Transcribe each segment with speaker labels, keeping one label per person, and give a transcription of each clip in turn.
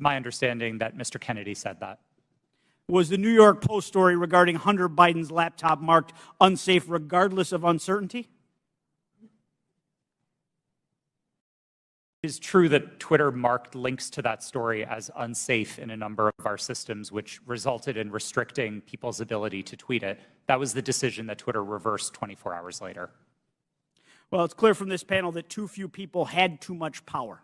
Speaker 1: My understanding that Mr. Kennedy said that.
Speaker 2: Was the New York Post story regarding Hunter Biden's laptop marked unsafe regardless of uncertainty?
Speaker 1: It is true that Twitter marked links to that story as unsafe in a number of our systems, which resulted in restricting people's ability to tweet it. That was the decision that Twitter reversed 24 hours later.
Speaker 2: Well, it's clear from this panel that too few people had too much power.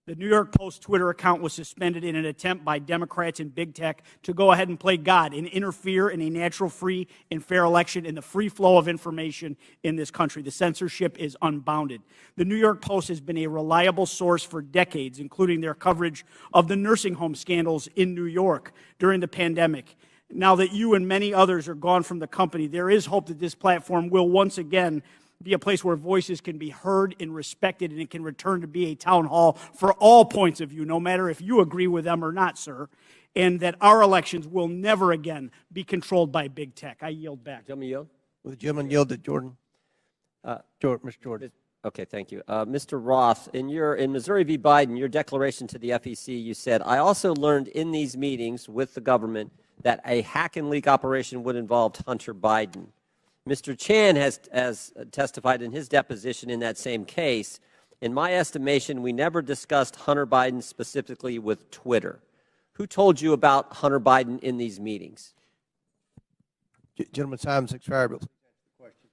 Speaker 2: The New York Post Twitter account was suspended in an attempt by Democrats and big tech to go ahead and play God and interfere in a natural, free, and fair election and the free flow of information in this country. The censorship is unbounded. The New York Post has been a reliable source for decades, including their coverage of the nursing home scandals in New York during the pandemic. Now that you and many others are gone from the company, there is hope that this platform will once again be a place where voices can be heard and respected, and it can return to be a town hall for all points of view, no matter if you agree with them or not, sir, and that our elections will never again be controlled by big tech. I yield back.
Speaker 3: Gentleman yield?
Speaker 4: Will the gentleman yield to Jordan? Mr. Jordan.
Speaker 3: Okay, thank you. Mr. Roth, in Missouri v. Biden, your declaration to the FEC, you said, I also learned in these meetings with the government that a hack and leak operation would involve Hunter Biden. Mr. Chan has testified in his deposition in that same case. In my estimation, we never discussed Hunter Biden specifically with Twitter. Who told you about Hunter Biden in these meetings?
Speaker 4: Gentleman's time has expired, but please answer the question.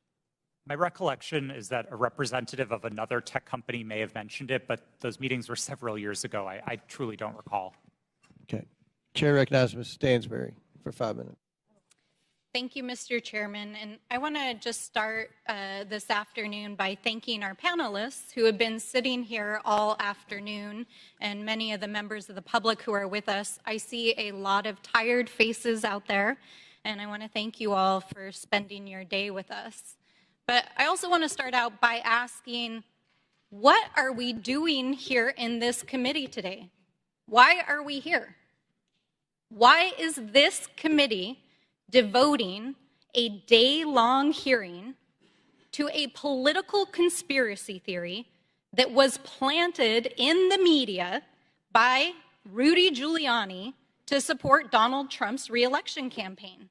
Speaker 1: My recollection is that a representative of another tech company may have mentioned it, but those meetings were several years ago. I truly don't recall.
Speaker 4: Okay. Chair recognizes Ms. Stansbury for 5 minutes.
Speaker 5: Thank you, Mr. Chairman. And I want to just start this afternoon by thanking our panelists who have been sitting here all afternoon and many of the members of the public who are with us. I see a lot of tired faces out there, and I want to thank you all for spending your day with us. But I also want to start out by asking, what are we doing here in this committee today? Why are we here? Why is this committee devoting a day-long hearing to a political conspiracy theory that was planted in the media by Rudy Giuliani to support Donald Trump's re-election campaign?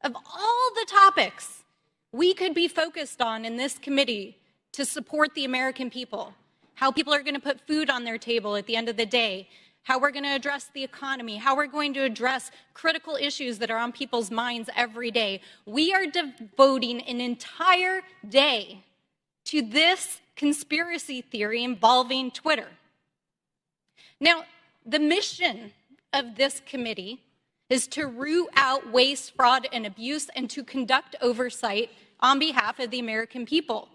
Speaker 5: Of all the topics we could be focused on in this committee to support the American people, how people are going to put food on their table at the end of the day, how we're going to address the economy, how we're going to address critical issues that are on people's minds every day. We are devoting an entire day to this conspiracy theory involving Twitter. Now, the mission of this committee is to root out waste, fraud, and abuse and to conduct oversight on behalf of the American people.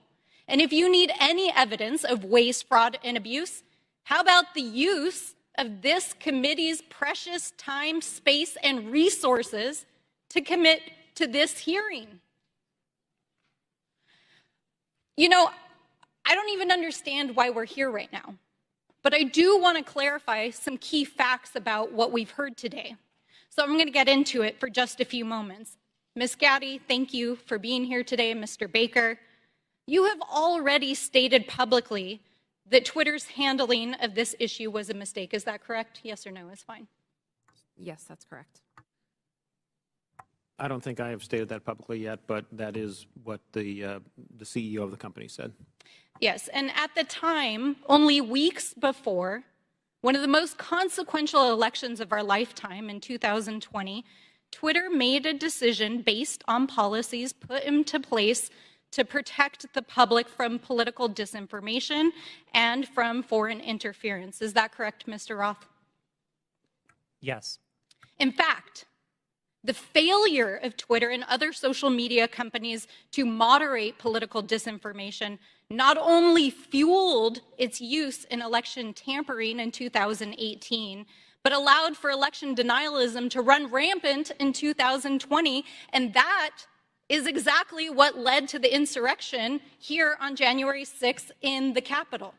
Speaker 5: And if you need any evidence of waste, fraud, and abuse, how about the use of this committee's precious time, space, and resources to commit to this hearing? You know, I don't even understand why we're here right now, but I do want to clarify some key facts about what we've heard today. So I'm going to get into it for just a few moments. Ms. Gadde, thank you for being here today. Mr. Baker, you have already stated publicly that Twitter's handling of this issue was a mistake. Is that correct? Yes or no is fine.
Speaker 6: Yes, that's correct.
Speaker 7: I don't think I have stated that publicly yet, but that is what the CEO of the company said.
Speaker 5: Yes, and at the time, only weeks before, one of the most consequential elections of our lifetime in 2020, Twitter made a decision based on policies put into place to protect the public from political disinformation and from foreign interference. Is that correct, Mr. Roth?
Speaker 1: Yes.
Speaker 5: In fact, the failure of Twitter and other social media companies to moderate political disinformation not only fueled its use in election tampering in 2018, but allowed for election denialism to run rampant in 2020, and that is exactly what led to the insurrection here on January 6th in the Capitol.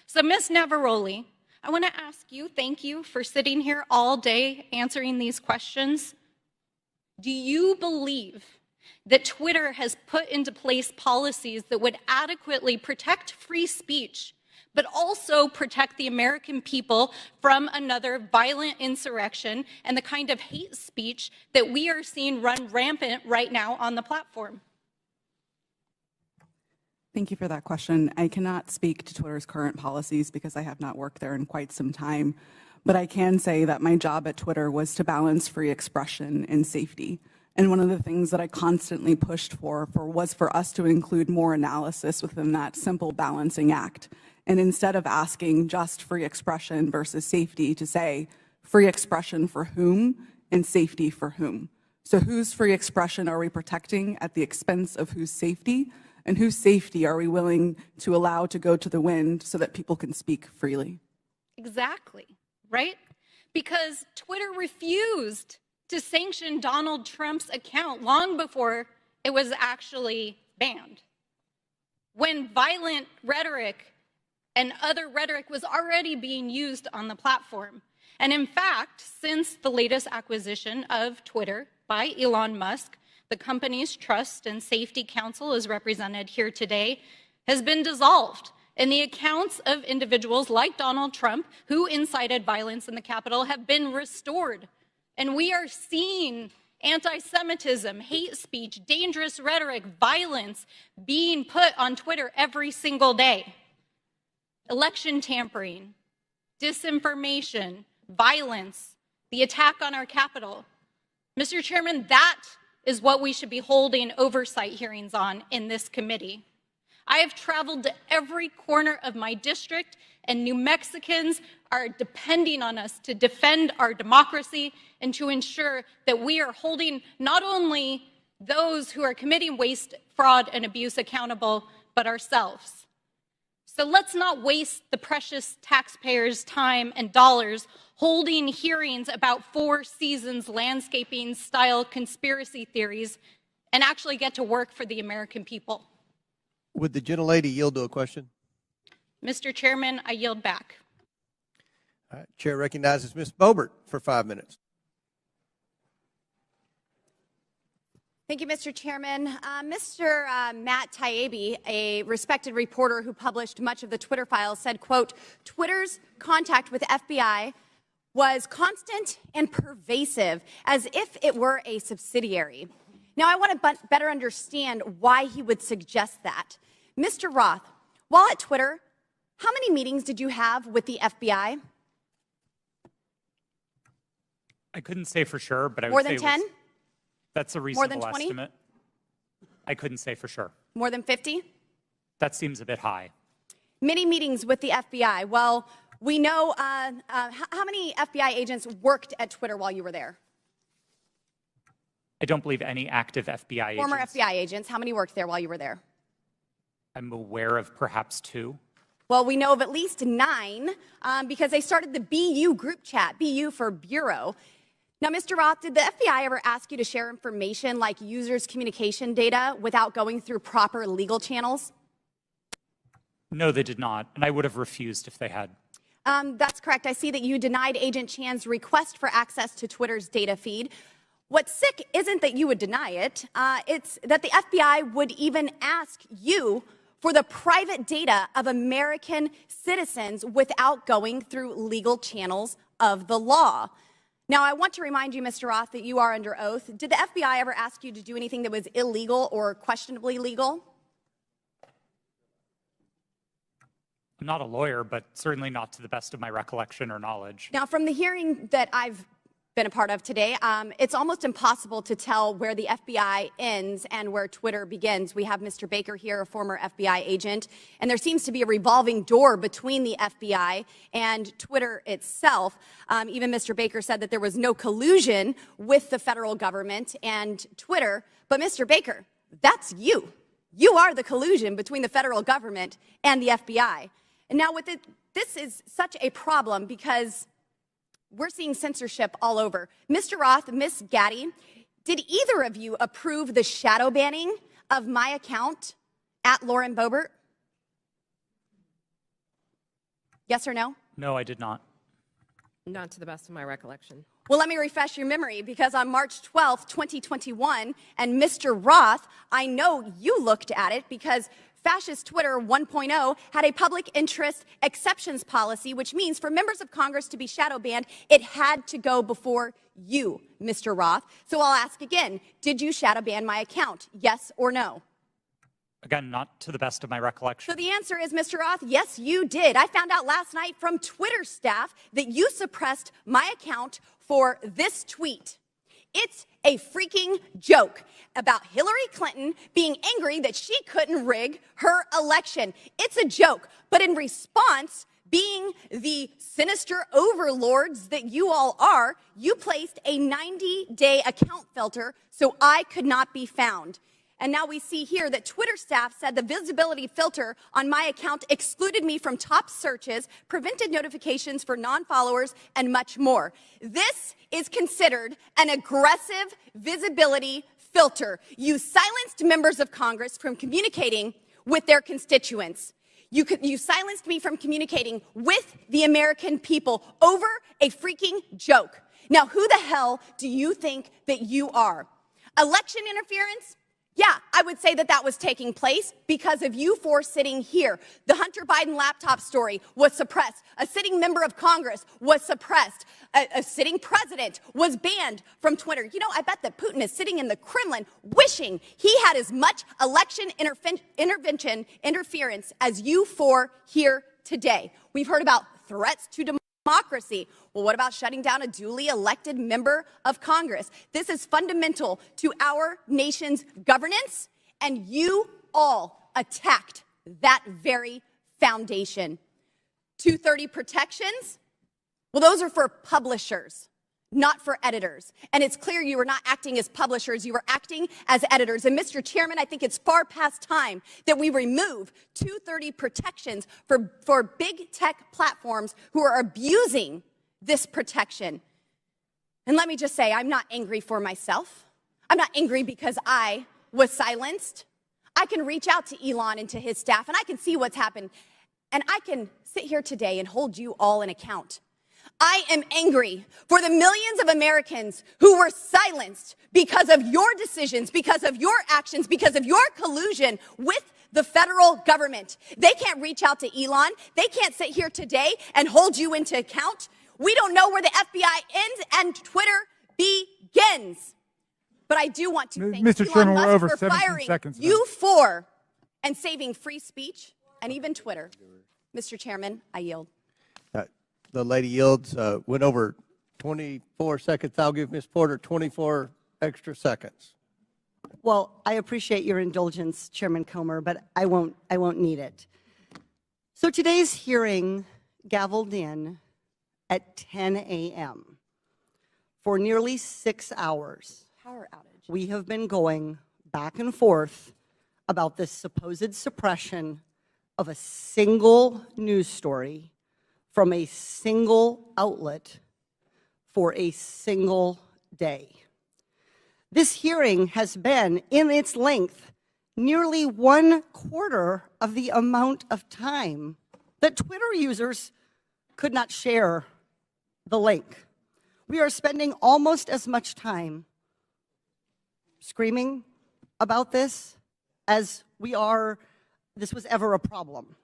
Speaker 5: So, Ms. Navaroli, I want to ask you, thank you for sitting here all day answering these questions. Do you believe that Twitter has put into place policies that would adequately protect free speech, but also protect the American people from another violent insurrection and the kind of hate speech that we are seeing run rampant right now on the platform?
Speaker 6: Thank you for that question. I cannot speak to Twitter's current policies because I have not worked there in quite some time, but I can say that my job at Twitter was to balance free expression and safety. And one of the things that I constantly pushed for was for us to include more analysis within that simple balancing act. And instead of asking just free expression versus safety, to say free expression for whom and safety for whom. So whose free expression are we protecting at the expense of whose safety? And whose safety are we willing to allow to go to the wind so that people can speak freely?
Speaker 5: Exactly, right? Because Twitter refused to sanction Donald Trump's account long before it was actually banned. When violent rhetoric and other rhetoric was already being used on the platform. And in fact, since the latest acquisition of Twitter by Elon Musk, the company's Trust and Safety Council, as represented here today, has been dissolved. And the accounts of individuals like Donald Trump who incited violence in the Capitol have been restored. And we are seeing anti-Semitism, hate speech, dangerous rhetoric, violence being put on Twitter every single day. Election tampering, disinformation, violence, the attack on our Capitol. Mr. Chairman, that is what we should be holding oversight hearings on in this committee. I have traveled to every corner of my district, and New Mexicans are depending on us to defend our democracy and to ensure that we are holding not only those who are committing waste, fraud, and abuse accountable, but ourselves. So let's not waste the precious taxpayers' time and dollars holding hearings about Four Seasons landscaping style conspiracy theories and actually get to work for the American people.
Speaker 4: Would the gentlelady yield to a question?
Speaker 5: Mr. Chairman, I yield back.
Speaker 4: All right. Chair recognizes Ms. Boebert for 5 minutes.
Speaker 8: Thank you, Mr. Chairman. Mr. Matt Taibbi, a respected reporter who published much of the Twitter files, said, quote, Twitter's contact with FBI was constant and pervasive, as if it were a subsidiary. Now, I want to better understand why he would suggest that. Mr. Roth, while at Twitter, how many meetings did you have with the FBI?
Speaker 1: I couldn't say for sure, but I would
Speaker 8: More
Speaker 1: say
Speaker 8: than 10?
Speaker 1: That's a
Speaker 8: More
Speaker 1: reasonable
Speaker 8: than 20?
Speaker 1: estimate. I couldn't say for sure.
Speaker 8: More than 50?
Speaker 1: That seems a bit high.
Speaker 8: Many meetings with the FBI. Well, we know how many FBI agents worked at Twitter while you were there?
Speaker 1: I don't believe any active FBI
Speaker 8: Former
Speaker 1: agents.
Speaker 8: FBI agents. How many worked there while you were there?
Speaker 1: I'm aware of perhaps 2.
Speaker 8: Well, we know of at least 9 because they started the BU group chat, BU for Bureau. Now, Mr. Roth, did the FBI ever ask you to share information like users' communication data without going through proper legal channels?
Speaker 1: No, they did not, and I would have refused if they had.
Speaker 8: That's correct. I see that you denied Agent Chan's request for access to Twitter's data feed. What's sick isn't that you would deny it. It's that the FBI would even ask you for the private data of American citizens without going through legal channels of the law. Now, I want to remind you, Mr. Roth, that you are under oath. Did the FBI ever ask you to do anything that was illegal or questionably legal?
Speaker 1: I'm not a lawyer, but certainly not to the best of my recollection or knowledge.
Speaker 8: Now, from the hearing that I've been a part of today, it's almost impossible to tell where the FBI ends and where Twitter begins. We have Mr. Baker here, a former FBI agent, and there seems to be a revolving door between the FBI and Twitter itself. Even Mr. Baker said that there was no collusion with the federal government and Twitter. But Mr. Baker, that's you. You are the collusion between the federal government and the FBI. And now with it, this is such a problem because we're seeing censorship all over. Mr. Roth, Ms. Gaddy, did either of you approve the shadow banning of my account at Lauren Boebert? Yes or no?
Speaker 1: No, I did not.
Speaker 9: Not to the best of my recollection.
Speaker 8: Well, let me refresh your memory, because on March 12th, 2021, and Mr. Roth, I know you looked at it because Fascist Twitter 1.0 had a public interest exceptions policy, which means for members of Congress to be shadow banned, it had to go before you, Mr. Roth. So I'll ask again, did you shadow ban my account? Yes or no?
Speaker 1: Again, not to the best of my recollection.
Speaker 8: So the answer is, Mr. Roth, yes, you did. I found out last night from Twitter staff that you suppressed my account for this tweet. It's a freaking joke about Hillary Clinton being angry that she couldn't rig her election. It's a joke. But in response, being the sinister overlords that you all are, you placed a 90-day account filter so I could not be found. And now we see here that Twitter staff said the visibility filter on my account excluded me from top searches, prevented notifications for non-followers, and much more. This is considered an aggressive visibility filter. You silenced members of Congress from communicating with their constituents. You silenced me from communicating with the American people over a freaking joke. Now, who the hell do you think that you are? Election interference? Yeah, I would say that that was taking place because of you four sitting here. The Hunter Biden laptop story was suppressed. A sitting member of Congress was suppressed. A sitting president was banned from Twitter. You know, I bet that Putin is sitting in the Kremlin wishing he had as much election interference as you four here today. We've heard about threats to democracy. Well, what about shutting down a duly elected member of Congress? This is fundamental to our nation's governance, and you all attacked that very foundation. 230 protections? Well, those are for publishers, not for editors. And it's clear you were not acting as publishers, you were acting as editors. And Mr. Chairman, I think it's far past time that we remove 230 protections for big tech platforms who are abusing this protection. And let me just say, I'm not angry for myself. I'm not angry because I was silenced. I can reach out to Elon and to his staff, and I can see what's happened. And I can sit here today and hold you all in account. I am angry for the millions of Americans who were silenced because of your decisions, because of your actions, because of your collusion with the federal government. They can't reach out to Elon. They can't sit here today and hold you into account. We don't know where the FBI ends and Twitter begins. But I do want to thank
Speaker 10: Mr.
Speaker 8: Elon
Speaker 10: Chairman,
Speaker 8: Musk
Speaker 10: we're over
Speaker 8: for
Speaker 10: 17
Speaker 8: firing
Speaker 10: seconds now.
Speaker 8: you four and saving free speech and even Twitter. Mr. Chairman, I yield.
Speaker 4: The lady yields. Went over 24 seconds. I'll give Ms. Porter 24 extra seconds.
Speaker 11: Well, I appreciate your indulgence, Chairman Comer, but I won't need it. So today's hearing gavelled in at 10 a.m. For nearly 6 hours.
Speaker 8: Power outage.
Speaker 11: We have been going back and forth about this supposed suppression of a single news story from a single outlet for a single day. This hearing has been, in its length, nearly 1/4 of the amount of time that Twitter users could not share the link. We are spending almost as much time screaming about this as this was ever a problem.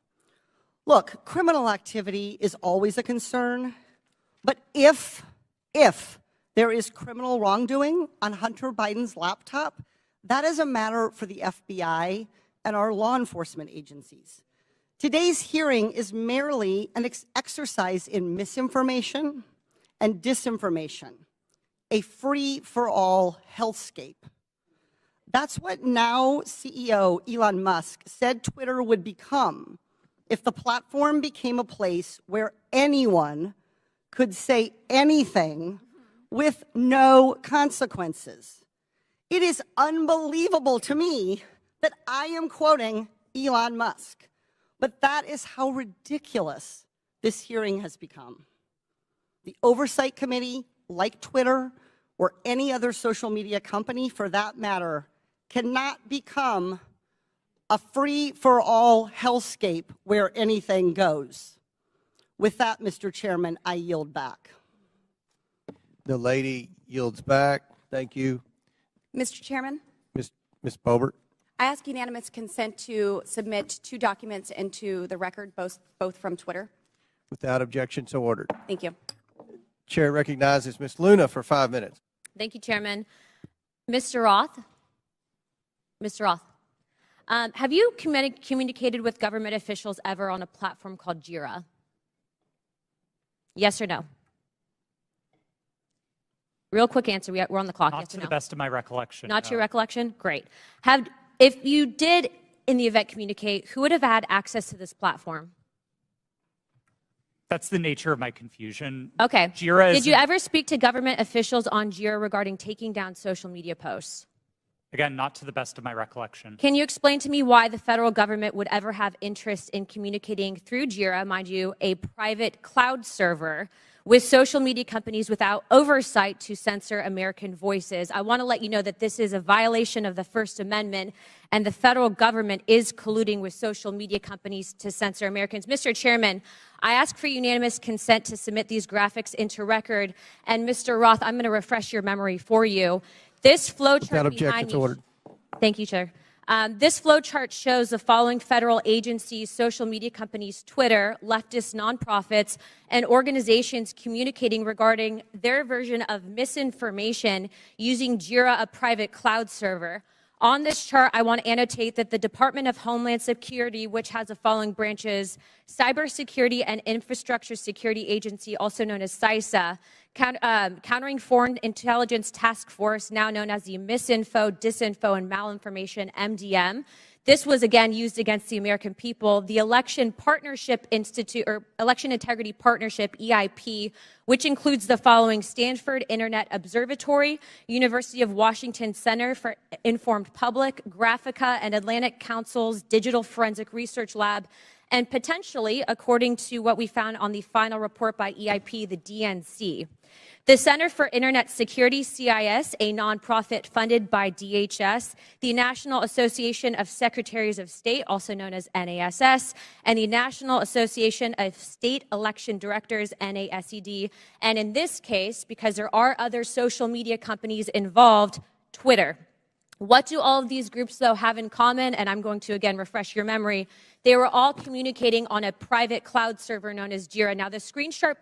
Speaker 11: Look, criminal activity is always a concern, but if there is criminal wrongdoing on Hunter Biden's laptop, that is a matter for the FBI and our law enforcement agencies. Today's hearing is merely an exercise in misinformation and disinformation, a free-for-all hellscape. That's what now CEO Elon Musk said Twitter would become if the platform became a place where anyone could say anything with no consequences. It is unbelievable to me that I am quoting Elon Musk, but that is how ridiculous this hearing has become. The Oversight Committee, like Twitter or any other social media company for that matter, cannot become a free-for-all hellscape where anything goes. With that, Mr. Chairman, I yield back.
Speaker 4: The lady yields back. Thank you.
Speaker 8: Mr. Chairman,
Speaker 4: Ms. Boebert.
Speaker 8: I ask unanimous consent to submit 2 documents into the record, both from Twitter.
Speaker 4: Without objection, so ordered.
Speaker 8: Thank you.
Speaker 4: Chair recognizes Ms. Luna for 5 minutes.
Speaker 9: Thank you, Chairman. Mr. Roth? Mr. Roth, have you communicated with government officials ever on a platform called Jira? Yes or no? Real quick answer. We're on the clock.
Speaker 1: Not
Speaker 9: Yes
Speaker 1: to
Speaker 9: or
Speaker 1: the
Speaker 9: no?
Speaker 1: best of my recollection.
Speaker 9: Not to
Speaker 1: no.
Speaker 9: your recollection? Great. If you did, in the event, communicate, who would have had access to this platform?
Speaker 1: That's the nature of my confusion.
Speaker 9: Okay.
Speaker 1: Jira
Speaker 9: Did you ever speak to government officials on Jira regarding taking down social media posts?
Speaker 1: Again, not to the best of my recollection.
Speaker 9: Can you explain to me why the federal government would ever have interest in communicating through Jira, mind you, a private cloud server, with social media companies without oversight to censor American voices? I want to let you know that this is a violation of the First Amendment, and the federal government is colluding with social media companies to censor Americans. Mr. Chairman, I ask for unanimous consent to submit these graphics into record. And Mr. Roth, I'm going to refresh your memory for you. This flowchart
Speaker 4: Without objection,
Speaker 9: behind
Speaker 4: so
Speaker 9: me.
Speaker 4: ordered.
Speaker 9: Thank you, Chair. This flowchart shows the following federal agencies, social media companies, Twitter, leftist nonprofits, and organizations communicating regarding their version of misinformation using Jira, a private cloud server. On this chart, I want to annotate that the Department of Homeland Security, which has the following branches: Cybersecurity and Infrastructure Security Agency, also known as CISA, Countering Foreign Intelligence Task Force, now known as the Misinfo, Disinfo, and Malinformation, MDM. This was again used against the American people. The Election Partnership Institute, or Election Integrity Partnership, EIP, which includes the following: Stanford Internet Observatory, University of Washington Center for Informed Public, Graphica, and Atlantic Council's Digital Forensic Research Lab, and potentially, according to what we found on the final report by EIP, the DNC. The Center for Internet Security, CIS, a nonprofit funded by DHS, the National Association of Secretaries of State, also known as NASS, and the National Association of State Election Directors, NASED, and in this case, because there are other social media companies involved, Twitter. What do all of these groups, though, have in common? And I'm going to, again, refresh your memory. They were all communicating on a private cloud server known as Jira. Now, the screenshot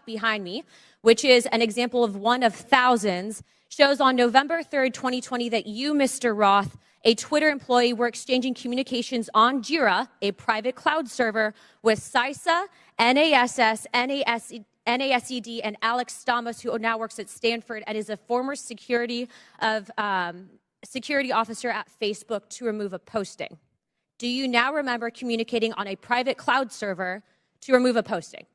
Speaker 9: behind me, which is an example of one of thousands, shows on November 3rd, 2020, that you, Mr. Roth, a Twitter employee, were exchanging communications on Jira, a private cloud server, with CISA, NASS, NASED, and Alex Stamos, who now works at Stanford and is a former security officer at Facebook, to remove a posting. Do you now remember communicating on a private cloud server to remove a posting?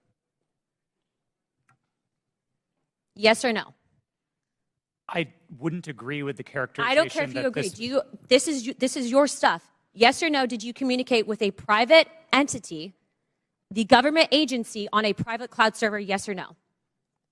Speaker 9: Yes or no?
Speaker 1: I wouldn't agree with the characterization.
Speaker 9: I don't care if you agree. This is your stuff. Yes or no, did you communicate with a private entity, the government agency, on a private cloud server? Yes or no?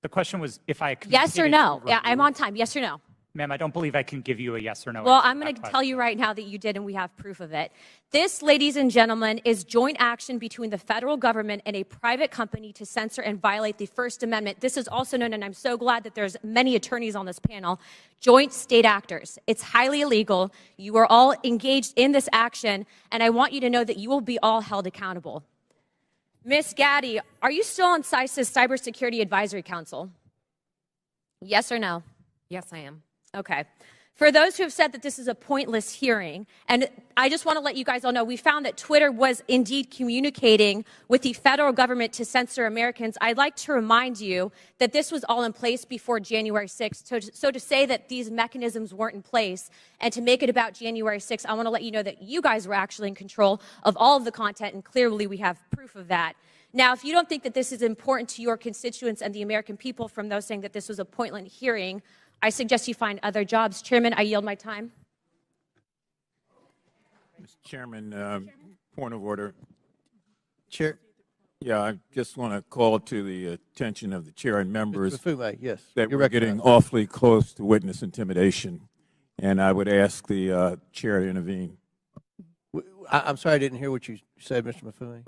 Speaker 1: The question was if I
Speaker 9: Yes or no? Yeah, I'm on time. Yes or no?
Speaker 1: Ma'am, I don't believe I can give you a yes or no.
Speaker 9: Well, I'm going to tell you right now that you did, and we have proof of it. This, ladies and gentlemen, is joint action between the federal government and a private company to censor and violate the First Amendment. This is also known, and I'm so glad that there's many attorneys on this panel, joint state actors. It's highly illegal. You are all engaged in this action, and I want you to know that you will be all held accountable. Ms. Gaddy, are you still on CISA's Cybersecurity Advisory Council? Yes or no? Yes, I am. Okay. For those who have said that this is a pointless hearing, and I just want to let you guys all know, we found that Twitter was indeed communicating with the federal government to censor Americans. I'd like to remind you that this was all in place before January 6th. So to say that these mechanisms weren't in place and to make it about January 6th, I want to let you know that you guys were actually in control of all of the content, and clearly we have proof of that. Now, if you don't think that this is important to your constituents and the American people from those saying that this was a pointless hearing, I suggest you find other jobs. Chairman, I yield my time.
Speaker 10: Mr. Chairman, point of order.
Speaker 4: Chair.
Speaker 10: Yeah, I just want to call to the attention of the chair and members
Speaker 4: Mr. Mafume, yes.
Speaker 10: that
Speaker 4: You're
Speaker 10: we're getting awfully close to witness intimidation, and I would ask the chair to intervene.
Speaker 4: I'm sorry, I didn't hear what you said, Mr. Mafume.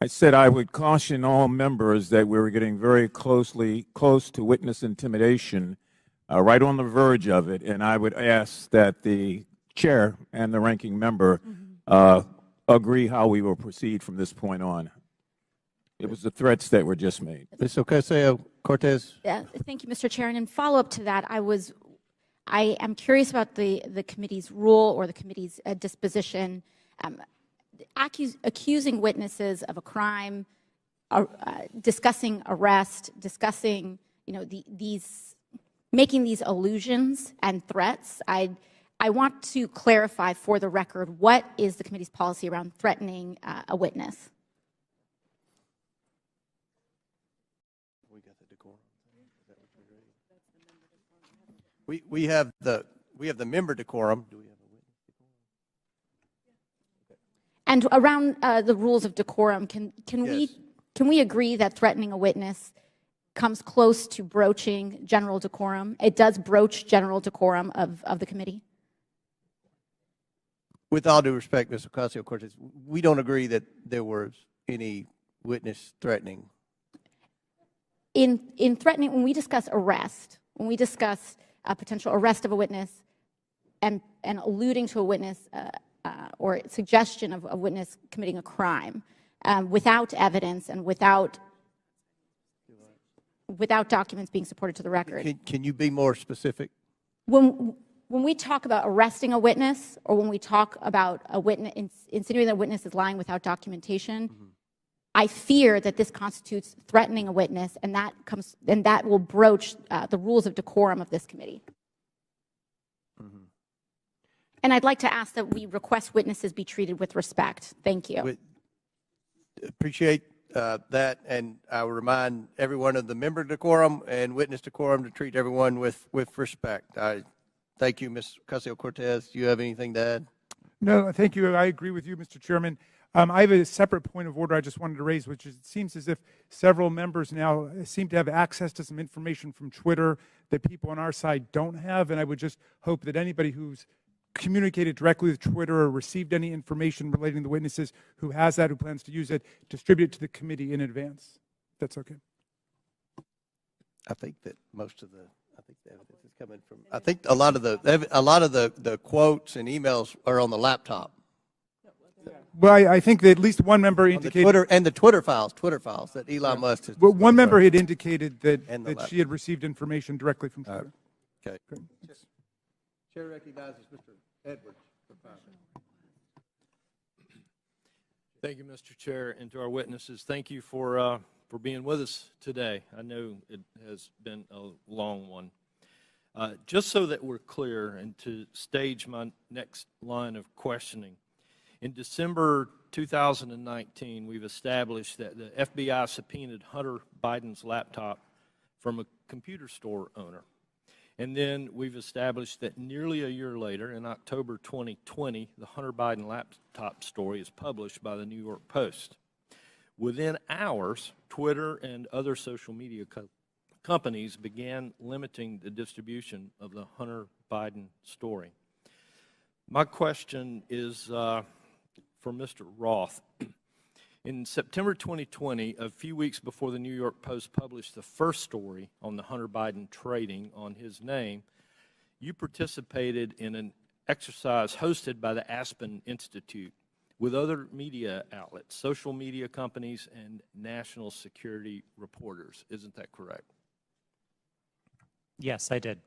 Speaker 10: I said I would caution all members that we were getting very close to witness intimidation, right on the verge of it, and I would ask that the chair and the ranking member agree how we will proceed from this point on. It was the threats that were just made.
Speaker 4: Ms. Ocasio-Cortez.
Speaker 9: Thank you, Mr. Chair. And in follow-up to that, I am curious about the committee's rule or the committee's disposition. Accusing witnesses of a crime, discussing arrest, discussing, making these allusions and threats. I want to clarify for the record, what is the committee's policy around threatening a witness?
Speaker 4: We have the member decorum. Do we have a witness decorum?
Speaker 9: And around the rules of decorum, can we agree that threatening a witness comes close to broaching general decorum? It does broach general decorum of the committee?
Speaker 4: With all due respect, Ms. Ocasio-Cortez, we don't agree that there was any witness threatening.
Speaker 9: In threatening, when we discuss arrest, when we discuss a potential arrest of a witness and alluding to a witness or suggestion of a witness committing a crime without evidence and without documents being supported to the record.
Speaker 4: Can you be more specific?
Speaker 9: When we talk about arresting a witness, or when we talk about a witness, insinuating that a witness is lying without documentation, I fear that this constitutes threatening a witness, and that will broach the rules of decorum of this committee. And I'd like to ask that we request witnesses be treated with respect. Thank you.
Speaker 4: Appreciate that, and I will remind everyone of the member decorum and witness decorum to treat everyone with respect. Thank you, Ms. Ocasio-Cortez. Do you have anything to add?
Speaker 12: No, thank you. I agree with you, Mr. Chairman. I have a separate point of order I just wanted to raise, which is it seems as if several members now seem to have access to some information from Twitter that people on our side don't have, and I would just hope that anybody who's communicated directly with Twitter or received any information relating to witnesses who has that, who plans to use it, distribute it to the committee in advance. That's okay.
Speaker 4: I think that most of the evidence is coming from. I think a lot of the quotes and emails are on the laptop.
Speaker 12: Well, I think that at least one member indicated
Speaker 4: the Twitter files that Elon Musk has.
Speaker 12: Well, one member had indicated that she had received information directly from Twitter.
Speaker 4: Okay. Chair recognizes Mr. Edwards.
Speaker 13: Thank you, Mr. Chair, and to our witnesses, thank you for being with us today. I know it has been a long one. Just so that we're clear and to stage my next line of questioning, in December 2019, we've established that the FBI subpoenaed Hunter Biden's laptop from a computer store owner. And then we've established that nearly a year later, in October 2020, the Hunter Biden laptop story is published by the New York Post. Within hours, Twitter and other social media companies began limiting the distribution of the Hunter Biden story. My question is for Mr. Roth. In September 2020, a few weeks before the New York Post published the first story on the Hunter Biden trading on his name, you participated in an exercise hosted by the Aspen Institute with other media outlets, social media companies, and national security reporters. Isn't that correct?
Speaker 1: Yes, I did.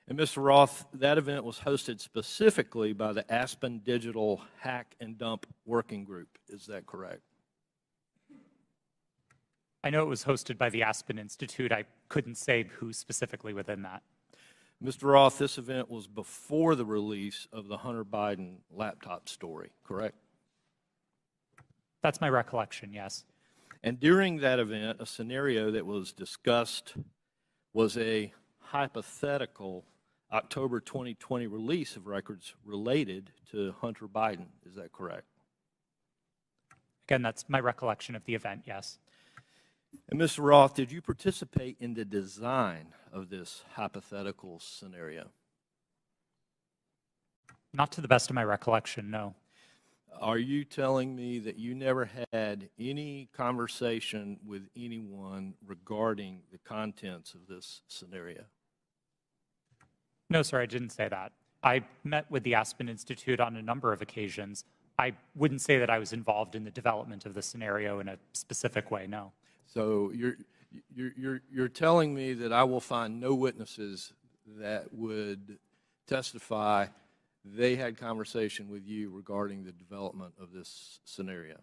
Speaker 13: And Mr. Roth, that event was hosted specifically by the Aspen Digital Hack and Dump Working Group. Is that correct?
Speaker 1: I know it was hosted by the Aspen Institute. I couldn't say who specifically within that.
Speaker 13: Mr. Roth, this event was before the release of the Hunter Biden laptop story, correct?
Speaker 1: That's my recollection, yes.
Speaker 13: And during that event, a scenario that was discussed was a hypothetical October 2020 release of records related to Hunter Biden. Is that correct?
Speaker 1: Again, that's my recollection of the event, yes.
Speaker 13: And Mr. Roth, did you participate in the design of this hypothetical scenario?
Speaker 1: Not to the best of my recollection, no.
Speaker 13: Are you telling me that you never had any conversation with anyone regarding the contents of this scenario?
Speaker 1: No, sir, I didn't say that. I met with the Aspen Institute on a number of occasions. I wouldn't say that I was involved in the development of the scenario in a specific way, no.
Speaker 13: So you're telling me that I will find no witnesses that would testify they had conversation with you regarding the development of this scenario?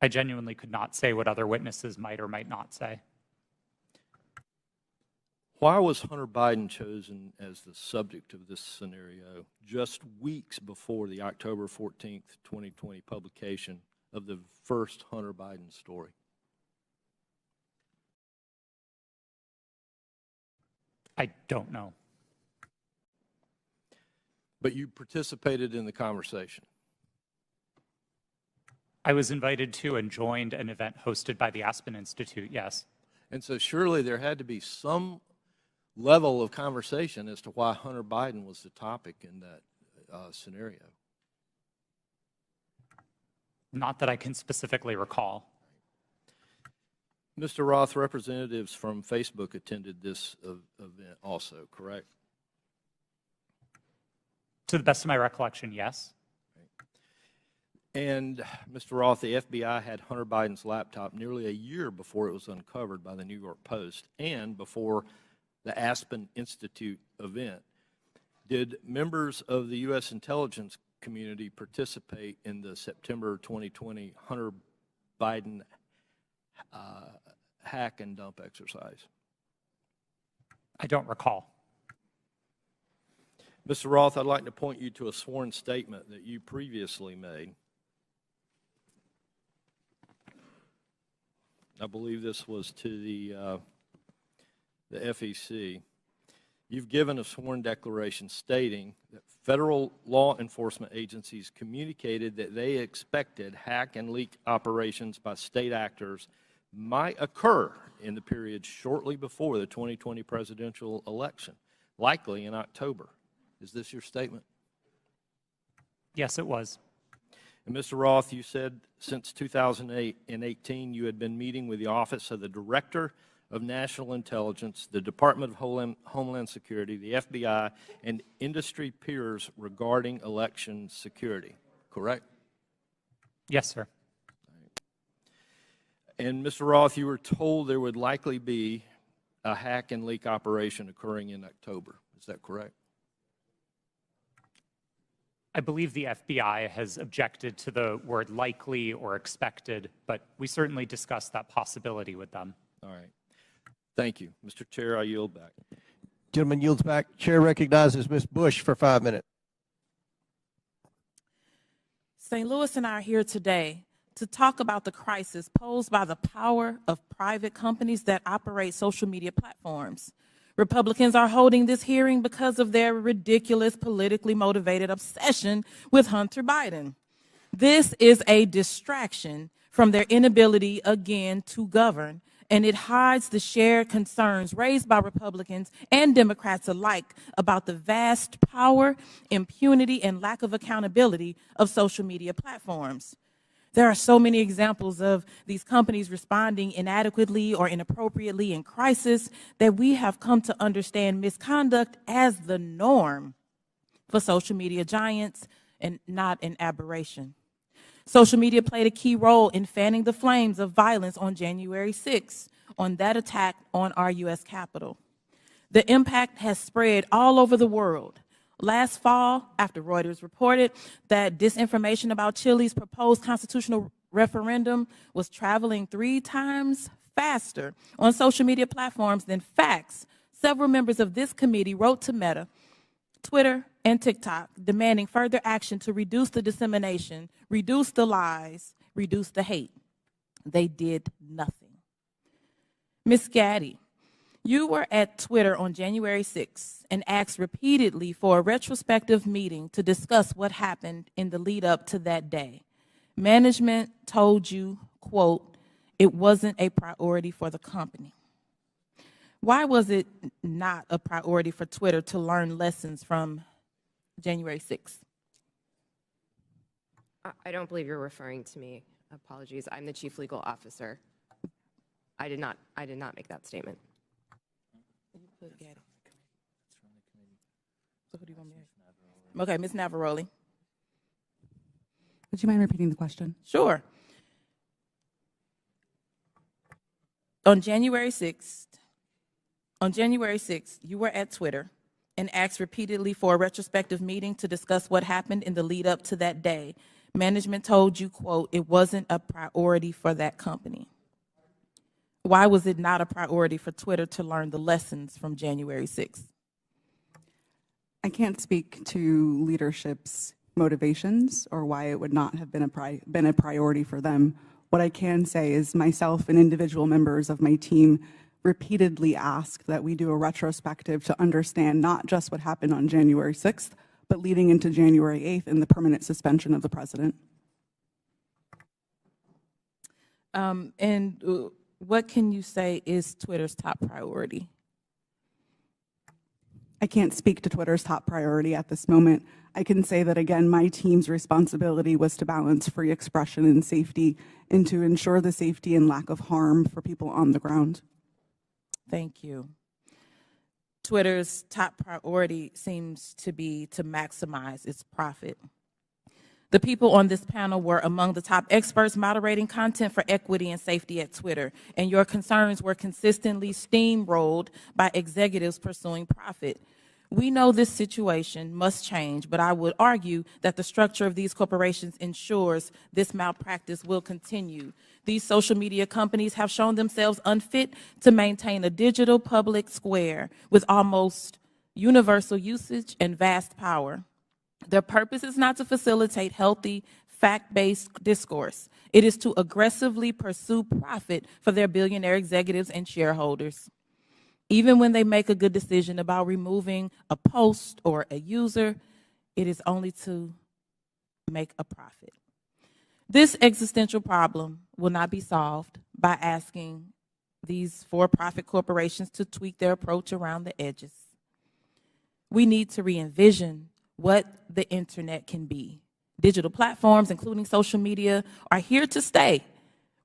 Speaker 1: I genuinely could not say what other witnesses might or might not say.
Speaker 13: Why was Hunter Biden chosen as the subject of this scenario just weeks before the October 14th, 2020 publication of the first Hunter Biden story?
Speaker 1: I don't know.
Speaker 13: But you participated in the conversation.
Speaker 1: I was invited to and joined an event hosted by the Aspen Institute, yes.
Speaker 13: And so surely there had to be some level of conversation as to why Hunter Biden was the topic in that scenario.
Speaker 1: Not that I can specifically recall.
Speaker 13: Mr. Roth, representatives from Facebook attended this event also, correct?
Speaker 1: To the best of my recollection, yes.
Speaker 13: And Mr. Roth, the FBI had Hunter Biden's laptop nearly a year before it was uncovered by the New York Post and before the Aspen Institute event. Did members of the U.S. intelligence community participate in the September 2020 Hunter Biden hack and dump exercise?
Speaker 1: I don't recall.
Speaker 13: Mr. Roth, I'd like to point you to a sworn statement that you previously made. I believe this was to the FEC. You've given a sworn declaration stating that federal law enforcement agencies communicated that they expected hack and leak operations by state actors might occur in the period shortly before the 2020 presidential election, likely in October. Is this your statement?
Speaker 1: Yes, it was.
Speaker 13: And Mr. Roth, you said since 2018 you had been meeting with the Office of the Director of National Intelligence, the Department of Homeland Security, the FBI, and industry peers regarding election security, correct?
Speaker 1: Yes, sir.
Speaker 13: And Mr. Roth, you were told there would likely be a hack and leak operation occurring in October. Is that correct?
Speaker 1: I believe the FBI has objected to the word likely or expected, but we certainly discussed that possibility with them.
Speaker 13: All right. Thank you. Mr. Chair, I yield back.
Speaker 4: Gentleman yields back. Chair recognizes Ms. Bush for 5 minutes.
Speaker 14: St. Louis and I are here today to talk about the crisis posed by the power of private companies that operate social media platforms. Republicans are holding this hearing because of their ridiculous, politically motivated obsession with Hunter Biden. This is a distraction from their inability, again, to govern, and it hides the shared concerns raised by Republicans and Democrats alike about the vast power, impunity, and lack of accountability of social media platforms. There are so many examples of these companies responding inadequately or inappropriately in crisis that we have come to understand misconduct as the norm for social media giants and not an aberration. Social media played a key role in fanning the flames of violence on January 6th, on that attack on our U.S. Capitol. The impact has spread all over the world. Last fall, after Reuters reported that disinformation about Chile's proposed constitutional referendum was traveling 3 times faster on social media platforms than facts, several members of this committee wrote to Meta, Twitter, and TikTok demanding further action to reduce the dissemination, reduce the lies, reduce the hate. They did nothing. Ms. Gaddy, you were at Twitter on January 6th and asked repeatedly for a retrospective meeting to discuss what happened in the lead up to that day. Management told you, quote, it wasn't a priority for the company. Why was it not a priority for Twitter to learn lessons from January 6th?
Speaker 15: I don't believe you're referring to me. Apologies. I'm the chief legal officer. I did not make that statement.
Speaker 14: Okay, Ms. Navaroli.
Speaker 6: Would you mind repeating the question?
Speaker 14: Sure. On January 6th, you were at Twitter and asked repeatedly for a retrospective meeting to discuss what happened in the lead up to that day. Management told you, quote, it wasn't a priority for that company. Why was it not a priority for Twitter to learn the lessons from January 6th?
Speaker 6: I can't speak to leadership's motivations or why it would not have been a priority for them. What I can say is myself and individual members of my team repeatedly asked that we do a retrospective to understand not just what happened on January 6th, but leading into January 8th and the permanent suspension of the president.
Speaker 14: What can you say is Twitter's top priority?
Speaker 6: I can't speak to Twitter's top priority at this moment. I can say that, again, my team's responsibility was to balance free expression and safety and to ensure the safety and lack of harm for people on the ground.
Speaker 14: Thank you. Twitter's top priority seems to be to maximize its profit. The people on this panel were among the top experts moderating content for equity and safety at Twitter, and your concerns were consistently steamrolled by executives pursuing profit. We know this situation must change, but I would argue that the structure of these corporations ensures this malpractice will continue. These social media companies have shown themselves unfit to maintain a digital public square with almost universal usage and vast power. Their purpose is not to facilitate healthy, fact-based discourse. It is to aggressively pursue profit for their billionaire executives and shareholders. Even when they make a good decision about removing a post or a user, it is only to make a profit. This existential problem will not be solved by asking these for-profit corporations to tweak their approach around the edges. We need to re-envision what the internet can be. Digital platforms, including social media, are here to stay,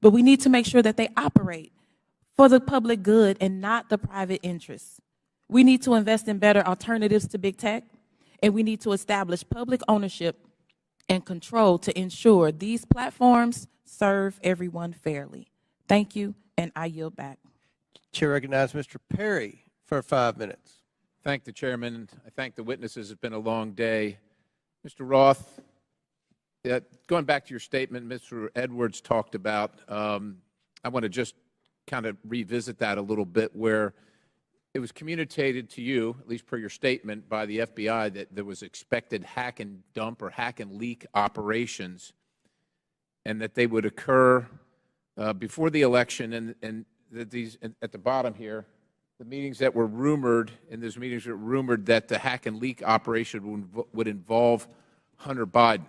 Speaker 14: but we need to make sure that they operate for the public good and not the private interests. We need to invest in better alternatives to big tech, and we need to establish public ownership and control to ensure these platforms serve everyone fairly. Thank you, and I yield back.
Speaker 4: Chair recognizes Mr. Perry for 5 minutes.
Speaker 10: Thank the chairman. I thank the witnesses. It's been a long day. Mr. Roth, going back to your statement Mr. Edwards talked about, I want to just kind of revisit that a little bit, where it was communicated to you, at least per your statement, by the FBI that there was expected hack and dump or hack and leak operations, and that they would occur before the election, and that these, at the bottom here, the meetings that were rumored, in those meetings were rumored that the hack and leak operation would involve Hunter Biden.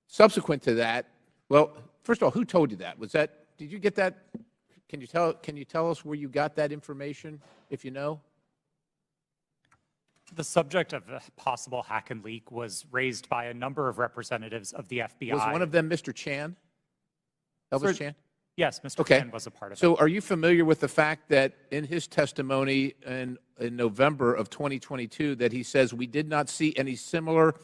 Speaker 10: Subsequent to that, well, first of all, who told you that? Was that, did you get that? Can you tell us where you got that information, if you know?
Speaker 1: The subject of the possible hack and leak was raised by a number of representatives of the FBI.
Speaker 10: Was one of them Mr. Chan? Elvis Chan?
Speaker 1: Yes, Mr. Chan was a part of it.
Speaker 10: So are you familiar with the fact that in his testimony in November of 2022 that he says we did not see any similar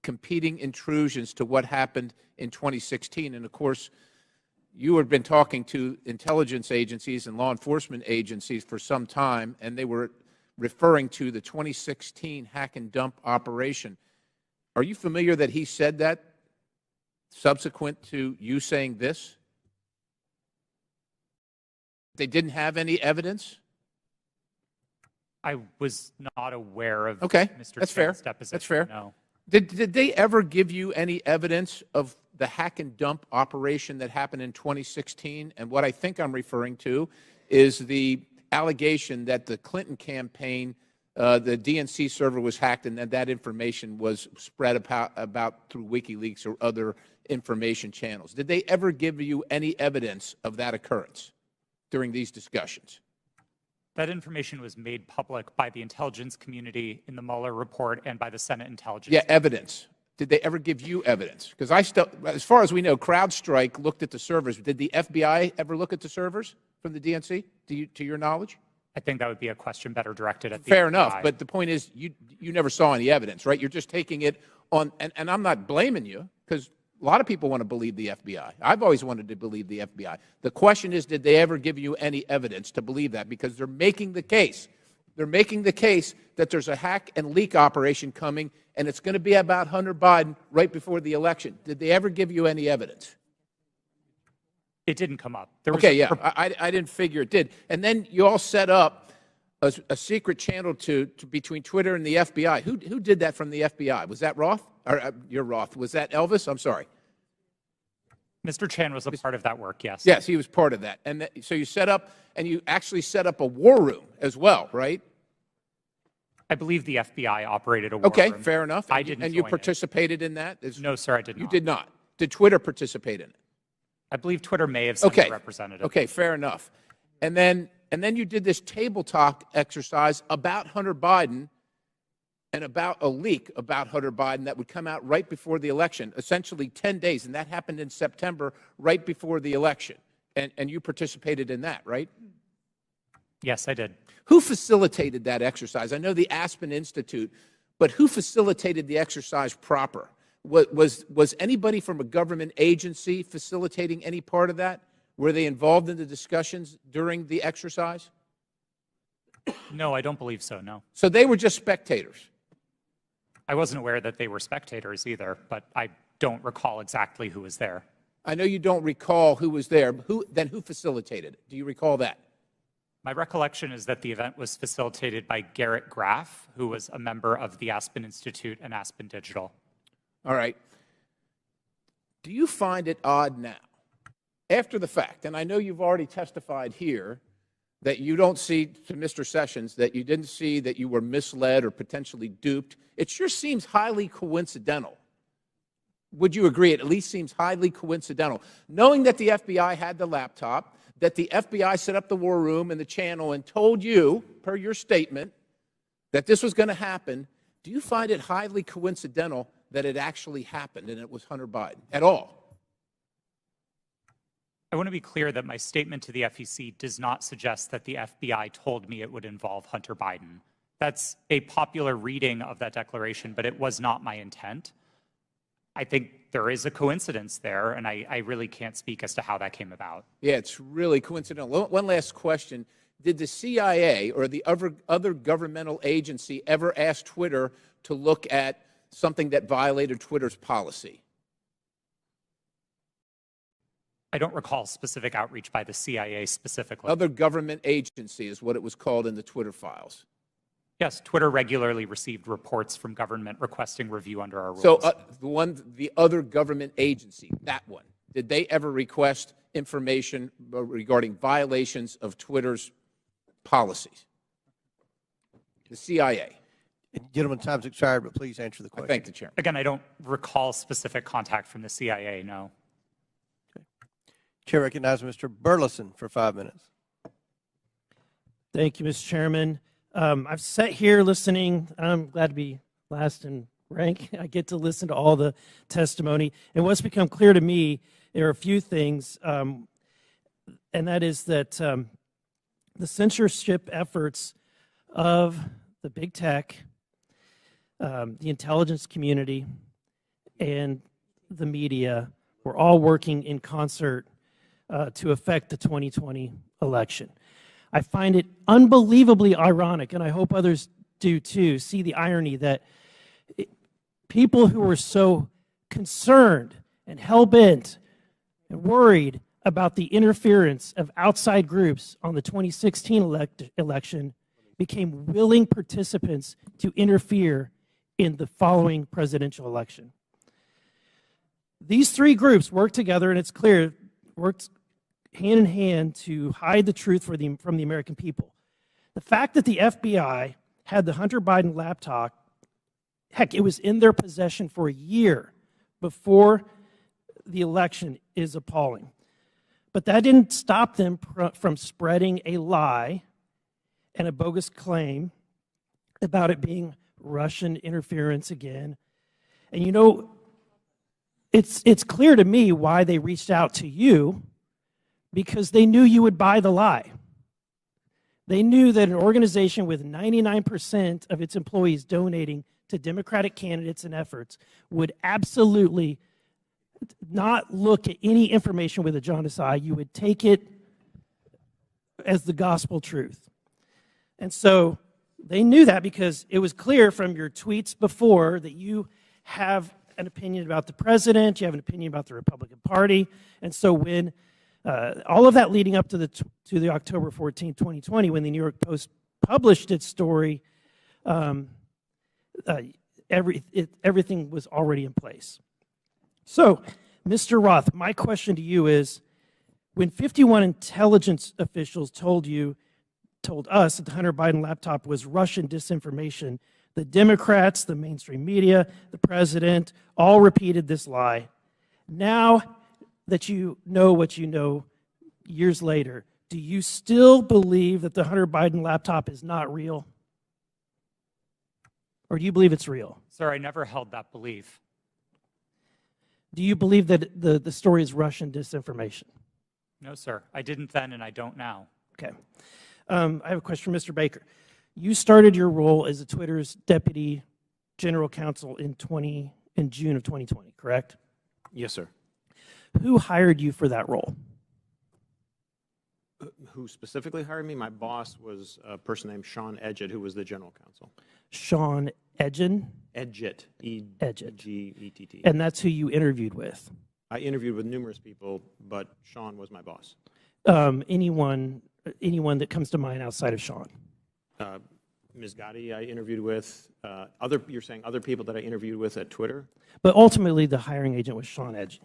Speaker 10: competing intrusions to what happened in 2016? And of course, you had been talking to intelligence agencies and law enforcement agencies for some time, and they were referring to the 2016 hack and dump operation. Are you familiar that he said that subsequent to you saying this? They didn't have any evidence?
Speaker 1: I was not aware of
Speaker 10: Okay,
Speaker 1: Mr.
Speaker 10: that's
Speaker 1: Chan's
Speaker 10: fair.
Speaker 1: deposition.
Speaker 10: That's fair.
Speaker 1: No.
Speaker 10: Did they ever give you any evidence of the hack and dump operation that happened in 2016? And what I think I'm referring to is the allegation that the Clinton campaign, the DNC server was hacked, and that information was spread about through WikiLeaks or other information channels. Did they ever give you any evidence of that occurrence during these discussions?
Speaker 1: That information was made public by the intelligence community in the Mueller report and by the Senate Intelligence.
Speaker 10: Yeah, evidence.
Speaker 16: Did they ever give you evidence? Because as far as we know, CrowdStrike looked at the servers. Did the FBI ever look at the servers from the DNC, to your knowledge?
Speaker 1: I think that would be a question better directed at the
Speaker 16: Fair
Speaker 1: FBI.
Speaker 16: enough, but the point is you never saw any evidence, right? You're just taking it on, and I'm not blaming you, because a lot of people want to believe the FBI. I've always wanted to believe the FBI. The question is, did they ever give you any evidence to believe that? Because they're making the case. They're making the case that there's a hack and leak operation coming, and it's going to be about Hunter Biden right before the election. Did they ever give you any evidence?
Speaker 1: It didn't come up. There was
Speaker 16: Okay, yeah, I didn't figure it did. And then you all set up a secret channel between Twitter and the FBI. Who did that from the FBI? Was that Roth? Or you're Roth. Was that Elvis? I'm sorry.
Speaker 1: Mr. Chan was a part of that work, yes.
Speaker 16: Yes, he was part of that. And so you set up, and you actually set up a war room as well, right?
Speaker 1: I believe the FBI operated a war
Speaker 16: Okay,
Speaker 1: room.
Speaker 16: fair enough.
Speaker 1: I didn't
Speaker 16: And you
Speaker 1: join it.
Speaker 16: participated in that?
Speaker 1: No, sir, I did not.
Speaker 16: You did not. Did Twitter participate in it?
Speaker 1: I believe Twitter may have sent a representative.
Speaker 16: Okay, fair enough. And then you did this table talk exercise about Hunter Biden and about a leak about Hunter Biden that would come out right before the election, essentially 10 days, and that happened in September, right before the election. And you participated in that, right?
Speaker 1: Yes, I did.
Speaker 16: Who facilitated that exercise? I know the Aspen Institute, but who facilitated the exercise proper? Was anybody from a government agency facilitating any part of that? Were they involved in the discussions during the exercise?
Speaker 1: No, I don't believe so, no.
Speaker 16: So they were just spectators?
Speaker 1: I wasn't aware that they were spectators either, but I don't recall exactly who was there.
Speaker 16: I know you don't recall who was there. Then who facilitated it? Do you recall that?
Speaker 1: My recollection is that the event was facilitated by Garrett Graff, who was a member of the Aspen Institute and Aspen Digital.
Speaker 16: All right. Do you find it odd now, after the fact, and I know you've already testified here, that you don't see, to Mr. Sessions, that you didn't see that you were misled or potentially duped? It sure seems highly coincidental. Would you agree? It at least seems highly coincidental. Knowing that the FBI had the laptop, that the FBI set up the war room and the channel and told you, per your statement, that this was going to happen, do you find it highly coincidental that it actually happened and it was Hunter Biden at all?
Speaker 1: I want to be clear that my statement to the FEC does not suggest that the FBI told me it would involve Hunter Biden. That's a popular reading of that declaration, but it was not my intent. I think there is a coincidence there, and I really can't speak as to how that came about.
Speaker 16: Yeah, it's really coincidental. One last question. Did the CIA or the other governmental agency ever ask Twitter to look at something that violated Twitter's policy?
Speaker 1: I don't recall specific outreach by the CIA specifically.
Speaker 16: Other government agency is what it was called in the Twitter files.
Speaker 1: Yes, Twitter regularly received reports from government requesting review under our rules.
Speaker 16: So the other government agency, that one, did they ever request information regarding violations of Twitter's policies? The CIA.
Speaker 4: Gentlemen, time's expired, but please answer the question.
Speaker 16: I thank the Chairman.
Speaker 1: Again, I don't recall specific contact from the CIA, no.
Speaker 4: Okay. Chair recognizes Mr. Burleson for 5 minutes.
Speaker 17: Thank you, Mr. Chairman. I've sat here listening. I'm glad to be last in rank. I get to listen to all the testimony. And what's become clear to me, there are a few things, and that is that the censorship efforts of the big tech, the intelligence community, and the media were all working in concert to affect the 2020 election. I find it unbelievably ironic, and I hope others do too, see the irony that people who were so concerned and hell-bent and worried about the interference of outside groups on the 2016 election became willing participants to interfere in the following presidential election. These three groups worked together, and it's clear, worked hand in hand to hide the truth from the American people. The fact that the FBI had the Hunter Biden laptop, heck, it was in their possession for a year before the election, is appalling. But that didn't stop them from spreading a lie and a bogus claim about it being Russian interference again, And you know, it's clear to me why they reached out to you, because they knew you would buy the lie. They knew that an organization with 99% of its employees donating to Democratic candidates and efforts would absolutely not look at any information with a jaundiced eye. You would take it as the gospel truth. And so they knew that, because it was clear from your tweets before that you have an opinion about the president, you have an opinion about the Republican Party. And so when all of that leading up to the October 14, 2020, when the New York Post published its story, everything was already in place. So, Mr. Roth, my question to you is, when 51 intelligence officials told us that the Hunter Biden laptop was Russian disinformation, the Democrats, the mainstream media, the president, all repeated this lie. Now that you know what you know years later, do you still believe that the Hunter Biden laptop is not real? Or do you believe it's real?
Speaker 1: Sir, I never held that belief.
Speaker 17: Do you believe that the story is Russian disinformation?
Speaker 1: No, sir. I didn't then, and I don't now.
Speaker 17: Okay. I have a question for Mr. Baker. You started your role as Twitter's deputy general counsel in June of 2020, correct?
Speaker 7: Yes, sir.
Speaker 17: Who hired you for that role?
Speaker 7: Who specifically hired me? My boss was a person named Sean Edgett, who was the general counsel.
Speaker 17: Sean Edgett?
Speaker 7: Edgett.
Speaker 17: Edgett.
Speaker 7: E-G-E-T-T.
Speaker 17: And that's who you interviewed with?
Speaker 7: I interviewed with numerous people, but Sean was my boss.
Speaker 17: Anyone that comes to mind outside of Sean?
Speaker 7: Ms. Gotti I interviewed with. You're saying other people that I interviewed with at Twitter?
Speaker 17: But ultimately, the hiring agent was Sean Edgett.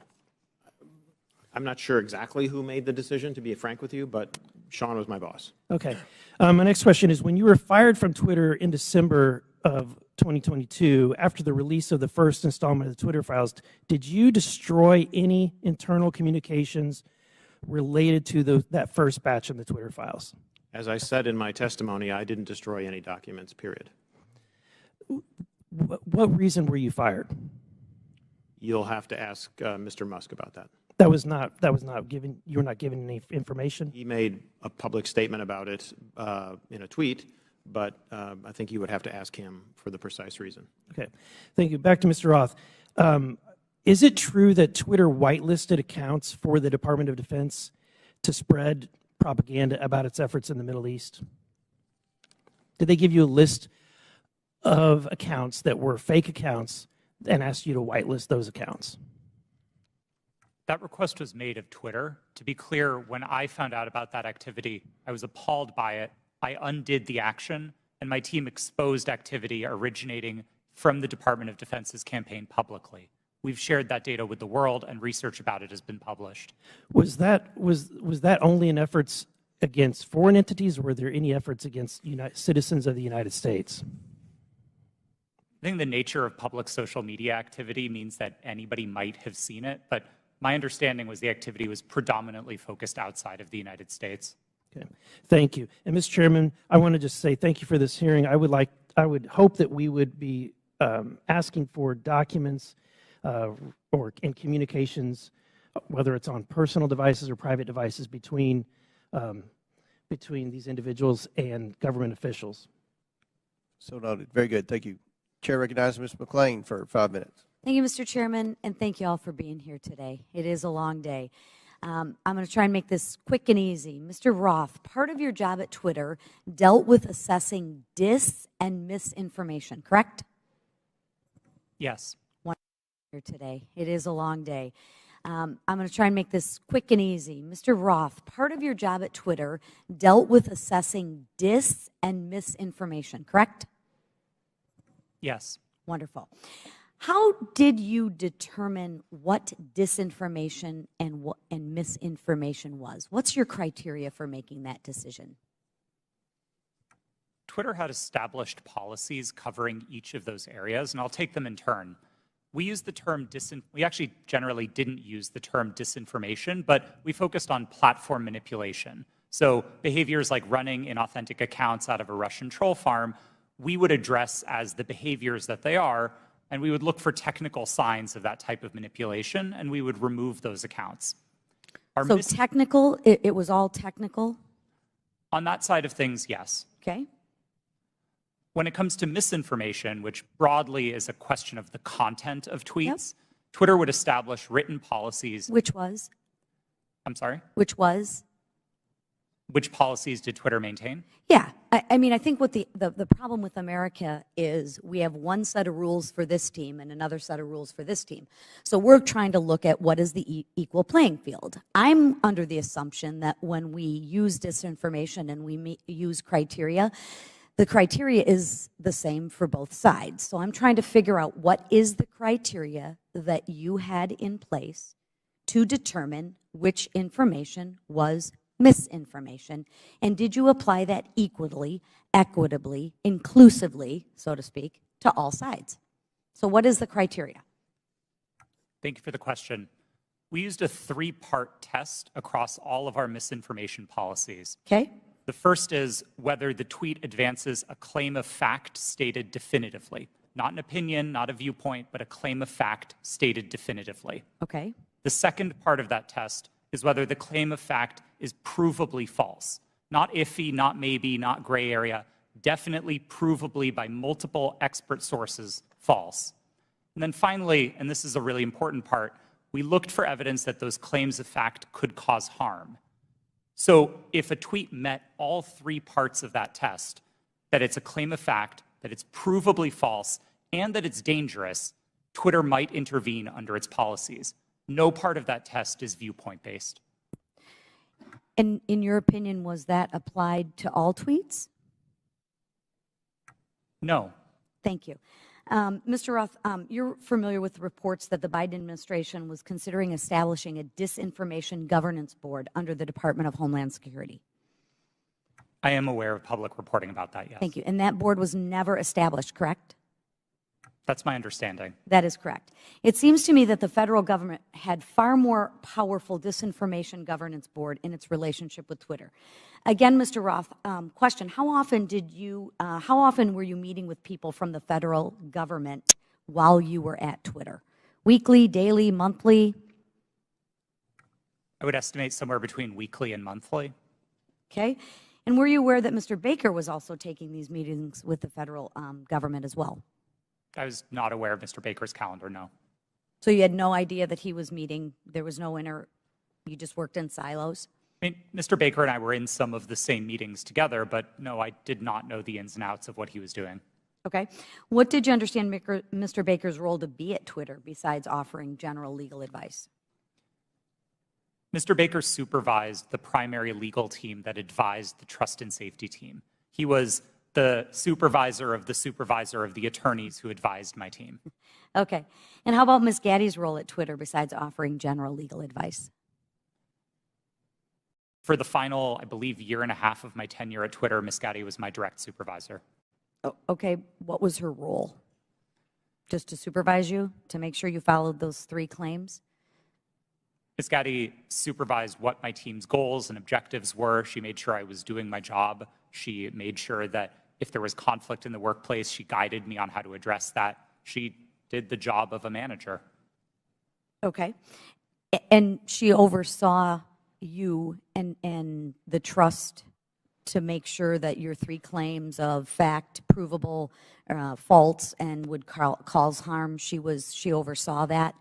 Speaker 7: I'm not sure exactly who made the decision, to be frank with you, but Sean was my boss.
Speaker 17: Okay. My next question is, when you were fired from Twitter in December of 2022, after the release of the first installment of the Twitter files, did you destroy any internal communications related to that first batch of the Twitter files?
Speaker 7: As I said in my testimony, I didn't destroy any documents, period.
Speaker 17: What reason were you fired?
Speaker 7: You'll have to ask Mr. Musk about that.
Speaker 17: That was not given. You were not given any information.
Speaker 7: He made a public statement about it in a tweet, but I think you would have to ask him for the precise reason.
Speaker 17: Okay, thank you. Back to Mr. Roth. Is it true that Twitter whitelisted accounts for the Department of Defense to spread propaganda about its efforts in the Middle East? Did they give you a list of accounts that were fake accounts and asked you to whitelist those accounts?
Speaker 1: That request was made of Twitter. To be clear, when I found out about that activity, I was appalled by it. I undid the action, and my team exposed activity originating from the Department of Defense's campaign publicly. We've shared that data with the world, and research about it has been published.
Speaker 17: Was that only in efforts against foreign entities, or were there any efforts against citizens of the United States?
Speaker 1: I think the nature of public social media activity means that anybody might have seen it, but my understanding was the activity was predominantly focused outside of the United States.
Speaker 17: Okay, thank you. And Mr. Chairman, I want to just say thank you for this hearing. I would hope that we would be asking for documents or in communications, whether it's on personal devices or private devices, between these individuals and government officials.
Speaker 4: So noted. Very good. Thank you. Chair recognizes Ms. McClain for 5 minutes.
Speaker 18: Thank you, Mr. Chairman, and thank you all for being here today. It is a long day. I'm going to try and make this quick and easy. Mr. Roth, part of your job at Twitter dealt with assessing dis and misinformation, correct?
Speaker 1: Yes.
Speaker 18: Here today. It is a long day. I'm going to try and make this quick and easy. Mr. Roth, part of your job at Twitter dealt with assessing dis and misinformation, correct?
Speaker 1: Yes.
Speaker 18: Wonderful. How did you determine what disinformation and misinformation was? What's your criteria for making that decision?
Speaker 1: Twitter had established policies covering each of those areas, and I'll take them in turn. We used the term we actually generally didn't use the term disinformation, but we focused on platform manipulation. So behaviors like running inauthentic accounts out of a Russian troll farm, we would address as the behaviors that they are and we would look for technical signs of that type of manipulation, and we would remove those accounts.
Speaker 18: So technical, it was all technical?
Speaker 1: On that side of things, yes.
Speaker 18: Okay.
Speaker 1: When it comes to misinformation, which broadly is a question of the content of tweets, Twitter would establish written policies.
Speaker 18: Which was?
Speaker 1: I'm sorry?
Speaker 18: Which was?
Speaker 1: Which policies did Twitter maintain?
Speaker 18: Yeah. I mean, I think what the problem with America is we have one set of rules for this team and another set of rules for this team. So we're trying to look at what is the equal playing field. I'm under the assumption that when we use disinformation and we use criteria, the criteria is the same for both sides. So I'm trying to figure out what is the criteria that you had in place to determine which information was misinformation, and did you apply that equally, equitably, inclusively, so to speak, to all sides? So what is the criteria?
Speaker 1: Thank you for the question. We used a three-part test across all of our misinformation policies.
Speaker 18: Okay.
Speaker 1: The first is whether the tweet advances a claim of fact stated definitively. Not an opinion, not a viewpoint, but a claim of fact stated definitively.
Speaker 18: Okay.
Speaker 1: The second part of that test is whether the claim of fact is provably false. Not iffy, not maybe, not gray area, definitely, provably by multiple expert sources, false. And then finally, and this is a really important part, we looked for evidence that those claims of fact could cause harm. So if a tweet met all three parts of that test, that it's a claim of fact, that it's provably false, and that it's dangerous, Twitter might intervene under its policies. No part of that test is viewpoint-based.
Speaker 18: And in your opinion, was that applied to all tweets?
Speaker 1: No.
Speaker 18: Thank you. Mr. Roth, you're familiar with the reports that the Biden administration was considering establishing a disinformation governance board under the Department of Homeland Security.
Speaker 1: I am aware of public reporting about that, yes.
Speaker 18: Thank you. And that board was never established, correct?
Speaker 1: That's my understanding.
Speaker 18: That is correct. It seems to me that the federal government had far more powerful disinformation governance board in its relationship with Twitter. Again, Mr. Roth, question, how often were you meeting with people from the federal government while you were at Twitter? Weekly, daily, monthly?
Speaker 1: I would estimate somewhere between weekly and monthly.
Speaker 18: Okay. And were you aware that Mr. Baker was also taking these meetings with the federal government as well?
Speaker 1: I was not aware of Mr. Baker's calendar, no.
Speaker 18: So you had no idea that he was meeting, there was no you just worked in silos?
Speaker 1: I mean, Mr. Baker and I were in some of the same meetings together, but no, I did not know the ins and outs of what he was doing.
Speaker 18: Okay. What did you understand Mr. Baker's role to be at Twitter besides offering general legal advice?
Speaker 1: Mr. Baker supervised the primary legal team that advised the trust and safety team. He was the supervisor of the attorneys who advised my team.
Speaker 18: Okay. And how about Ms. Gaddy's role at Twitter besides offering general legal advice?
Speaker 1: For the final, I believe, year and a half of my tenure at Twitter, Ms. Gaddy was my direct supervisor.
Speaker 18: Oh, okay. What was her role? Just to supervise you, to make sure you followed those three claims?
Speaker 1: Ms. Gaddy supervised what my team's goals and objectives were. She made sure I was doing my job. She made sure that if there was conflict in the workplace, she guided me on how to address that. She did the job of a manager.
Speaker 18: Okay. And she oversaw you and the trust to make sure that your three claims of fact, provable, false, and would cause harm, she oversaw that?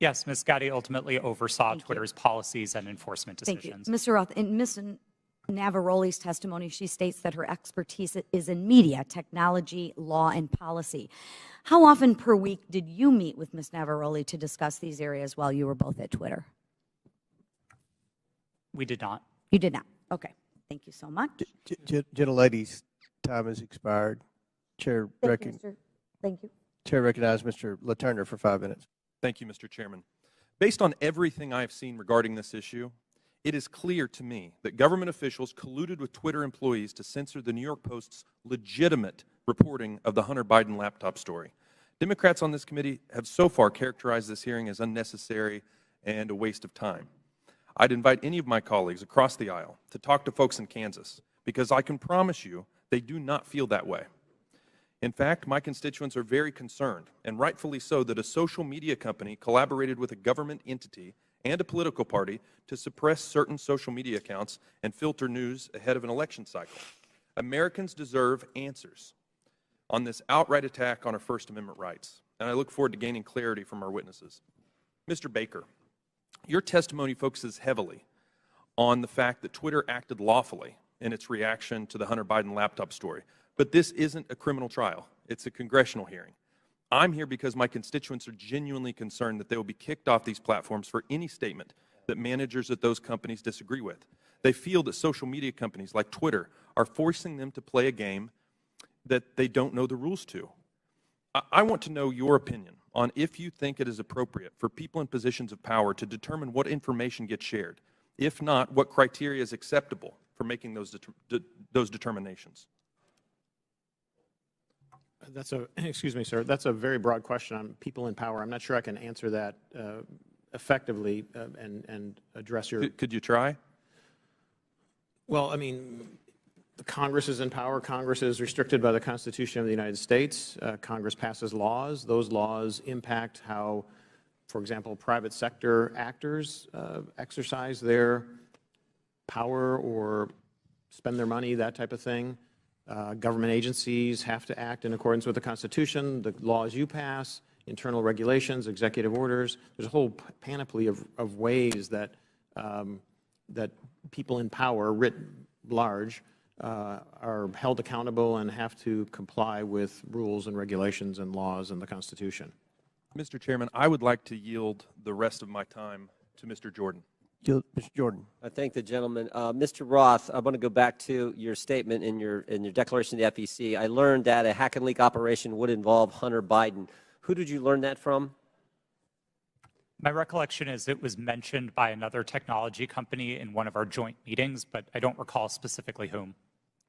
Speaker 1: Yes, Ms. Gaddy ultimately oversaw Twitter's policies and enforcement decisions.
Speaker 18: Thank you. Mr. Roth, in Ms. Navaroli's testimony, she states that her expertise is in media, technology, law, and policy. How often per week did you meet with Ms. Navaroli to discuss these areas while you were both at Twitter?
Speaker 1: We did not.
Speaker 18: You did not. Okay. Thank you so much.
Speaker 4: Gentlelady's time has expired. Chair
Speaker 18: Thank you.
Speaker 4: Chair recognizes Mr. LaTurner for 5 minutes.
Speaker 19: Thank you, Mr. Chairman. Based on everything I've seen regarding this issue, it is clear to me that government officials colluded with Twitter employees to censor the New York Post's legitimate reporting of the Hunter Biden laptop story. Democrats on this committee have so far characterized this hearing as unnecessary and a waste of time. I'd invite any of my colleagues across the aisle to talk to folks in Kansas, because I can promise you they do not feel that way. In fact, my constituents are very concerned, and rightfully so, that a social media company collaborated with a government entity and a political party to suppress certain social media accounts and filter news ahead of an election cycle. Americans deserve answers on this outright attack on our First Amendment rights, and I look forward to gaining clarity from our witnesses. Mr. Baker, your testimony focuses heavily on the fact that Twitter acted lawfully in its reaction to the Hunter Biden laptop story. But this isn't a criminal trial. It's a congressional hearing. I'm here because my constituents are genuinely concerned that they will be kicked off these platforms for any statement that managers at those companies disagree with. They feel that social media companies like Twitter are forcing them to play a game that they don't know the rules to. I want to know your opinion on if you think it is appropriate for people in positions of power to determine what information gets shared. If not, what criteria is acceptable for making those determinations?
Speaker 7: Excuse me, sir. That's a very broad question on people in power. I'm not sure I can answer that effectively and address your.
Speaker 19: Could you try?
Speaker 7: Well, I mean, the Congress is in power. Congress is restricted by the Constitution of the United States. Congress passes laws. Those laws impact how, for example, private sector actors exercise their power or spend their money, that type of thing. Government agencies have to act in accordance with the Constitution, the laws you pass, internal regulations, executive orders. There's a whole panoply of ways that that people in power, writ large, are held accountable and have to comply with rules and regulations and laws and the Constitution.
Speaker 19: Mr. Chairman, I would like to yield the rest of my time to Mr. Jordan.
Speaker 4: Mr. Jordan.
Speaker 3: I thank the gentleman. Mr. Roth, I want to go back to your statement in your declaration to the FEC. I learned that a hack and leak operation would involve Hunter Biden. Who did you learn that from?
Speaker 1: My recollection is it was mentioned by another technology company in one of our joint meetings, but I don't recall specifically whom.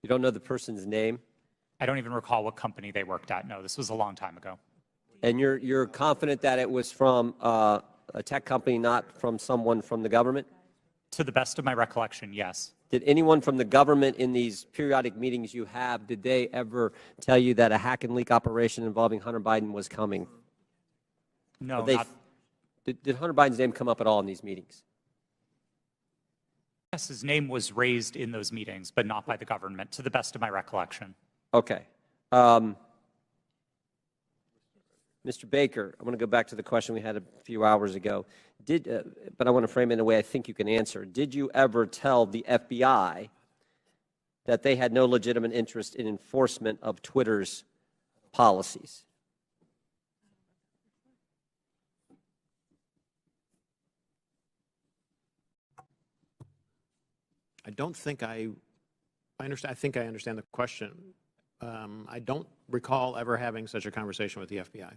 Speaker 3: You don't know the person's name?
Speaker 1: I don't even recall what company they worked at. No, this was a long time ago.
Speaker 3: And you're confident that it was from a tech company, not from someone from the government?
Speaker 1: To the best of my recollection, yes.
Speaker 3: Did anyone from the government in these periodic meetings you have, did they ever tell you that a hack and leak operation involving Hunter Biden was coming?
Speaker 1: No,
Speaker 3: Did Hunter Biden's name come up at all in these meetings?
Speaker 1: Yes, his name was raised in those meetings, but not by the government, to the best of my recollection.
Speaker 3: Okay. Mr. Baker, I want to go back to the question we had a few hours ago. But I want to frame it in a way I think you can answer. Did you ever tell the FBI that they had no legitimate interest in enforcement of Twitter's policies?
Speaker 7: I don't think I understand. I think I understand the question. I don't recall ever having such a conversation with the FBI.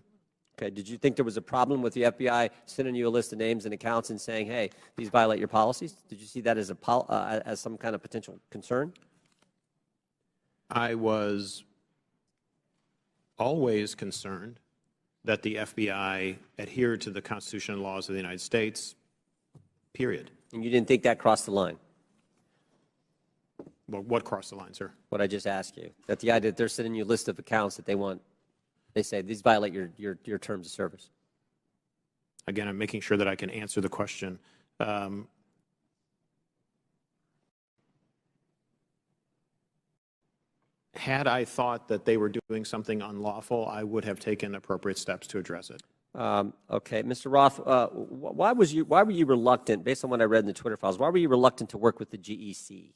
Speaker 3: Okay. Did you think there was a problem with the FBI sending you a list of names and accounts and saying, hey, these violate your policies? Did you see that as as some kind of potential concern?
Speaker 7: I was always concerned that the FBI adhered to the Constitution and laws of the United States, period.
Speaker 3: And you didn't think that crossed the line?
Speaker 7: Well, what crossed the line, sir?
Speaker 3: What I just asked you. That the idea that they're sending you a list of accounts that they say these violate your terms of service.
Speaker 7: Again, I'm making sure that I can answer the question. Had I thought that they were doing something unlawful, I would have taken appropriate steps to address it.
Speaker 3: Okay, Mr. Roth, why were you reluctant, based on what I read in the Twitter files, why were you reluctant to work with the GEC?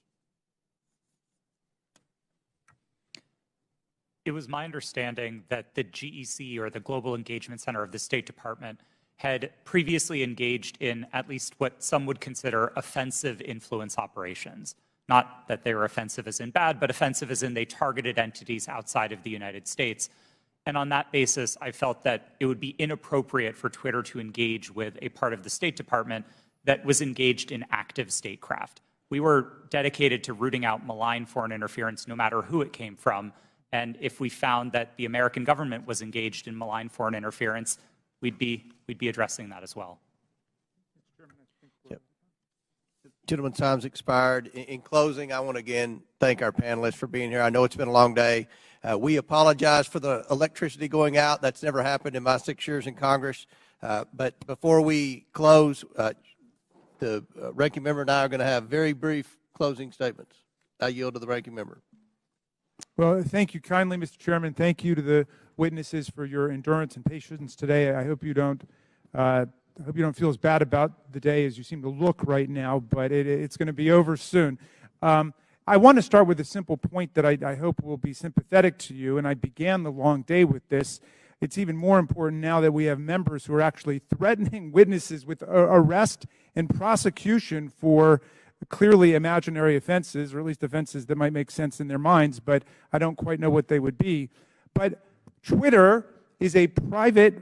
Speaker 1: It was my understanding that the GEC, or the Global Engagement Center of the State Department, had previously engaged in at least what some would consider offensive influence operations. Not that they were offensive as in bad, but offensive as in they targeted entities outside of the United States. And on that basis, I felt that it would be inappropriate for Twitter to engage with a part of the State Department that was engaged in active statecraft. We were dedicated to rooting out malign foreign interference, no matter who it came from. And if we found that the American government was engaged in malign foreign interference, we'd be addressing that as well.
Speaker 4: Yep. Gentlemen's time's expired. In closing, I want to again thank our panelists for being here. I know it's been a long day. We apologize for the electricity going out. That's never happened in my 6 years in Congress. But before we close, the ranking member and I are going to have very brief closing statements. I yield to the ranking member.
Speaker 12: Well, thank you kindly, Mr. Chairman. Thank you to the witnesses for your endurance and patience today. I hope you don't feel as bad about the day as you seem to look right now, but it's going to be over soon. I want to start with a simple point that I hope will be sympathetic to you, and I began the long day with this. It's even more important now that we have members who are actually threatening witnesses with arrest and prosecution for clearly imaginary offenses, or at least offenses that might make sense in their minds, but I don't quite know what they would be. But Twitter is a private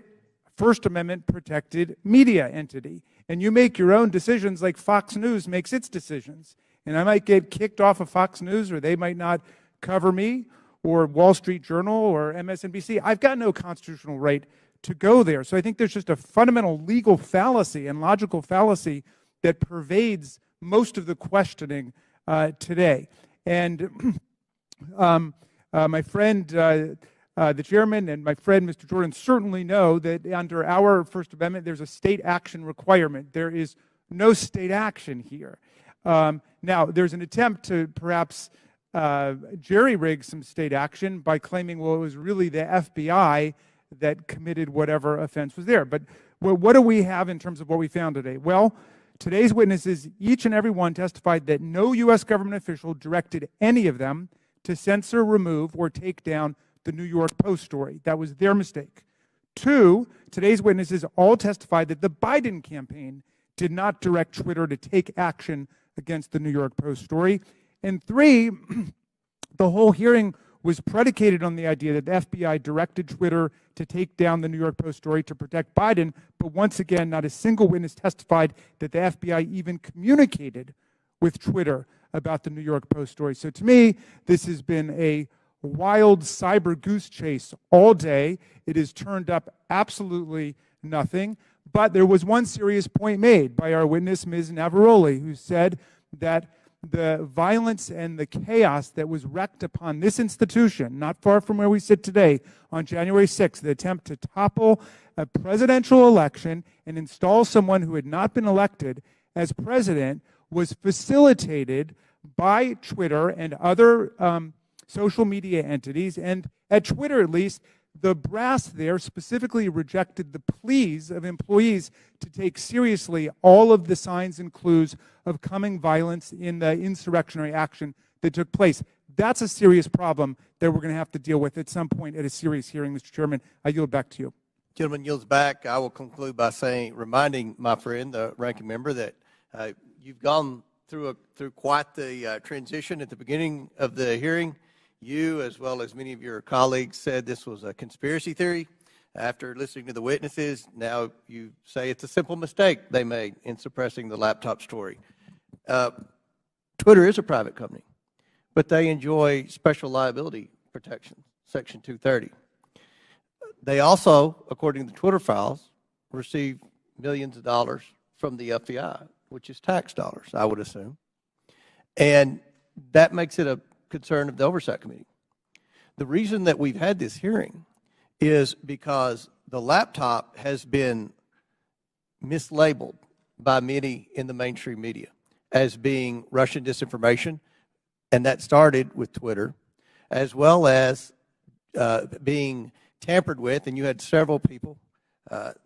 Speaker 12: First Amendment protected media entity, and you make your own decisions like Fox News makes its decisions. And I might get kicked off of Fox News, or they might not cover me, or Wall Street Journal, or MSNBC. I've got no constitutional right to go there. So I think there's just a fundamental legal fallacy and logical fallacy that pervades most of the questioning today. And my friend, the chairman, and my friend, Mr. Jordan, certainly know that under our First Amendment, there's a state action requirement. There is no state action here. Now, there's an attempt to perhaps jerry-rig some state action by claiming, well, it was really the FBI that committed whatever offense was there. But what do we have in terms of what we found today? Well, today's witnesses, each and every one, testified that no U.S. government official directed any of them to censor, remove, or take down the New York Post story. That was their mistake. 2, today's witnesses all testified that the Biden campaign did not direct Twitter to take action against the New York Post story. And 3, the whole hearing was predicated on the idea that the FBI directed Twitter to take down the New York Post story to protect Biden, but once again, not a single witness testified that the FBI even communicated with Twitter about the New York Post story. So to me, this has been a wild cyber goose chase all day. It has turned up absolutely nothing. But there was one serious point made by our witness, Ms. Navaroli, who said that the violence and the chaos that was wreaked upon this institution, not far from where we sit today, on January 6th, the attempt to topple a presidential election and install someone who had not been elected as president, was facilitated by Twitter and other social media entities. And at Twitter, at least, the brass there specifically rejected the pleas of employees to take seriously all of the signs and clues of coming violence in the insurrectionary action that took place. That's a serious problem that we're going to have to deal with at some point at a serious hearing, Mr. Chairman. I yield back to you.
Speaker 4: Gentleman yields back. I will conclude by reminding my friend, the ranking member, that you've gone through quite the transition at the beginning of the hearing. You, as well as many of your colleagues, said this was a conspiracy theory. After listening to the witnesses, now you say it's a simple mistake they made in suppressing the laptop story. Twitter is a private company, but they enjoy special liability protection, Section 230. They also, according to the Twitter files, receive millions of dollars from the FBI, which is tax dollars, I would assume. And that makes it a concern of the Oversight Committee. The reason that we've had this hearing is because the laptop has been mislabeled by many in the mainstream media as being Russian disinformation, and that started with Twitter, as well as being tampered with, and you had several people,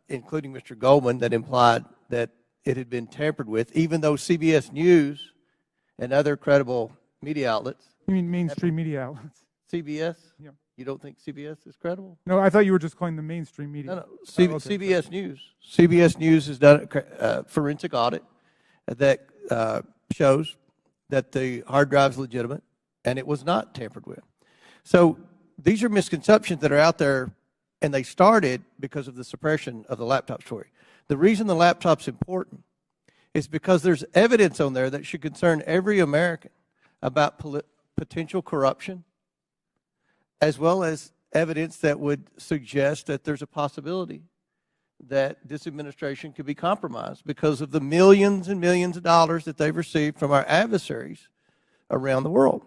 Speaker 4: including Mr. Goldman, that implied that it had been tampered with, even though CBS News and other credible media outlets.
Speaker 12: You mean mainstream media outlets?
Speaker 4: CBS?
Speaker 12: Yeah.
Speaker 4: You don't think CBS is credible?
Speaker 12: No, I thought you were just calling them mainstream media.
Speaker 4: No.
Speaker 12: Okay.
Speaker 4: CBS News. CBS News has done a forensic audit that shows that the hard drive is legitimate and it was not tampered with. So these are misconceptions that are out there, and they started because of the suppression of the laptop story. The reason the laptop's important is because there's evidence on there that should concern every American about potential corruption, as well as evidence that would suggest that there's a possibility that this administration could be compromised because of the millions and millions of dollars that they've received from our adversaries around the world.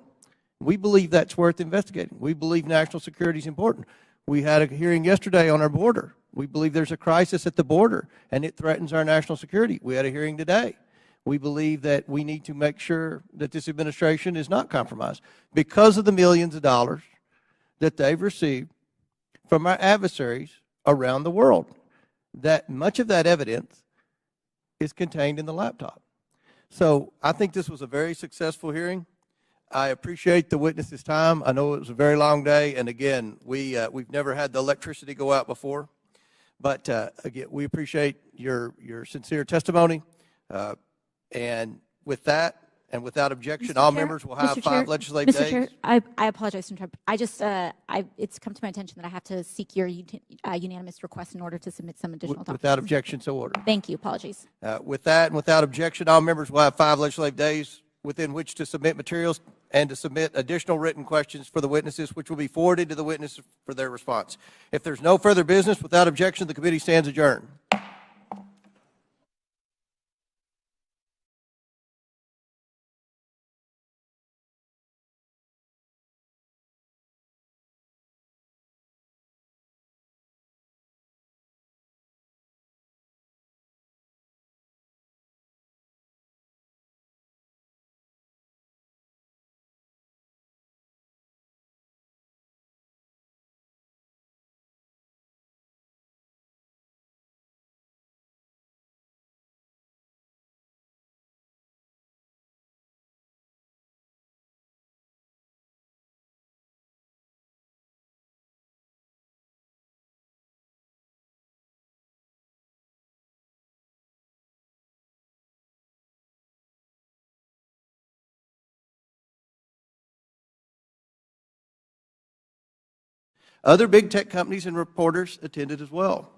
Speaker 4: We believe that's worth investigating. We believe national security is important. We had a hearing yesterday on our border. We believe there's a crisis at the border, and it threatens our national security. We had a hearing today. We believe that we need to make sure that this administration is not compromised because of the millions of dollars that they've received from our adversaries around the world. That much of that evidence is contained in the laptop. So I think this was a very successful hearing. I appreciate the witnesses' time. I know it was a very long day, and again, we've never had the electricity go out before. But again, we appreciate your sincere testimony. And with that, and without objection, all members will have 5 legislative days.
Speaker 20: Mr. Chair, I apologize to interrupt. It's come to my attention that I have to seek your unanimous request in order to submit some additional documents.
Speaker 4: Without objection, so ordered.
Speaker 20: Thank you. Apologies.
Speaker 4: With that and without objection, all members will have 5 legislative days within which to submit materials and to submit additional written questions for the witnesses, which will be forwarded to the witnesses for their response. If there's no further business, without objection, the committee stands adjourned. Other big tech companies and reporters attended as well.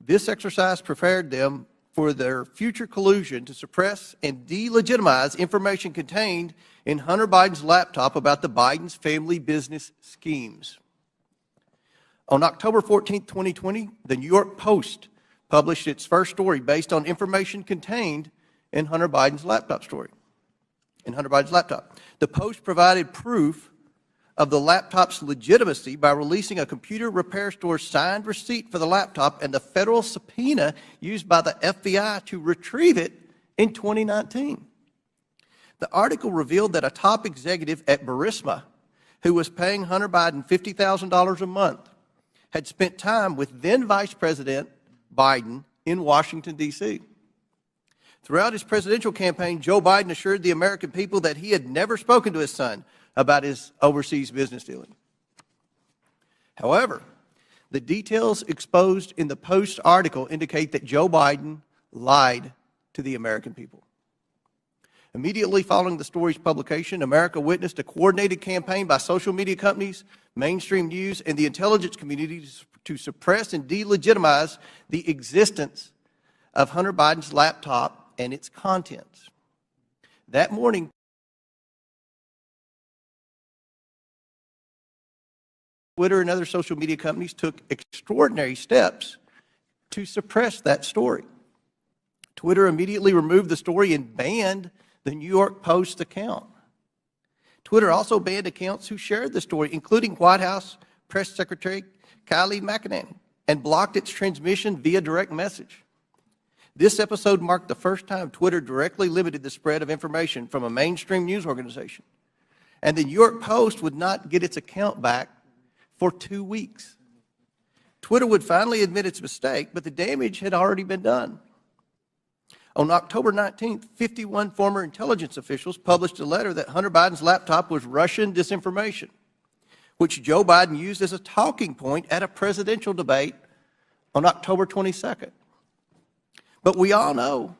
Speaker 4: This exercise prepared them for their future collusion to suppress and delegitimize information contained in Hunter Biden's laptop about the Biden's family business schemes. On October 14, 2020, the New York Post published its first story based on information contained in Hunter Biden's laptop story. The Post provided proof of the laptop's legitimacy by releasing a computer repair store's signed receipt for the laptop and the federal subpoena used by the FBI to retrieve it in 2019. The article revealed that a top executive at Burisma, who was paying Hunter Biden $50,000 a month, had spent time with then Vice President Biden in Washington, D.C. Throughout his presidential campaign, Joe Biden assured the American people that he had never spoken to his son about his overseas business dealing. However, the details exposed in the Post article indicate that Joe Biden lied to the American people. Immediately following the story's publication, America witnessed a coordinated campaign by social media companies, mainstream news, and the intelligence community to suppress and delegitimize the existence of Hunter Biden's laptop and its contents. That morning, Twitter and other social media companies took extraordinary steps to suppress that story. Twitter immediately removed the story and banned the New York Post account. Twitter also banned accounts who shared the story, including White House Press Secretary Kayleigh McEnany, and blocked its transmission via direct message. This episode marked the first time Twitter directly limited the spread of information from a mainstream news organization. And the New York Post would not get its account back for 2 weeks. Twitter would finally admit its mistake, but the damage had already been done. On October 19th, 51 former intelligence officials published a letter that Hunter Biden's laptop was Russian disinformation, which Joe Biden used as a talking point at a presidential debate on October 22nd. But we all know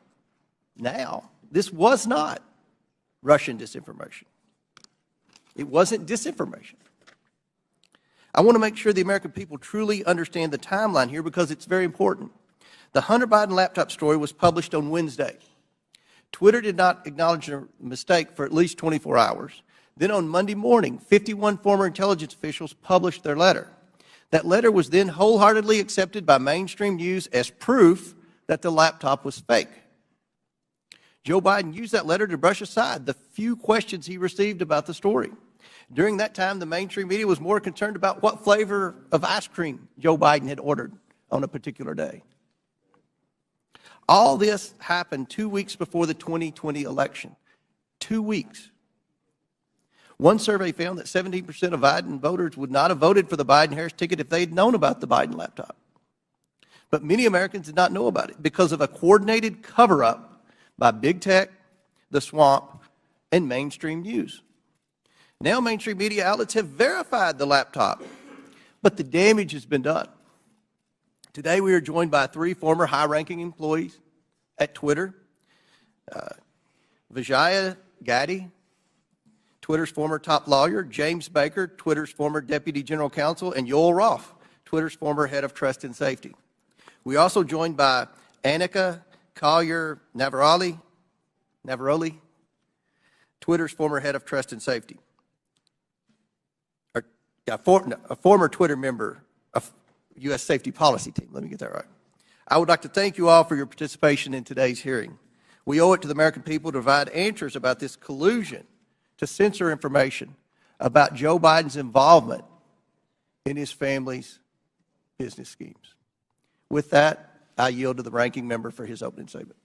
Speaker 4: now this was not Russian disinformation. It wasn't disinformation. I want to make sure the American people truly understand the timeline here because it's very important. The Hunter Biden laptop story was published on Wednesday. Twitter did not acknowledge a mistake for at least 24 hours. Then on Monday morning, 51 former intelligence officials published their letter. That letter was then wholeheartedly accepted by mainstream news as proof that the laptop was fake. Joe Biden used that letter to brush aside the few questions he received about the story. During that time, the mainstream media was more concerned about what flavor of ice cream Joe Biden had ordered on a particular day. All this happened 2 weeks before the 2020 election. 2 weeks. One survey found that 17% of Biden voters would not have voted for the Biden-Harris ticket if they had known about the Biden laptop. But many Americans did not know about it because of a coordinated cover-up by big tech, the swamp, and mainstream news. Now mainstream media outlets have verified the laptop, but the damage has been done. Today we are joined by 3 former high-ranking employees at Twitter. Vijaya Gadde, Twitter's former top lawyer, James Baker, Twitter's former deputy general counsel, and Yoel Roth, Twitter's former head of trust and safety. We are also joined by Annika Collier-Navaroli, Twitter's former head of trust and safety. A former Twitter member of U.S. safety policy team. Let me get that right. I would like to thank you all for your participation in today's hearing. We owe it to the American people to provide answers about this collusion to censor information about Joe Biden's involvement in his family's business schemes. With that, I yield to the ranking member for his opening statement.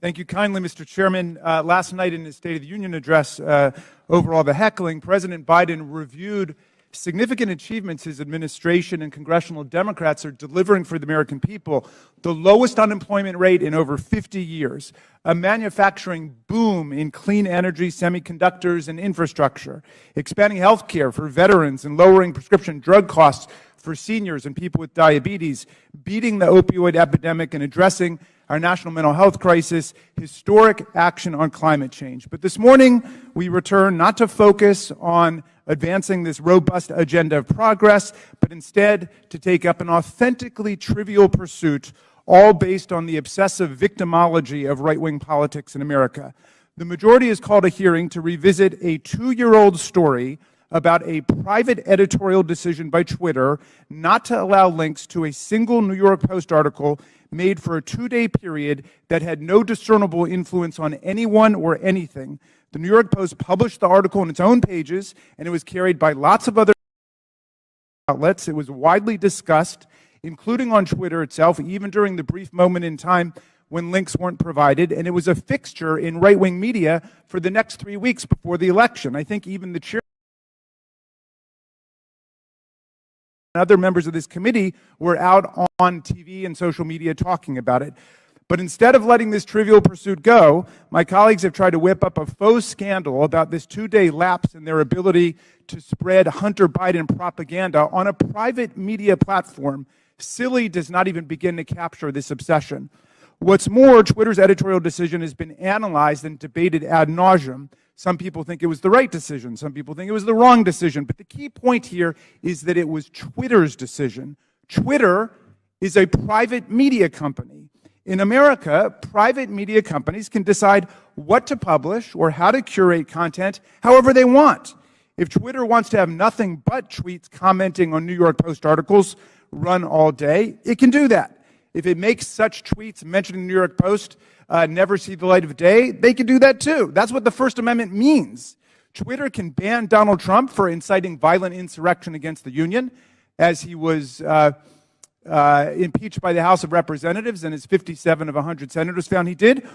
Speaker 12: Thank you kindly, Mr. Chairman. Last night in his State of the Union address, over all the heckling, President Biden reviewed significant achievements his administration and congressional Democrats are delivering for the American people: the lowest unemployment rate in over 50 years, a manufacturing boom in clean energy, semiconductors, and infrastructure, expanding health care for veterans and lowering prescription drug costs for seniors and people with diabetes, beating the opioid epidemic and addressing our national mental health crisis, historic action on climate change. But this morning, we return not to focus on advancing this robust agenda of progress, but instead to take up an authentically trivial pursuit, all based on the obsessive victimology of right-wing politics in America. The majority has called a hearing to revisit a 2-year-old story about a private editorial decision by Twitter not to allow links to a single New York Post article made for a 2-day period that had no discernible influence on anyone or anything. The New York Post published the article on its own pages, and it was carried by lots of other outlets. It was widely discussed, including on Twitter itself, even during the brief moment in time when links weren't provided, and it was a fixture in right-wing media for the next 3 weeks before the election. I think even the chair and other members of this committee were out on TV and social media talking about it. But instead of letting this trivial pursuit go, my colleagues have tried to whip up a faux scandal about this 2-day lapse in their ability to spread Hunter Biden propaganda on a private media platform. Silly does not even begin to capture this obsession. What's more, Twitter's editorial decision has been analyzed and debated ad nauseum. Some people think it was the right decision. Some people think it was the wrong decision. But the key point here is that it was Twitter's decision. Twitter is a private media company. In America, private media companies can decide what to publish or how to curate content however they want. If Twitter wants to have nothing but tweets commenting on New York Post articles run all day, it can do that. If it makes such tweets mentioning New York Post never see the light of day, they can do that too. That's what the First Amendment means. Twitter can ban Donald Trump for inciting violent insurrection against the Union, as he was impeached by the House of Representatives, and his 57 of 100 senators found he did.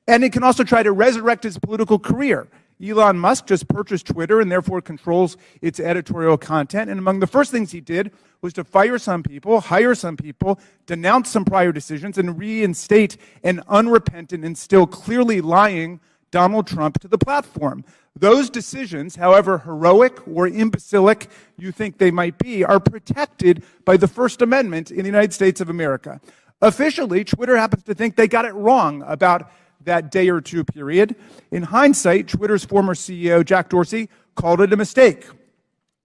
Speaker 12: And it can also try to resurrect his political career. Elon Musk just purchased Twitter and therefore controls its editorial content. And among the first things he did was to fire some people, hire some people, denounce some prior decisions, and reinstate an unrepentant and still clearly lying Donald Trump to the platform. Those decisions, however heroic or imbecilic you think they might be, are protected by the First Amendment in the United States of America. Officially, Twitter happens to think they got it wrong about that day or two period. In hindsight, Twitter's former CEO, Jack Dorsey, called it a mistake.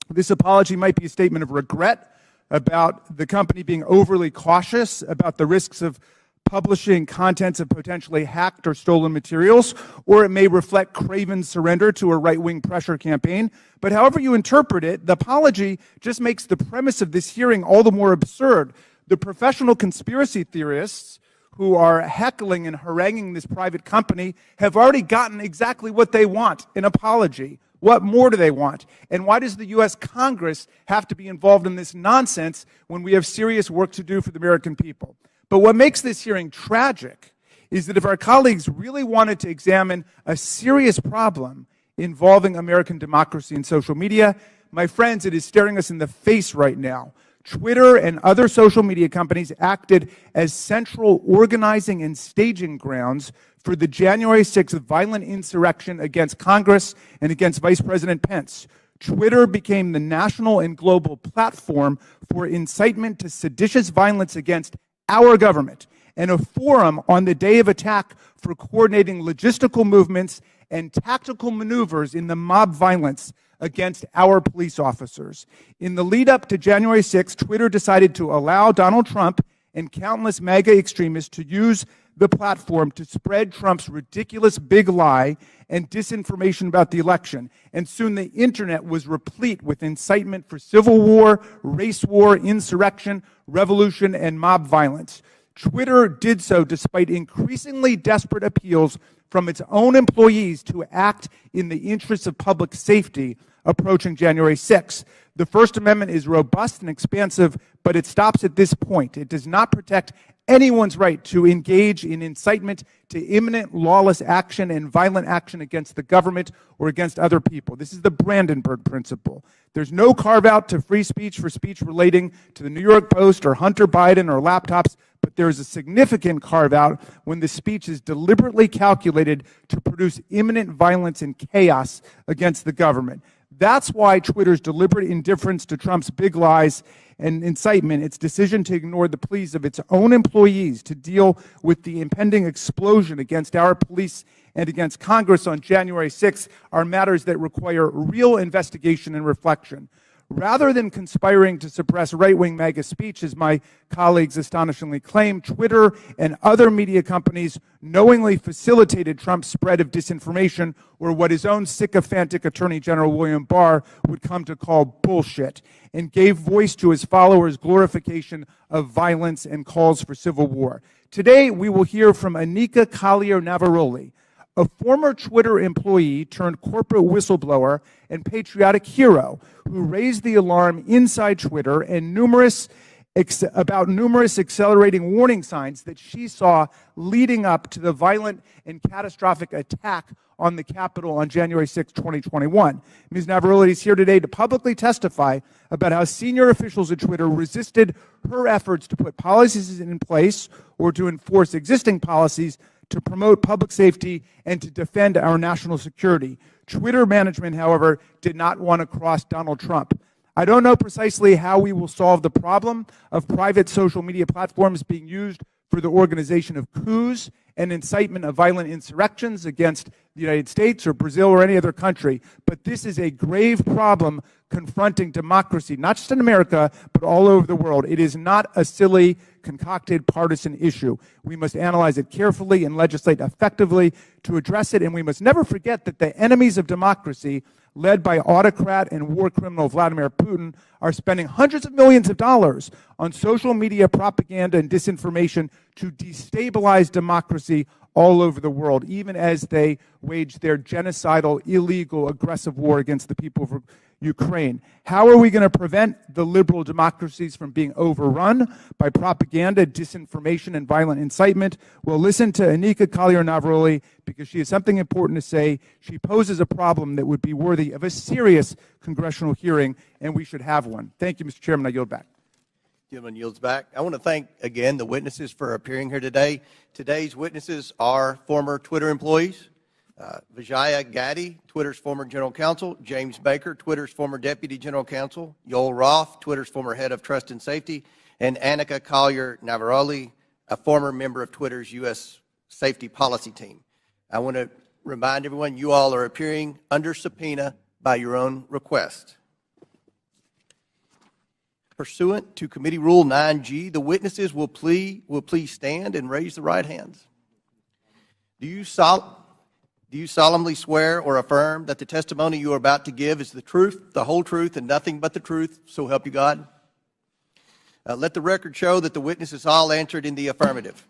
Speaker 12: This apology might be a statement of regret about the company being overly cautious about the risks of publishing contents of potentially hacked or stolen materials, or it may reflect craven surrender to a right-wing pressure campaign. But however you interpret it, the apology just makes the premise of this hearing all the more absurd. The professional conspiracy theorists who are heckling and haranguing this private company have already gotten exactly what they want, an apology. What more do they want? And why does the U.S. Congress have to be involved in this nonsense when we have serious work to do for the American people? But what makes this hearing tragic is that if our colleagues really wanted to examine a serious problem involving American democracy and social media, my friends, it is staring us in the face right now. Twitter and other social media companies acted as central organizing and staging grounds for the January 6th violent insurrection against Congress and against Vice President Pence. Twitter became the national and global platform for incitement to seditious violence against our government and a forum on the day of attack for coordinating logistical movements and tactical maneuvers in the mob violence against our police officers. In the lead up to January 6th, Twitter decided to allow Donald Trump and countless MAGA extremists to use the platform to spread Trump's ridiculous big lie and disinformation about the election. And soon the internet was replete with incitement for civil war, race war, insurrection, revolution, and mob violence. Twitter did so despite increasingly desperate appeals from its own employees to act in the interests of public safety approaching January 6th. The First Amendment is robust and expansive, but it stops at this point. It does not protect anyone's right to engage in incitement to imminent lawless action and violent action against the government or against other people. This is the Brandenburg Principle. There's no carve-out to free speech for speech relating to the New York Post or Hunter Biden or laptops, but there is a significant carve-out when the speech is deliberately calculated to produce imminent violence and chaos against the government. That's why Twitter's deliberate indifference to Trump's big lies and incitement, its decision to ignore the pleas of its own employees to deal with the impending explosion against our police and against Congress on January 6th are matters that require real investigation and reflection. Rather than conspiring to suppress right-wing MAGA speech, as my colleagues astonishingly claim, Twitter and other media companies knowingly facilitated Trump's spread of disinformation, or what his own sycophantic Attorney General William Barr would come to call bullshit, and gave voice to his followers' glorification of violence and calls for civil war. Today, we will hear from Anika Collier-Navaroli, a former Twitter employee turned corporate whistleblower and patriotic hero who raised the alarm inside Twitter and about numerous accelerating warning signs that she saw leading up to the violent and catastrophic attack on the Capitol on January 6, 2021. Ms. Navaroli is here today to publicly testify about how senior officials at Twitter resisted her efforts to put policies in place or to enforce existing policies to promote public safety and to defend our national security. Twitter management, however, did not want to cross Donald Trump. I don't know precisely how we will solve the problem of private social media platforms being used for the organization of coups and incitement of violent insurrections against the United States or Brazil or any other country. But this is a grave problem confronting democracy, not just in America, but all over the world. It is not a silly, concocted partisan issue. We must analyze it carefully and legislate effectively to address it, and we must never forget that the enemies of democracy, led by autocrat and war criminal Vladimir Putin, are spending hundreds of millions of dollars on social media propaganda and disinformation to destabilize democracy all over the world, even as they wage their genocidal, illegal, aggressive war against the people of Ukraine. How are we going to prevent the liberal democracies from being overrun by propaganda, disinformation, and violent incitement? Well, listen to Anika Collier-Navaroli, because she has something important to say. She poses a problem that would be worthy of a serious congressional hearing, and we should have one. Thank you, Mr. Chairman. I yield back.
Speaker 4: Gentleman yields back. I want to thank again the witnesses for appearing here today. Today's witnesses are former Twitter employees. Vijaya Gadde, Twitter's former general counsel; James Baker, Twitter's former deputy general counsel; Yoel Roth, Twitter's former head of trust and safety; and Anika Collier-Navaroli, a former member of Twitter's U.S. safety policy team. I want to remind everyone you all are appearing under subpoena by your own request. Pursuant to Committee Rule 9G, the witnesses will please stand and raise the right hands. Do you solemnly swear or affirm that the testimony you are about to give is the truth, the whole truth, and nothing but the truth, so help you God? Let the record show that the witnesses all answered in the affirmative.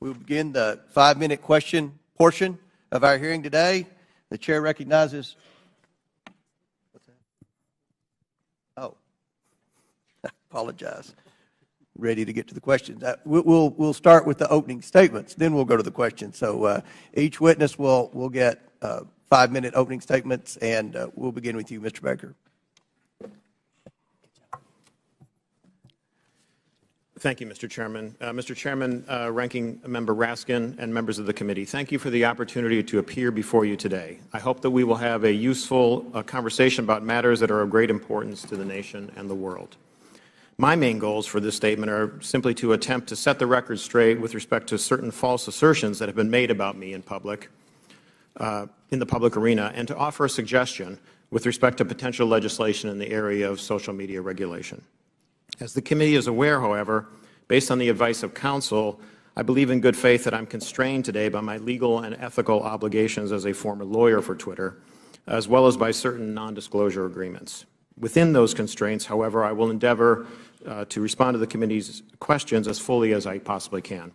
Speaker 4: We will begin the 5-minute question portion of our hearing today. The chair recognizes. What's that? Oh, I apologize. Ready to get to the questions. We'll start with the opening statements, then we'll go to the questions. So each witness will get 5-minute opening statements, and we'll begin with you, Mr. Baker.
Speaker 7: Thank you, Mr. Chairman. Mr. Chairman, Ranking Member Raskin, and members of the committee, thank you for the opportunity to appear before you today. I hope that we will have a useful conversation about matters that are of great importance to the nation and the world. My main goals for this statement are simply to attempt to set the record straight with respect to certain false assertions that have been made about me in public, in the public arena, and to offer a suggestion with respect to potential legislation in the area of social media regulation. As the committee is aware, however, based on the advice of counsel, I believe in good faith that I'm constrained today by my legal and ethical obligations as a former lawyer for Twitter, as well as by certain non-disclosure agreements. Within those constraints, however, I will endeavor to respond to the committee's questions as fully as I possibly can.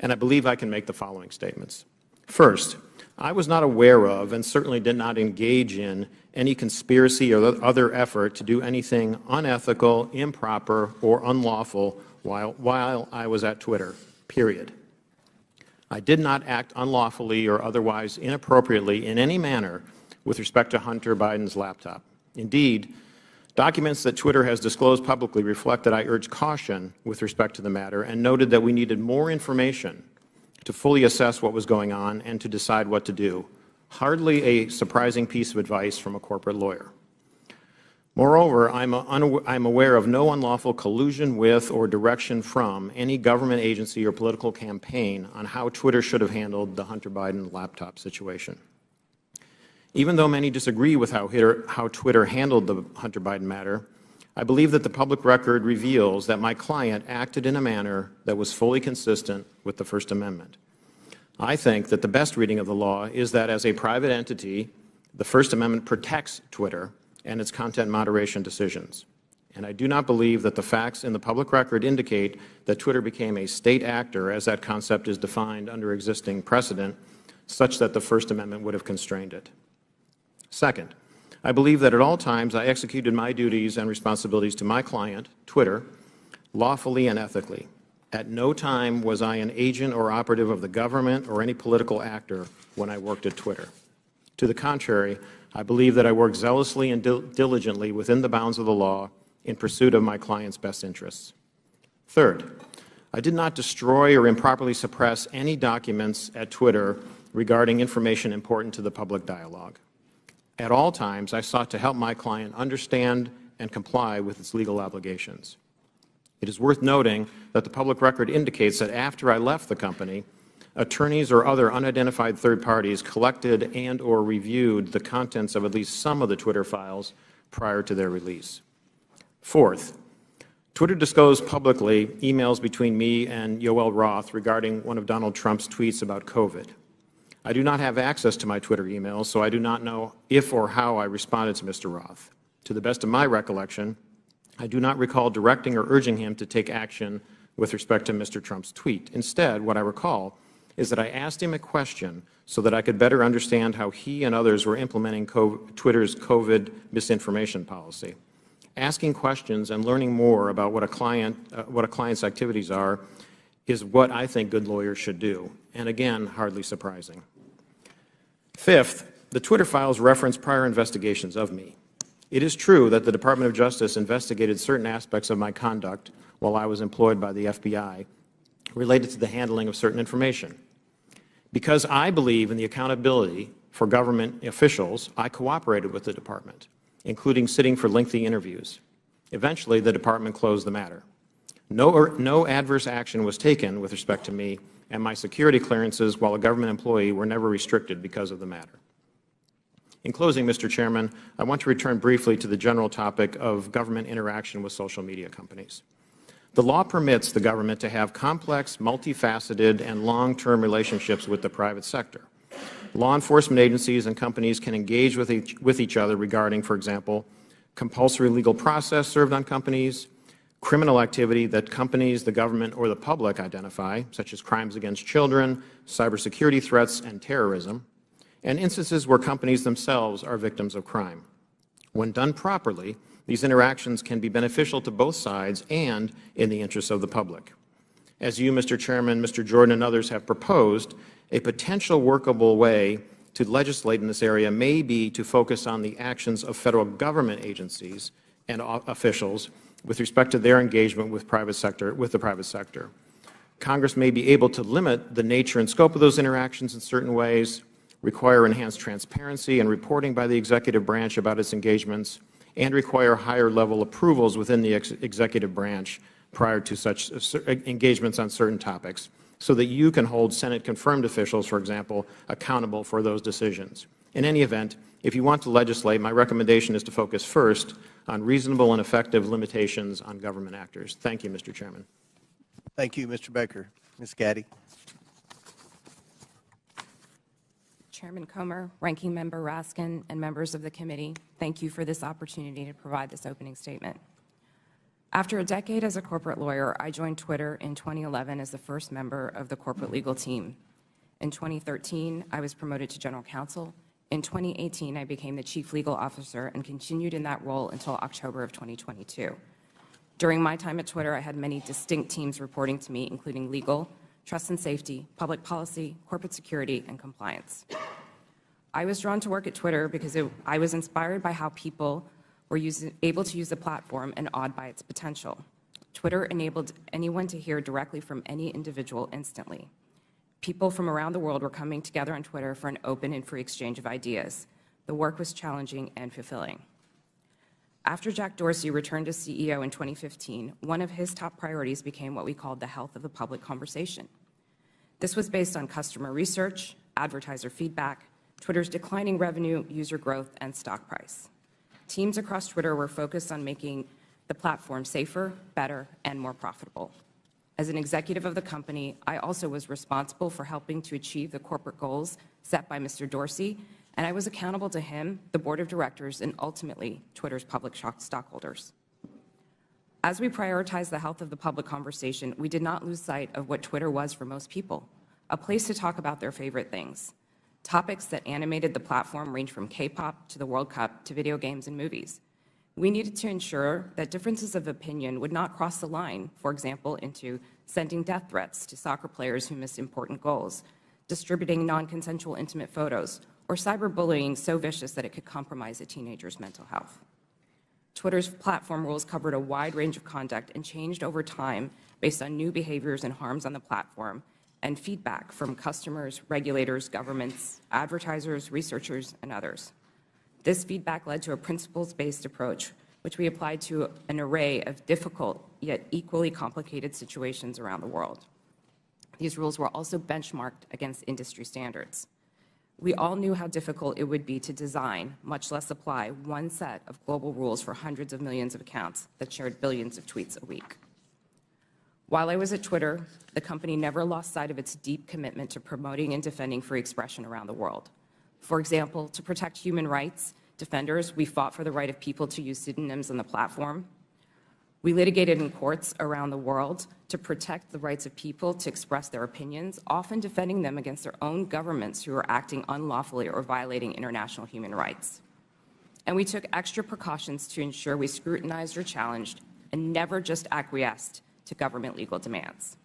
Speaker 7: And I believe I can make the following statements. First, I was not aware of and certainly did not engage in any conspiracy or other effort to do anything unethical, improper, or unlawful while I was at Twitter, period. I did not act unlawfully or otherwise inappropriately in any manner with respect to Hunter Biden's laptop. Indeed, documents that Twitter has disclosed publicly reflect that I urged caution with respect to the matter and noted that we needed more information to fully assess what was going on and to decide what to do. Hardly a surprising piece of advice from a corporate lawyer. Moreover, I'm aware of no unlawful collusion with or direction from any government agency or political campaign on how Twitter should have handled the Hunter Biden laptop situation. Even though many disagree with how Twitter handled the Hunter Biden matter, I believe that the public record reveals that my client acted in a manner that was fully consistent with the First Amendment. I think that the best reading of the law is that as a private entity, the First Amendment protects Twitter and its content moderation decisions. And I do not believe that the facts in the public record indicate that Twitter became a state actor as that concept is defined under existing precedent, such that the First Amendment would have constrained it. Second, I believe that at all times I executed my duties and responsibilities to my client, Twitter, lawfully and ethically. At no time was I an agent or operative of the government or any political actor when I worked at Twitter. To the contrary, I believe that I worked zealously and diligently within the bounds of the law in pursuit of my client's best interests. Third, I did not destroy or improperly suppress any documents at Twitter regarding information important to the public dialogue. At all times, I sought to help my client understand and comply with its legal obligations. It is worth noting that the public record indicates that after I left the company, attorneys or other unidentified third parties collected and or reviewed the contents of at least some of the Twitter files prior to their release. Fourth, Twitter disclosed publicly emails between me and Yoel Roth regarding one of Donald Trump's tweets about COVID. I do not have access to my Twitter emails, so I do not know if or how I responded to Mr. Roth. To the best of my recollection, I do not recall directing or urging him to take action with respect to Mr. Trump's tweet. Instead, what I recall is that I asked him a question so that I could better understand how he and others were implementing Twitter's COVID misinformation policy. Asking questions and learning more about what a client's activities are is what I think good lawyers should do, and again, hardly surprising. Fifth, the Twitter files reference prior investigations of me. It is true that the Department of Justice investigated certain aspects of my conduct while I was employed by the FBI related to the handling of certain information. Because I believe in the accountability for government officials, I cooperated with the department, including sitting for lengthy interviews. Eventually, the department closed the matter. No adverse action was taken with respect to me, and my security clearances while a government employee were never restricted because of the matter. In closing, Mr. Chairman, I want to return briefly to the general topic of government interaction with social media companies. The law permits the government to have complex, multifaceted, and long-term relationships with the private sector. Law enforcement agencies and companies can engage with each other regarding, for example, compulsory legal process served on companies, criminal activity that companies, the government, or the public identify, such as crimes against children, cybersecurity threats, and terrorism, and instances where companies themselves are victims of crime. When done properly, these interactions can be beneficial to both sides and in the interests of the public. As you, Mr. Chairman, Mr. Jordan, and others have proposed, a potential workable way to legislate in this area may be to focus on the actions of federal government agencies and officials with respect to their engagement with the private sector. Congress may be able to limit the nature and scope of those interactions in certain ways, require enhanced transparency and reporting by the executive branch about its engagements, and require higher-level approvals within the executive branch prior to such engagements on certain topics, so that you can hold Senate-confirmed officials, for example, accountable for those decisions. In any event, if you want to legislate, my recommendation is to focus first on reasonable and effective limitations on government actors. Thank you, Mr. Chairman.
Speaker 4: Thank you, Mr. Baker. Ms. Gaddy.
Speaker 15: Chairman Comer, Ranking Member Raskin, and members of the committee, thank you for this opportunity to provide this opening statement. After a decade as a corporate lawyer, I joined Twitter in 2011 as the first member of the corporate legal team. In 2013, I was promoted to general counsel. In 2018, I became the chief legal officer and continued in that role until October of 2022. During my time at Twitter, I had many distinct teams reporting to me, including legal, trust and safety, public policy, corporate security, and compliance. I was drawn to work at Twitter because I was inspired by how people were able to use the platform and awed by its potential. Twitter enabled anyone to hear directly from any individual instantly. People from around the world were coming together on Twitter for an open and free exchange of ideas. The work was challenging and fulfilling. After Jack Dorsey returned as CEO in 2015, one of his top priorities became what we called the health of the public conversation. This was based on customer research, advertiser feedback, Twitter's declining revenue, user growth, and stock price. Teams across Twitter were focused on making the platform safer, better, and more profitable. As an executive of the company, I also was responsible for helping to achieve the corporate goals set by Mr. Dorsey, and I was accountable to him, the board of directors, and ultimately Twitter's public stockholders. As we prioritized the health of the public conversation, we did not lose sight of what Twitter was for most people, a place to talk about their favorite things. Topics that animated the platform range from K-pop to the World Cup to video games and movies. We needed to ensure that differences of opinion would not cross the line, for example, into sending death threats to soccer players who missed important goals, distributing non-consensual intimate photos, or cyberbullying so vicious that it could compromise a teenager's mental health. Twitter's platform rules covered a wide range of conduct and changed over time based on new behaviors and harms on the platform and feedback from customers, regulators, governments, advertisers, researchers, and others. This feedback led to a principles-based approach, which we applied to an array of difficult yet equally complicated situations around the world. These rules were also benchmarked against industry standards. We all knew how difficult it would be to design, much less apply, one set of global rules for hundreds of millions of accounts that shared billions of tweets a week. While I was at Twitter, the company never lost sight of its deep commitment to promoting and defending free expression around the world. For example, to protect human rights defenders, we fought for the right of people to use pseudonyms on the platform. We litigated in courts around the world to protect the rights of people to express their opinions, often defending them against their own governments who are acting unlawfully or violating international human rights. And we took extra precautions to ensure we scrutinized or challenged and never just acquiesced to government legal demands.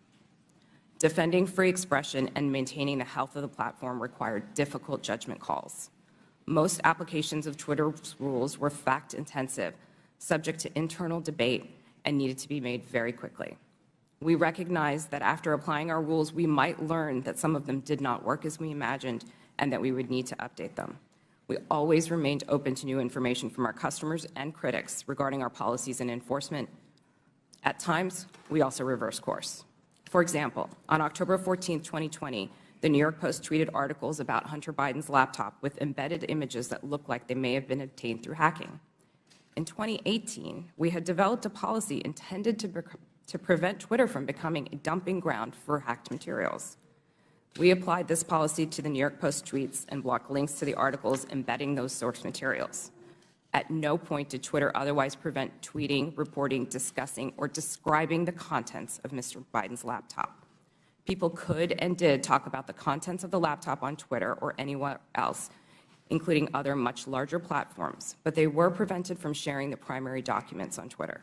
Speaker 15: Defending free expression and maintaining the health of the platform required difficult judgment calls. Most applications of Twitter's rules were fact-intensive, subject to internal debate, and needed to be made very quickly. We recognized that after applying our rules, we might learn that some of them did not work as we imagined and that we would need to update them. We always remained open to new information from our customers and critics regarding our policies and enforcement. At times, we also reversed course. For example, on October 14, 2020, the New York Post tweeted articles about Hunter Biden's laptop with embedded images that looked like they may have been obtained through hacking. In 2018, we had developed a policy intended to prevent Twitter from becoming a dumping ground for hacked materials. We applied this policy to the New York Post tweets and blocked links to the articles embedding those source materials. At no point did Twitter otherwise prevent tweeting, reporting, discussing, or describing the contents of Mr. Biden's laptop. People could and did talk about the contents of the laptop on Twitter or anywhere else, including other much larger platforms, but they were prevented from sharing the primary documents on Twitter.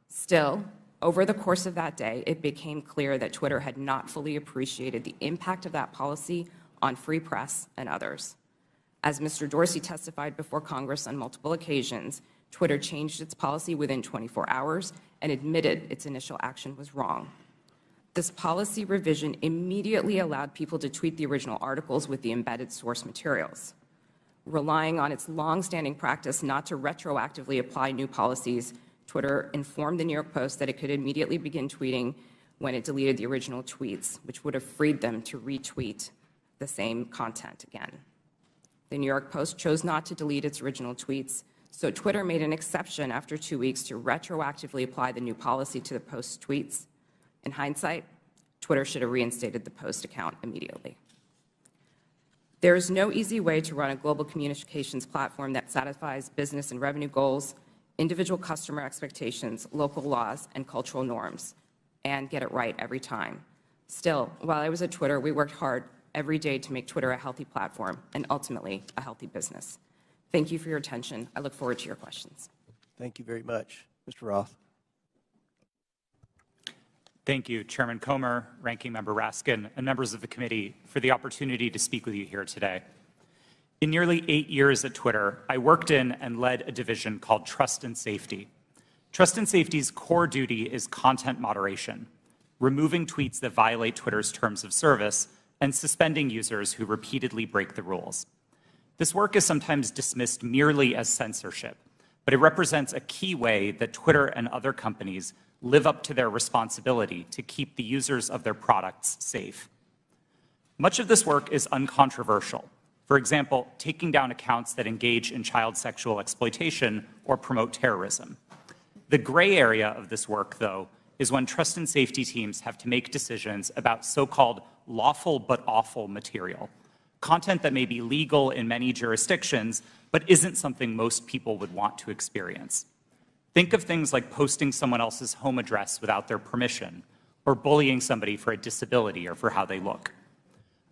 Speaker 15: Still, over the course of that day, it became clear that Twitter had not fully appreciated the impact of that policy on free press and others. As Mr. Dorsey testified before Congress on multiple occasions, Twitter changed its policy within 24 hours and admitted its initial action was wrong. This policy revision immediately allowed people to tweet the original articles with the embedded source materials. Relying on its long-standing practice not to retroactively apply new policies, Twitter informed the New York Post that it could immediately begin tweeting when it deleted the original tweets, which would have freed them to retweet the same content again. The New York Post chose not to delete its original tweets, so Twitter made an exception after 2 weeks to retroactively apply the new policy to the Post's tweets. In hindsight, Twitter should have reinstated the Post account immediately. There is no easy way to run a global communications platform that satisfies business and revenue goals, individual customer expectations, local laws, and cultural norms, and get it right every time. Still, while I was at Twitter, we worked hard every day to make Twitter a healthy platform and ultimately a healthy business. Thank you for your attention. I look forward to your questions.
Speaker 4: Thank you very much. Mr. Roth.
Speaker 1: Thank you, Chairman Comer, Ranking Member Raskin, and members of the committee for the opportunity to speak with you here today. In nearly 8 years at Twitter, I worked in and led a division called Trust and Safety. Trust and Safety's core duty is content moderation, removing tweets that violate Twitter's terms of service and suspending users who repeatedly break the rules. This work is sometimes dismissed merely as censorship, but it represents a key way that Twitter and other companies live up to their responsibility to keep the users of their products safe. Much of this work is uncontroversial. For example, taking down accounts that engage in child sexual exploitation or promote terrorism. The gray area of this work, though, is when trust and safety teams have to make decisions about so-called lawful but awful material, content that may be legal in many jurisdictions, but isn't something most people would want to experience. Think of things like posting someone else's home address without their permission, or bullying somebody for a disability or for how they look.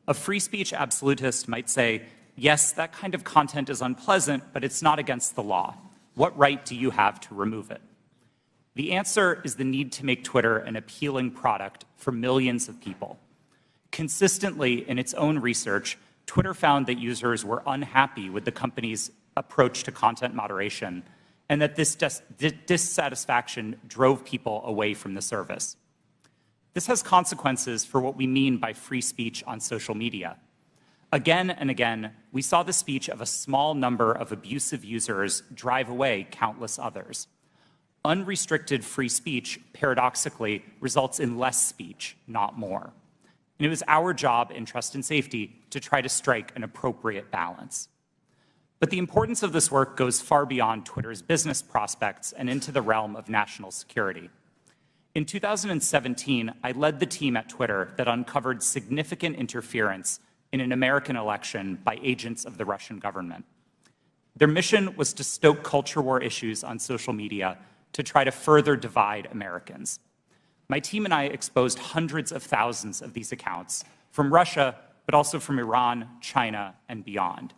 Speaker 1: A free speech absolutist might say, yes, that kind of content is unpleasant, but it's not against the law. What right do you have to remove it? The answer is the need to make Twitter an appealing product for millions of people. Consistently, in its own research, Twitter found that users were unhappy with the company's approach to content moderation, and that this dissatisfaction drove people away from the service. This has consequences for what we mean by free speech on social media. Again and again, we saw the speech of a small number of abusive users drive away countless others. Unrestricted free speech, paradoxically, results in less speech, not more. And it was our job in Trust and Safety to try to strike an appropriate balance. But the importance of this work goes far beyond Twitter's business prospects and into the realm of national security. In 2017, I led the team at Twitter that uncovered significant interference in an American election by agents of the Russian government. Their mission was to stoke culture war issues on social media to try to further divide Americans. My team and I exposed hundreds of thousands of these accounts from Russia, but also from Iran, China, and beyond.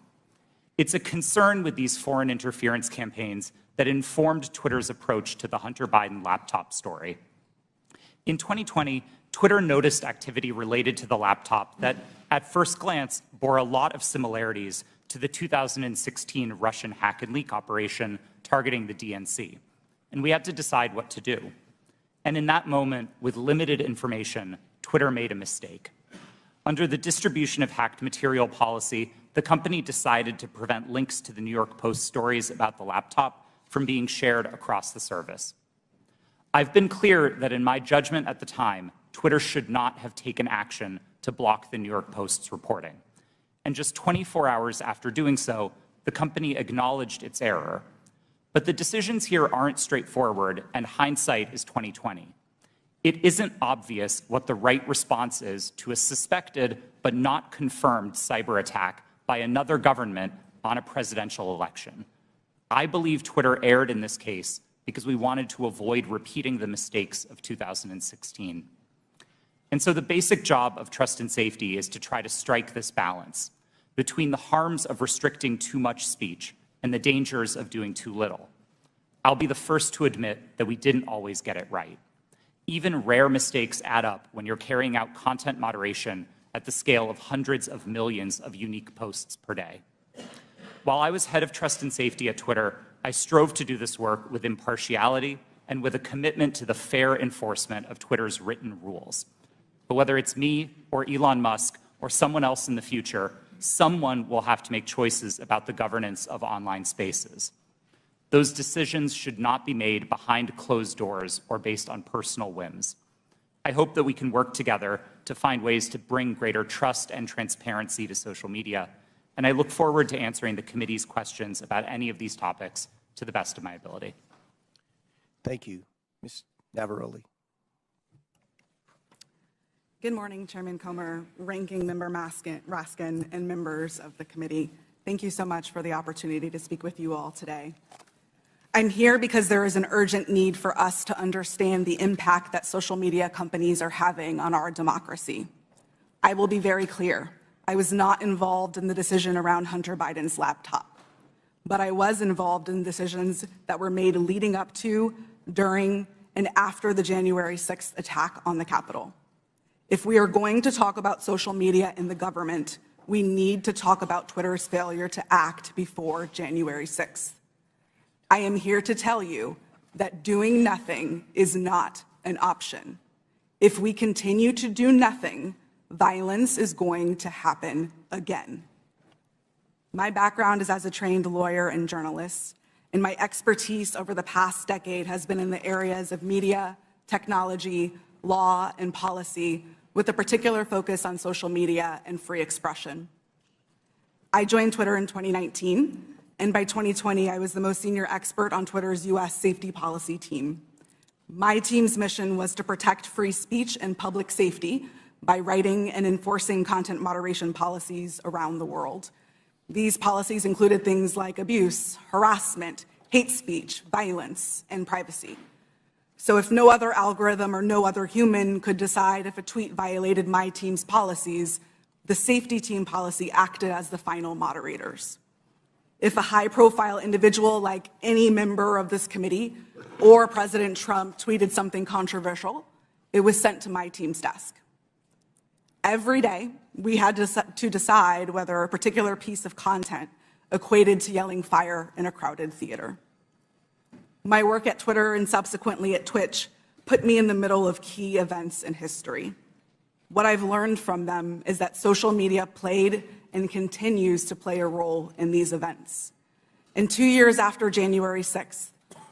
Speaker 1: It's a concern with these foreign interference campaigns that informed Twitter's approach to the Hunter Biden laptop story. In 2020, Twitter noticed activity related to the laptop that, at first glance, bore a lot of similarities to the 2016 Russian hack and leak operation targeting the DNC. And we had to decide what to do. And in that moment, with limited information, Twitter made a mistake. Under the distribution of hacked material policy, the company decided to prevent links to the New York Post stories about the laptop from being shared across the service. I've been clear that in my judgment at the time, Twitter should not have taken action to block the New York Post's reporting. And just 24 hours after doing so, the company acknowledged its error. But the decisions here aren't straightforward, and hindsight is 2020. It isn't obvious what the right response is to a suspected but not confirmed cyber attack by another government on a presidential election. I believe Twitter erred in this case because we wanted to avoid repeating the mistakes of 2016. And so the basic job of trust and safety is to try to strike this balance between the harms of restricting too much speech and the dangers of doing too little. I'll be the first to admit that we didn't always get it right. Even rare mistakes add up when you're carrying out content moderation at the scale of hundreds of millions of unique posts per day. While I was head of trust and safety at Twitter, I strove to do this work with impartiality and with a commitment to the fair enforcement of Twitter's written rules. But whether it's me or Elon Musk or someone else in the future, someone will have to make choices about the governance of online spaces. Those decisions should not be made behind closed doors or based on personal whims. I hope that we can work together to find ways to bring greater trust and transparency to social media, and I look forward to answering the committee's questions about any of these topics to the best of my ability.
Speaker 4: Thank you. Ms. Navaroli.
Speaker 6: Good morning, Chairman Comer, Ranking Member Raskin, and members of the committee. Thank you so much for the opportunity to speak with you all today. I'm here because there is an urgent need for us to understand the impact that social media companies are having on our democracy. I will be very clear. I was not involved in the decision around Hunter Biden's laptop, but I was involved in decisions that were made leading up to, during, and after the January 6th attack on the Capitol. If we are going to talk about social media in the government, we need to talk about Twitter's failure to act before January 6th. I am here to tell you that doing nothing is not an option. If we continue to do nothing, violence is going to happen again. My background is as a trained lawyer and journalist, and my expertise over the past decade has been in the areas of media, technology, law, and policy, with a particular focus on social media and free expression. I joined Twitter in 2019, and by 2020, I was the most senior expert on Twitter's US safety policy team. My team's mission was to protect free speech and public safety by writing and enforcing content moderation policies around the world. These policies included things like abuse, harassment, hate speech, violence, and privacy. So if no other algorithm or no other human could decide if a tweet violated my team's policies, the safety team policy acted as the final moderators. If a high-profile individual like any member of this committee or President Trump tweeted something controversial, it was sent to my team's desk. Every day, we had to decide whether a particular piece of content equated to yelling fire in a crowded theater. My work at Twitter and subsequently at Twitch put me in the middle of key events in history. What I've learned from them is that social media played and continues to play a role in these events. And 2 years after January 6th,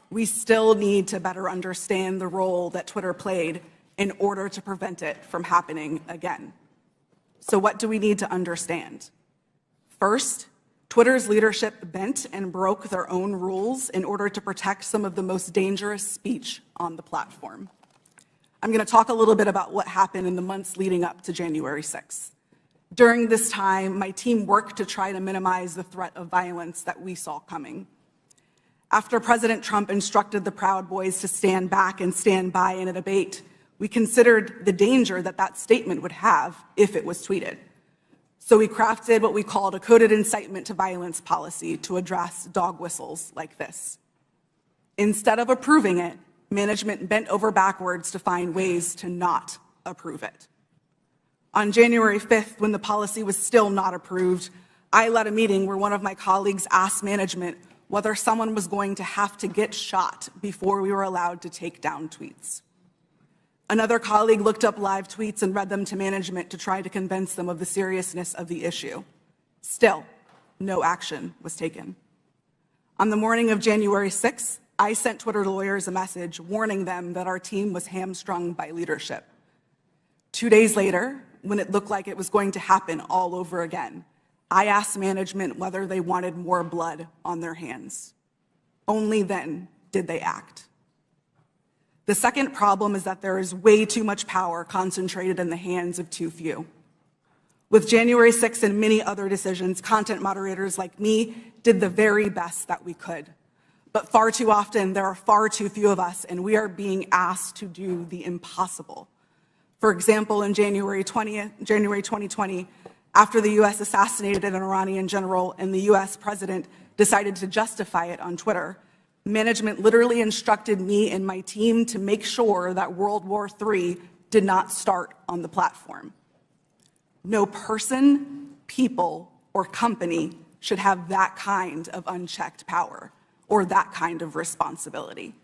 Speaker 6: we still need to better understand the role that Twitter played in order to prevent it from happening again. So what do we need to understand? First, Twitter's leadership bent and broke their own rules in order to protect some of the most dangerous speech on the platform. I'm going to talk a little bit about what happened in the months leading up to January 6th. During this time, my team worked to try to minimize the threat of violence that we saw coming. After President Trump instructed the Proud Boys to stand back and stand by in a debate, we considered the danger that that statement would have if it was tweeted. So we crafted what we called a coded incitement to violence policy to address dog whistles like this. Instead of approving it, management bent over backwards to find ways to not approve it. On January 5th, when the policy was still not approved, I led a meeting where one of my colleagues asked management whether someone was going to have to get shot before we were allowed to take down tweets. Another colleague looked up live tweets and read them to management to try to convince them of the seriousness of the issue. Still, no action was taken. On the morning of January 6th, I sent Twitter lawyers a message warning them that our team was hamstrung by leadership. 2 days later, when it looked like it was going to happen all over again, I asked management whether they wanted more blood on their hands. Only then did they act. The second problem is that there is way too much power concentrated in the hands of too few. With January 6th and many other decisions, content moderators like me did the very best that we could. But far too often, there are far too few of us, and we are being asked to do the impossible. For example, in January 2020, after the U.S. assassinated an Iranian general and the U.S. president decided to justify it on Twitter, management literally instructed me and my team to make sure that World War III did not start on the platform. No person, people, or company should have that kind of unchecked power or that kind of responsibility.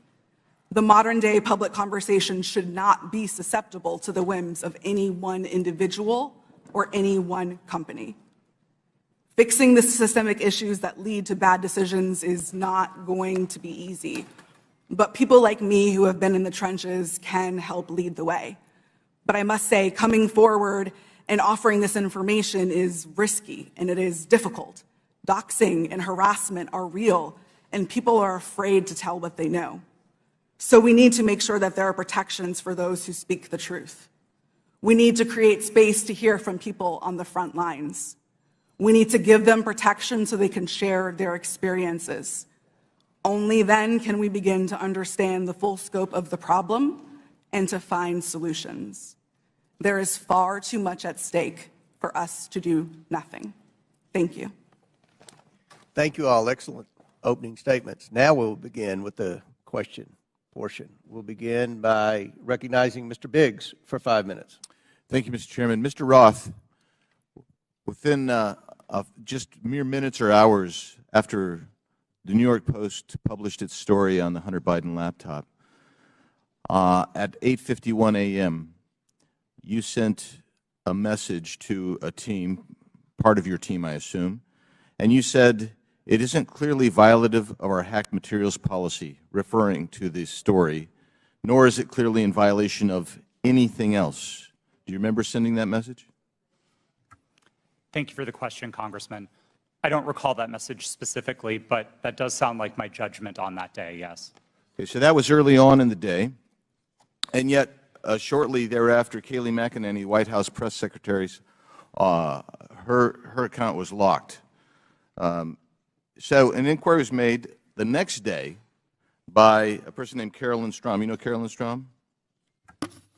Speaker 6: The modern-day public conversation should not be susceptible to the whims of any one individual or any one company. Fixing the systemic issues that lead to bad decisions is not going to be easy, but people like me who have been in the trenches can help lead the way. But I must say, coming forward and offering this information is risky and it is difficult. Doxing and harassment are real, and people are afraid to tell what they know. So we need to make sure that there are protections for those who speak the truth. We need to create space to hear from people on the front lines. We need to give them protection so they can share their experiences. Only then can we begin to understand the full scope of the problem and to find solutions. There is far too much at stake for us to do nothing. Thank you.
Speaker 4: Thank you all. Excellent opening statements. Now we'll begin with the question portion. We'll begin by recognizing Mr. Biggs for 5 minutes.
Speaker 16: Thank you, Mr. Chairman. Mr. Roth, within just mere minutes or hours after the New York Post published its story on the Hunter Biden laptop, at 8:51 a.m., you sent a message to a team, part of your team, I assume, and you said, "It isn't clearly violative of our hacked materials policy," referring to the story, "nor is it clearly in violation of anything else." Do you remember sending that message?
Speaker 1: Thank you for the question, Congressman. I don't recall that message specifically, but that does sound like my judgment on that day, yes.
Speaker 16: Okay, so that was early on in the day, and yet shortly thereafter, Kayleigh McEnany, White House press secretary's, her account was locked. So an inquiry was made the next day by a person named Carolyn Strom. You know Carolyn Strom?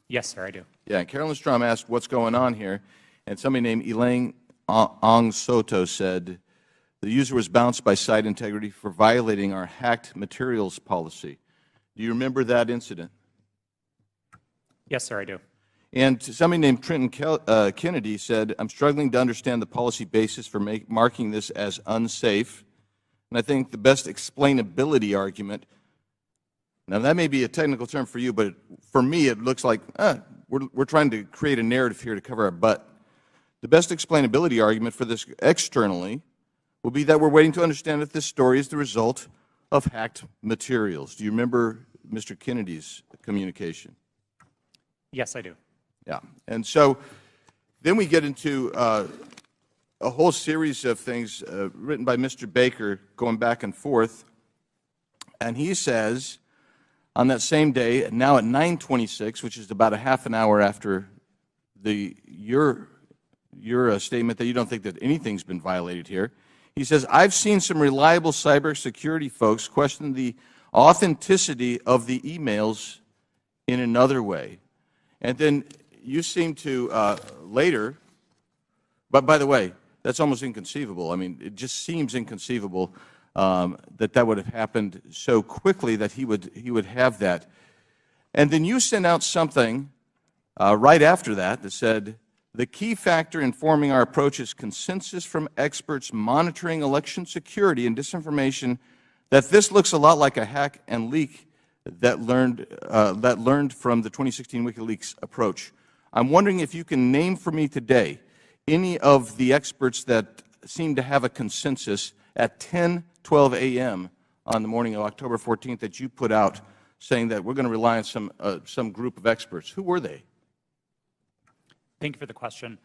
Speaker 1: Yes, sir, I do.
Speaker 16: Yeah, Carolyn Strom asked what's going on here, and somebody named Elaine Ong Soto said the user was bounced by site integrity for violating our hacked materials policy. Do you remember that incident?
Speaker 1: Yes, sir, I do.
Speaker 16: And somebody named Trenton Kennedy said, "I'm struggling to understand the policy basis for marking this as unsafe. And I think the best explainability argument," now that may be a technical term for you, but for me it looks like we're trying to create a narrative here to cover our butt. The best explainability argument for this externally will be that we're waiting to understand if this story is the result of hacked materials. Do you remember Mr. Kennedy's communication?
Speaker 1: Yes, I do.
Speaker 16: Yeah. And so then we get into a whole series of things written by Mr. Baker going back and forth. And he says on that same day, now at 9:26, which is about a half an hour after your statement that you don't think that anything's been violated here, he says, "I've seen some reliable cybersecurity folks question the authenticity of the emails in another way." And then you seem to later, but by the way, that's almost inconceivable. I mean, it just seems inconceivable that would have happened so quickly that he would have that. And then you sent out something right after that said, "The key factor informing our approach is consensus from experts monitoring election security and disinformation that this looks a lot like a hack and leak that learned from the 2016 WikiLeaks approach." I'm wondering if you can name for me today any of the experts that seem to have a consensus at 10:12 a.m. on the morning of October 14th that you put out saying that we're going to rely on some group of experts. Who were they?
Speaker 1: Thank you for the question.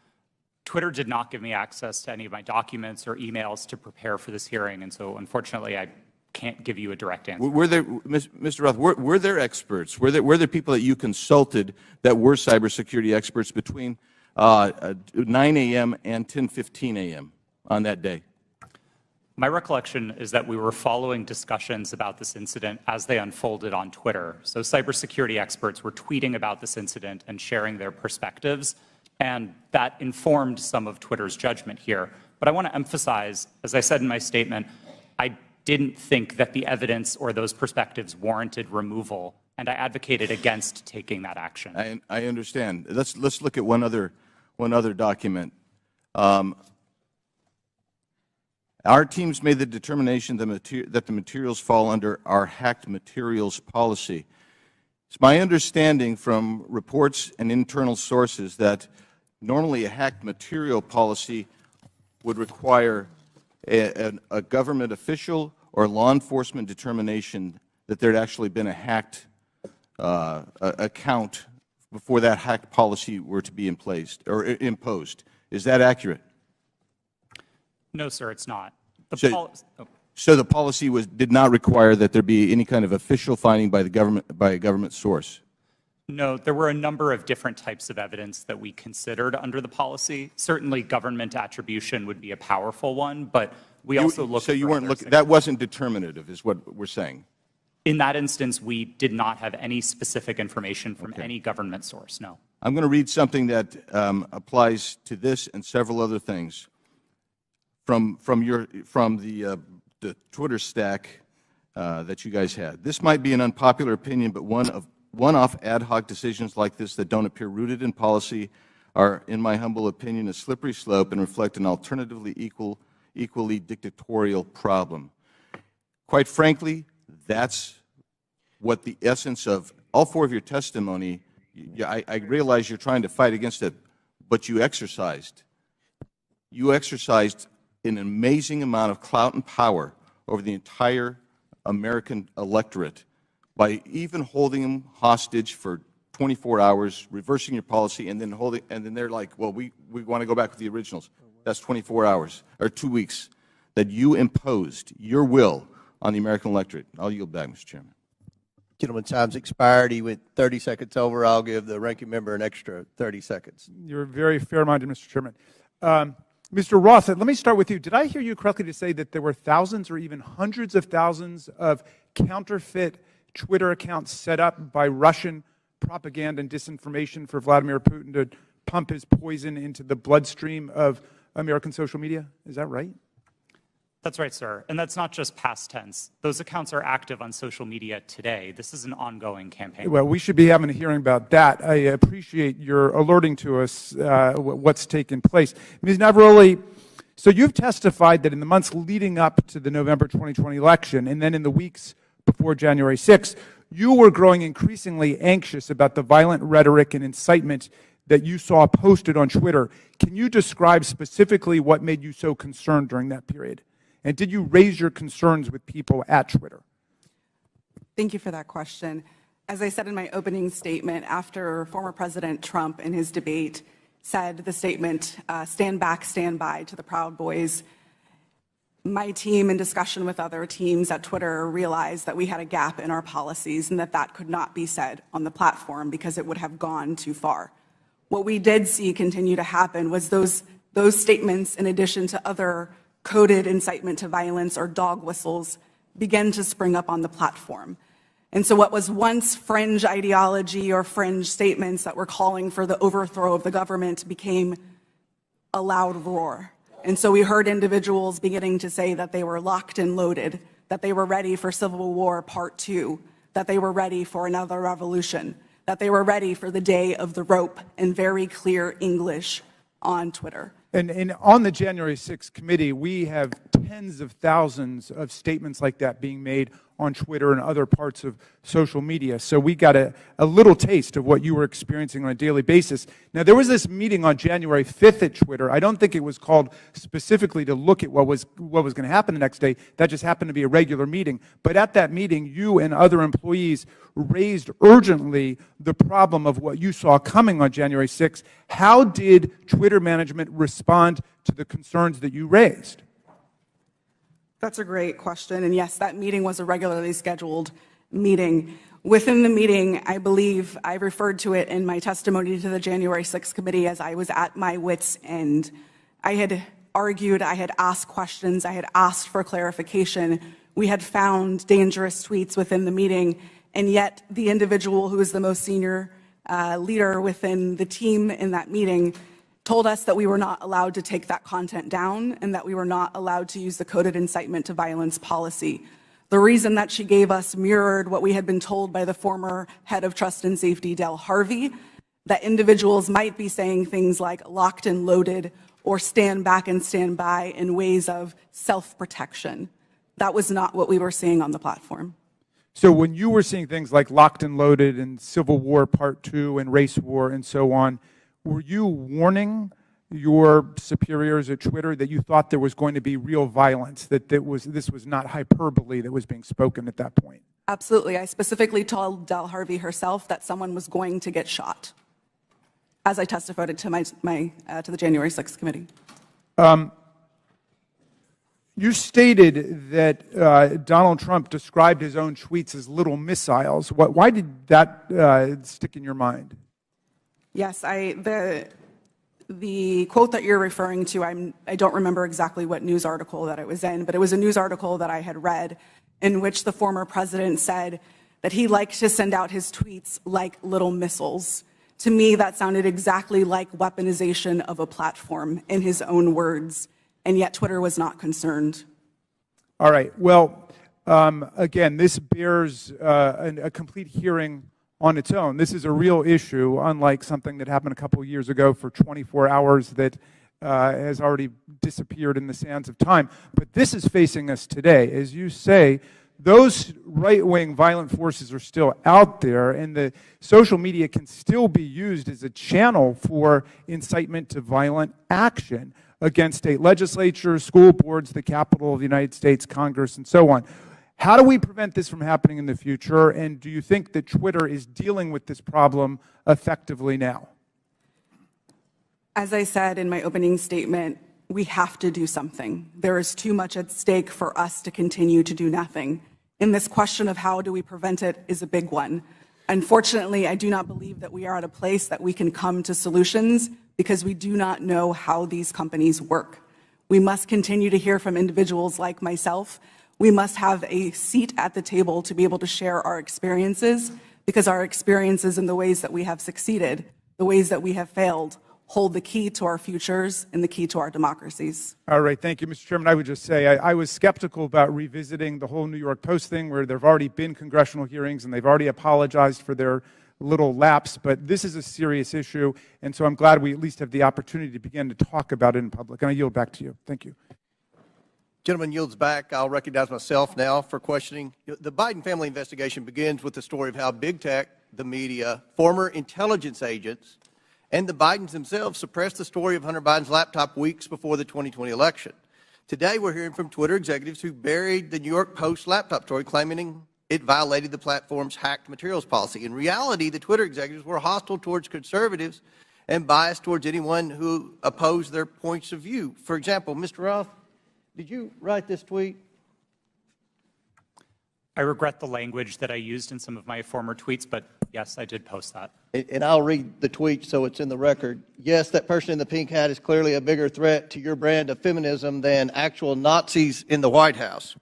Speaker 1: Twitter did not give me access to any of my documents or emails to prepare for this hearing, and so unfortunately I can't give you a direct answer.
Speaker 16: Were there, Mr. Roth, were there experts? Were there people that you consulted that were cybersecurity experts between 9 a.m. and 10:15 a.m. on that day?
Speaker 1: My recollection is that we were following discussions about this incident as they unfolded on Twitter. So cybersecurity experts were tweeting about this incident and sharing their perspectives, and that informed some of Twitter's judgment here. But I want to emphasize, as I said in my statement, I didn't think that the evidence or those perspectives warranted removal, and I advocated against taking that action.
Speaker 21: I understand. Let's look at one other document. Our teams made the determination that the materials fall under our hacked materials policy. It's my understanding from reports and internal sources that normally a hacked material policy would require a government official or law enforcement determination that there had actually been a hacked account before that hacked policy were to be imposed. Is that accurate?
Speaker 1: No, sir, it's not.
Speaker 21: So the policy did not require that there be any kind of official finding by a government source?
Speaker 1: No, there were a number of different types of evidence that we considered under the policy. Certainly government attribution would be a powerful one, but we also looked.
Speaker 21: So you weren't looking, that wasn't determinative is what we're saying?
Speaker 1: In that instance, we did not have any specific information from any government source, no.
Speaker 21: I'm going to read something that applies to this and several other things from the Twitter stack that you guys had. This might be an unpopular opinion, but one-off ad hoc decisions like this that don't appear rooted in policy are, in my humble opinion, a slippery slope and reflect an alternatively equally dictatorial problem. Quite frankly, that's what the essence of all four of your testimony. I realize you're trying to fight against it, but you exercised an amazing amount of clout and power over the entire American electorate by even holding them hostage for 24 hours, reversing your policy, and then they're like, well, we want to go back with the originals. That's 24 hours, or 2 weeks, that you imposed your will on the American electorate. I'll yield back, Mr. Chairman.
Speaker 4: Gentleman, time's expired. He went 30 seconds over. I'll give the ranking member an extra 30 seconds.
Speaker 12: You're very fair-minded, Mr. Chairman. Mr. Roth, let me start with you. Did I hear you correctly to say that there were thousands or even hundreds of thousands of counterfeit Twitter accounts set up by Russian propaganda and disinformation for Vladimir Putin to pump his poison into the bloodstream of American social media? Is that right?
Speaker 1: That's right, sir. And that's not just past tense. Those accounts are active on social media today. This is an ongoing campaign.
Speaker 12: Well, we should be having a hearing about that. I appreciate your alerting to us what's taken place. Ms. Navaroli, so you've testified that in the months leading up to the November 2020 election and then in the weeks before January 6th, you were growing increasingly anxious about the violent rhetoric and incitement that you saw posted on Twitter. Can you describe specifically what made you so concerned during that period? And did you raise your concerns with people at Twitter?
Speaker 6: Thank you for that question. As I said in my opening statement, after former President Trump in his debate said the statement, stand back, stand by to the Proud Boys, my team, in discussion with other teams at Twitter, realized that we had a gap in our policies and that that could not be said on the platform because it would have gone too far. What we did see continue to happen was those statements, in addition to other coded incitement to violence or dog whistles, began to spring up on the platform. And so what was once fringe ideology or fringe statements that were calling for the overthrow of the government became a loud roar. And so we heard individuals beginning to say that they were locked and loaded, that they were ready for Civil War Part 2, that they were ready for another revolution, that they were ready for the day of the rope in very clear English on Twitter.
Speaker 12: And on the January 6th committee, we have tens of thousands of statements like that being made on Twitter and other parts of social media. So we got a little taste of what you were experiencing on a daily basis. Now, there was this meeting on January 5th at Twitter. I don't think it was called specifically to look at what was going to happen the next day. That just happened to be a regular meeting. But at that meeting, you and other employees raised urgently the problem of what you saw coming on January 6th. How did Twitter management respond to the concerns that you raised?
Speaker 6: That's a great question. And yes, that meeting was a regularly scheduled meeting. Within the meeting, I believe I referred to it in my testimony to the January 6th committee as I was at my wit's end. I had argued, I had asked questions, I had asked for clarification. We had found dangerous tweets within the meeting, and yet the individual who is the most senior leader within the team in that meeting told us that we were not allowed to take that content down and that we were not allowed to use the coded incitement to violence policy. The reason that she gave us mirrored what we had been told by the former head of Trust and Safety, Del Harvey, that individuals might be saying things like locked and loaded or stand back and stand by in ways of self-protection. That was not what we were seeing on the platform.
Speaker 12: So when you were seeing things like locked and loaded and Civil War Part 2 and race war and so on, were you warning your superiors at Twitter that you thought there was going to be real violence, that this was not hyperbole that was being spoken at that point?
Speaker 6: Absolutely. I specifically told Del Harvey herself that someone was going to get shot, as I testified to to the January 6th committee.
Speaker 12: You stated that Donald Trump described his own tweets as little missiles. Why did that stick in your mind?
Speaker 6: Yes, the quote that you're referring to, I don't remember exactly what news article that it was in, but it was a news article that I had read in which the former president said that he liked to send out his tweets like little missiles. To me, that sounded exactly like weaponization of a platform in his own words, and yet Twitter was not concerned.
Speaker 12: All right. Well, again, this bears a complete hearing on its own. This is a real issue, unlike something that happened a couple of years ago for 24 hours that has already disappeared in the sands of time. But this is facing us today. As you say, those right-wing violent forces are still out there, and the social media can still be used as a channel for incitement to violent action against state legislatures, school boards, the Capitol of the United States, Congress, and so on. How do we prevent this from happening in the future, and do you think that Twitter is dealing with this problem effectively now?
Speaker 6: As I said in my opening statement, we have to do something. There is too much at stake for us to continue to do nothing. And this question of how do we prevent it is a big one. Unfortunately, I do not believe that we are at a place that we can come to solutions because we do not know how these companies work. We must continue to hear from individuals like myself. We must have a seat at the table to be able to share our experiences, because our experiences and the ways that we have succeeded, the ways that we have failed, hold the key to our futures and the key to our democracies.
Speaker 12: All right. Thank you, Mr. Chairman. I would just say I was skeptical about revisiting the whole New York Post thing, where there have already been congressional hearings and they've already apologized for their little lapse. But this is a serious issue, and so I'm glad we at least have the opportunity to begin to talk about it in public. And I yield back to you. Thank you.
Speaker 4: Gentleman yields back. I'll recognize myself now for questioning. The Biden family investigation begins with the story of how big tech, the media, former intelligence agents, and the Bidens themselves suppressed the story of Hunter Biden's laptop weeks before the 2020 election. Today, we're hearing from Twitter executives who buried the New York Post laptop story, claiming it violated the platform's hacked materials policy. In reality, the Twitter executives were hostile towards conservatives and biased towards anyone who opposed their points of view. For example, Mr. Roth, did you write this tweet?
Speaker 1: I regret the language that I used in some of my former tweets, but yes, I did post that.
Speaker 4: And I'll read the tweet so it's in the record. Yes, that person in the pink hat is clearly a bigger threat to your brand of feminism than actual Nazis in the White House.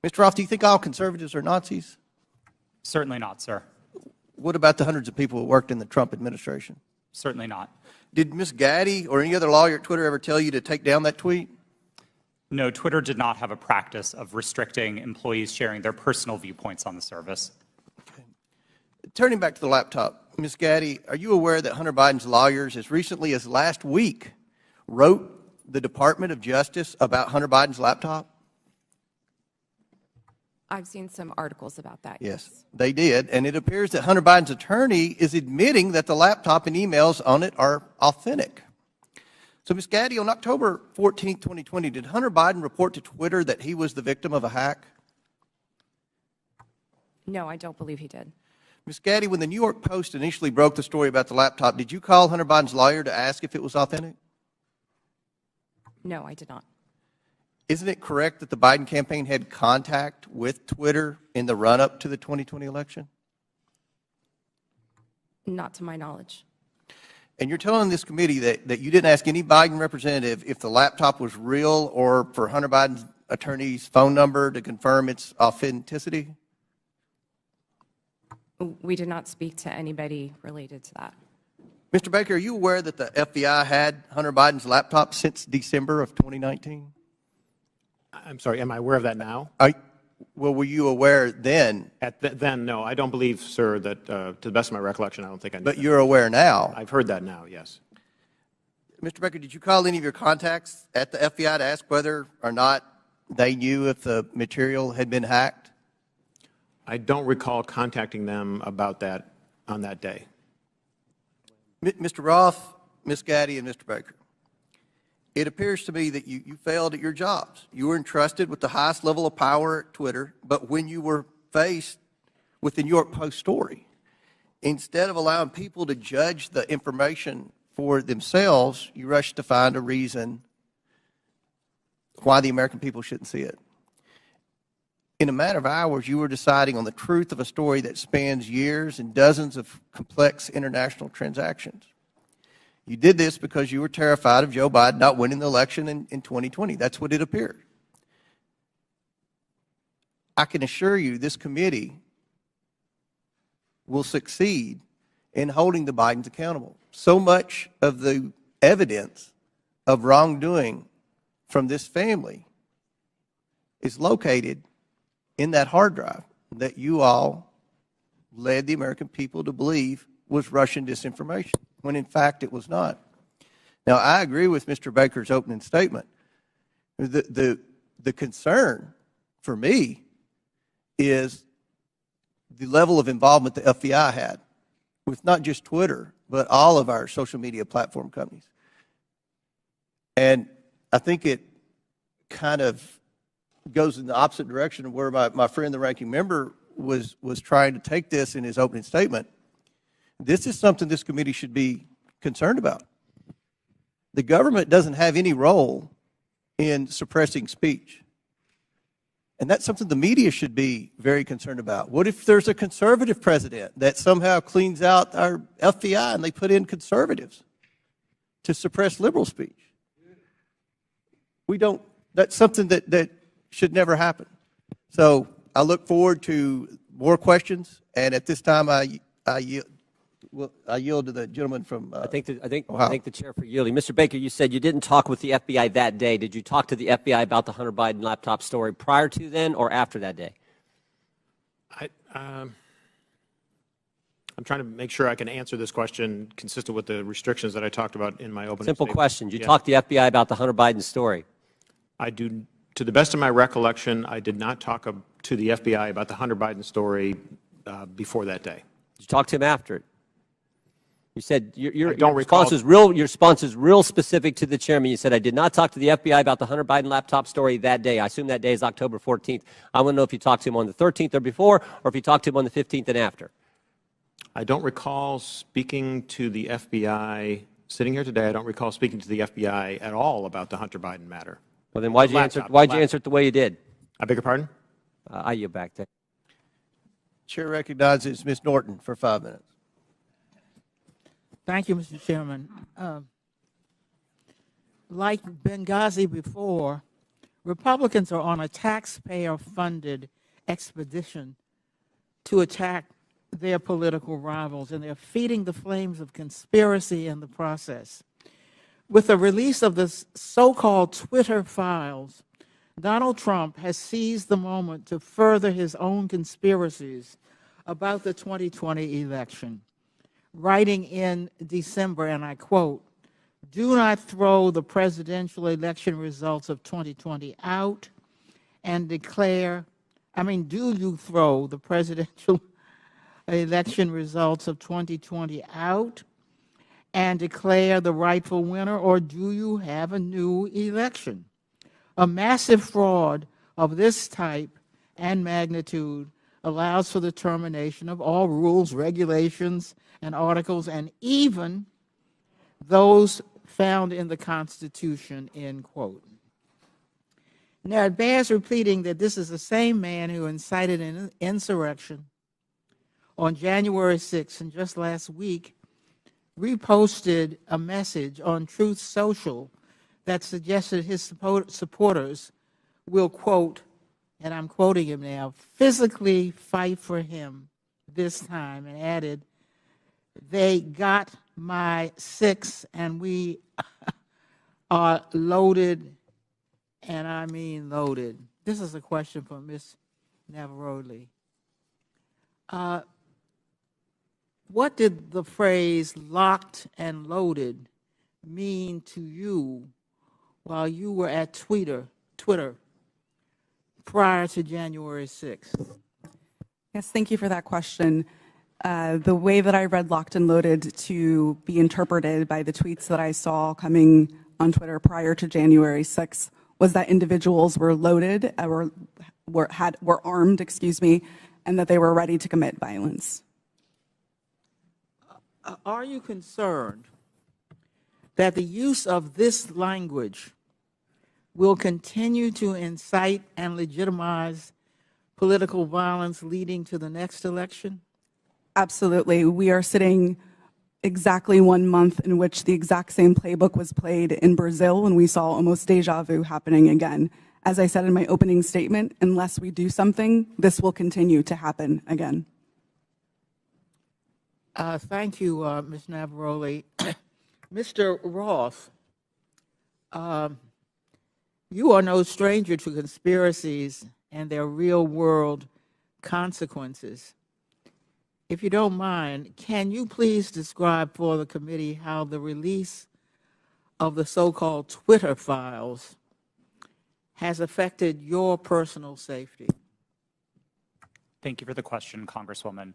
Speaker 4: Mr. Roth, do you think all conservatives are Nazis?
Speaker 1: Certainly not, sir.
Speaker 4: What about the hundreds of people who worked in the Trump administration?
Speaker 1: Certainly not.
Speaker 4: Did Ms. Gaddy or any other lawyer at Twitter ever tell you to take down that tweet?
Speaker 1: No, Twitter did not have a practice of restricting employees sharing their personal viewpoints on the service.
Speaker 4: Okay. Turning back to the laptop, Ms. Gaddy, are you aware that Hunter Biden's lawyers, as recently as last week, wrote the Department of Justice about Hunter Biden's laptop?
Speaker 15: I've seen some articles about that.
Speaker 4: Yes, they did. And it appears that Hunter Biden's attorney is admitting that the laptop and emails on it are authentic. So, Ms. Gaddy, on October 14, 2020, did Hunter Biden report to Twitter that he was the victim of a hack?
Speaker 15: No, I don't believe he did.
Speaker 4: Ms. Gaddy, when the New York Post initially broke the story about the laptop, did you call Hunter Biden's lawyer to ask if it was authentic?
Speaker 15: No, I did not.
Speaker 4: Isn't it correct that the Biden campaign had contact with Twitter in the run-up to the 2020 election?
Speaker 15: Not to my knowledge.
Speaker 4: and you're telling this committee that you didn't ask any Biden representative if the laptop was real or for Hunter Biden's attorney's phone number to confirm its authenticity?
Speaker 15: We did not speak to anybody related to that.
Speaker 4: Mr. Baker, are you aware that the FBI had Hunter Biden's laptop since December of 2019?
Speaker 7: I'm sorry, am I aware of that now?
Speaker 4: Well, were you aware then?
Speaker 7: Then, no. I don't believe, sir, that to the best of my recollection, I don't think I knew
Speaker 4: But
Speaker 7: that.
Speaker 4: you're aware now?
Speaker 7: I've heard that now, yes.
Speaker 4: Mr. Baker, did you call any of your contacts at the FBI to ask whether or not they knew if the material had been hacked?
Speaker 7: I don't recall contacting them about that on that day.
Speaker 4: Mr. Roth, Ms. Gaddy, and Mr. Baker, it appears to me that you failed at your jobs. You were entrusted with the highest level of power at Twitter, but when you were faced with the New York Post story, instead of allowing people to judge the information for themselves, you rushed to find a reason why the American people shouldn't see it. In a matter of hours, you were deciding on the truth of a story that spans years and dozens of complex international transactions. You did this because you were terrified of Joe Biden not winning the election in 2020. That's what it appeared. I can assure you this committee will succeed in holding the Bidens accountable. So much of the evidence of wrongdoing from this family is located in that hard drive that you all led the American people to believe was Russian disinformation, when in fact it was not. Now, I agree with Mr. Baker's opening statement. The concern for me is the level of involvement the FBI had with not just Twitter, but all of our social media platform companies. And I think it kind of goes in the opposite direction of where my friend, the ranking member, was trying to take this in his opening statement. This is something this committee should be concerned about. The government doesn't have any role in suppressing speech. And that's something the media should be very concerned about. What if there's a conservative president that somehow cleans out our FBI and they put in conservatives to suppress liberal speech? That's something that should never happen. So I look forward to more questions, and at this time I yield to the gentleman from
Speaker 3: I thank
Speaker 4: Ohio.
Speaker 3: the chair for yielding. Mr. Baker, you said you didn't talk with the FBI that day. Did you talk to the FBI about the Hunter Biden laptop story prior to then or after that day?
Speaker 7: I'm trying to make sure I can answer this question consistent with the restrictions that I talked about in my opening
Speaker 3: Simple
Speaker 7: statement.
Speaker 3: question. Did you
Speaker 7: Yeah.
Speaker 3: talk to the FBI about the Hunter Biden story?
Speaker 7: I do. To the best of my recollection, I did not talk to the FBI about the Hunter Biden story before that day.
Speaker 3: Did you talk to him after it? You said your
Speaker 7: recall.
Speaker 3: response is real specific to the chairman. You said, I did not talk to the FBI about the Hunter Biden laptop story that day. I assume that day is October 14th. I want to know if you talked to him on the 13th or before, or if you talked to him on the 15th and after.
Speaker 7: I don't recall speaking to the FBI, sitting here today, I don't recall speaking to the FBI at all about the Hunter Biden matter.
Speaker 3: Well, then why'd you answer it the way you did?
Speaker 7: I beg your pardon?
Speaker 3: I yield back there.
Speaker 4: Chair recognizes Ms. Norton for 5 minutes.
Speaker 2: Thank you, Mr. Chairman. Like Benghazi before, Republicans are on a taxpayer-funded expedition to attack their political rivals, and they're feeding the flames of conspiracy in the process. With the release of the so-called Twitter files, Donald Trump has seized the moment to further his own conspiracies about the 2020 election, writing in December, and I quote, "Do not throw the presidential election results of 2020 out and declare, do you throw the presidential election results of 2020 out and declare the rightful winner, or do you have a new election? A massive fraud of this type and magnitude allows for the termination of all rules, regulations, and articles, and even those found in the Constitution," end quote. Now, it bears repeating that this is the same man who incited an insurrection on January 6th, and just last week reposted a message on Truth Social that suggested his supporters will, quote, and I'm quoting him now, physically fight for him this time, and added, "They got my 6 and we are loaded, and I mean loaded." This is a question for Ms. Navaroli. What did the phrase locked and loaded mean to you while you were at Twitter prior to January 6th?
Speaker 6: Yes, thank you for that question. The way that I read locked and loaded to be interpreted by the tweets that I saw coming on Twitter prior to January 6th was that individuals were loaded, were armed, and that they were ready to commit violence.
Speaker 2: Are you concerned that the use of this language will continue to incite and legitimize political violence leading to the next election?
Speaker 6: Absolutely. We are sitting exactly 1 month in which the exact same playbook was played in Brazil when we saw almost deja vu happening again. As I said in my opening statement, unless we do something, this will continue to happen again.
Speaker 2: Thank you, Ms. Navaroli. Mr. Roth, you are no stranger to conspiracies and their real-world consequences. If you don't mind, can you please describe for the committee how the release of the so-called Twitter files has affected your personal safety?
Speaker 1: Thank you for the question, Congresswoman.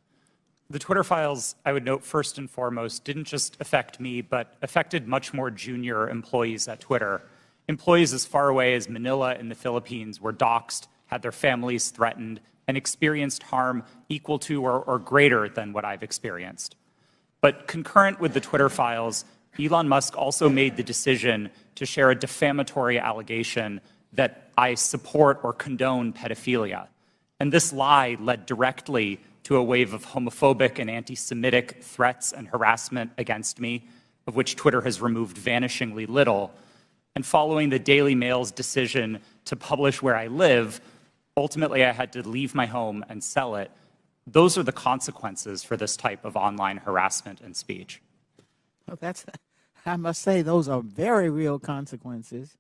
Speaker 1: The Twitter files, I would note first and foremost, didn't just affect me, but affected much more junior employees at Twitter. Employees as far away as Manila in the Philippines were doxxed, had their families threatened, and experienced harm equal to or greater than what I've experienced. But concurrent with the Twitter files, Elon Musk also made the decision to share a defamatory allegation that I support or condone pedophilia. And this lie led directly to a wave of homophobic and anti-Semitic threats and harassment against me, of which Twitter has removed vanishingly little. And following the Daily Mail's decision to publish where I live, ultimately I had to leave my home and sell it. Those are the consequences for this type of online harassment and speech.
Speaker 2: Well, I must say, those are very real consequences.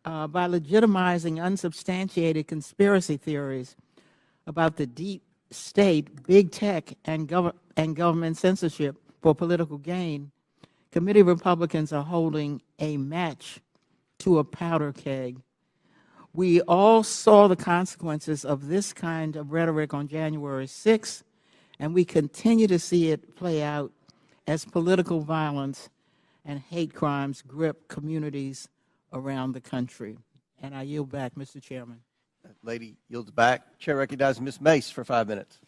Speaker 2: By legitimizing unsubstantiated conspiracy theories about the deep state, big tech, and government censorship for political gain, committee Republicans are holding a match to a powder keg. We all saw the consequences of this kind of rhetoric on January 6th, and we continue to see it play out as political violence and hate crimes grip communities around the country. And I yield back, Mr. Chairman.
Speaker 4: That lady yields back. Chair recognizes Ms. Mace for 5 minutes.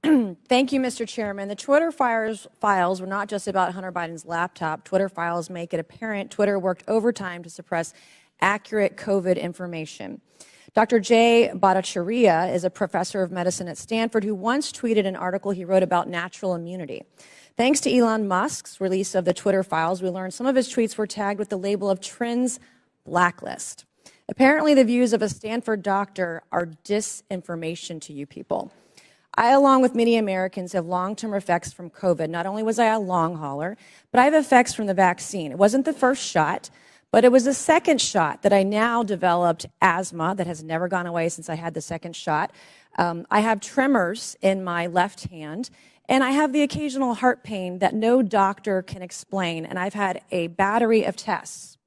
Speaker 5: Thank you, Mr. Chairman. The Twitter files were not just about Hunter Biden's laptop. Twitter files make it apparent Twitter worked overtime to suppress accurate COVID information. Dr. Jay Bhattacharya is a professor of medicine at Stanford who once tweeted an article he wrote about natural immunity. Thanks to Elon Musk's release of the Twitter files, we learned some of his tweets were tagged with the label of Trends Blacklist. Apparently, the views of a Stanford doctor are disinformation to you people. I, along with many Americans, have long-term effects from COVID. Not only was I a long hauler, but I have effects from the vaccine. It wasn't the first shot, but it was the second shot that I now developed asthma that has never gone away since I had the second shot. I have tremors in my left hand, and I have the occasional heart pain that no doctor can explain, and I've had a battery of tests.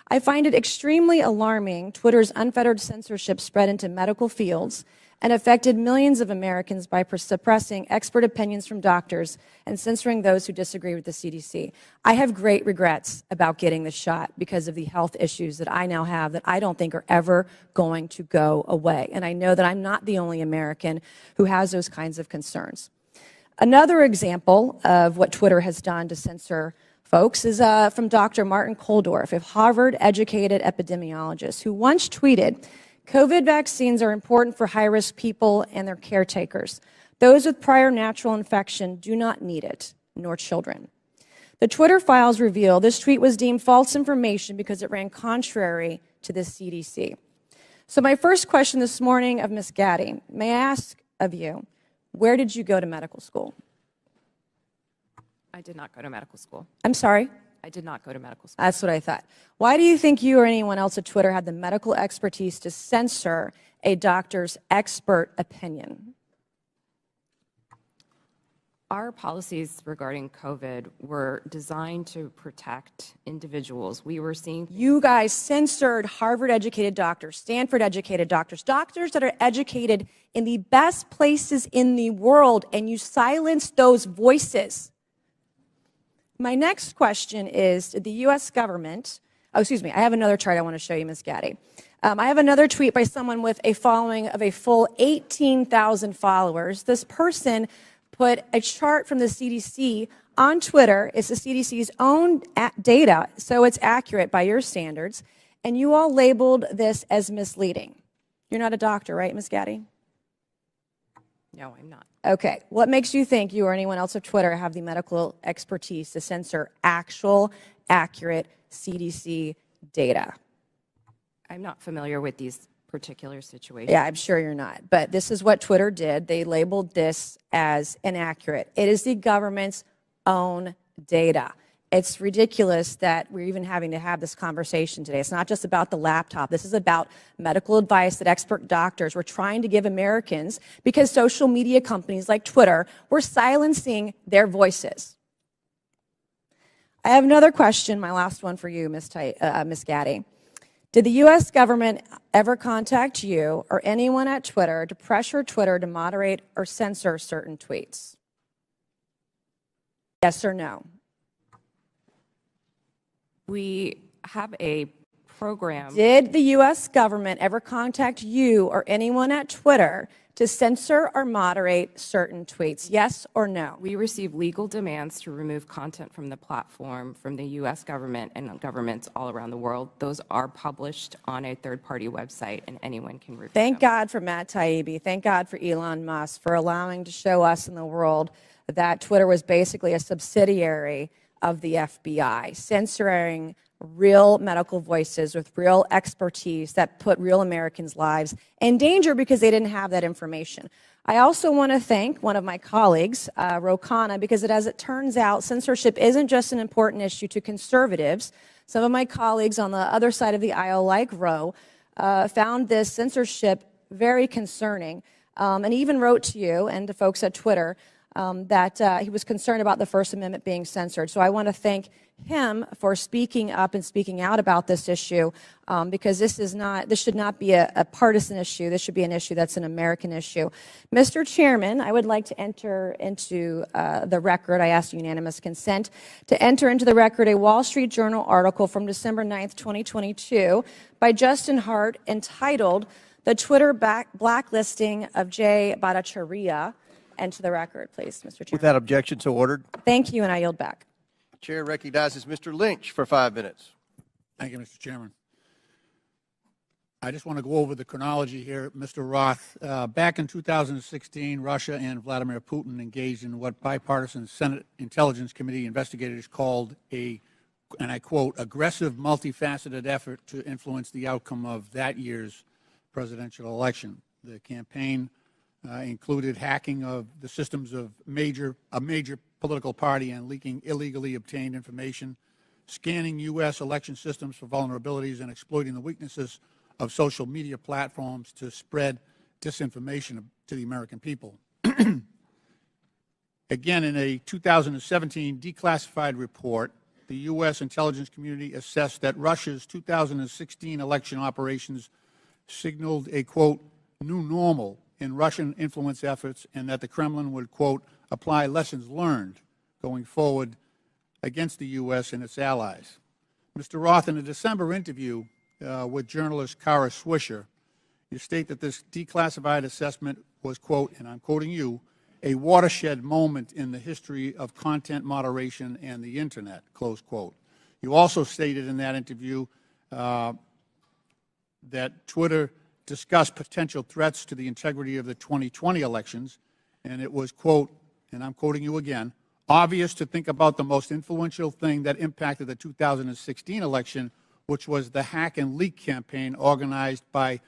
Speaker 5: I find it extremely alarming Twitter's unfettered censorship spread into medical fields and affected millions of Americans by suppressing expert opinions from doctors and censoring those who disagree with the CDC. I have great regrets about getting the shot because of the health issues that I now have that I don't think are ever going to go away. And I know that I'm not the only American who has those kinds of concerns. Another example of what Twitter has done to censor folks is from Dr. Martin Kulldorff, a Harvard-educated epidemiologist who once tweeted, "COVID vaccines are important for high-risk people and their caretakers. Those with prior natural infection do not need it, nor children." The Twitter files reveal this tweet was deemed false information because it ran contrary to the CDC. So my first question this morning of Ms. Gaddy, may I ask of you, where did you go to medical school?
Speaker 15: I did not go to medical school.
Speaker 5: I'm sorry?
Speaker 15: I did not go to medical school.
Speaker 5: That's what I thought. Why do you think you or anyone else at Twitter had the medical expertise to censor a doctor's expert opinion?
Speaker 15: Our policies regarding COVID were designed to protect individuals. We were seeing...
Speaker 5: You guys censored Harvard-educated doctors, Stanford-educated doctors, doctors that are educated in the best places in the world, and you silenced those voices. My next question is, did the U.S. government... Oh, excuse me, I have another chart I want to show you, Ms. Gaddy. I have another tweet by someone with a following of a full 18,000 followers. This person put a chart from the CDC on Twitter. It's the CDC's own data, so it's accurate by your standards. And you all labeled this as misleading. You're not a doctor, right, Ms. Gaddy?
Speaker 15: No, I'm not.
Speaker 5: Okay. What makes you think you or anyone else at Twitter have the medical expertise to censor actual, accurate CDC data?
Speaker 15: I'm not familiar with these particular situations.
Speaker 5: Yeah, I'm sure you're not. But this is what Twitter did. They labeled this as inaccurate. It is the government's own data. It's ridiculous that we're even having to have this conversation today. It's not just about the laptop. This is about medical advice that expert doctors were trying to give Americans because social media companies like Twitter were silencing their voices. I have another question, my last one for you, Ms. Gaddy. Did the U.S. government ever contact you or anyone at Twitter to pressure Twitter to moderate or censor certain tweets? Yes or no?
Speaker 15: We have a program.
Speaker 5: Did the U.S. government ever contact you or anyone at Twitter to censor or moderate certain tweets? Yes or no?
Speaker 15: We receive legal demands to remove content from the platform from the U.S. government and governments all around the world. Those are published on a third-party website, and anyone can review
Speaker 5: Thank
Speaker 15: them.
Speaker 5: God for Matt Taibbi. Thank God for Elon Musk for allowing to show us in the world that Twitter was basically a subsidiary of the FBI, censoring real medical voices with real expertise that put real Americans' lives in danger because they didn't have that information. I also want to thank one of my colleagues, Ro Khanna, because as it turns out, censorship isn't just an important issue to conservatives. Some of my colleagues on the other side of the aisle, like Ro, found this censorship very concerning, and he even wrote to you and to folks at Twitter that he was concerned about the First Amendment being censored. So I want to thank him for speaking up and speaking out about this issue, because this should not be a partisan issue. This should be an issue that's an American issue. Mr. Chairman, I would like to enter into the record, I ask unanimous consent, to enter into the record a Wall Street Journal article from December 9th, 2022 by Justin Hart entitled "The Twitter Blacklisting of Jay Bhattacharya." Enter the record, please, Mr. Chairman.
Speaker 4: Without objection, so ordered.
Speaker 5: Thank you, and I yield back.
Speaker 4: Chair recognizes Mr. Lynch for 5 minutes.
Speaker 11: Thank you, Mr. Chairman. I just want to go over the chronology here, Mr. Roth. Back in 2016, Russia and Vladimir Putin engaged in what bipartisan Senate Intelligence Committee investigators called a, and I quote, aggressive, multifaceted effort to influence the outcome of that year's presidential election. The campaign included hacking of the systems of a major political party and leaking illegally obtained information, scanning U.S. election systems for vulnerabilities, and exploiting the weaknesses of social media platforms to spread disinformation to the American people. Again, in a 2017 declassified report, the U.S. intelligence community assessed that Russia's 2016 election operations signaled a, quote, new normal in Russian influence efforts, and that the Kremlin would, quote, apply lessons learned going forward against the U.S. and its allies. Mr. Roth, in a December interview with journalist Kara Swisher, you state that this declassified assessment was, quote, and I'm quoting you, a watershed moment in the history of content moderation and the Internet, close quote. You also stated in that interview that Twitter discussed potential threats to the integrity of the 2020 elections, and it was, quote, and I'm quoting you again, obvious to think about the most influential thing that impacted the 2016 election, which was the hack and leak campaign organized by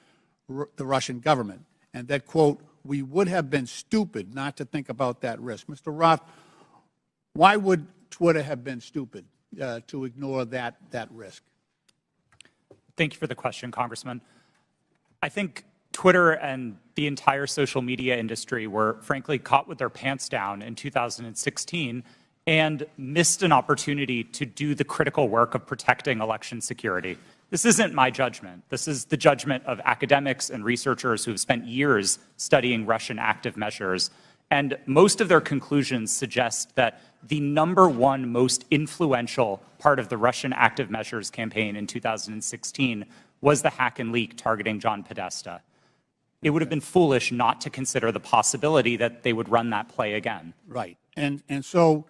Speaker 11: the Russian government, and that, quote, we would have been stupid not to think about that risk. Mr. Roth, why would Twitter have been stupid to ignore that risk?
Speaker 1: Thank you for the question, Congressman. I think Twitter and the entire social media industry were, frankly, caught with their pants down in 2016 and missed an opportunity to do the critical work of protecting election security. This isn't my judgment. This is the judgment of academics and researchers who have spent years studying Russian active measures. And most of their conclusions suggest that the #1 most influential part of the Russian active measures campaign in 2016 was the hack and leak targeting John Podesta. It would have been foolish not to consider the possibility that they would run that play again.
Speaker 11: Right. And so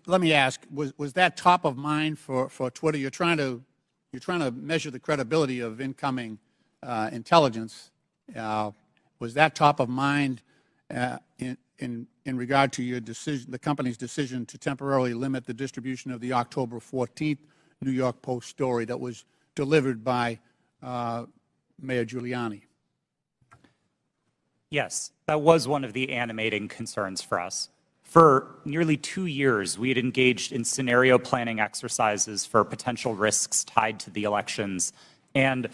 Speaker 11: let me ask, was that top of mind for Twitter? You're trying to measure the credibility of incoming intelligence. Was that top of mind in regard to your decision, the company's decision to temporarily limit the distribution of the October 14th New York Post story that was delivered by Mayor Giuliani?
Speaker 1: Yes, that was one of the animating concerns for us. For nearly 2 years, we had engaged in scenario planning exercises for potential risks tied to the elections, and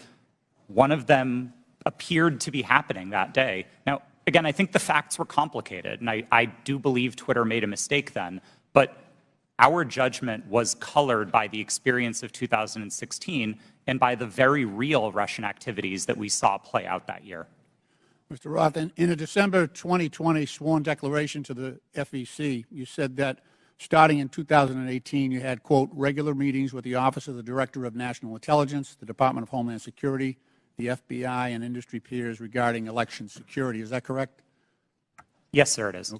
Speaker 1: one of them appeared to be happening that day. Now, again, I think the facts were complicated, and I do believe Twitter made a mistake then, but our judgment was colored by the experience of 2016 and by the very real Russian activities that we saw play out that year.
Speaker 11: Mr. Roth, in a December 2020 sworn declaration to the FEC, you said that starting in 2018, you had, quote, regular meetings with the Office of the Director of National Intelligence, the Department of Homeland Security, the FBI, and industry peers regarding election security. Is that correct?
Speaker 1: Yes, sir, it is.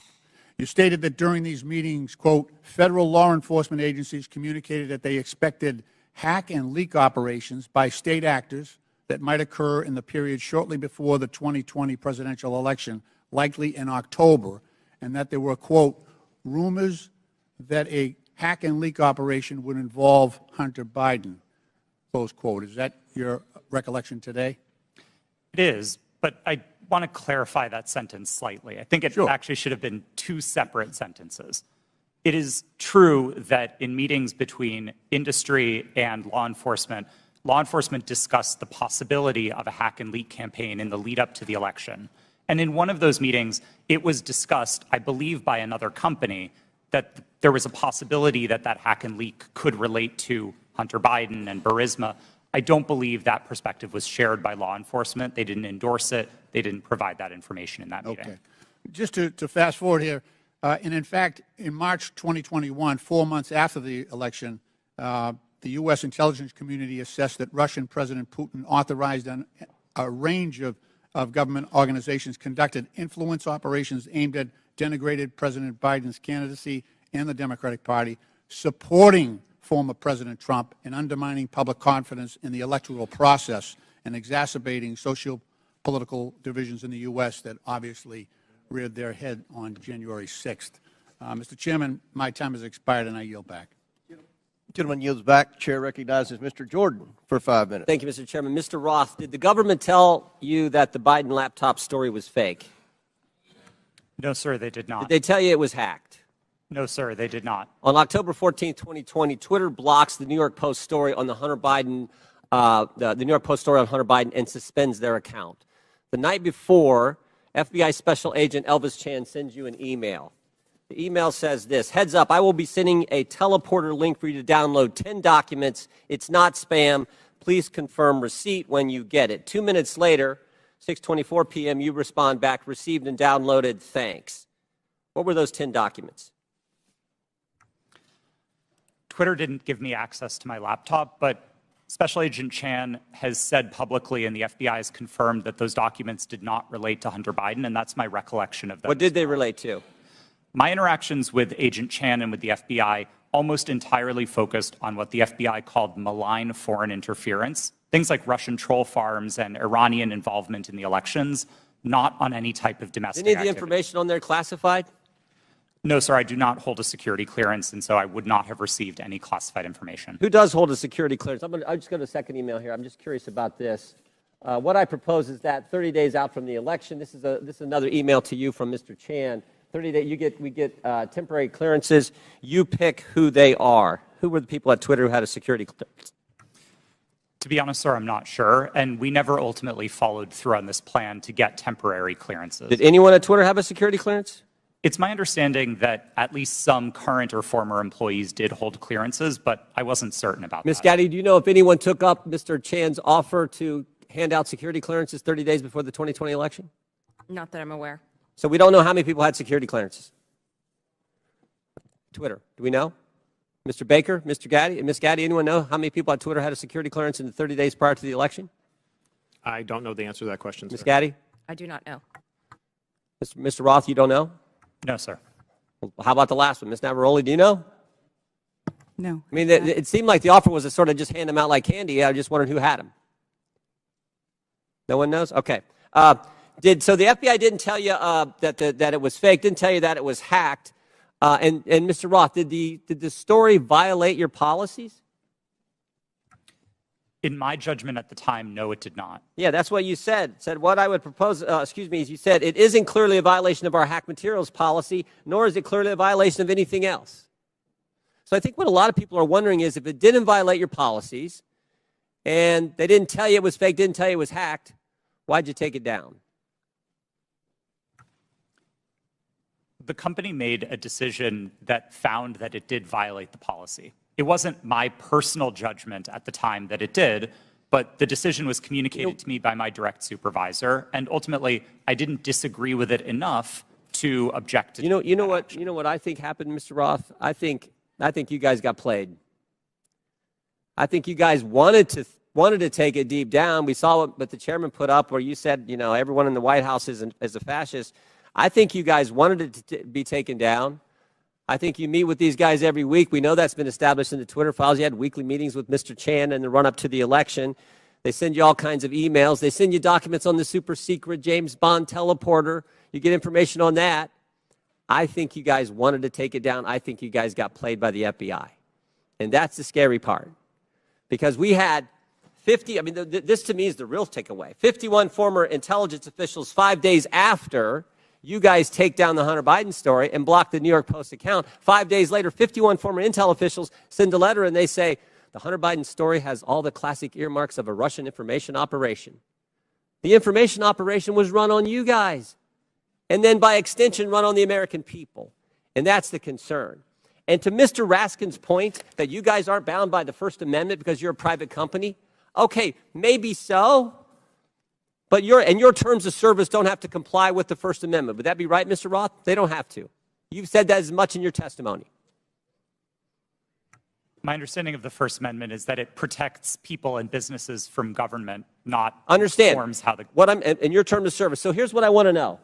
Speaker 11: You stated that during these meetings, quote, federal law enforcement agencies communicated that they expected hack and leak operations by state actors that might occur in the period shortly before the 2020 presidential election, likely in October, and that there were, quote, rumors that a hack and leak operation would involve Hunter Biden, close quote. Is that your recollection today?
Speaker 1: It is, but I want to clarify that sentence slightly. I think it actually should have been 2 separate sentences. It is true that in meetings between industry and law enforcement discussed the possibility of a hack and leak campaign in the lead up to the election. And in one of those meetings, it was discussed, I believe by another company, that there was a possibility that that hack and leak could relate to Hunter Biden and Burisma. I don't believe that perspective was shared by law enforcement. They didn't endorse it. They didn't provide that information in that meeting.
Speaker 11: Okay. Just to fast forward here, and in fact, in March 2021, 4 months after the election, the U.S. intelligence community assessed that Russian President Putin authorized a range of government organizations conducted influence operations aimed at denigrating President Biden's candidacy and the Democratic Party, supporting former President Trump, and undermining public confidence in the electoral process and exacerbating socio-political divisions in the U.S. that obviously reared their head on January 6th. Mr. Chairman, my time has expired, and I yield back.
Speaker 4: Gentleman yields back. Chair recognizes Mr. Jordan for 5 minutes.
Speaker 3: Thank you, Mr. Chairman. Mr. Roth, did the government tell you that the Biden laptop story was fake?
Speaker 1: No, sir, they did not.
Speaker 3: Did they tell you it was hacked?
Speaker 1: No, sir, they did not.
Speaker 3: On October 14, 2020, Twitter blocks the New York Post story on the Hunter Biden, the New York Post story on Hunter Biden, and suspends their account. The night before, FBI Special Agent Elvis Chan sends you an email. The email says this: heads up, I will be sending a teleporter link for you to download 10 documents. It's not spam. Please confirm receipt when you get it. 2 minutes later, 6:24 p.m., you respond back, received and downloaded, thanks. What were those 10 documents?
Speaker 1: Twitter didn't give me access to my laptop, but Special Agent Chan has said publicly, and the FBI has confirmed, that those documents did not relate to Hunter Biden, and that's my recollection of them.
Speaker 3: What did they relate to?
Speaker 1: My interactions with Agent Chan and with the FBI almost entirely focused on what the FBI called malign foreign interference, things like Russian troll farms and Iranian involvement in the elections, not on any type of domestic
Speaker 3: Any of the
Speaker 1: activity.
Speaker 3: information on there classified?
Speaker 1: No, sir, I do not hold a security clearance, and so I would not have received any classified information.
Speaker 3: Who does hold a security clearance? I'll just go to the second email here. I'm just curious about this. What I propose is that 30 days out from the election, this is another email to you from Mr. Chan. 30 days, we get temporary clearances. You pick who they are. Who were the people at Twitter who had a security clearance?
Speaker 1: To be honest, sir, I'm not sure, and we never ultimately followed through on this plan to get temporary clearances.
Speaker 3: Did anyone at Twitter have a security clearance?
Speaker 1: It's my understanding that at least some current or former employees did hold clearances, but I wasn't certain about
Speaker 3: Ms.
Speaker 1: that.
Speaker 3: Gaddy, do you know if anyone took up Mr. Chan's offer to hand out security clearances 30 days before the 2020 election?
Speaker 15: Not that I'm aware.
Speaker 3: So we don't know how many people had security clearances. Twitter, do we know? Mr. Baker, Mr. Gaddy, Ms. Gaddy, anyone know how many people at Twitter had a security clearance in the 30 days prior to the election?
Speaker 7: I don't know the answer to that question,
Speaker 3: Ms.
Speaker 7: sir.
Speaker 3: Gaddy?
Speaker 15: I do not know.
Speaker 3: Mr. Roth, you don't know?
Speaker 1: No, sir.
Speaker 3: Well, how about the last one? Ms. Navaroli, do you know?
Speaker 6: No.
Speaker 3: I mean, it seemed like the offer was to sort of just hand them out like candy. I just wondered who had them. No one knows? Okay. So the FBI didn't tell you that it was fake, didn't tell you that it was hacked. And Mr. Roth, did the story violate your policies?
Speaker 1: In my judgment at the time, no, it did not.
Speaker 3: Yeah, that's what you said. Said what I would propose, is you said it isn't clearly a violation of our hack materials policy, nor is it clearly a violation of anything else. So I think what a lot of people are wondering is if it didn't violate your policies and they didn't tell you it was fake, didn't tell you it was hacked, why'd you take it down?
Speaker 1: The company made a decision that found that it did violate the policy. It wasn't my personal judgment at the time that it did, but the decision was communicated to me by my direct supervisor, and ultimately I didn't disagree with it enough to object to
Speaker 3: You know what I think happened, Mr. Roth? I think you guys got played. I think you guys wanted to take it deep down. We saw what the chairman put up where you said, everyone in the White House is a fascist. I think you guys wanted it to be taken down. I think you meet with these guys every week. We know that's been established in the Twitter files. You had weekly meetings with Mr. Chan in the run-up to the election. They send you all kinds of emails. They send you documents on the super secret James Bond teleporter. You get information on that. I think you guys wanted to take it down. I think you guys got played by the FBI. And that's the scary part. Because we had 50, this to me is the real takeaway. 51 former intelligence officials 5 days after you guys take down the Hunter Biden story and block the New York Post account. 5 days later, 51 former intel officials send a letter and they say, the Hunter Biden story has all the classic earmarks of a Russian information operation. The information operation was run on you guys. And then by extension, run on the American people. And that's the concern. And to Mr. Raskin's point that you guys aren't bound by the First Amendment because you're a private company, okay, maybe so. But your terms of service don't have to comply with the First Amendment. Would that be right, Mr. Roth? They don't have to. You've said that as much in your testimony.
Speaker 1: My understanding of the First Amendment is that it protects people and businesses from government, not
Speaker 3: Understand
Speaker 1: informs how the...
Speaker 3: in your terms of service. So here's what I want to know.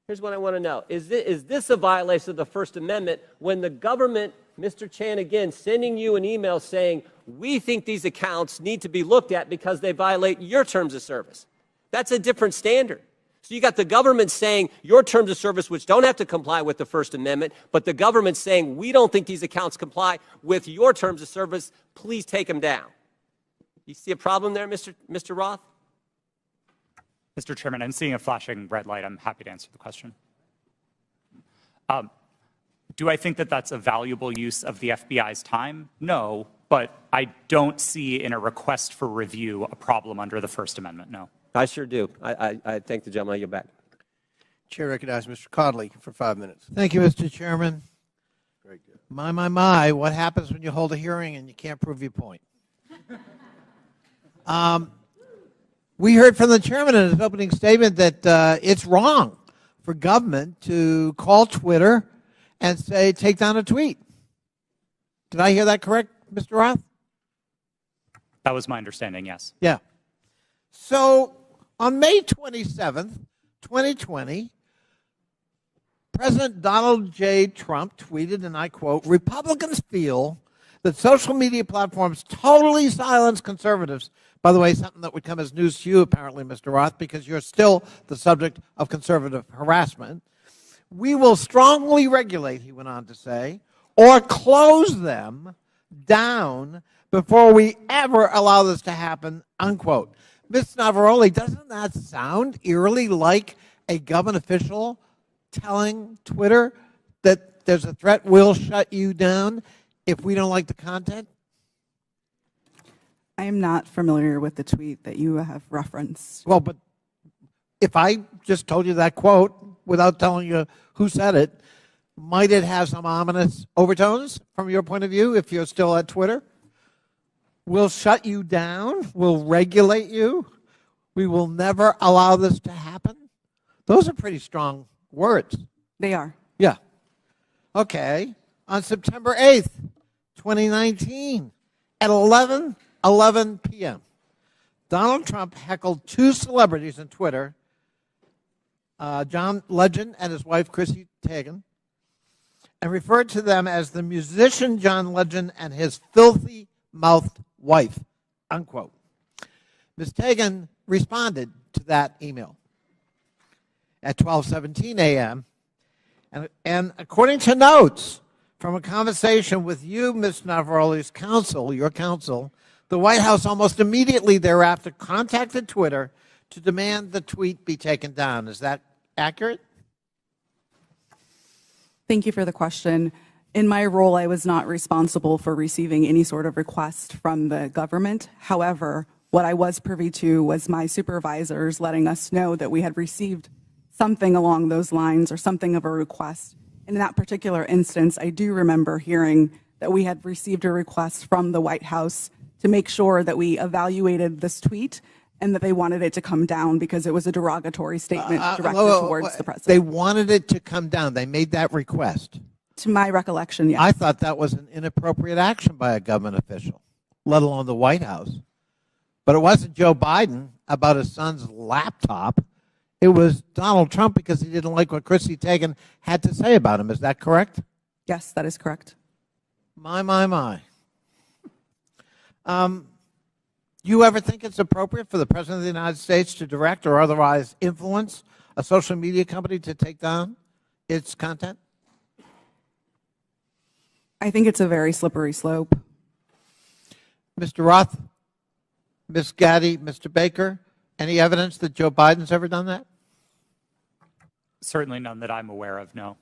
Speaker 3: Here's what I want to know. Is this a violation of the First Amendment when the government, Mr. Chan, again, sending you an email saying, we think these accounts need to be looked at because they violate your terms of service? That's a different standard. So you got the government saying your terms of service, which don't have to comply with the First Amendment, but the government saying we don't think these accounts comply with your terms of service, please take them down. You see a problem there, Mr. Roth?
Speaker 1: Mr. Chairman, I'm seeing a flashing red light. I'm happy to answer the question. Do I think that that's a valuable use of the FBI's time? No, but I don't see in a request for review a problem under the First Amendment, no.
Speaker 3: I sure do. I thank the gentleman. I yield back.
Speaker 4: Chair recognizes Mr. Conley for 5 minutes.
Speaker 8: Thank you, Mr. Chairman.
Speaker 4: Very good.
Speaker 8: My, what happens when you hold a hearing and you can't prove your point? We heard from the chairman in his opening statement that it's wrong for government to call Twitter and say, take down a tweet. Did I hear that correct, Mr. Roth?
Speaker 1: That was my understanding, yes.
Speaker 8: Yeah. So on May 27th, 2020, President Donald J. Trump tweeted, and I quote, Republicans feel that social media platforms totally silence conservatives. By the way, something that would come as news to you, apparently, Mr. Roth, because you're still the subject of conservative harassment. We will strongly regulate, he went on to say, or close them down before we ever allow this to happen, unquote. Ms. Navaroli, doesn't that sound eerily like a government official telling Twitter that there's a threat, we'll shut you down if we don't like the content?
Speaker 6: I am not familiar with the tweet that you have referenced.
Speaker 8: Well, but if I just told you that quote without telling you who said it, might it have some ominous overtones from your point of view if you're still at Twitter? We'll shut you down. We'll regulate you. We will never allow this to happen. Those are pretty strong words.
Speaker 6: They are.
Speaker 8: Yeah. Okay. On September 8th, 2019, at 11:11 p.m., Donald Trump heckled two celebrities on Twitter, John Legend and his wife, Chrissy Teigen, and referred to them as the musician John Legend and his filthy-mouthed wife, unquote. Ms. Teigen responded to that email at 12:17 a.m., and according to notes from a conversation with you, Ms. Navaroli's counsel, your counsel, the White House almost immediately thereafter contacted Twitter to demand the tweet be taken down. Is that accurate?
Speaker 6: Thank you for the question. In my role, I was not responsible for receiving any sort of request from the government. However, what I was privy to was my supervisors letting us know that we had received something along those lines or something of a request. And in that particular instance, I do remember hearing that we had received a request from the White House to make sure that we evaluated this tweet and that they wanted it to come down because it was a derogatory statement directed towards the president.
Speaker 8: They wanted it to come down. They made that request.
Speaker 6: To my recollection, yes.
Speaker 8: I thought that was an inappropriate action by a government official, let alone the White House. But it wasn't Joe Biden about his son's laptop. It was Donald Trump because he didn't like what Chrissy Teigen had to say about him. Is that correct?
Speaker 6: Yes, that is correct.
Speaker 8: My. You ever think it's appropriate for the President of the United States to direct or otherwise influence a social media company to take down its content?
Speaker 6: I think it's a very slippery slope.
Speaker 8: Mr. Roth, Ms. Gaddy, Mr. Baker, any evidence that Joe Biden's ever done that?
Speaker 1: Certainly none that I'm aware of, no.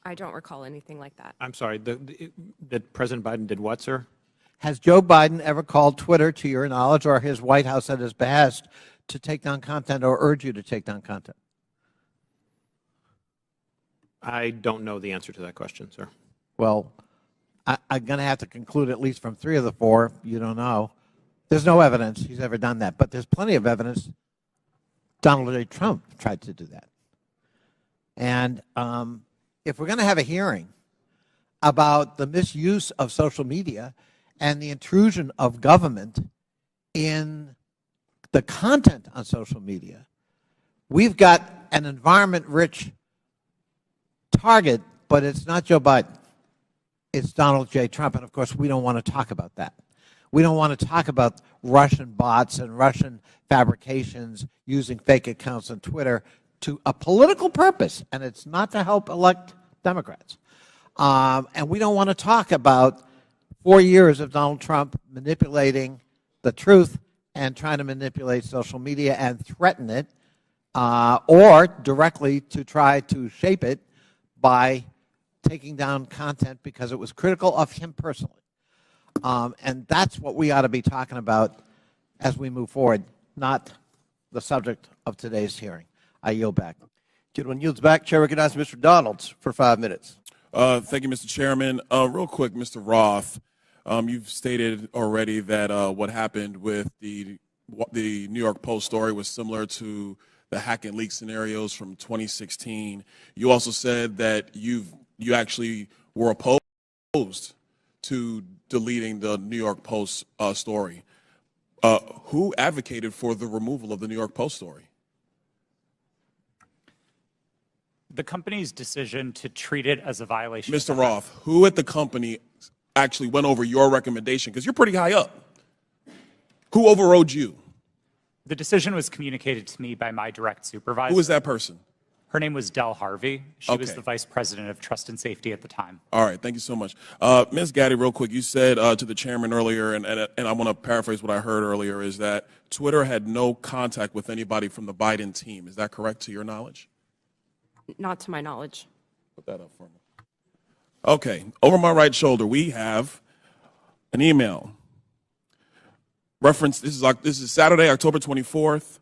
Speaker 9: I don't recall anything like that.
Speaker 7: I'm sorry, that President Biden did what, sir?
Speaker 8: Has Joe Biden ever called Twitter, to your knowledge, or his White House at his behest to take down content or urge you to take down content?
Speaker 7: I don't know the answer to that question, sir.
Speaker 8: Well, I'm going to have to conclude at least from 3 of the 4, you don't know. There's no evidence he's ever done that, but there's plenty of evidence Donald J. Trump tried to do that. And if we're going to have a hearing about the misuse of social media and the intrusion of government in the content on social media, we've got an environment-rich target, but it's not Joe Biden. It's Donald J. Trump, and of course, we don't want to talk about that. We don't want to talk about Russian bots and Russian fabrications using fake accounts on Twitter to a political purpose, and it's not to help elect Democrats. And we don't want to talk about 4 years of Donald Trump manipulating the truth and trying to manipulate social media and threaten it, or directly to try to shape it by taking down content because it was critical of him personally. And that's what we ought to be talking about as we move forward, not the subject of today's hearing. I yield back.
Speaker 4: Gentleman yields back. Chair recognizes Mr. Donalds for 5 minutes.
Speaker 22: Thank you, Mr. Chairman. Real quick, Mr. Roth, you've stated already that what happened with the New York Post story was similar to the hack and leak scenarios from 2016. You also said that you actually were opposed to deleting the New York Post story. Who advocated for the removal of the New York Post story?
Speaker 1: The company's decision to treat it as a violation.
Speaker 22: Mr. Roth, who at the company actually went over your recommendation? Because you're pretty high up. Who overrode you?
Speaker 1: The decision was communicated to me by my direct supervisor.
Speaker 22: Who is that person?
Speaker 1: Her name was Del Harvey. She was
Speaker 22: Okay.
Speaker 1: the vice president of trust and safety at the time.
Speaker 22: All right, thank you so much. Ms. Gaddy, real quick, you said to the chairman earlier, and I want to paraphrase what I heard earlier, is that Twitter had no contact with anybody from the Biden team. Is that correct to your knowledge?
Speaker 9: Not to my knowledge.
Speaker 22: Put that up for me. Okay, over my right shoulder, we have an email. Reference, this is Saturday, October 24th,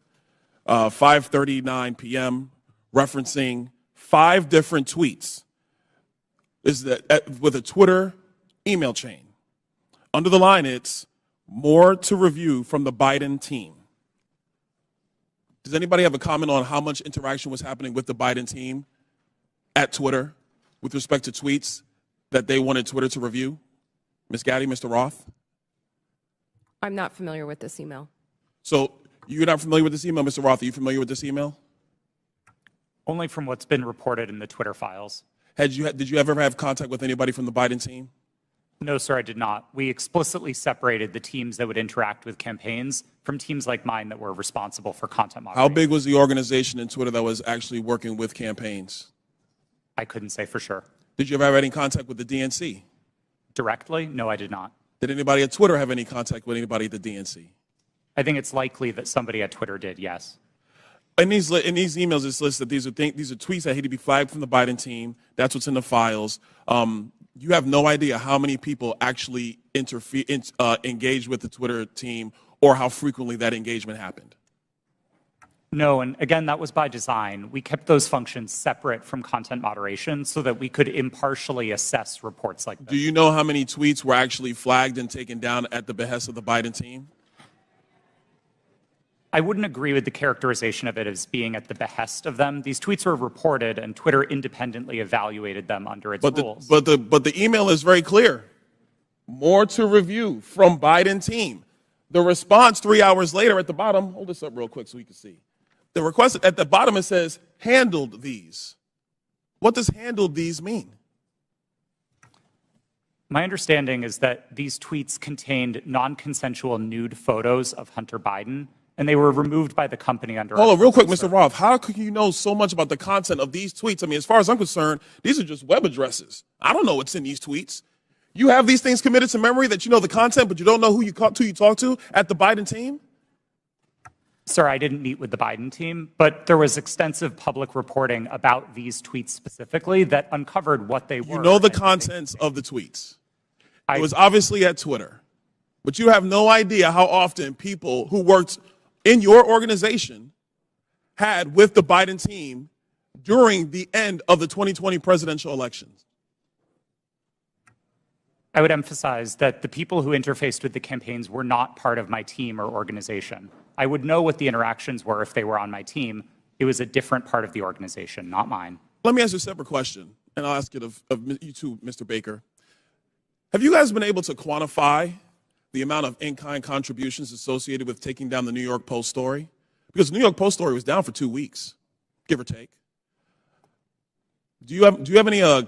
Speaker 22: 5:39 p.m., referencing 5 different tweets. This is with a Twitter email chain. Under the line, it's more to review from the Biden team. Does anybody have a comment on how much interaction was happening with the Biden team at Twitter with respect to tweets that they wanted Twitter to review? Ms. Gaddy, Mr. Roth?
Speaker 9: I'm not familiar with this email.
Speaker 22: So you're not familiar with this email, Mr. Roth? Are you familiar with this email?
Speaker 1: Only from what's been reported in the Twitter files.
Speaker 22: Did you ever have contact with anybody from the Biden team?
Speaker 1: No, sir, I did not. We explicitly separated the teams that would interact with campaigns from teams like mine that were responsible for content moderation.
Speaker 22: How big was the organization in Twitter that was actually working with campaigns?
Speaker 1: I couldn't say for sure.
Speaker 22: Did you ever have any contact with the DNC?
Speaker 1: Directly? No, I did not.
Speaker 22: Did anybody at Twitter have any contact with anybody at the DNC?
Speaker 1: I think it's likely that somebody at Twitter did, yes.
Speaker 22: In these emails, it's listed these are tweets that had to be flagged from the Biden team. That's what's in the files. You have no idea how many people actually engaged with the Twitter team or how frequently that engagement happened.
Speaker 1: No, and again, that was by design. We kept those functions separate from content moderation so that we could impartially assess reports like this.
Speaker 22: Do you know how many tweets were actually flagged and taken down at the behest of the Biden team?
Speaker 1: I wouldn't agree with the characterization of it as being at the behest of them. These tweets were reported, and Twitter independently evaluated them under its rules.
Speaker 22: But the email is very clear. More to review from Biden team. The response 3 hours later at the bottom, hold this up real quick so we can see. The request at the bottom, it says, handled these. What does handled these mean?
Speaker 1: My understanding is that these tweets contained non-consensual nude photos of Hunter Biden, and they were removed by the company under.
Speaker 22: Hold on, real quick, Mr. Roth. How could you know so much about the content of these tweets? I mean, as far as I'm concerned, these are just web addresses. I don't know what's in these tweets. You have these things committed to memory that you know the content, but you don't know who you talk to at the Biden team?
Speaker 1: Sir, I didn't meet with the Biden team, but there was extensive public reporting about these tweets specifically that uncovered what they were.
Speaker 22: You know the contents of the tweets. It was obviously at Twitter, but you have no idea how often people who worked in your organization had with the Biden team during the end of the 2020 presidential elections.
Speaker 1: I would emphasize that the people who interfaced with the campaigns were not part of my team or organization. I would know what the interactions were if they were on my team. It was a different part of the organization, not mine.
Speaker 22: Let me ask you a separate question, and I'll ask it of you too, Mr. Baker. Have you guys been able to quantify the amount of in-kind contributions associated with taking down the New York Post story? Because the New York Post story was down for 2 weeks, give or take. Do you have any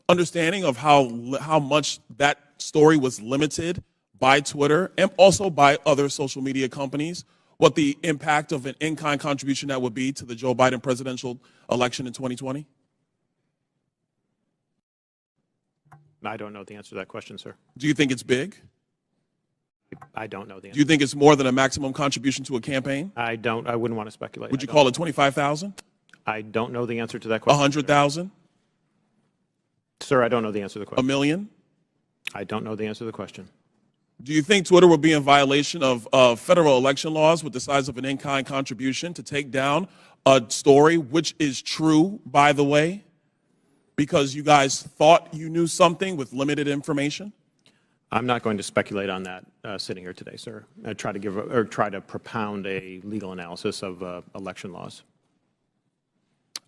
Speaker 22: understanding of how much that story was limited by Twitter and also by other social media companies? What the impact of an in-kind contribution that would be to the Joe Biden presidential election in 2020?
Speaker 7: I don't know the answer to that question, sir.
Speaker 22: Do you think it's big?
Speaker 7: I don't know the answer.
Speaker 22: Do you think it's more than a maximum contribution to a campaign?
Speaker 7: I wouldn't want to speculate.
Speaker 22: Would you call it 25,000?
Speaker 7: I don't know the answer to that question.
Speaker 22: 100,000?
Speaker 7: Sir, I don't know the answer to the question.
Speaker 22: $1 million?
Speaker 7: I don't know the answer to the question.
Speaker 22: Do you think Twitter will be in violation of federal election laws with the size of an in-kind contribution to take down a story, which is true, by the way, because you guys thought you knew something with limited information?
Speaker 7: I'm not going to speculate on that sitting here today, sir. I try to propound a legal analysis of election laws.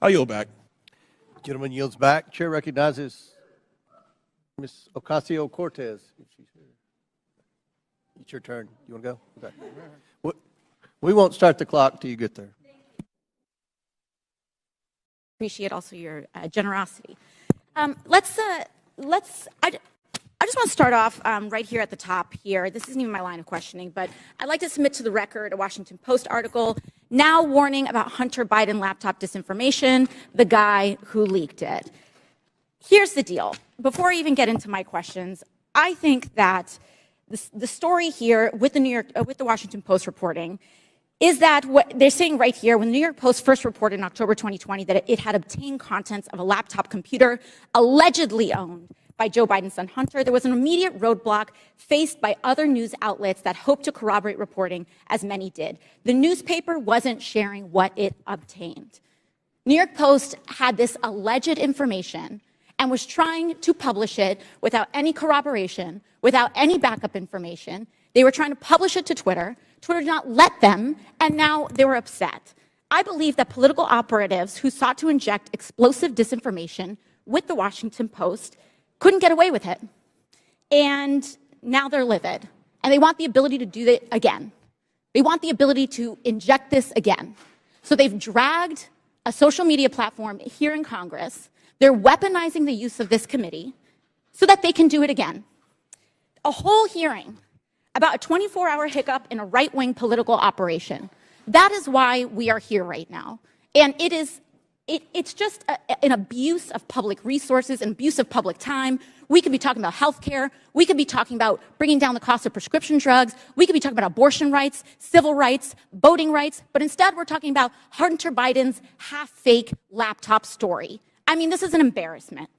Speaker 22: I'll yield back.
Speaker 4: Gentleman yields back. Chair recognizes Ms. Ocasio-Cortez. If she's here. It's your turn. You want to go? Okay. We won't start the clock till you get there.
Speaker 20: Appreciate also your generosity. I just want to start off right here at the top here. This isn't even my line of questioning, but I'd like to submit to the record a Washington Post article now warning about Hunter Biden laptop disinformation, the guy who leaked it. Here's the deal. Before I even get into my questions, I think that the story here with the Washington Post reporting is that what they're saying right here, when the New York Post first reported in October 2020 that it had obtained contents of a laptop computer allegedly owned by Joe Biden's son Hunter, there was an immediate roadblock faced by other news outlets that hoped to corroborate reporting, as many did. The newspaper wasn't sharing what it obtained. New York Post had this alleged information and was trying to publish it without any corroboration, without any backup information. They were trying to publish it to Twitter. Twitter did not let them, and now they were upset. I believe that political operatives who sought to inject explosive disinformation with the Washington Post couldn't get away with it. And now they're livid. And they want the ability to do it again. They want the ability to inject this again. So they've dragged a social media platform here in Congress. They're weaponizing the use of this committee so that they can do it again. A whole hearing about a 24-hour hiccup in a right-wing political operation. That is why we are here right now. And it's just an abuse of public resources, an abuse of public time. We could be talking about healthcare. We could be talking about bringing down the cost of prescription drugs. We could be talking about abortion rights, civil rights, voting rights. But instead, we're talking about Hunter Biden's half-fake laptop story. I mean, this is an embarrassment.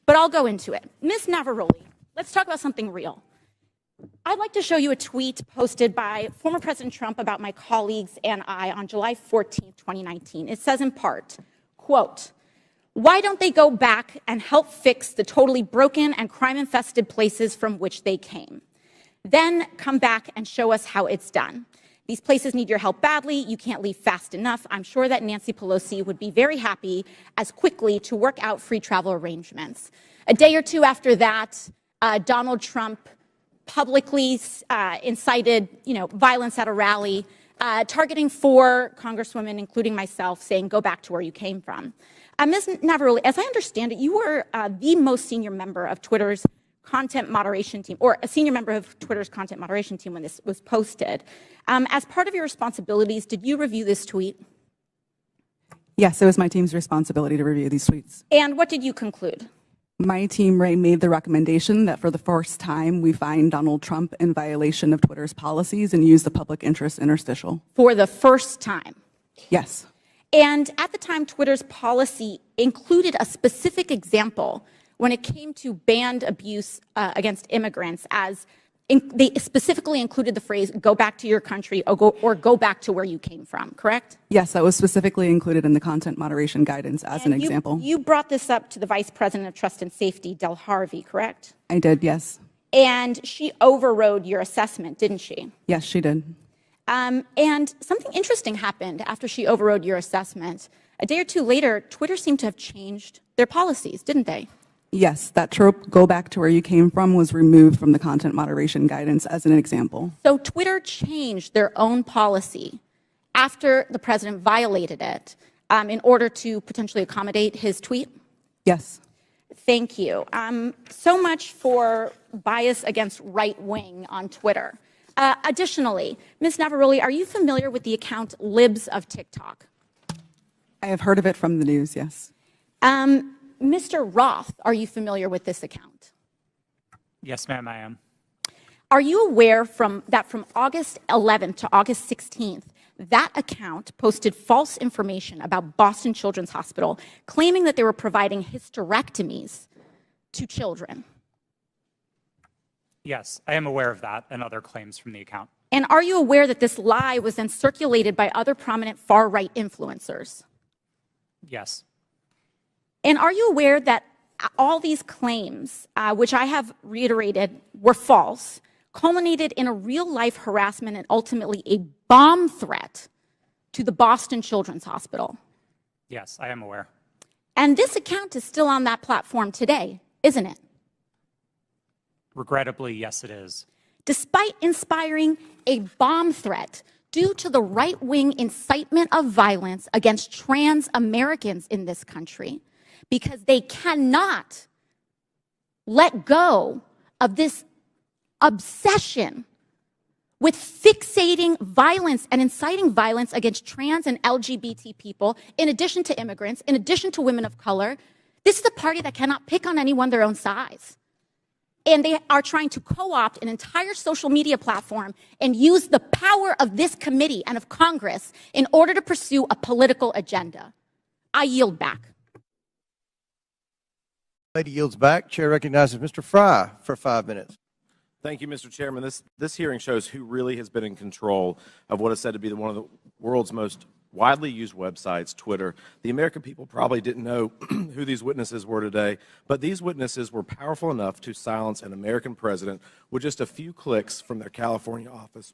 Speaker 20: But I'll go into it. Ms. Navarrete, let's talk about something real. I'd like to show you a tweet posted by former President Trump about my colleagues and I on July 14, 2019. It says in part, quote, "Why don't they go back and help fix the totally broken and crime-infested places from which they came? Then come back and show us how it's done. These places need your help badly. You can't leave fast enough. I'm sure that Nancy Pelosi would be very happy as quickly to work out free travel arrangements." A day or two after that, Donald Trump publicly incited, violence at a rally, targeting 4 congresswomen, including myself, saying, "Go back to where you came from." Ms. Navarrete, as I understand it, you were the most senior member of Twitter's content moderation team, or a senior member of Twitter's content moderation team when this was posted. As part of your responsibilities, did you review this tweet?
Speaker 6: Yes, it was my team's responsibility to review these tweets.
Speaker 20: And what did you conclude?
Speaker 6: My team, Ray, made the recommendation that for the first time we find Donald Trump in violation of Twitter's policies and use the public interest interstitial.
Speaker 20: For the first time?
Speaker 6: Yes.
Speaker 20: And at the time, Twitter's policy included a specific example when it came to banned abuse against immigrants, as they specifically included the phrase, "go back to your country," or go back to where you came from, correct?
Speaker 6: Yes, that was specifically included in the content moderation guidance as an example.
Speaker 20: You brought this up to the Vice President of Trust and Safety, Del Harvey, correct?
Speaker 6: I did, yes.
Speaker 20: And she overrode your assessment, didn't she?
Speaker 6: Yes, she did.
Speaker 20: And something interesting happened after she overrode your assessment. A day or two later, Twitter seemed to have changed their policies, didn't they?
Speaker 6: Yes, that trope, "go back to where you came from," was removed from the content moderation guidance as an example.
Speaker 20: So Twitter changed their own policy after the president violated it in order to potentially accommodate his tweet?
Speaker 6: Yes.
Speaker 20: Thank you. So much for bias against right wing on Twitter. Additionally, Ms. Navarrete, are you familiar with the account Libs of TikTok?
Speaker 6: I have heard of it from the news, yes.
Speaker 20: Mr. Roth, are you familiar with this account?
Speaker 1: Yes, ma'am, I am.
Speaker 20: Are you aware that from August 11th to August 16th, that account posted false information about Boston Children's Hospital, claiming that they were providing hysterectomies to children?
Speaker 1: Yes, I am aware of that and other claims from the account.
Speaker 20: And are you aware that this lie was then circulated by other prominent far-right influencers?
Speaker 1: Yes.
Speaker 20: And are you aware that all these claims, which I have reiterated were false, culminated in a real-life harassment and ultimately a bomb threat to the Boston Children's Hospital?
Speaker 1: Yes, I am aware.
Speaker 20: And this account is still on that platform today, isn't it?
Speaker 1: Regrettably, yes, it is.
Speaker 20: Despite inspiring a bomb threat due to the right-wing incitement of violence against trans Americans in this country, because they cannot let go of this obsession with fixating violence and inciting violence against trans and LGBT people, in addition to immigrants, in addition to women of color. This is the party that cannot pick on anyone their own size. And they are trying to co-opt an entire social media platform and use the power of this committee and of Congress in order to pursue a political agenda. I yield back.
Speaker 4: Lady yields back. Chair recognizes Mr. Fry for 5 minutes.
Speaker 13: Thank you, Mr. Chairman. This hearing shows who really has been in control of what is said to be one of the world's most widely used websites, Twitter. The American people probably didn't know who these witnesses were today, but these witnesses were powerful enough to silence an American president with just a few clicks from their California office.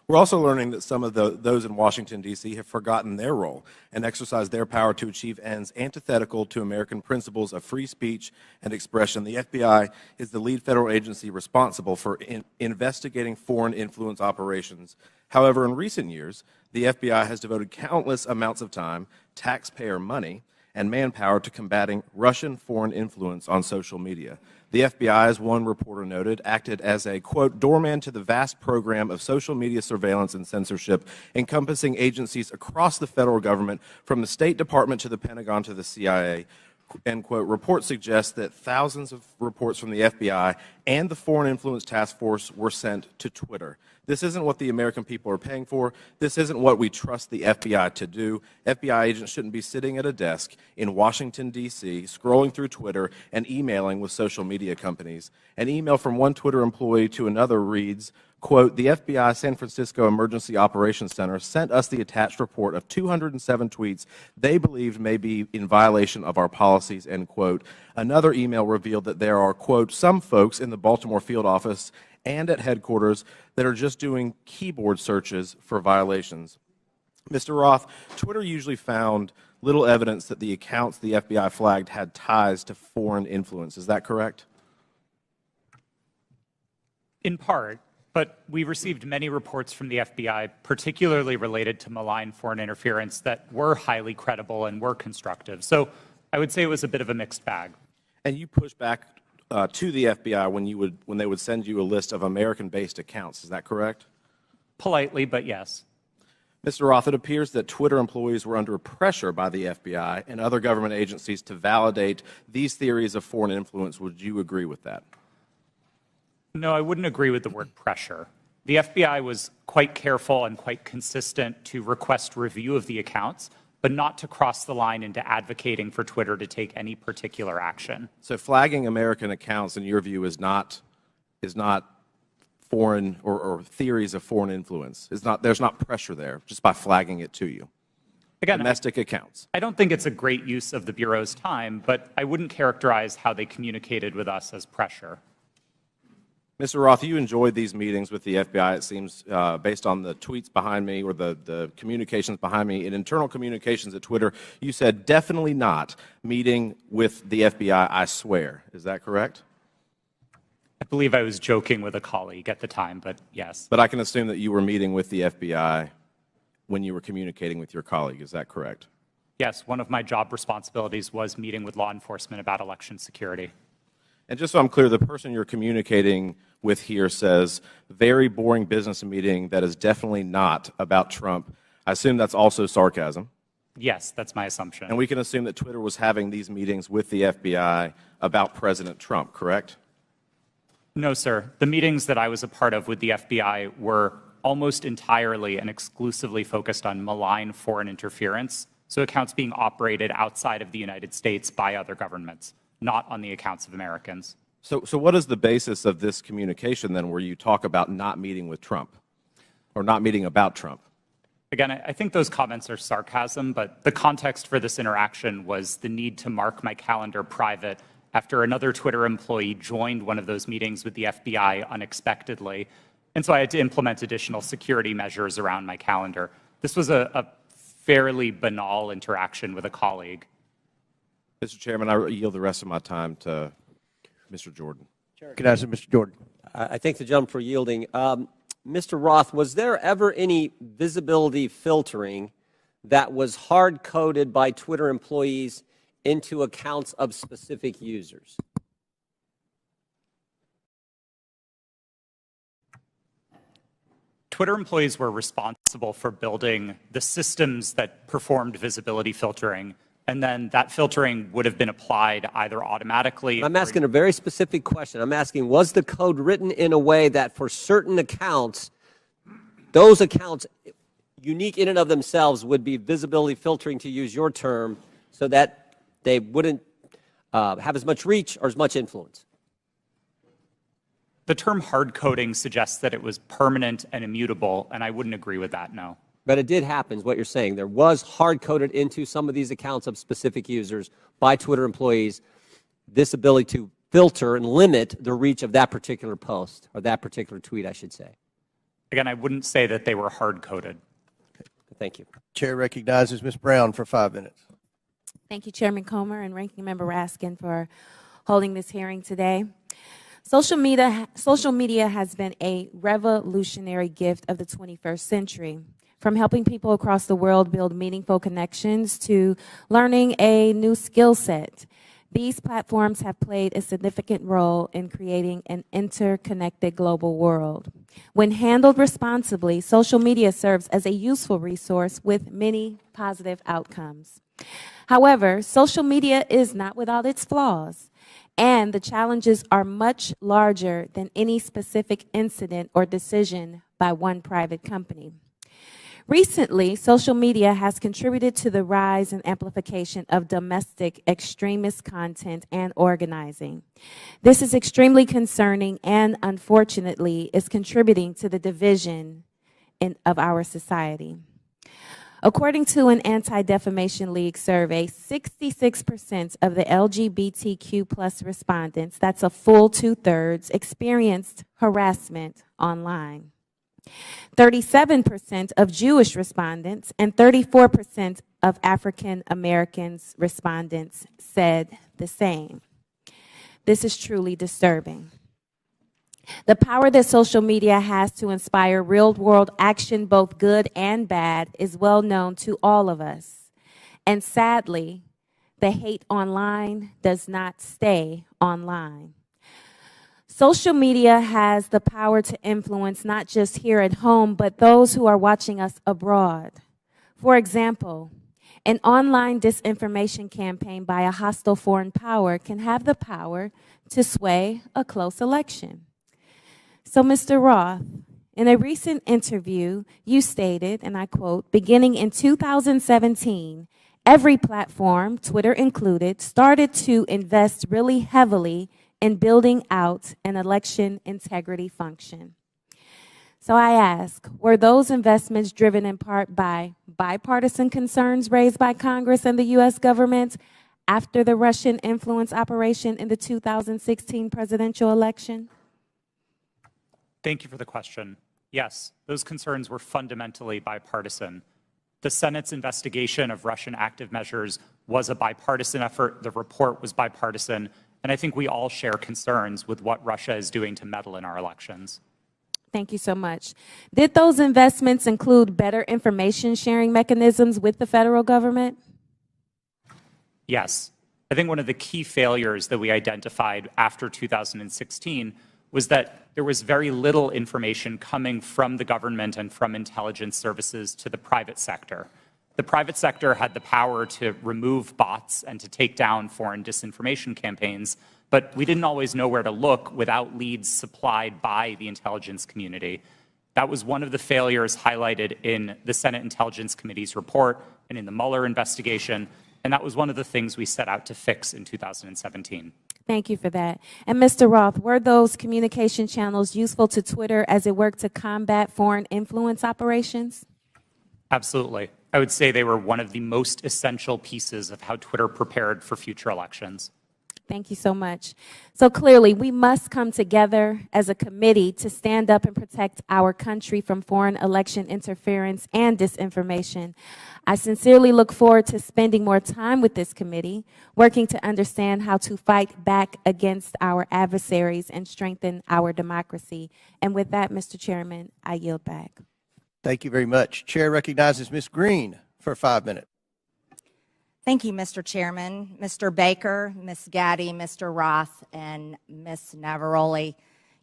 Speaker 13: We're also learning that some of those in Washington, D.C. have forgotten their role and exercised their power to achieve ends antithetical to American principles of free speech and expression. The FBI is the lead federal agency responsible for investigating foreign influence operations. However, in recent years, the FBI has devoted countless amounts of time, taxpayer money, and manpower to combating Russian foreign influence on social media. The FBI, as one reporter noted, acted as a, quote, doorman to the vast program of social media surveillance and censorship encompassing agencies across the federal government, from the State Department to the Pentagon to the CIA. End quote. Reports suggest that thousands of reports from the FBI and the Foreign Influence Task Force were sent to Twitter. This isn't what the American people are paying for. This isn't what we trust the FBI to do. FBI agents shouldn't be sitting at a desk in Washington, D.C., scrolling through Twitter and emailing with social media companies. An email from one Twitter employee to another reads, quote, the FBI San Francisco Emergency Operations Center sent us the attached report of 207 tweets they believed may be in violation of our policies, end quote. Another email revealed that there are, quote, some folks in the Baltimore field office and at headquarters that are just doing keyboard searches for violations. Mr. Roth, Twitter usually found little evidence that the accounts the FBI flagged had ties to foreign influence. Is that correct?
Speaker 1: In part, but we received many reports from the FBI, particularly related to malign foreign interference, that were highly credible and were constructive. So I would say it was a bit of a mixed bag.
Speaker 13: And you pushed back to the FBI when they would send you a list of American-based accounts. Is that correct?
Speaker 1: Politely, but yes.
Speaker 13: Mr. Roth, it appears that Twitter employees were under pressure by the FBI and other government agencies to validate these theories of foreign influence. Would you agree with that?
Speaker 1: No, I wouldn't agree with the word pressure. The FBI was quite careful and quite consistent to request review of the accounts, but not to cross the line into advocating for Twitter to take any particular action.
Speaker 13: So flagging American accounts, in your view, is not foreign or theories of foreign influence. There's not pressure there just by flagging it to you.
Speaker 1: Again,
Speaker 13: domestic accounts.
Speaker 1: I don't think it's a great use of the Bureau's time, but I wouldn't characterize how they communicated with us as pressure.
Speaker 13: Mr. Roth, you enjoyed these meetings with the FBI, it seems, based on the tweets behind me or the communications behind me. In internal communications at Twitter, you said, definitely not meeting with the FBI, I swear. Is that correct?
Speaker 1: I believe I was joking with a colleague at the time, but yes.
Speaker 13: But I can assume that you were meeting with the FBI when you were communicating with your colleague. Is that correct?
Speaker 1: Yes, one of my job responsibilities was meeting with law enforcement about election security.
Speaker 13: And just so I'm clear, the person you're communicating with here says, very boring business meeting that is definitely not about Trump. I assume that's also sarcasm.
Speaker 1: Yes, that's my assumption.
Speaker 13: And we can assume that Twitter was having these meetings with the FBI about President Trump, correct?
Speaker 1: No, sir. The meetings that I was a part of with the FBI were almost entirely and exclusively focused on malign foreign interference, so accounts being operated outside of the United States by other governments, not on the accounts of Americans.
Speaker 13: So what is the basis of this communication then where you talk about not meeting with Trump or not meeting about Trump?
Speaker 1: Again, I think those comments are sarcasm, but the context for this interaction was the need to mark my calendar private after another Twitter employee joined one of those meetings with the FBI unexpectedly. And so I had to implement additional security measures around my calendar. This was a fairly banal interaction with a colleague.
Speaker 13: Mr. Chairman, I yield the rest of my time to Mr. Jordan.
Speaker 4: Can I ask Mr. Jordan?
Speaker 3: I thank the gentleman for yielding. Mr. Roth, was there ever any visibility filtering that was hard-coded by Twitter employees into accounts of specific users?
Speaker 1: Twitter employees were responsible for building the systems that performed visibility filtering, and then that filtering would have been applied either automatically.
Speaker 3: I'm asking a very specific question. I'm asking, was the code written in a way that for certain accounts, those accounts, unique in and of themselves, would be visibility filtering, to use your term, so that they wouldn't have as much reach or as much influence?
Speaker 1: The term hard coding suggests that it was permanent and immutable, and I wouldn't agree with that, no.
Speaker 3: But it did happen, is what you're saying. There was hard-coded into some of these accounts of specific users by Twitter employees this ability to filter and limit the reach of that particular post, or that particular tweet, I should say.
Speaker 1: Again, I wouldn't say that they were hard-coded.
Speaker 3: Thank you.
Speaker 4: Chair recognizes Ms. Brown for 5 minutes.
Speaker 10: Thank you, Chairman Comer and Ranking Member Raskin, for holding this hearing today. Social media has been a revolutionary gift of the 21st century. From helping people across the world build meaningful connections to learning a new skill set, these platforms have played a significant role in creating an interconnected global world. When handled responsibly, social media serves as a useful resource with many positive outcomes. However, social media is not without its flaws, and the challenges are much larger than any specific incident or decision by one private company. Recently, social media has contributed to the rise and amplification of domestic extremist content and organizing. This is extremely concerning and, unfortunately, is contributing to the division of our society. According to an Anti-Defamation League survey, 66% of the LGBTQ+ respondents, that's a full 2/3, experienced harassment online. 37% of Jewish respondents and 34% of African Americans respondents said the same. This is truly disturbing. The power that social media has to inspire real-world action, both good and bad, is well known to all of us. And sadly, the hate online does not stay online. Social media has the power to influence not just here at home, but those who are watching us abroad. For example, an online disinformation campaign by a hostile foreign power can have the power to sway a close election. So, Mr. Roth, in a recent interview, you stated, and I quote, "Beginning in 2017, every platform, Twitter included, started to invest really heavily in building out an election integrity function." So I ask, were those investments driven in part by bipartisan concerns raised by Congress and the U.S. government after the Russian influence operation in the 2016 presidential election?
Speaker 1: Thank you for the question. Yes, those concerns were fundamentally bipartisan. The Senate's investigation of Russian active measures was a bipartisan effort. The report was bipartisan. And I think we all share concerns with what Russia is doing to meddle in our elections.
Speaker 10: Thank you so much. Did those investments include better information sharing mechanisms with the federal government?
Speaker 1: Yes. I think one of the key failures that we identified after 2016 was that there was very little information coming from the government and from intelligence services to the private sector. The private sector had the power to remove bots and to take down foreign disinformation campaigns, but we didn't always know where to look without leads supplied by the intelligence community. That was one of the failures highlighted in the Senate Intelligence Committee's report and in the Mueller investigation, and that was one of the things we set out to fix in 2017.
Speaker 10: Thank you for that. And Mr. Roth, were those communication channels useful to Twitter as it worked to combat foreign influence operations?
Speaker 1: Absolutely. I would say they were one of the most essential pieces of how Twitter prepared for future elections.
Speaker 10: Thank you so much. So clearly, we must come together as a committee to stand up and protect our country from foreign election interference and disinformation. I sincerely look forward to spending more time with this committee, working to understand how to fight back against our adversaries and strengthen our democracy. And with that, Mr. Chairman, I yield back.
Speaker 4: Thank you very much. Chair recognizes Ms. Green for 5 minutes.
Speaker 14: Thank you, Mr. Chairman. Mr. Baker, Ms. Gaddy, Mr. Roth, and Ms. Navaroli.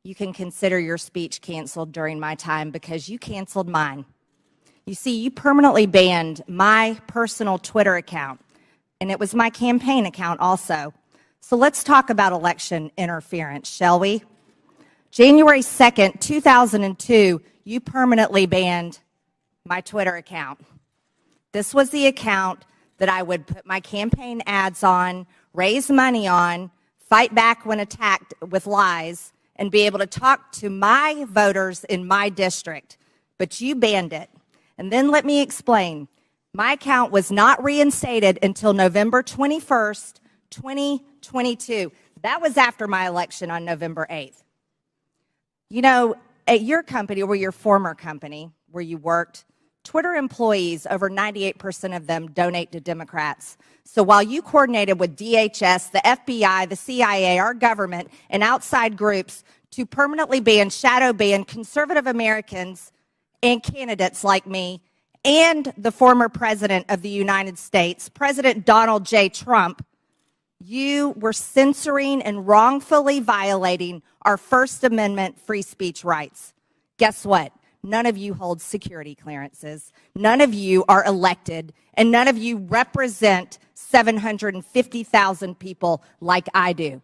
Speaker 14: you can consider your speech canceled during my time because you canceled mine. You see, you permanently banned my personal Twitter account, and it was my campaign account also. So let's talk about election interference, shall we? January 2nd, 2002, you permanently banned my Twitter account. This was the account that I would put my campaign ads on, raise money on, fight back when attacked with lies, and be able to talk to my voters in my district. But you banned it. And then let me explain. My account was not reinstated until November 21st, 2022. That was after my election on November 8th. You know, at your company or your former company where you worked, Twitter employees, over 98% of them donate to Democrats. So while you coordinated with DHS, the FBI, the CIA, our government, and outside groups to permanently ban, shadow ban conservative Americans and candidates like me and the former president of the United States, President Donald J. Trump, you were censoring and wrongfully violating our First Amendment free speech rights. Guess what? None of you hold security clearances. None of you are elected, and none of you represent 750,000 people like I do.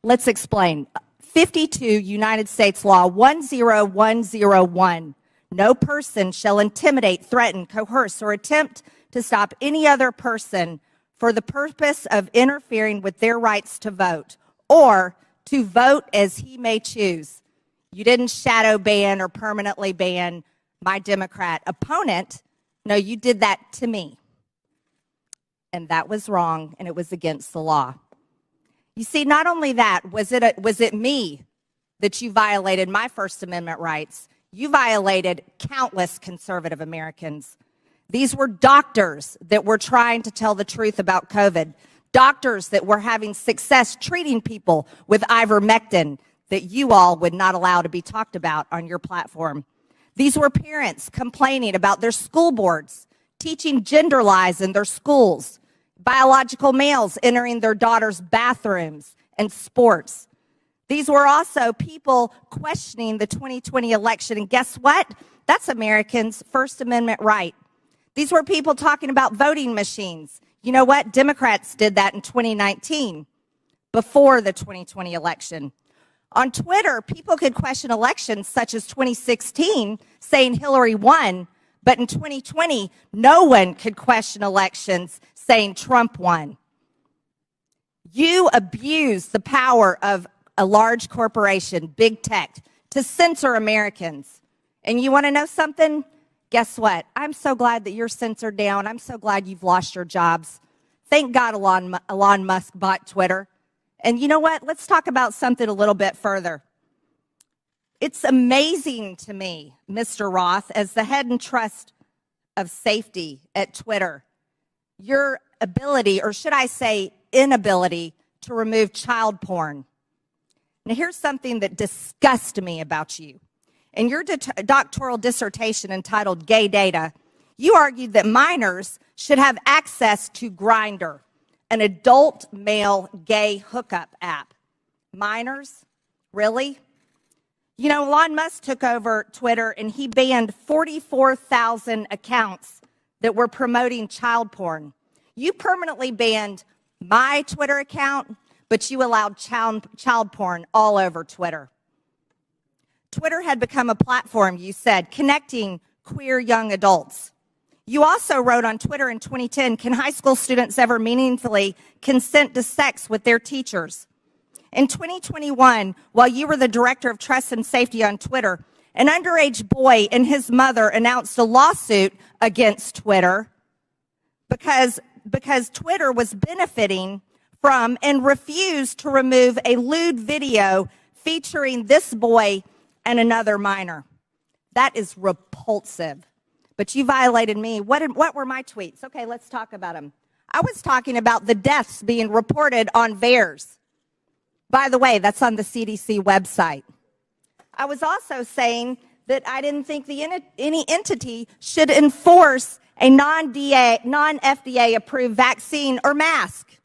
Speaker 14: Let's explain. 52 United States Law 10101. No person shall intimidate, threaten, coerce, or attempt to stop any other person for the purpose of interfering with their rights to vote or to vote as he may choose. You didn't shadow ban or permanently ban my Democrat opponent. No, you did that to me. And that was wrong, and it was against the law. You see, not only that, was it me that you violated my First Amendment rights? You violated countless conservative Americans. These were doctors that were trying to tell the truth about COVID, doctors that were having success treating people with ivermectin that you all would not allow to be talked about on your platform. These were parents complaining about their school boards, teaching gender lies in their schools, biological males entering their daughters' bathrooms and sports. These were also people questioning the 2020 election, and guess what? That's Americans' First Amendment right. These were people talking about voting machines. You know what? Democrats did that in 2019, before the 2020 election. On Twitter, people could question elections such as 2016, saying Hillary won, but in 2020, no one could question elections saying Trump won. You abused the power of a large corporation, big tech, to censor Americans. And you want to know something? Guess what? I'm so glad that you're censored down. I'm so glad you've lost your jobs. Thank God Elon Musk bought Twitter. And you know what? Let's talk about something a little bit further. It's amazing to me, Mr. Roth, as the head and trust of safety at Twitter, your ability, or should I say inability, to remove child porn. Now, here's something that disgusts me about you. In your doctoral dissertation entitled Gay Data, you argued that minors should have access to Grindr, an adult male gay hookup app. Minors? Really? You know, Elon Musk took over Twitter and he banned 44,000 accounts that were promoting child porn. You permanently banned my Twitter account, but you allowed child porn all over Twitter. Twitter had become a platform, you said, connecting queer young adults. You also wrote on Twitter in 2010, can high school students ever meaningfully consent to sex with their teachers? In 2021, while you were the director of trust and safety on Twitter, an underage boy and his mother announced a lawsuit against Twitter because Twitter was benefiting from and refused to remove a lewd video featuring this boy and another minor. That is repulsive. But you violated me. What were my tweets? Okay, let's talk about them. I was talking about the deaths being reported on VAERS. By the way, that's on the CDC website. I was also saying that I didn't think any entity should enforce a non-FDA approved vaccine or mask.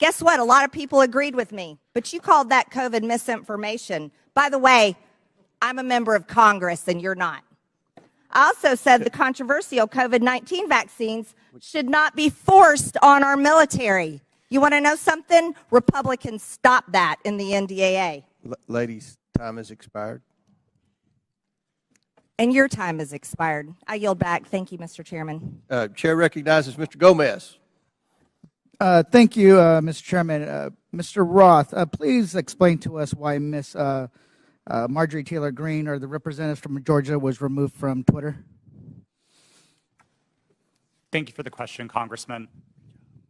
Speaker 14: Guess what? A lot of people agreed with me, but you called that COVID misinformation. By the way, I'm a member of Congress and you're not. I also said the controversial COVID-19 vaccines should not be forced on our military. You want to know something? Republicans stopped that in the NDAA.
Speaker 4: Ladies, time has expired.
Speaker 14: And your time has expired. I yield back. Thank you, Mr. Chairman.
Speaker 4: Chair recognizes Mr. Gomez.
Speaker 17: Thank you, Mr. Chairman. Mr. Roth, please explain to us why Ms. Marjorie Taylor Greene, or the representative from Georgia, was removed from Twitter.
Speaker 1: Thank you for the question, Congressman.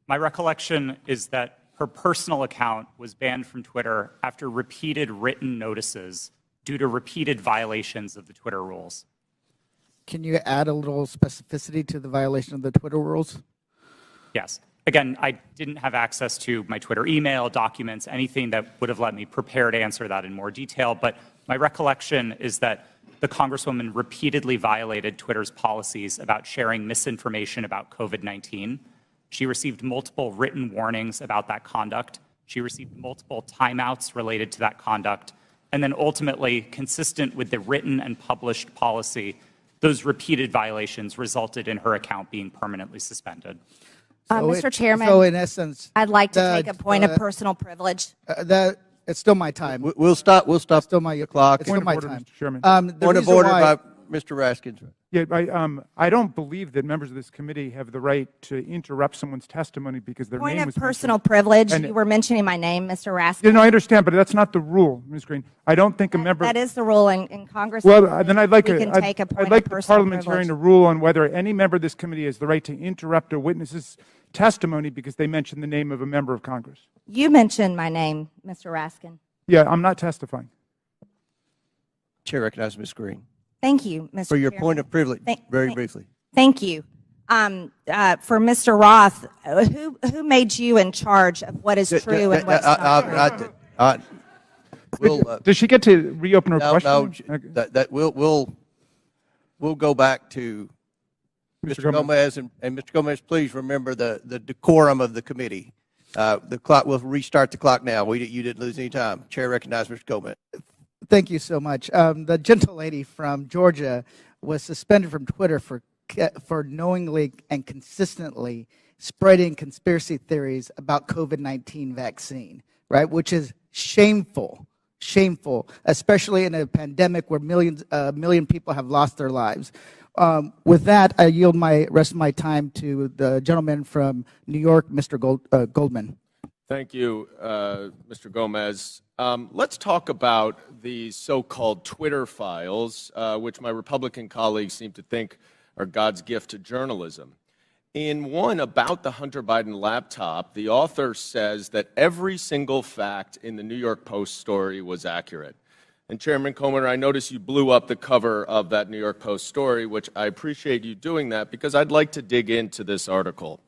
Speaker 1: My recollection is that her personal account was banned from Twitter after repeated written notices due to repeated violations of the Twitter rules.
Speaker 17: Can you add a little specificity to the violation of the Twitter rules?
Speaker 1: Yes. Again, I didn't have access to my Twitter email, documents, anything that would have let me prepare to answer that in more detail, but my recollection is that the Congresswoman repeatedly violated Twitter's policies about sharing misinformation about COVID-19. She received multiple written warnings about that conduct. She received multiple timeouts related to that conduct. And then ultimately, consistent with the written and published policy, those repeated violations resulted in her account being permanently suspended.
Speaker 14: Mr. Chairman,
Speaker 17: so in essence,
Speaker 14: I'd like to take a point of personal privilege.
Speaker 17: It's still my time.
Speaker 4: We'll stop.
Speaker 17: Still my
Speaker 4: clock.
Speaker 17: It's still my time.
Speaker 12: Mr. Chairman.
Speaker 4: Point of order by Mr. Raskins.
Speaker 12: Yeah, I don't believe that members of this committee have the right to interrupt someone's testimony because their
Speaker 14: Point
Speaker 12: name
Speaker 14: of
Speaker 12: was
Speaker 14: personal
Speaker 12: mentioned.
Speaker 14: privilege.
Speaker 12: And-
Speaker 14: You were mentioning my name, Mr. Raskin.
Speaker 12: Yeah, no, I understand, but that's not the rule, Ms. Green. I don't think a member.
Speaker 14: That is the rule in Congress.
Speaker 12: Well, then I'd like
Speaker 14: we
Speaker 12: a-
Speaker 14: can
Speaker 12: I'd-
Speaker 14: take a point
Speaker 12: I'd like
Speaker 14: of
Speaker 12: the
Speaker 14: personal
Speaker 12: parliamentarian to
Speaker 14: privilege.
Speaker 12: rule on whether any member of this committee has the right to interrupt a witness's testimony because they mentioned the name of a member of Congress.
Speaker 14: You mentioned my name, Mr. Raskin.
Speaker 12: Yeah, I'm not testifying.
Speaker 4: Chair recognizes Ms. Green.
Speaker 14: Thank you, Mr.
Speaker 4: For your
Speaker 14: Chairman.
Speaker 4: point of privilege, very briefly.
Speaker 14: Thank you. For Mr. Roth, who made you in charge of what is true and what's not true?
Speaker 12: Does she get to reopen her question?
Speaker 4: No, we'll go back to Mr. Gomez, and Mr. Gomez, please remember the decorum of the committee. The clock. We'll restart the clock now. You didn't lose any time. Chair recognizes Mr. Gomez.
Speaker 17: Thank you so much. The gentlelady from Georgia was suspended from Twitter for knowingly and consistently spreading conspiracy theories about COVID-19 vaccine, right? Which is shameful, especially in a pandemic where a million people have lost their lives. With that, I yield my rest of my time to the gentleman from New York, Mr. Goldman.
Speaker 18: Thank you, Mr. Gomez. Let's talk about the so-called Twitter files, which my Republican colleagues seem to think are God's gift to journalism. In one about the Hunter Biden laptop, the author says that every single fact in the New York Post story was accurate. And Chairman Comer, I notice you blew up the cover of that New York Post story, which I appreciate you doing that because I'd like to dig into this article.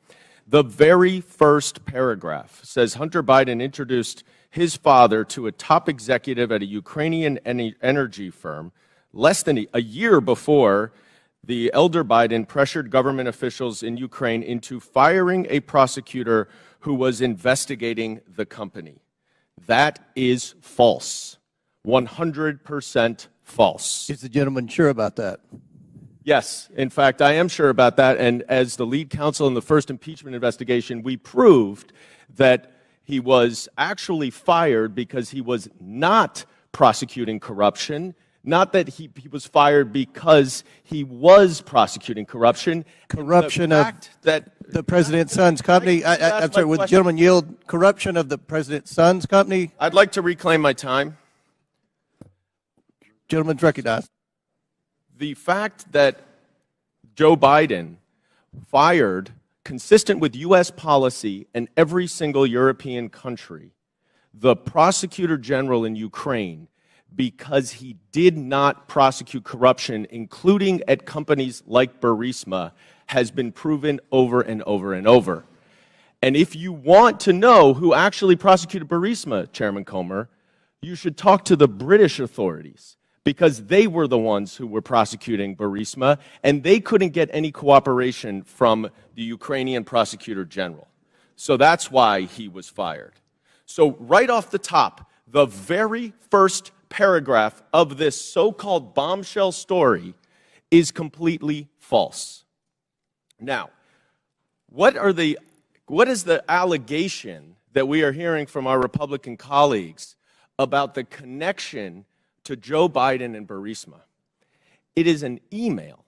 Speaker 18: The very first paragraph says Hunter Biden introduced his father to a top executive at a Ukrainian energy firm less than a year before the elder Biden pressured government officials in Ukraine into firing a prosecutor who was investigating the company. That is false. 100% false.
Speaker 4: Is the gentleman sure about that?
Speaker 18: Yes, in fact, I am sure about that. And as the lead counsel in the first impeachment investigation, we proved that he was actually fired because he was not prosecuting corruption, not that he was fired because he was prosecuting corruption.
Speaker 4: Corruption of the president's son's company. I'm sorry, would the gentleman yield corruption of the president's son's company?
Speaker 18: I'd like to reclaim my time.
Speaker 4: Gentleman's recognized.
Speaker 18: The fact that Joe Biden fired, consistent with U.S. policy and every single European country, the prosecutor general in Ukraine because he did not prosecute corruption, including at companies like Burisma, has been proven over and over and over. And if you want to know who actually prosecuted Burisma, Chairman Comer, you should talk to the British authorities, because they were the ones who were prosecuting Burisma, and they couldn't get any cooperation from the Ukrainian prosecutor general. So that's why he was fired. So right off the top, the very first paragraph of this so-called bombshell story is completely false. Now, what is the allegation that we are hearing from our Republican colleagues about the connection to Joe Biden and Burisma? It is an email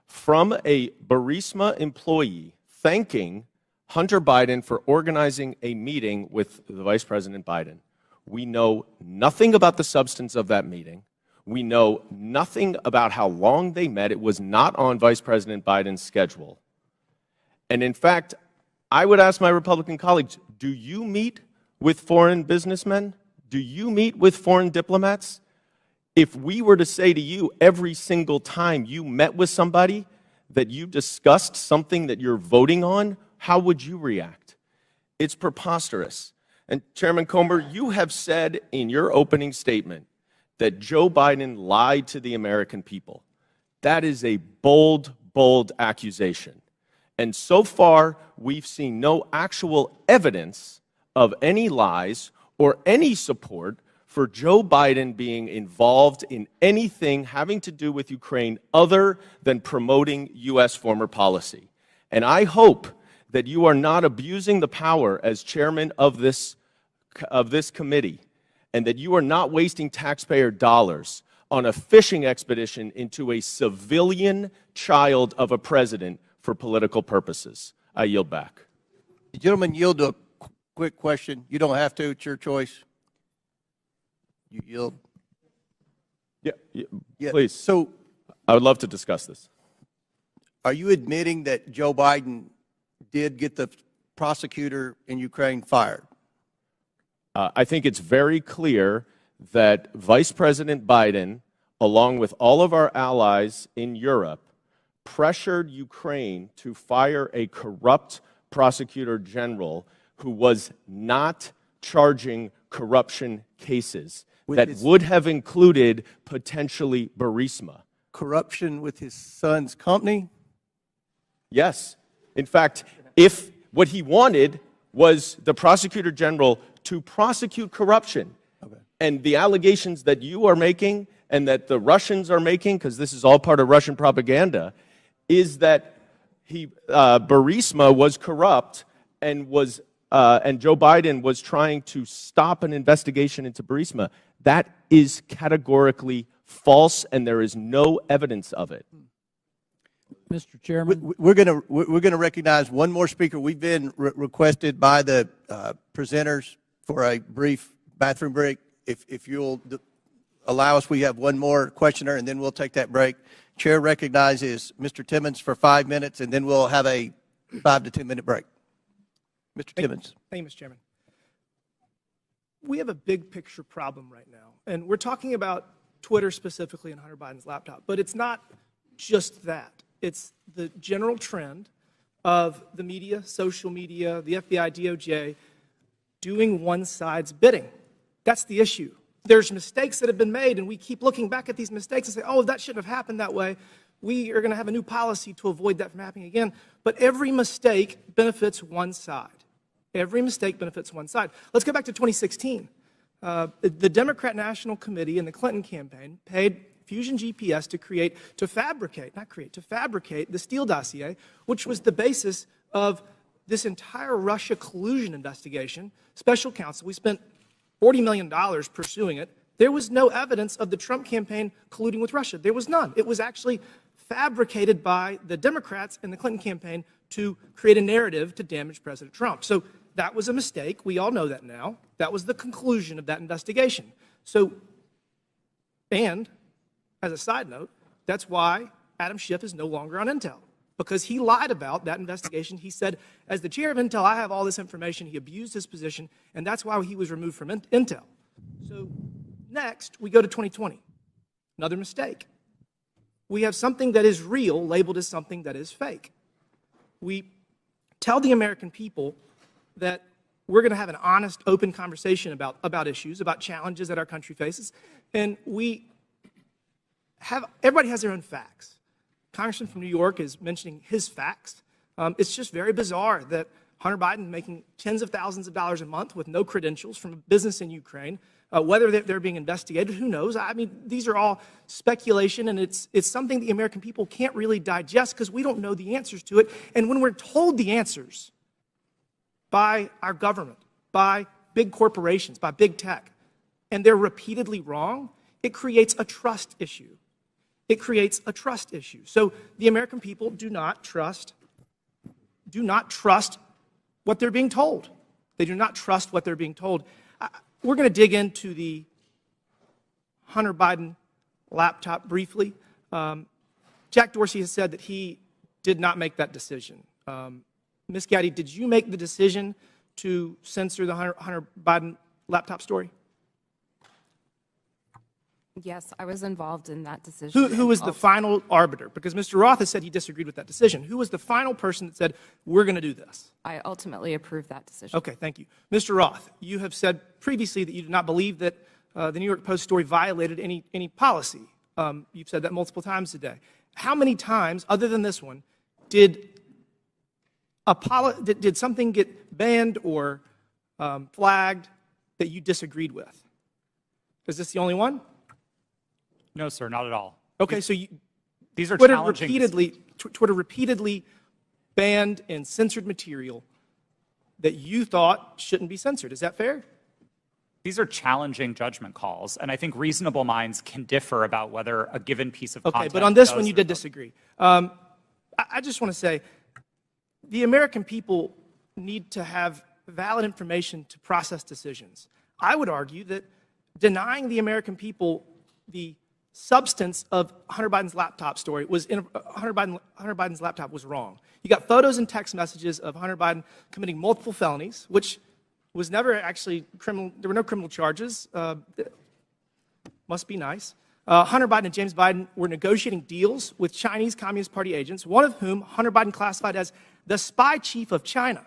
Speaker 18: from a Burisma employee thanking Hunter Biden for organizing a meeting with the Vice President Biden. We know nothing about the substance of that meeting. We know nothing about how long they met. It was not on Vice President Biden's schedule. And in fact, I would ask my Republican colleagues, do you meet with foreign businessmen? Do you meet with foreign diplomats? If we were to say to you every single time you met with somebody that you discussed something that you're voting on, how would you react? It's preposterous. And Chairman Comer, you have said in your opening statement that Joe Biden lied to the American people. That is a bold, bold accusation. And so far, we've seen no actual evidence of any lies or any support for Joe Biden being involved in anything having to do with Ukraine other than promoting U.S. foreign policy. And I hope that you are not abusing the power as chairman of this committee, and that you are not wasting taxpayer dollars on a fishing expedition into a civilian child of a president for political purposes. I yield back.
Speaker 4: The gentleman yield to a quick question. You don't have to. It's your choice. You yield.
Speaker 18: Yeah, please.
Speaker 4: So
Speaker 18: I would love to discuss this.
Speaker 4: Are you admitting that Joe Biden did get the prosecutor in Ukraine fired?
Speaker 18: I think it's very clear that Vice President Biden, along with all of our allies in Europe, pressured Ukraine to fire a corrupt prosecutor general who was not charging corruption cases that would have included potentially Burisma.
Speaker 4: Corruption with his son's company?
Speaker 18: Yes. In fact, if what he wanted was the prosecutor general to prosecute corruption, and the allegations that you are making and that the Russians are making, because this is all part of Russian propaganda, is that Burisma was corrupt and Joe Biden was trying to stop an investigation into Burisma. That is categorically false, and there is no evidence of it.
Speaker 8: Mr. Chairman,
Speaker 4: we're going to recognize one more speaker. We've been requested by the presenters for a brief bathroom break. If you'll allow us, we have one more questioner, and then we'll take that break. Chair recognizes Mr. Timmons for 5 minutes, and then we'll have a 5 to 10 minute break. Mr. Timmons.
Speaker 16: Thank you, Mr. Chairman. We have a big picture problem right now, and we're talking about Twitter specifically and Hunter Biden's laptop, but it's not just that. It's the general trend of the media, social media, the FBI, DOJ, doing one side's bidding. That's the issue. There's mistakes that have been made, and we keep looking back at these mistakes and say, oh, that shouldn't have happened that way. We are going to have a new policy to avoid that from happening again. But every mistake benefits one side. Every mistake benefits one side. Let's go back to 2016. The Democrat National Committee and the Clinton campaign paid Fusion GPS to fabricate the Steele dossier, which was the basis of this entire Russia collusion investigation. Special counsel, we spent $40 million pursuing it. There was no evidence of the Trump campaign colluding with Russia. There was none. It was actually fabricated by the Democrats and the Clinton campaign to create a narrative to damage President Trump. So that was a mistake. We all know that now. That was the conclusion of that investigation. And as a side note, that's why Adam Schiff is no longer on Intel, because he lied about that investigation. He said, as the chair of Intel, I have all this information. He abused his position, and that's why he was removed from Intel. So next, we go to 2020. Another mistake. We have something that is real labeled as something that is fake. We tell the American people that we're going to have an honest, open conversation about issues, about challenges that our country faces, and everybody has their own facts. Congressman from New York is mentioning his facts. It's just very bizarre that Hunter Biden making tens of thousands of dollars a month with no credentials from a business in Ukraine. Whether they're being investigated, who knows? I mean, these are all speculation, and it's something the American people can't really digest because we don't know the answers to it. And when we're told the answers by our government, by big corporations, by big tech, and they're repeatedly wrong, it creates a trust issue. It creates a trust issue. So the American people do not trust what they're being told. They do not trust what they're being told. We're going to dig into the Hunter Biden laptop briefly. Jack Dorsey has said that he did not make that decision. Ms. Gaddy, did you make the decision to censor the Hunter Biden laptop story?
Speaker 15: Yes, I was involved in that decision.
Speaker 16: Who was the final arbiter? Because Mr. Roth has said he disagreed with that decision. Who was the final person that said, we're going to do this?
Speaker 15: I ultimately approved that decision.
Speaker 16: Okay, thank you. Mr. Roth, you have said previously that you do not believe that the New York Post story violated any policy. You've said that multiple times today. How many times, other than this one, did something get banned or flagged that you disagreed with? Is this the only one?
Speaker 1: No, sir, not at all.
Speaker 16: Okay, so
Speaker 1: these are
Speaker 16: Twitter
Speaker 1: challenging.
Speaker 16: Twitter repeatedly banned and censored material that you thought shouldn't be censored. Is that fair?
Speaker 1: These are challenging judgment calls, and I think reasonable minds can differ about whether a given piece of content.
Speaker 16: Okay, but on this
Speaker 1: does
Speaker 16: one you
Speaker 1: or
Speaker 16: did
Speaker 1: doesn't.
Speaker 16: disagree. I just want to say the American people need to have valid information to process decisions. I would argue that denying the American people the substance of Hunter Biden's laptop story was Hunter Biden's laptop was wrong. You got photos and text messages of Hunter Biden committing multiple felonies, which was never actually criminal. There were no criminal charges. Must be nice. Hunter Biden and James Biden were negotiating deals with Chinese Communist Party agents, one of whom Hunter Biden classified as the spy chief of China.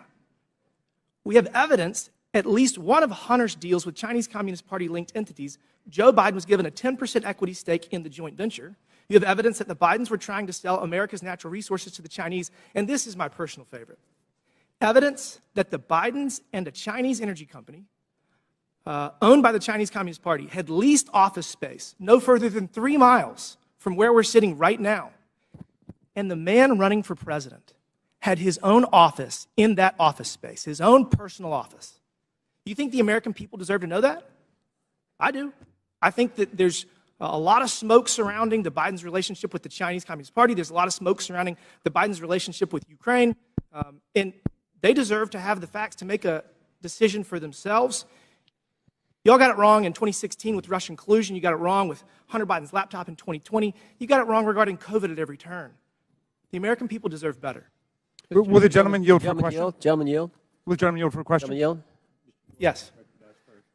Speaker 16: We have evidence at least one of Hunter's deals with Chinese Communist Party linked entities. Joe Biden was given a 10% equity stake in the joint venture. You have evidence that the Bidens were trying to sell America's natural resources to the Chinese, and this is my personal favorite. Evidence that the Bidens and a Chinese energy company owned by the Chinese Communist Party had leased office space no further than 3 miles from where we're sitting right now. And the man running for president had his own office in that office space, his own personal office. You think the American people deserve to know that? I do. I think that there's a lot of smoke surrounding the Biden's relationship with the Chinese Communist Party. There's a lot of smoke surrounding the Biden's relationship with Ukraine. And they deserve to have the facts to make a decision for themselves. Y'all got it wrong in 2016 with Russian collusion. You got it wrong with Hunter Biden's laptop in 2020. You got it wrong regarding COVID at every turn. The American people deserve better.
Speaker 12: Will the gentleman yield for a question?
Speaker 3: Gentleman yield.
Speaker 12: Will the gentleman yield for a question?
Speaker 3: Gentleman yield.
Speaker 16: Yes.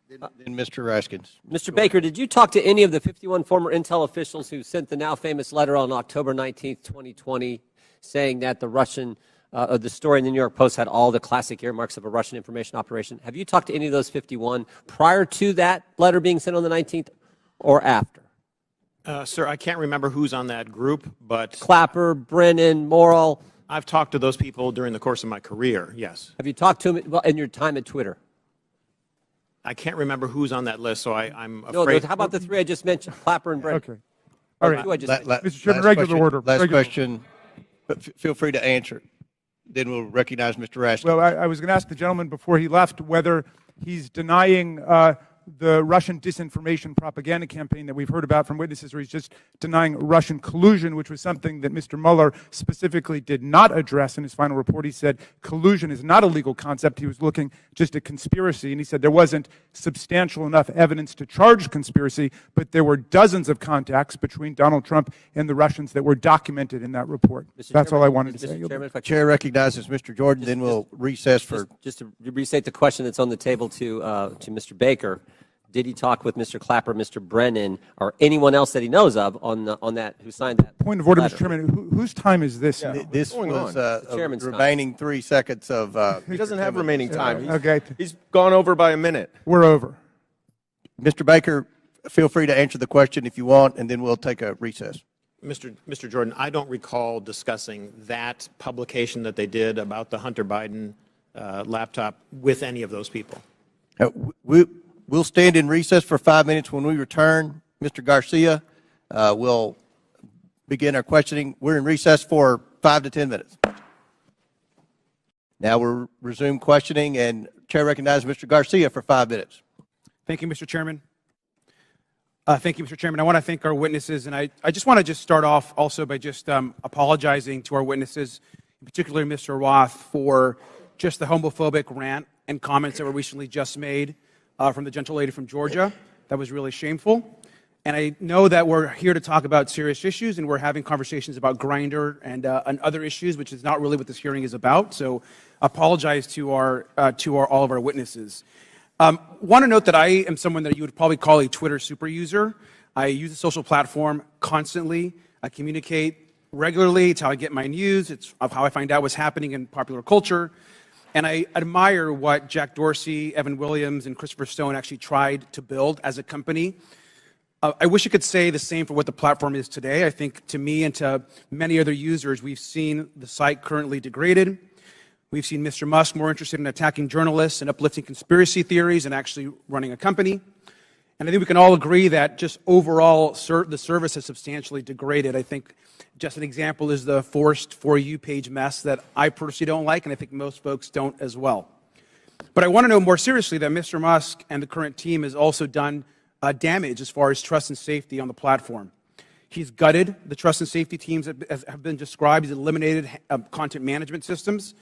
Speaker 4: Then Mr. Raskins.
Speaker 3: Mr. Baker, did you talk to any of the 51 former Intel officials who sent the now famous letter on October 19th, 2020, saying that the story in the New York Post had all the classic earmarks of a Russian information operation? Have you talked to any of those 51 prior to that letter being sent on the 19th or after?
Speaker 7: Sir, I can't remember who's on that group, but
Speaker 3: Clapper, Brennan, Morrill.
Speaker 7: I've talked to those people during the course of my career, yes.
Speaker 3: Have you talked to them in your time at Twitter?
Speaker 7: I can't remember who's on that list, so I'm
Speaker 3: No,
Speaker 7: afraid.
Speaker 3: how about the 3 I just mentioned, Clapper and Brennan?
Speaker 12: Okay. All right. Mr. Chairman, regular order.
Speaker 4: Last
Speaker 12: Regular.
Speaker 4: question, but feel free to answer. Then we'll recognize Mr. Raskins.
Speaker 12: Well, I was going to ask the gentleman before he left whether he's denying the Russian disinformation propaganda campaign that we've heard about from witnesses, or he's just denying Russian collusion, which was something that Mr. Mueller specifically did not address in his final report. He said collusion is not a legal concept. He was looking just at conspiracy, and he said there wasn't substantial enough evidence to charge conspiracy, but there were dozens of contacts between Donald Trump and the Russians that were documented in that report. That's all I wanted to say.
Speaker 3: Chairman, if I
Speaker 4: Chair recognizes Mr. Jordan, then we'll recess for...
Speaker 3: Just to restate the question that's on the table to Mr. Baker. Did he talk with Mr. Clapper, Mr. Brennan, or anyone else that he knows of on that who signed that?
Speaker 12: Point of order,
Speaker 3: letter?
Speaker 12: Mr. Chairman. Whose time is this? now?
Speaker 4: This was
Speaker 3: The chairman's
Speaker 4: remaining 3 seconds of...
Speaker 18: He doesn't have remaining time.
Speaker 12: Okay.
Speaker 18: He's gone over by a minute.
Speaker 12: We're over.
Speaker 4: Mr. Baker, feel free to answer the question if you want, and then we'll take a recess.
Speaker 7: Mr. Jordan, I don't recall discussing that publication that they did about the Hunter Biden laptop with any of those people.
Speaker 4: We'll stand in recess for 5 minutes. When we return, Mr. Garcia will begin our questioning. We're in recess for 5 to 10 minutes. Now we'll resume questioning, and Chair recognizes Mr. Garcia for 5 minutes.
Speaker 19: Thank you, Mr. Chairman. Thank you, Mr. Chairman. I want to thank our witnesses, and I just want to start off also by just apologizing to our witnesses, particularly Mr. Roth, for just the homophobic rant and comments that were recently just made from the gentle lady from Georgia. That was really shameful. And I know that we're here to talk about serious issues, and we're having conversations about Grindr and other issues, which is not really what this hearing is about. So apologize to all of our witnesses. Want to note that I am someone that you would probably call a Twitter super user. I use the social platform constantly. I communicate regularly. It's how I get my news. It's how I find out what's happening in popular culture. And I admire what Jack Dorsey, Evan Williams, and Christopher Stone actually tried to build as a company. I wish I could say the same for what the platform is today. I think to me and to many other users, we've seen the site currently degraded. We've seen Mr. Musk more interested in attacking journalists and uplifting conspiracy theories and actually running a company. And I think we can all agree that just overall the service has substantially degraded. I think just an example is the forced For You page mess that I personally don't like, and I think most folks don't as well. But I want to know more seriously that Mr. Musk and the current team has also done damage as far as trust and safety on the platform. He's gutted the trust and safety teams that have been described. He's eliminated content management systems,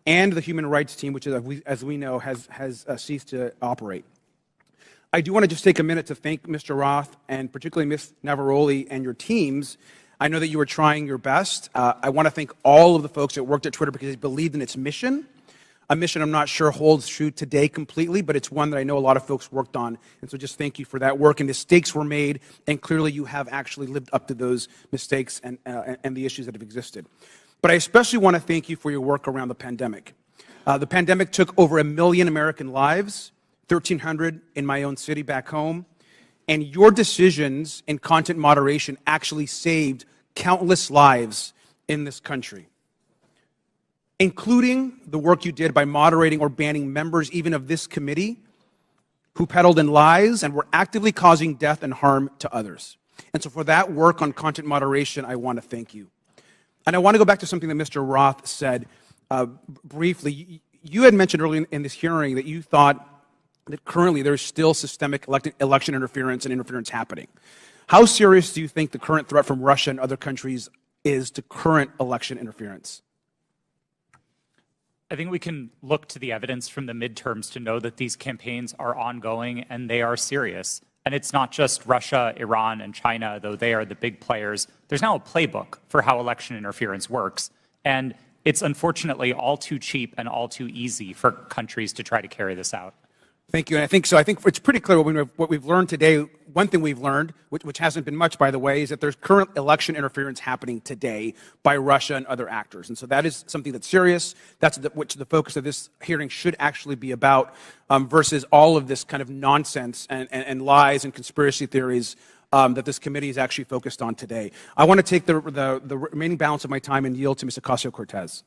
Speaker 19: and the human rights team, which, as we know, has ceased to operate. I do want to just take a minute to thank Mr. Roth and particularly Ms. Navaroli and your teams. I know that you were trying your best. I want to thank all of the folks that worked at Twitter because they believed in its mission, a mission I'm not sure holds true today completely, but it's one that I know a lot of folks worked on. And so just thank you for that work. And mistakes were made, and clearly you have actually lived up to those mistakes and the issues that have existed. But I especially want to thank you for your work around the pandemic. The pandemic took over 1 million American lives, 1,300 in my own city back home, and your decisions in content moderation actually saved countless lives in this country, including the work you did by moderating or banning members even of this committee who peddled in lies and were actively causing death and harm to others. And so for that work on content moderation, I want to thank you. And I want to go back to something that Mr. Roth said briefly. You had mentioned earlier in this hearing that you thought that currently there's still systemic election interference and interference happening. How serious do you think the current threat from Russia and other countries is to current election interference?
Speaker 1: I think we can look to the evidence from the midterms to know that these campaigns are ongoing and they are serious. And it's not just Russia, Iran, and China, though they are the big players. There's now a playbook for how election interference works. And it's unfortunately all too cheap and all too easy for countries to try to carry this out.
Speaker 19: Thank you. And I think it's pretty clear what we've learned today. One thing we've learned, which hasn't been much, by the way, is that there's current election interference happening today by Russia and other actors. And so that is something that's serious. That's which the focus of this hearing should actually be about, versus all of this kind of nonsense and lies and conspiracy theories that this committee is actually focused on today. I want to take the remaining balance of my time and yield to Ms. Ocasio-Cortez.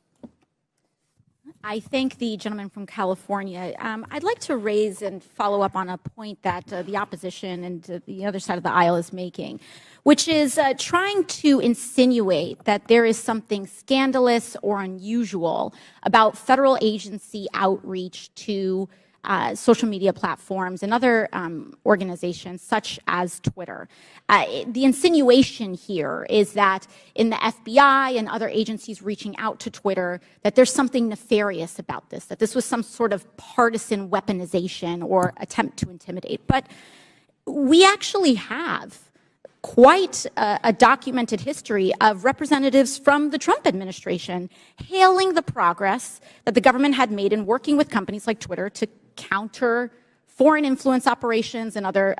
Speaker 20: I thank the gentleman from California. I'd like to raise and follow up on a point that the opposition and the other side of the aisle is making, which is trying to insinuate that there is something scandalous or unusual about federal agency outreach to social media platforms and other organizations such as Twitter. The insinuation here is that in the FBI and other agencies reaching out to Twitter, that there's something nefarious about this, that this was some sort of partisan weaponization or attempt to intimidate. But we actually have quite a documented history of representatives from the Trump administration hailing the progress that the government had made in working with companies like Twitter to counter foreign influence operations and other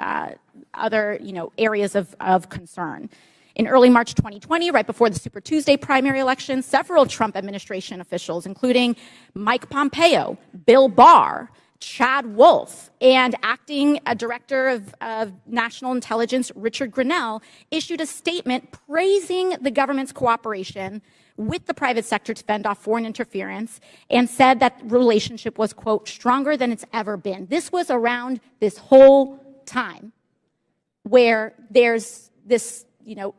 Speaker 20: areas of concern. In early March 2020, right before the Super Tuesday primary election, several Trump administration officials, including Mike Pompeo, Bill Barr, Chad Wolf, and acting director of national intelligence Richard Grenell issued a statement praising the government's cooperation with the private sector to fend off foreign interference and said that relationship was, quote, stronger than it's ever been. This was around this whole time where there's this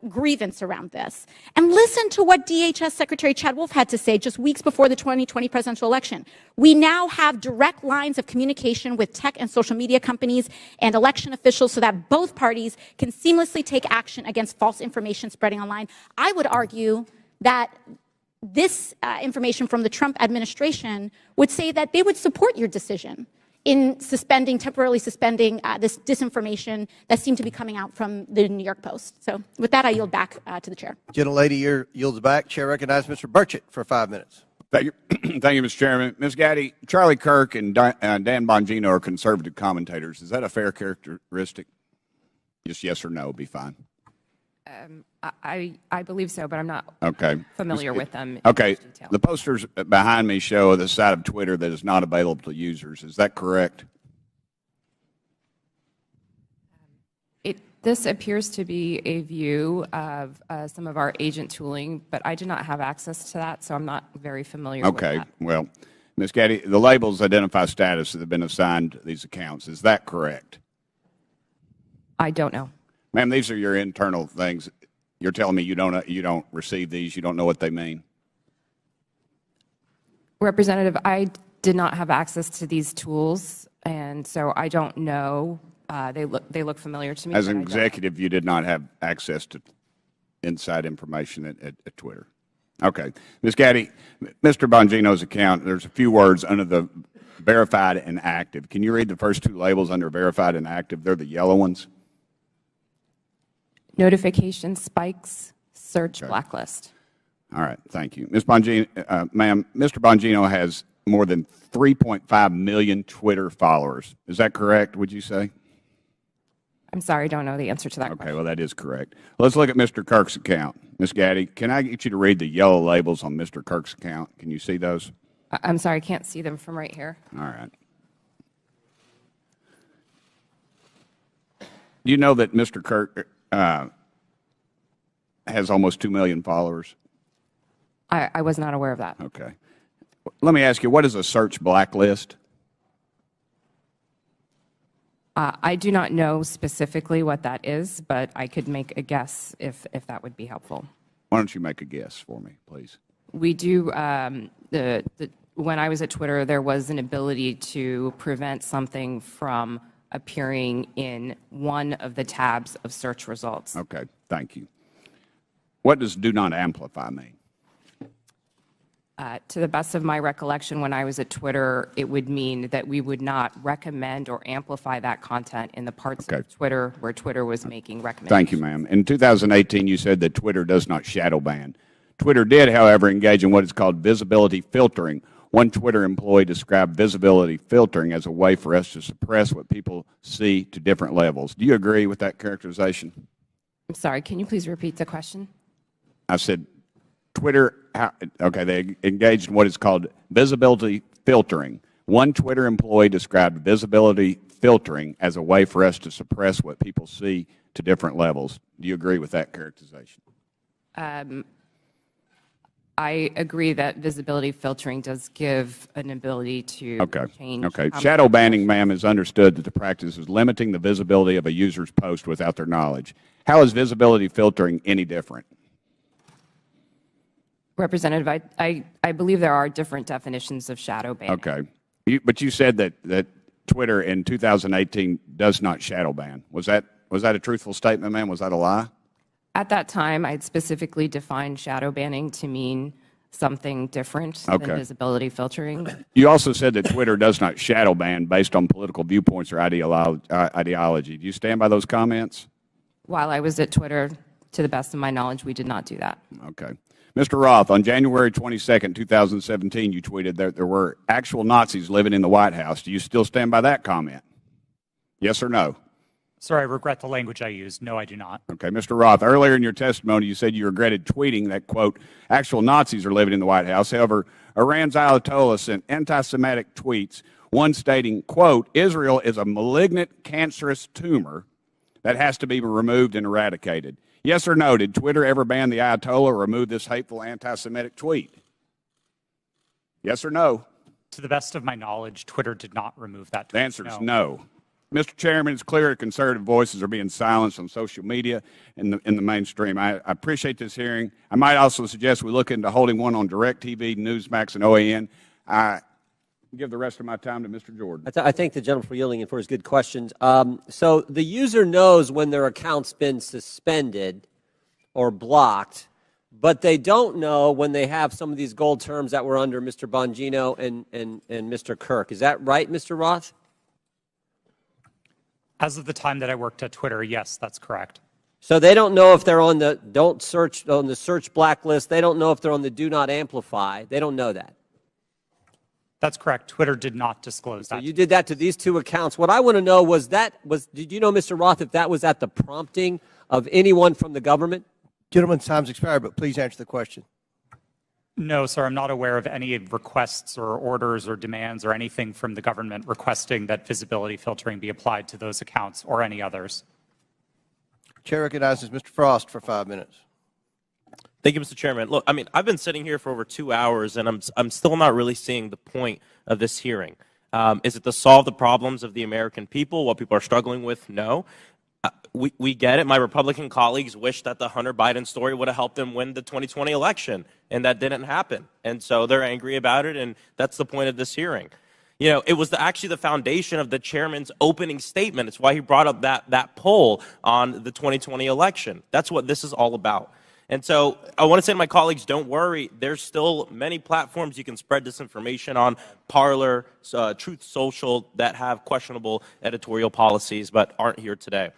Speaker 20: grievance around this. And listen to what DHS Secretary Chad Wolf had to say just weeks before the 2020 presidential election. We now have direct lines of communication with tech and social media companies and election officials so that both parties can seamlessly take action against false information spreading online. I would argue that this information from the Trump administration would say that they would support your decision in temporarily suspending this disinformation that seemed to be coming out from the New York Post. So with that, I yield back to the chair.
Speaker 4: Gentlelady yields back. Chair recognizes Mr. Burchett for 5 minutes.
Speaker 2: Thank you, thank you, Mr. Chairman. Ms. Gaddy, Charlie Kirk and Dan Bongino are conservative commentators. Is that a fair characteristic? Just yes or no would be fine.
Speaker 15: I believe so, but I'm not familiar with them.
Speaker 2: Okay. The posters behind me show the side of Twitter that is not available to users. Is that correct?
Speaker 15: This appears to be a view of some of our agent tooling, but I do not have access to that, so I'm not very familiar with that.
Speaker 2: Okay. Well, Ms. Gaddy, the labels identify status that have been assigned to these accounts. Is that correct?
Speaker 15: I don't know.
Speaker 2: Ma'am, these are your internal things. You're telling me you don't receive these, you don't know what they mean?
Speaker 15: Representative, I did not have access to these tools, and so I don't know. They look familiar to me.
Speaker 2: As an executive, you did not have access to inside information at Twitter. Okay. Ms. Gaddy, Mr. Bongino's account, there's a few words under the verified and active. Can you read the first two labels under verified and active? They're the yellow ones.
Speaker 15: Notification spikes, search blacklist.
Speaker 2: All right, thank you. Ms. Bongino, ma'am, Mr. Bongino has more than 3.5 million Twitter followers. Is that correct, would you say?
Speaker 15: I'm sorry, I don't know the answer to that question.
Speaker 2: Okay, well, that is correct. Let's look at Mr. Kirk's account. Ms. Gaddy, can I get you to read the yellow labels on Mr. Kirk's account? Can you see those?
Speaker 15: I'm sorry, I can't see them from right here.
Speaker 2: All right. Do you know that Mr. Kirk has almost 2 million followers?
Speaker 15: I was not aware of that.
Speaker 2: Okay. Let me ask you, what is a search blacklist?
Speaker 15: I do not know specifically what that is, but I could make a guess if that would be helpful.
Speaker 2: Why don't you make a guess for me, please?
Speaker 15: We do, when I was at Twitter, there was an ability to prevent something from appearing in one of the tabs of search results.
Speaker 2: Okay, thank you. What does do not amplify mean?
Speaker 15: To the best of my recollection, when I was at Twitter, it would mean that we would not recommend or amplify that content in the parts of Twitter where Twitter was making recommendations.
Speaker 2: Thank you, ma'am. In 2018, you said that Twitter does not shadow ban. Twitter did, however, engage in what is called visibility filtering. One Twitter employee described visibility filtering as a way for us to suppress what people see to different levels. Do you agree with that characterization?
Speaker 15: I'm sorry, can you please repeat the question?
Speaker 2: I said Twitter, okay, they engaged in what is called visibility filtering. One Twitter employee described visibility filtering as a way for us to suppress what people see to different levels. Do you agree with that characterization?
Speaker 15: I agree that visibility filtering does give an ability to change.
Speaker 2: Okay. Shadow banning, ma'am, is understood that the practice is limiting the visibility of a user's post without their knowledge. How is visibility filtering any different?
Speaker 15: Representative, I believe there are different definitions of shadow banning.
Speaker 2: Okay. But you said that Twitter in 2018 does not shadow ban. Was that a truthful statement, ma'am? Was that a lie?
Speaker 15: At that time, I had specifically defined shadow banning to mean something different than visibility filtering.
Speaker 2: You also said that Twitter does not shadow ban based on political viewpoints or ideology. Do you stand by those comments?
Speaker 15: While I was at Twitter, to the best of my knowledge, we did not do that.
Speaker 2: Okay. Mr. Roth, on January 22nd, 2017, you tweeted that there were actual Nazis living in the White House. Do you still stand by that comment? Yes or no?
Speaker 1: Sir, I regret the language I used. No, I do not.
Speaker 2: Okay. Mr. Roth, earlier in your testimony, you said you regretted tweeting that, quote, actual Nazis are living in the White House. However, Iran's Ayatollah sent anti-Semitic tweets, one stating, quote, Israel is a malignant, cancerous tumor that has to be removed and eradicated. Yes or no, did Twitter ever ban the Ayatollah or remove this hateful anti-Semitic tweet? Yes or no?
Speaker 1: To the best of my knowledge, Twitter did not remove that tweet.
Speaker 2: The answer is no. Mr. Chairman, it's clear that conservative voices are being silenced on social media in the mainstream. I appreciate this hearing. I might also suggest we look into holding one on DirecTV, Newsmax, and OAN. I give the rest of my time to Mr. Jordan.
Speaker 3: I thank the gentleman for yielding and for his good questions. So the user knows when their account's been suspended or blocked, but they don't know when they have some of these gold terms that were under Mr. Bongino and Mr. Kirk. Is that right, Mr. Roth?
Speaker 1: As of the time that I worked at Twitter, yes, that's correct.
Speaker 3: So they don't know if they're on the search blacklist. They don't know if they're on the do not amplify. They don't know that.
Speaker 1: That's correct. Twitter did not disclose that.
Speaker 3: So you did that to these two accounts. What I want to know did you know, Mr. Roth, if that was at the prompting of anyone from the government?
Speaker 4: Gentleman's time's expired, but please answer the question.
Speaker 1: No, sir, I'm not aware of any requests or orders or demands or anything from the government requesting that visibility filtering be applied to those accounts or any others.
Speaker 4: Chair recognizes Mr. Frost for 5 minutes.
Speaker 5: Thank you, Mr. Chairman. Look, I mean, I've been sitting here for over 2 hours, and I'm still not really seeing the point of this hearing. Is it to solve the problems of the American people, what people are struggling with? No. We get it. My Republican colleagues wish that the Hunter Biden story would have helped them win the 2020 election, and that didn't happen. And so they're angry about it, and that's the point of this hearing. You know, it was actually the foundation of the chairman's opening statement. It's why he brought up that poll on the 2020 election. That's what this is all about. And so I want to say to my colleagues, don't worry. There's still many platforms you can spread disinformation on, Parler, Truth Social, that have questionable editorial policies but aren't here today.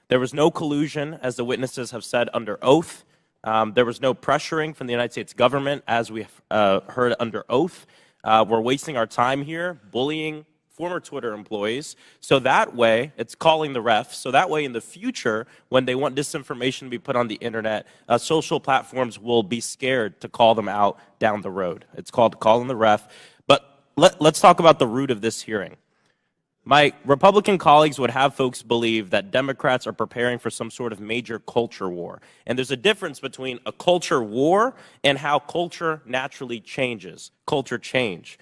Speaker 5: There was no collusion, as the witnesses have said, under oath. There was no pressuring from the United States government, as we heard under oath. We're wasting our time here bullying former Twitter employees. So that way, it's calling the ref. So that way, in the future, when they want disinformation to be put on the internet, social platforms will be scared to call them out down the road. It's called calling the ref. But let's talk about the root of this hearing. My Republican colleagues would have folks believe that Democrats are preparing for some sort of major culture war. And there's a difference between a culture war and how culture naturally changes, culture change.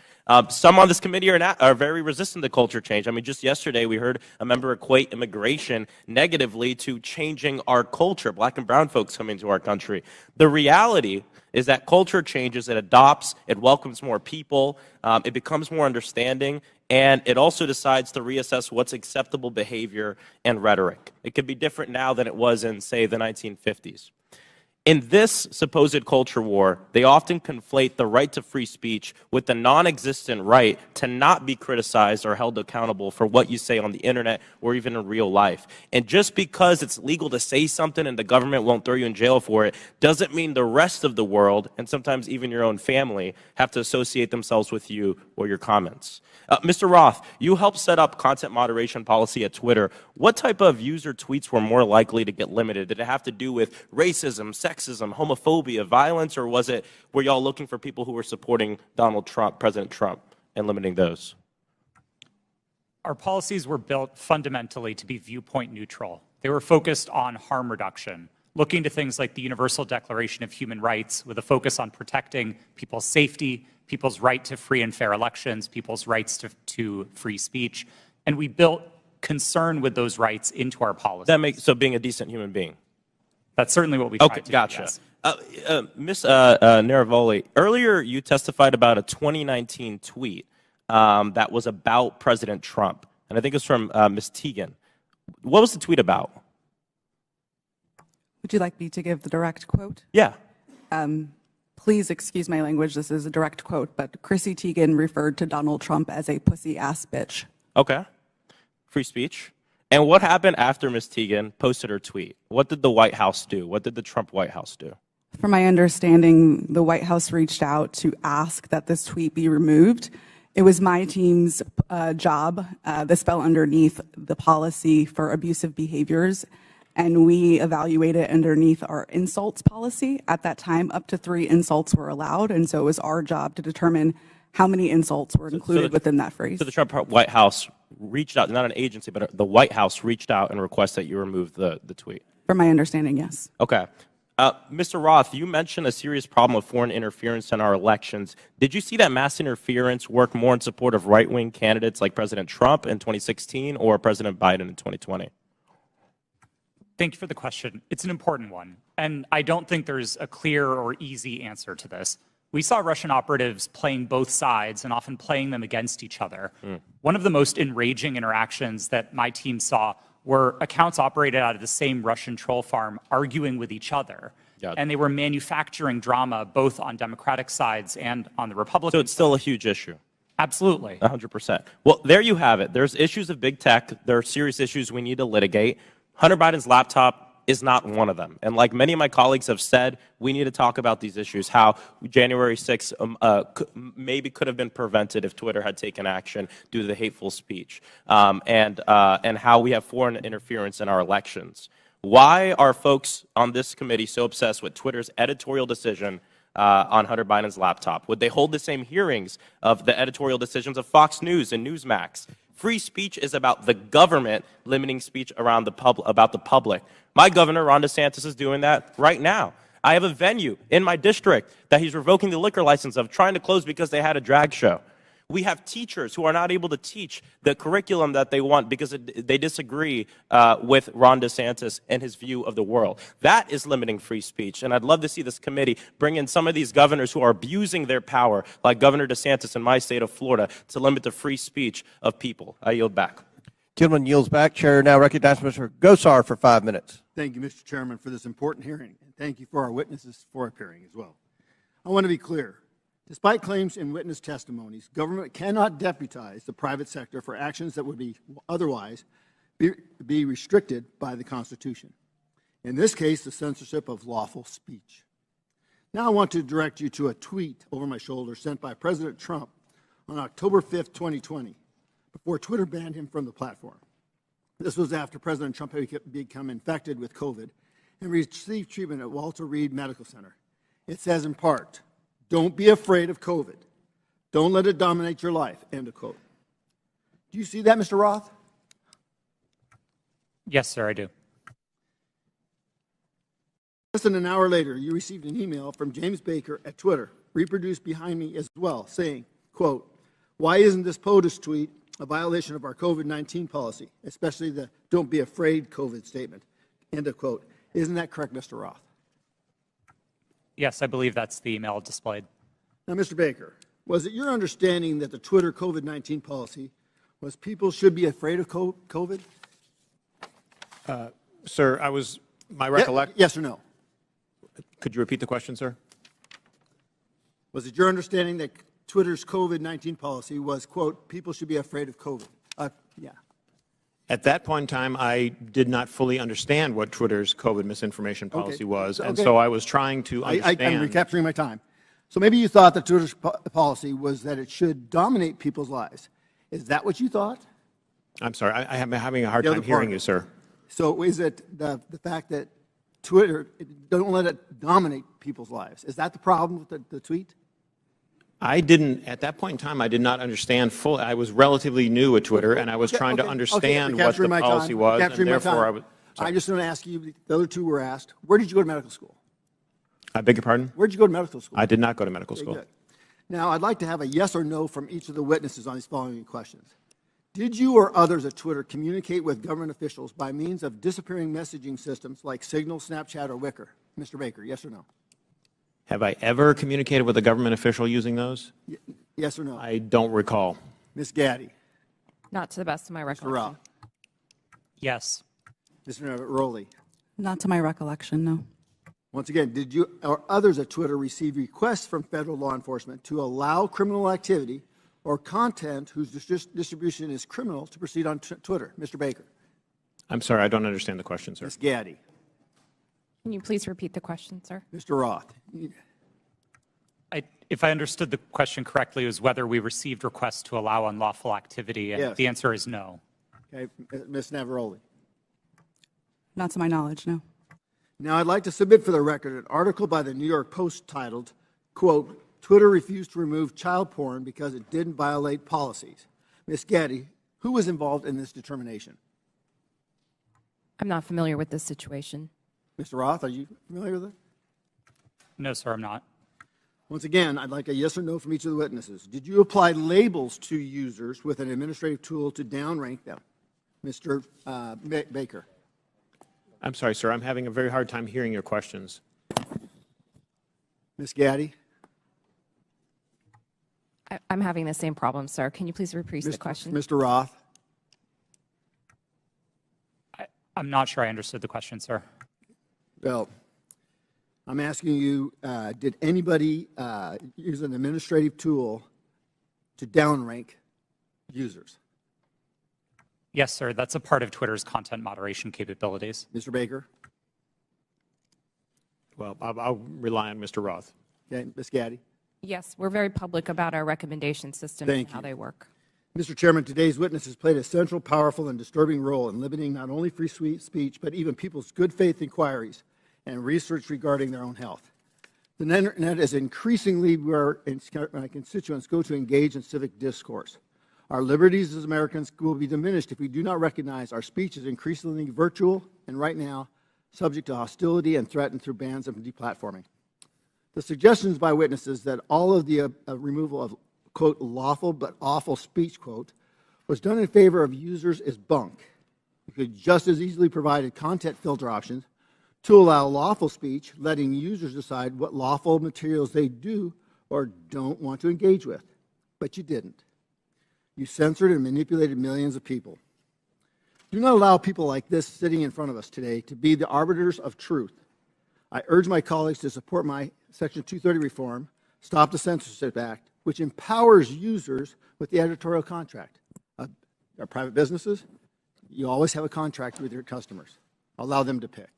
Speaker 5: Some on this committee are very resistant to culture change. I mean, just yesterday we heard a member equate immigration negatively to changing our culture, black and brown folks coming to our country. The reality is that culture changes, it adopts, it welcomes more people, it becomes more understanding, and it also decides to reassess what's acceptable behavior and rhetoric. It could be different now than it was in, say, the 1950s. In this supposed culture war, they often conflate the right to free speech with the non-existent right to not be criticized or held accountable for what you say on the internet or even in real life. And just because it's legal to say something and the government won't throw you in jail for it, doesn't mean the rest of the world, and sometimes even your own family, have to associate themselves with you or your comments. Mr. Roth, you helped set up content moderation policy at Twitter. What type of user tweets were more likely to get limited? Did it have to do with racism, sexism, homophobia, violence, or were y'all looking for people who were supporting Donald Trump, President Trump, and limiting those?
Speaker 1: Our policies were built fundamentally to be viewpoint neutral. They were focused on harm reduction, looking to things like the Universal Declaration of Human Rights with a focus on protecting people's safety, people's right to free and fair elections, people's rights to free speech. And we built concern with those rights into our policies.
Speaker 5: So being a decent human being.
Speaker 1: That's certainly what we tried to do.
Speaker 5: Gotcha.
Speaker 1: Yes.
Speaker 5: Ms. Naravoli, earlier you testified about a 2019 tweet that was about President Trump. And I think it was from Ms. Teagan. What was the tweet about?
Speaker 6: Would you like me to give the direct quote?
Speaker 5: Yeah.
Speaker 6: Please excuse my language. This is a direct quote, but Chrissy Teigen referred to Donald Trump as a pussy-ass bitch.
Speaker 5: Okay. Free speech. And what happened after Ms. Teagan posted her tweet? What did the White House do? What did the Trump White House do?
Speaker 6: From my understanding, the White House reached out to ask that this tweet be removed. It was my team's job. This fell underneath the policy for abusive behaviors, and we evaluated underneath our insults policy. At that time, up to 3 insults were allowed, and so it was our job to determine how many insults were included within that phrase.
Speaker 5: So the Trump White House reached out, not an agency, but the White House reached out and requested that you remove the tweet.
Speaker 6: From my understanding, yes.
Speaker 5: Okay. Mr. Roth, you mentioned a serious problem of foreign interference in our elections. Did you see that mass interference work more in support of right-wing candidates like President Trump in 2016 or President Biden in 2020?
Speaker 1: Thank you for the question. It's an important one, and I don't think there's a clear or easy answer to this. We saw Russian operatives playing both sides and often playing them against each other. One of the most enraging interactions that my team saw were accounts operated out of the same Russian troll farm arguing with each other. And they were manufacturing drama both on Democratic sides and on the Republican
Speaker 5: So it's still a huge issue.
Speaker 1: Absolutely.
Speaker 5: 100%. Well, there you have it. There's issues of big tech. There are serious issues we need to litigate. Hunter Biden's laptop is not one of them. And like many of my colleagues have said, we need to talk about these issues, how January 6th maybe could have been prevented if Twitter had taken action due to the hateful speech, and how we have foreign interference in our elections. Why are folks on this committee so obsessed with Twitter's editorial decision on Hunter Biden's laptop? Would they hold the same hearings of the editorial decisions of Fox News and Newsmax? Free speech is about the government limiting speech around about the public. My governor, Ron DeSantis, is doing that right now. I have a venue in my district that he's revoking the liquor license of, trying to close because they had a drag show. We have teachers who are not able to teach the curriculum that they want because they disagree with Ron DeSantis and his view of the world. That is limiting free speech, and I'd love to see this committee bring in some of these governors who are abusing their power, like Governor DeSantis in my state of Florida, to limit the free speech of people. I yield back.
Speaker 4: Gentleman yields back. Chair now recognizes Mr. Gosar for 5 minutes.
Speaker 11: Thank you, Mr. Chairman, for this important hearing, and thank you for our witnesses for appearing as well. I want to be clear. Despite claims in witness testimonies, government cannot deputize the private sector for actions that would be otherwise be restricted by the Constitution. In this case, the censorship of lawful speech. Now I want to direct you to a tweet over my shoulder sent by President Trump on October 5th, 2020, before Twitter banned him from the platform. This was after President Trump had become infected with COVID and received treatment at Walter Reed Medical Center. It says in part, "Don't be afraid of COVID. Don't let it dominate your life," end of quote. Do you see that, Mr. Roth?
Speaker 1: Yes, sir, I do.
Speaker 11: Less than an hour later, you received an email from James Baker at Twitter, reproduced behind me as well, saying, quote, "Why isn't this POTUS tweet a violation of our COVID-19 policy, especially the don't be afraid COVID statement," end of quote. Isn't that correct, Mr. Roth?
Speaker 1: Yes, I believe that's the email displayed.
Speaker 11: Now, Mr. Baker, was it your understanding that the Twitter COVID-19 policy was people should be afraid of COVID?
Speaker 7: Sir, my recollection.
Speaker 11: Yes or no?
Speaker 7: Could you repeat the question, sir?
Speaker 11: Was it your understanding that Twitter's COVID-19 policy was, quote, people should be afraid of COVID? Yeah.
Speaker 7: At that point in time, I did not fully understand what Twitter's COVID misinformation policy was, and so I was trying to understand.
Speaker 11: I'm recapturing my time. So maybe you thought that Twitter's policy was that it should dominate people's lives. Is that what you thought?
Speaker 7: I'm sorry, I'm having a hard time hearing you, sir.
Speaker 11: So is it the fact that Twitter, don't let it dominate people's lives? Is that the problem with the tweet?
Speaker 7: I didn't, at that point in time, I did not understand fully. I was relatively new at Twitter, and I was trying to understand what the policy was, and therefore I was.
Speaker 11: I just want to ask you, the other two were asked, where did you go to medical school?
Speaker 7: I beg your pardon?
Speaker 11: Where did you go to medical school?
Speaker 7: I did not go to medical school.
Speaker 11: Good. Now, I'd like to have a yes or no from each of the witnesses on these following questions. Did you or others at Twitter communicate with government officials by means of disappearing messaging systems like Signal, Snapchat, or Wickr? Mr. Baker, yes or no?
Speaker 7: Have I ever communicated with a government official using those?
Speaker 11: Yes or no?
Speaker 7: I don't recall.
Speaker 11: Ms. Gaddy?
Speaker 15: Not to the best of my
Speaker 11: Mr.
Speaker 15: recollection.
Speaker 11: Rao?
Speaker 1: Yes.
Speaker 11: Mr. Rowley?
Speaker 6: Not to my recollection, no.
Speaker 11: Once again, did you or others at Twitter receive requests from federal law enforcement to allow criminal activity or content whose distribution is criminal to proceed on Twitter? Mr. Baker?
Speaker 7: I'm sorry, I don't understand the question, sir.
Speaker 11: Ms. Gaddy?
Speaker 15: Can you please repeat the question, sir?
Speaker 11: Mr. Roth?
Speaker 1: If I understood the question correctly, it was whether we received requests to allow unlawful activity, and
Speaker 11: Yes.
Speaker 1: the answer is no.
Speaker 11: Okay, Ms. Navaroli?
Speaker 6: Not to my knowledge, no.
Speaker 11: Now, I'd like to submit for the record an article by the New York Post titled, quote, "Twitter refused to remove child porn because it didn't violate policies." Ms. Gaddy, who was involved in this determination?
Speaker 15: I'm not familiar with this situation.
Speaker 11: Mr. Roth, are you familiar with it?
Speaker 1: No, sir, I'm not.
Speaker 11: Once again, I'd like a yes or no from each of the witnesses. Did you apply labels to users with an administrative tool to downrank them? Mr. Baker.
Speaker 7: I'm sorry, sir. I'm having a very hard time hearing your questions.
Speaker 11: Ms. Gaddy.
Speaker 15: I'm having the same problem, sir. Can you please repeat the question?
Speaker 11: Mr. Roth.
Speaker 1: I'm not sure I understood the question, sir.
Speaker 11: Well, I'm asking you, did anybody use an administrative tool to downrank users?
Speaker 1: Yes, sir. That's a part of Twitter's content moderation capabilities.
Speaker 11: Mr. Baker?
Speaker 7: Well, I'll rely on Mr. Roth.
Speaker 11: Okay. Ms. Gaddy?
Speaker 15: Yes, we're very public about our recommendation system and how they work.
Speaker 11: Mr. Chairman, today's witnesses played a central, powerful, and disturbing role in limiting not only free speech, but even people's good faith inquiries and research regarding their own health. The Internet is increasingly where my constituents go to engage in civic discourse. Our liberties as Americans will be diminished if we do not recognize our speech is increasingly virtual and right now subject to hostility and threatened through bans and deplatforming. The suggestions by witnesses that all of the removal of, quote, lawful but awful speech, quote, was done in favor of users is bunk. You could just as easily provide content filter options to allow lawful speech, letting users decide what lawful materials they do or don't want to engage with. But you didn't. You censored and manipulated millions of people. Do not allow people like this sitting in front of us today to be the arbiters of truth. I urge my colleagues to support my Section 230 reform, Stop the Censorship Act, which empowers users with the editorial contract. Our private businesses, you always have a contract with your customers. Allow them to pick.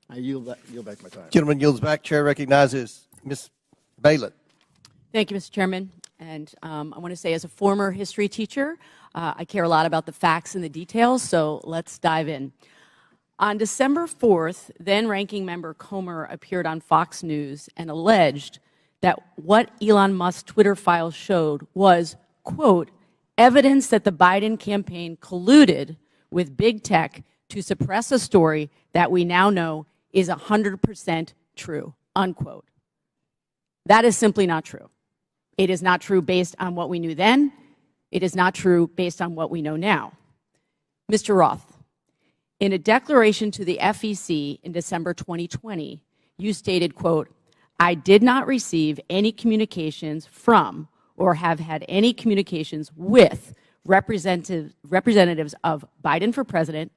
Speaker 11: I yield back my time.
Speaker 4: Gentleman yields back. Chair recognizes Ms. Baylett.
Speaker 9: Thank you, Mr. Chairman. And I want to say, as a former history teacher, I care a lot about the facts and the details, so let's dive in. On December 4th, then Ranking Member Comer appeared on Fox News and alleged that what Elon Musk's Twitter files showed was, quote, evidence that the Biden campaign colluded with big tech to suppress a story that we now know is 100% true, unquote. That is simply not true. It is not true based on what we knew then. It is not true based on what we know now. Mr. Roth, in a declaration to the FEC in December 2020, you stated, quote, I did not receive any communications from or have had any communications with representatives of Biden for President,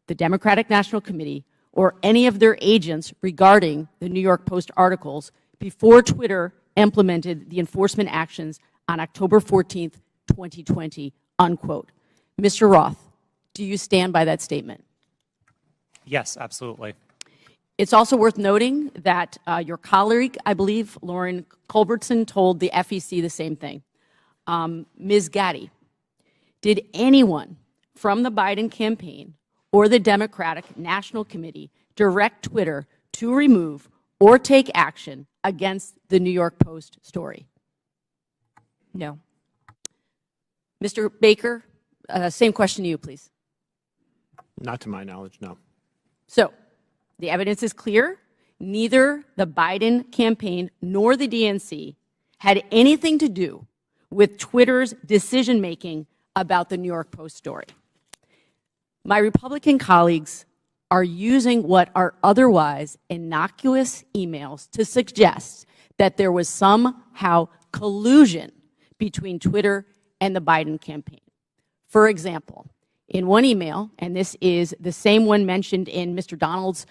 Speaker 9: the Democratic National Committee, or any of their agents regarding the New York Post articles before Twitter implemented the enforcement actions on October 14th, 2020, unquote. Mr. Roth, do you stand by that statement?
Speaker 1: Yes, absolutely.
Speaker 9: It's also worth noting that your colleague, I believe, Lauren Culbertson, told the FEC the same thing. Ms. Gaddy, did anyone from the Biden campaign or the Democratic National Committee direct Twitter to remove or take action against the New York Post story?
Speaker 15: No.
Speaker 9: Mr. Baker, same question to you, please.
Speaker 7: Not to my knowledge, no.
Speaker 9: So, the evidence is clear. Neither the Biden campaign nor the DNC had anything to do with Twitter's decision-making about the New York Post story. My Republican colleagues are using what are otherwise innocuous emails to suggest that there was somehow collusion between Twitter and the Biden campaign. For example, in one email, and this is the same one mentioned in Mr. Donald's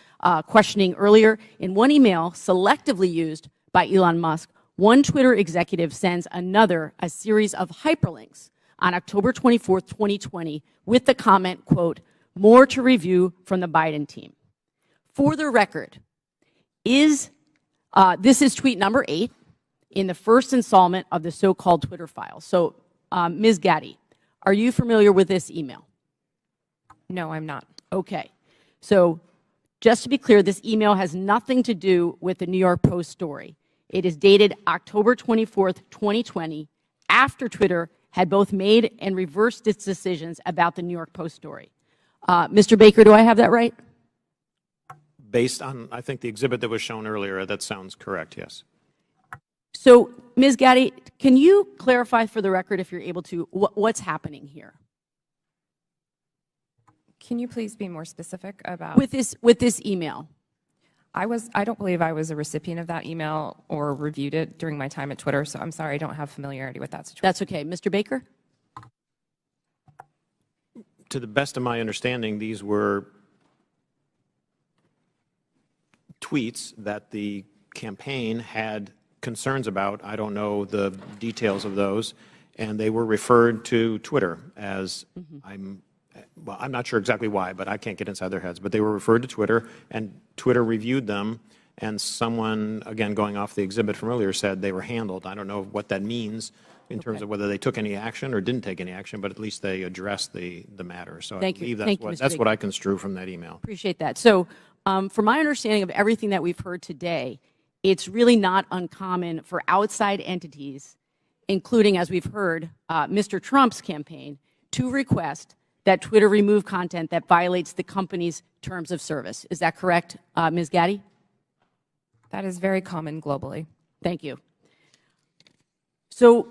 Speaker 9: questioning earlier, in one email selectively used by Elon Musk, one Twitter executive sends another a series of hyperlinks on October 24th, 2020, with the comment, quote, more to review from the Biden team. For the record, this is tweet number 8 in the first installment of the so-called Twitter files. So, Ms. Gaddy, are you familiar with this email?
Speaker 15: No, I'm not.
Speaker 9: Okay. So, just to be clear, this email has nothing to do with the New York Post story. It is dated October 24th, 2020, after Twitter had both made and reversed its decisions about the New York Post story. Mr. Baker, do I have that right?
Speaker 7: Based on, I think, the exhibit that was shown earlier, that sounds correct, yes.
Speaker 9: So, Ms. Gaddy, can you clarify for the record, if you're able to, what's happening here?
Speaker 15: Can you please be more specific about
Speaker 9: With this email?
Speaker 15: I don't believe I was a recipient of that email or reviewed it during my time at Twitter, so I'm sorry I don't have familiarity with that situation.
Speaker 9: That's okay. Mr. Baker?
Speaker 7: To the best of my understanding, these were tweets that the campaign had concerns about. I don't know the details of those, and they were referred to Twitter as, I'm not sure exactly why, but I can't get inside their heads, but they were referred to Twitter, and Twitter reviewed them, and someone, again, going off the exhibit from earlier, said they were handled. I don't know what that means in terms of whether they took any action or didn't take any action, but at least they addressed the matter. So I believe that's what I construe from that email.
Speaker 9: Appreciate that. So from my understanding of everything that we've heard today, it's really not uncommon for outside entities, including, as we've heard, Mr. Trump's campaign, to request that Twitter remove content that violates the company's terms of service. Is that correct, Ms. Gaddy?
Speaker 15: That is very common globally.
Speaker 9: Thank you. So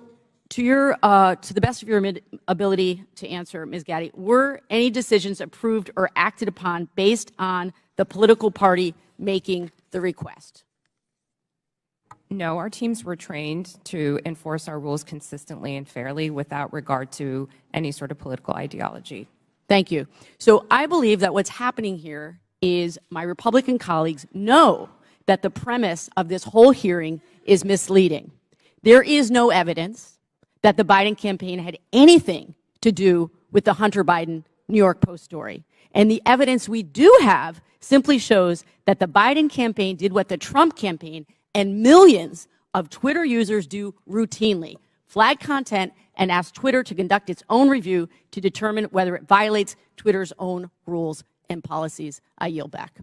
Speaker 9: to the best of your ability to answer, Ms. Gaddy, were any decisions approved or acted upon based on the political party making the request?
Speaker 15: No, our teams were trained to enforce our rules consistently and fairly without regard to any sort of political ideology.
Speaker 9: Thank you. So I believe that what's happening here is my Republican colleagues know that the premise of this whole hearing is misleading. There is no evidence that the Biden campaign had anything to do with the Hunter Biden New York Post story. And the evidence we do have simply shows that the Biden campaign did what the Trump campaign and millions of Twitter users do routinely: flag content and ask Twitter to conduct its own review to determine whether it violates Twitter's own rules and policies. I yield back.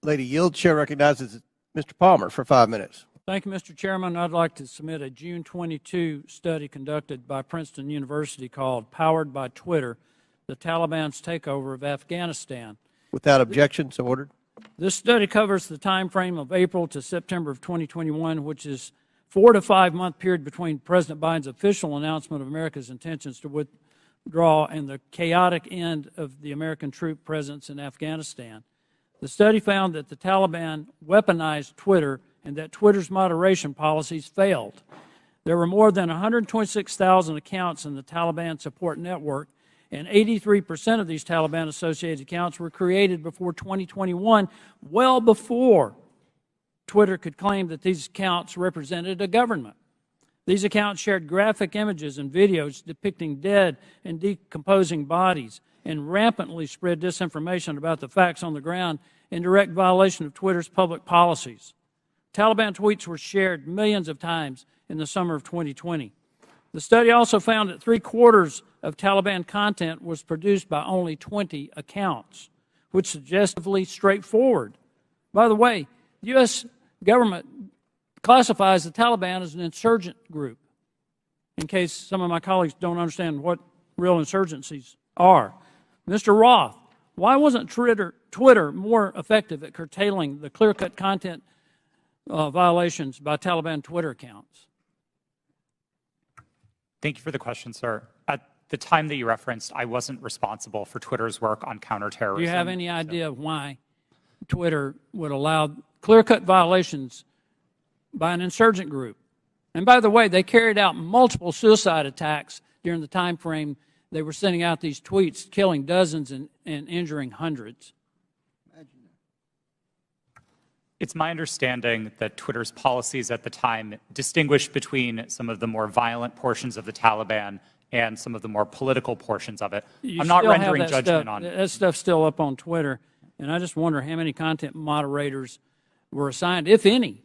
Speaker 4: Lady Yield, Chair recognizes Mr. Palmer for 5 minutes.
Speaker 21: Thank you, Mr. Chairman. I'd like to submit a June 22 study conducted by Princeton University called Powered by Twitter, the Taliban's Takeover of Afghanistan.
Speaker 4: Without objection, so ordered.
Speaker 21: This study covers the time frame of April to September of 2021, which is 4 to 5 month period between President Biden's official announcement of America's intentions to withdraw and the chaotic end of the American troop presence in Afghanistan. The study found that the Taliban weaponized Twitter and that Twitter's moderation policies failed. There were more than 126,000 accounts in the Taliban support network, and 83% of these Taliban-associated accounts were created before 2021, well before Twitter could claim that these accounts represented a government. These accounts shared graphic images and videos depicting dead and decomposing bodies and rampantly spread disinformation about the facts on the ground in direct violation of Twitter's public policies. Taliban tweets were shared millions of times in the summer of 2020. The study also found that 3/4 of Taliban content was produced by only 20 accounts, which is suggestively straightforward. By the way, the U.S. government classifies the Taliban as an insurgent group, in case some of my colleagues don't understand what real insurgencies are. Mr. Roth, why wasn't Twitter more effective at curtailing the clear-cut content violations by Taliban Twitter accounts?
Speaker 1: Thank you for the question, sir. At the time that you referenced, I wasn't responsible for Twitter's work on counterterrorism.
Speaker 21: Do you have any idea why Twitter would allow clear-cut violations by an insurgent group? And by the way, they carried out multiple suicide attacks during the time frame they were sending out these tweets, killing dozens and injuring hundreds.
Speaker 1: It's my understanding that Twitter's policies at the time distinguished between some of the more violent portions of the Taliban and some of the more political portions of it. I'm not rendering judgment on it.
Speaker 21: That stuff's still up on Twitter, and I just wonder how many content moderators were assigned, if any,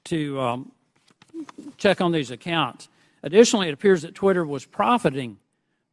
Speaker 21: to check on these accounts. Additionally, it appears that Twitter was profiting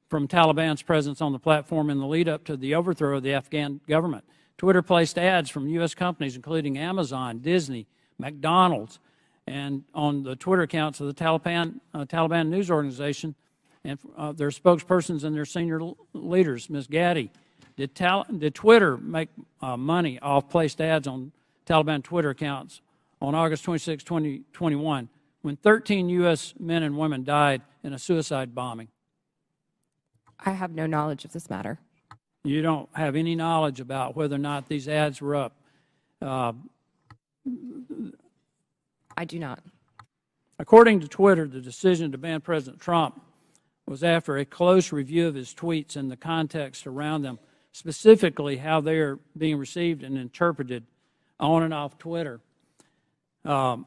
Speaker 21: from Taliban's presence on the platform in the lead-up to the overthrow of the Afghan government. Twitter placed ads from U.S. companies, including Amazon, Disney, McDonald's, and on the Twitter accounts of the Taliban news organization and their spokespersons and their senior leaders. Ms. Gaddy, Did Twitter make money off placed ads on Taliban Twitter accounts on August 26, 2021, when 13 U.S. men and women died in a suicide bombing?
Speaker 15: I have no knowledge of this matter.
Speaker 21: You don't have any knowledge about whether or not these ads were up?
Speaker 15: I do not.
Speaker 21: According to Twitter, the decision to ban President Trump was after a close review of his tweets and the context around them, specifically how they are being received and interpreted on and off Twitter. On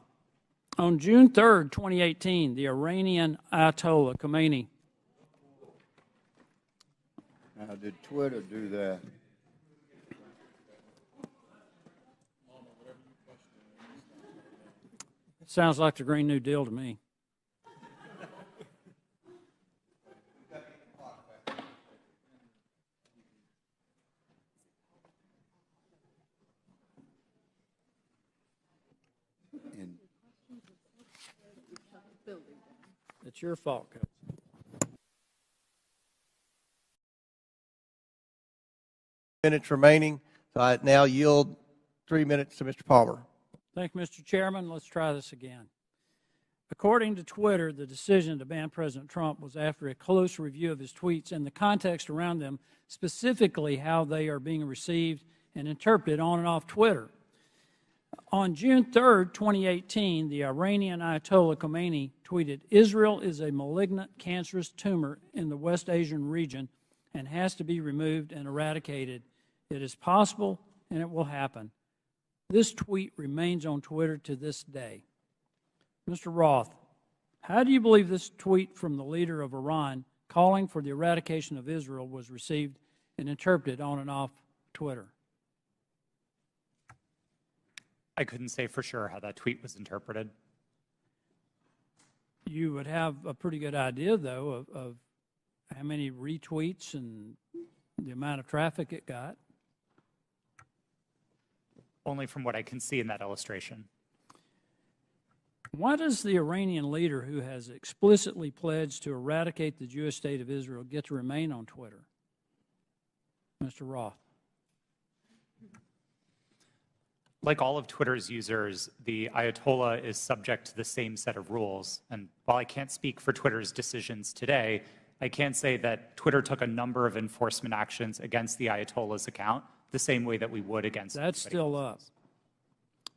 Speaker 21: June 3rd, 2018, the Iranian Ayatollah Khomeini.
Speaker 13: Now, did Twitter do that?
Speaker 21: Sounds like the Green New Deal to me. It's your fault, Coach.
Speaker 4: Minutes remaining, so I now yield 3 minutes to Mr. Palmer.
Speaker 21: Thank you, Mr. Chairman. Let's try this again. According to Twitter, the decision to ban President Trump was after a close review of his tweets and the context around them, specifically how they are being received and interpreted on and off Twitter. On June 3rd, 2018, the Iranian Ayatollah Khomeini tweeted, "Israel is a malignant, cancerous tumor in the West Asian region and has to be removed and eradicated. It is possible and it will happen." This tweet remains on Twitter to this day. Mr. Roth, how do you believe this tweet from the leader of Iran calling for the eradication of Israel was received and interpreted on and off Twitter?
Speaker 1: I couldn't say for sure how that tweet was interpreted.
Speaker 21: You would have a pretty good idea, though, of how many retweets and the amount of traffic it got.
Speaker 1: Only from what I can see in that illustration.
Speaker 21: Why does the Iranian leader who has explicitly pledged to eradicate the Jewish state of Israel get to remain on Twitter? Mr. Roth.
Speaker 1: Like all of Twitter's users, the Ayatollah is subject to the same set of rules. And while I can't speak for Twitter's decisions today, I can say that Twitter took a number of enforcement actions against the Ayatollah's account, the same way that we would against
Speaker 21: That's
Speaker 1: anybody
Speaker 21: still up.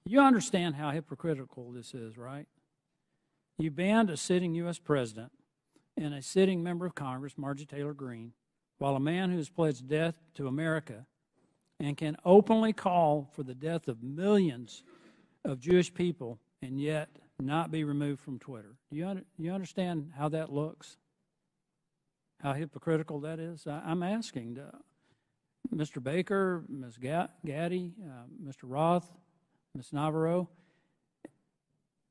Speaker 21: You understand how hypocritical this is, right? You banned a sitting U.S. president and a sitting member of Congress, Marjorie Taylor Greene, while a man who has pledged death to America and can openly call for the death of millions of Jewish people and yet not be removed from Twitter. Do you understand how that looks? How hypocritical that is? I'm asking Mr. Baker, Ms. Gaddy, Mr. Roth, Ms. Navarro.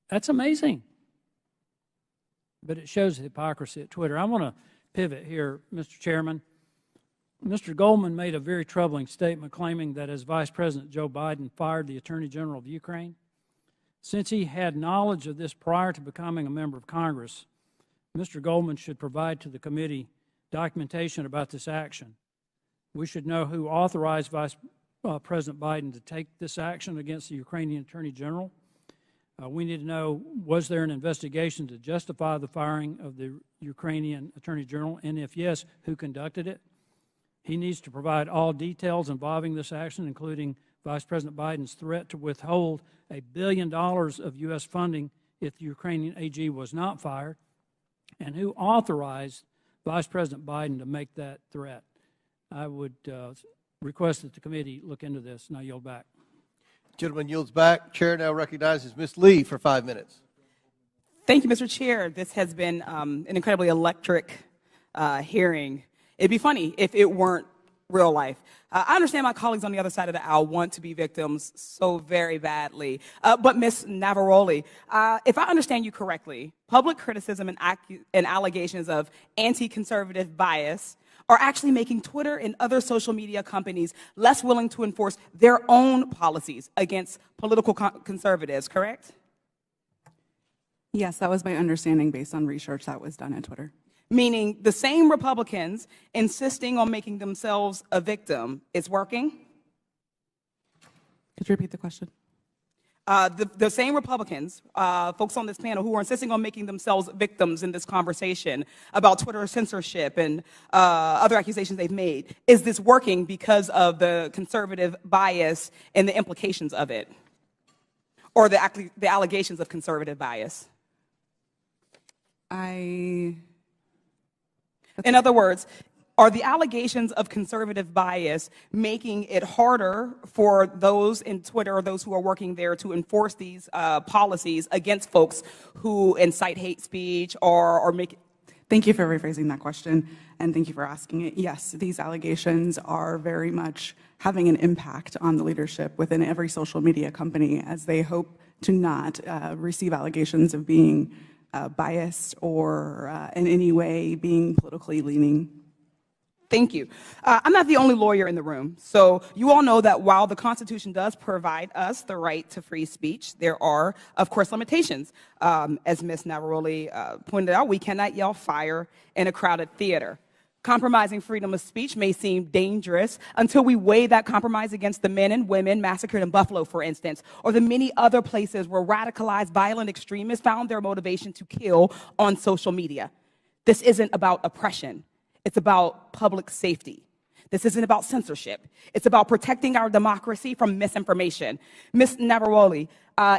Speaker 21: That's amazing. But it shows the hypocrisy at Twitter. I want to pivot here, Mr. Chairman. Mr. Goldman made a very troubling statement claiming that as Vice President Joe Biden fired the Attorney General of Ukraine, since he had knowledge of this prior to becoming a member of Congress, Mr. Goldman should provide to the committee documentation about this action. We should know who authorized Vice President Biden to take this action against the Ukrainian Attorney General. We need to know, was there an investigation to justify the firing of the Ukrainian Attorney General, and if yes, who conducted it? He needs to provide all details involving this action, including Vice President Biden's threat to withhold $1 billion of U.S. funding if the Ukrainian AG was not fired, and who authorized Vice President Biden to make that threat. I would request that the committee look into this, and I yield back.
Speaker 4: Gentleman yields back. Chair now recognizes Ms. Lee for 5 minutes.
Speaker 22: Thank you, Mr. Chair. This has been an incredibly electric hearing. It'd be funny if it weren't real life. I understand my colleagues on the other side of the aisle want to be victims so very badly. But Ms. Navaroli, if I understand you correctly, public criticism and allegations of anti-conservative bias are actually making Twitter and other social media companies less willing to enforce their own policies against political conservatives, correct?
Speaker 6: Yes, that was my understanding based on research that was done at Twitter.
Speaker 22: meaning the same Republicans insisting on making themselves a victim is working?
Speaker 6: Could you repeat the question?
Speaker 22: The same Republicans, folks on this panel, who are insisting on making themselves victims in this conversation about Twitter censorship and other accusations they've made, is this working because of the conservative bias and the implications of it? Or the allegations of conservative bias? In other words, are the allegations of conservative bias making it harder for those in Twitter or those who are working there to enforce these policies against folks who incite hate speech or make it?
Speaker 6: Thank you for rephrasing that question, and thank you for asking it. Yes, these allegations are very much having an impact on the leadership within every social media company, as they hope to not receive allegations of being biased or in any way being politically leaning.
Speaker 22: Thank you. I'm not the only lawyer in the room. So you all know that while the Constitution does provide us the right to free speech, there are, of course, limitations. As Ms. Navaroli pointed out, we cannot yell fire in a crowded theater. Compromising freedom of speech may seem dangerous until we weigh that compromise against the men and women massacred in Buffalo, for instance, or the many other places where radicalized violent extremists found their motivation to kill on social media. This isn't about oppression. It's about public safety. This isn't about censorship. It's about protecting our democracy from misinformation. Ms. Navaroli,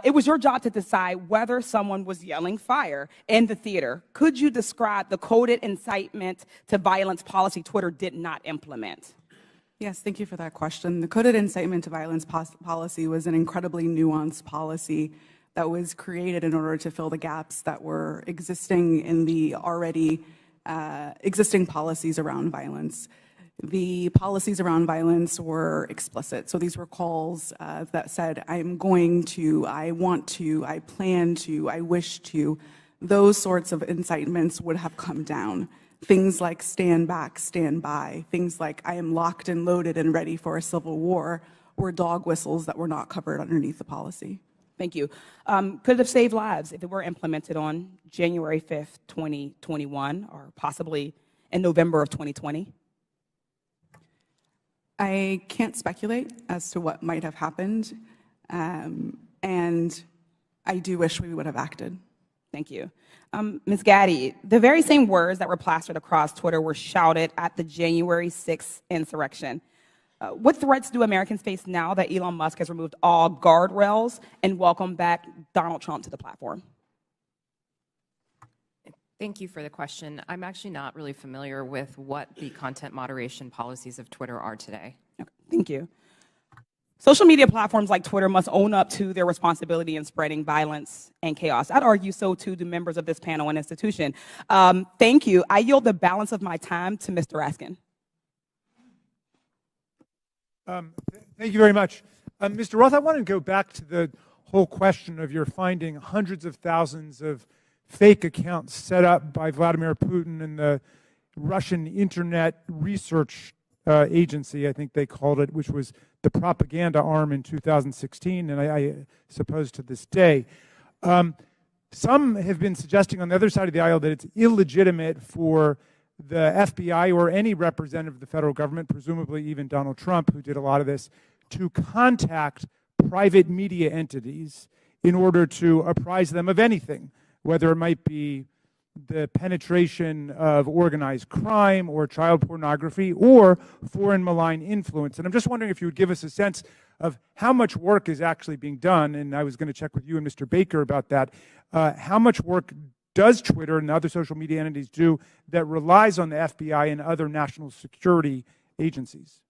Speaker 22: it was your job to decide whether someone was yelling fire in the theater. Could you describe the coded incitement to violence policy Twitter did not implement?
Speaker 6: Yes, thank you for that question. The coded incitement to violence policy was an incredibly nuanced policy that was created in order to fill the gaps that were existing in the already existing policies around violence. The policies around violence were explicit. So these were calls that said, I'm going to, I want to, I plan to, I wish to. Those sorts of incitements would have come down. Things like stand back, stand by. Things like I am locked and loaded and ready for a civil war were dog whistles that were not covered underneath the policy.
Speaker 22: Thank you. Could it have saved lives if it were implemented on January 5th, 2021, or possibly in November of 2020?
Speaker 6: I can't speculate as to what might have happened, and I do wish we would have acted.
Speaker 22: Thank you. Ms. Gaddy, the very same words that were plastered across Twitter were shouted at the January 6th insurrection. What threats do Americans face now that Elon Musk has removed all guardrails and welcomed back Donald Trump to the platform?
Speaker 15: Thank you for the question. I'm actually not really familiar with what the content moderation policies of Twitter are today.
Speaker 22: Okay, thank you. Social media platforms like Twitter must own up to their responsibility in spreading violence and chaos. I'd argue so too do members of this panel and institution. Thank you. I yield the balance of my time to Mr. Raskin.
Speaker 12: Thank you very much. Mr. Roth, I want to go back to the whole question of your finding hundreds of thousands of fake accounts set up by Vladimir Putin and the Russian Internet Research Agency, I think they called it, which was the propaganda arm in 2016, and I suppose to this day. Some have been suggesting on the other side of the aisle that it's illegitimate for the FBI or any representative of the federal government, presumably even Donald Trump, who did a lot of this, to contact private media entities in order to apprise them of anything, whether it might be the penetration of organized crime or child pornography or foreign malign influence. And I'm just wondering if you would give us a sense of how much work is actually being done, and I was going to check with you and Mr. Baker about that. How much work does Twitter and other social media entities do that relies on the FBI and other national security agencies?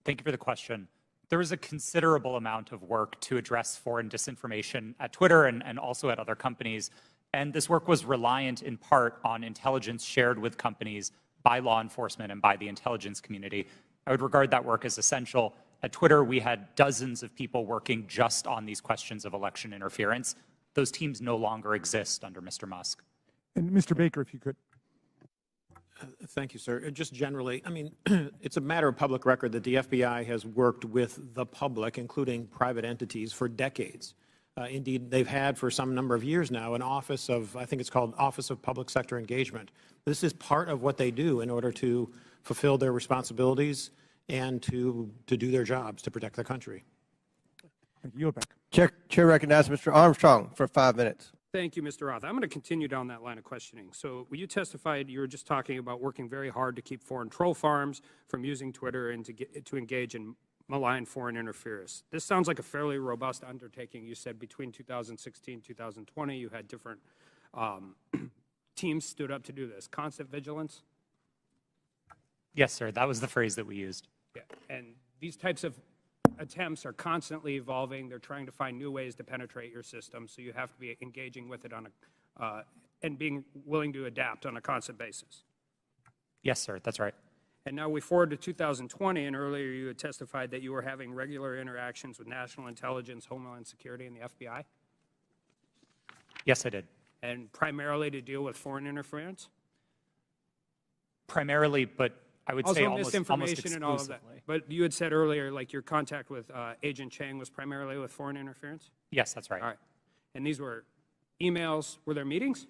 Speaker 1: Thank you for the question. There is a considerable amount of work to address foreign disinformation at Twitter and also at other companies. And this work was reliant in part on intelligence shared with companies by law enforcement and by the intelligence community. I would regard that work as essential. At Twitter, we had dozens of people working just on these questions of election interference. Those teams no longer exist under Mr. Musk.
Speaker 12: And Mr. Baker, if you could.
Speaker 7: Thank you, sir. Just generally, I mean, it's a matter of public record that the FBI has worked with the public, including private entities, for decades Indeed, they've had for some number of years now an office of, I think it's called Office of Public Sector Engagement. This is part of what they do in order to fulfill their responsibilities and to do their jobs to protect the country.
Speaker 12: Thank you. Back.
Speaker 4: Chair recognizes Mr. Armstrong for 5 minutes.
Speaker 10: Thank you, Mr. Roth. I'm going to continue down that line of questioning. So when you testified, you were just talking about working very hard to keep foreign troll farms from using Twitter and to engage in malign foreign interference. This sounds like a fairly robust undertaking. You said between 2016 and 2020, you had different teams stood up to do this. Constant vigilance?
Speaker 1: Yes, sir. That was the phrase that we used.
Speaker 10: Yeah. And these types of attempts are constantly evolving. They're trying to find new ways to penetrate your system, so you have to be engaging with it on and being willing to adapt on a constant basis.
Speaker 1: Yes, sir. That's right.
Speaker 10: And now we forward to 2020, and earlier you had testified that you were having regular interactions with National Intelligence, Homeland Security, and the FBI?
Speaker 1: Yes, I did.
Speaker 10: And primarily to deal with foreign interference?
Speaker 1: Primarily, but I would say almost
Speaker 10: misinformation and all of that.
Speaker 1: exclusively.
Speaker 10: But you had said earlier, like your contact with Agent Chang was primarily with foreign interference?
Speaker 1: Yes, that's right.
Speaker 10: All right. And these were emails. Were there meetings?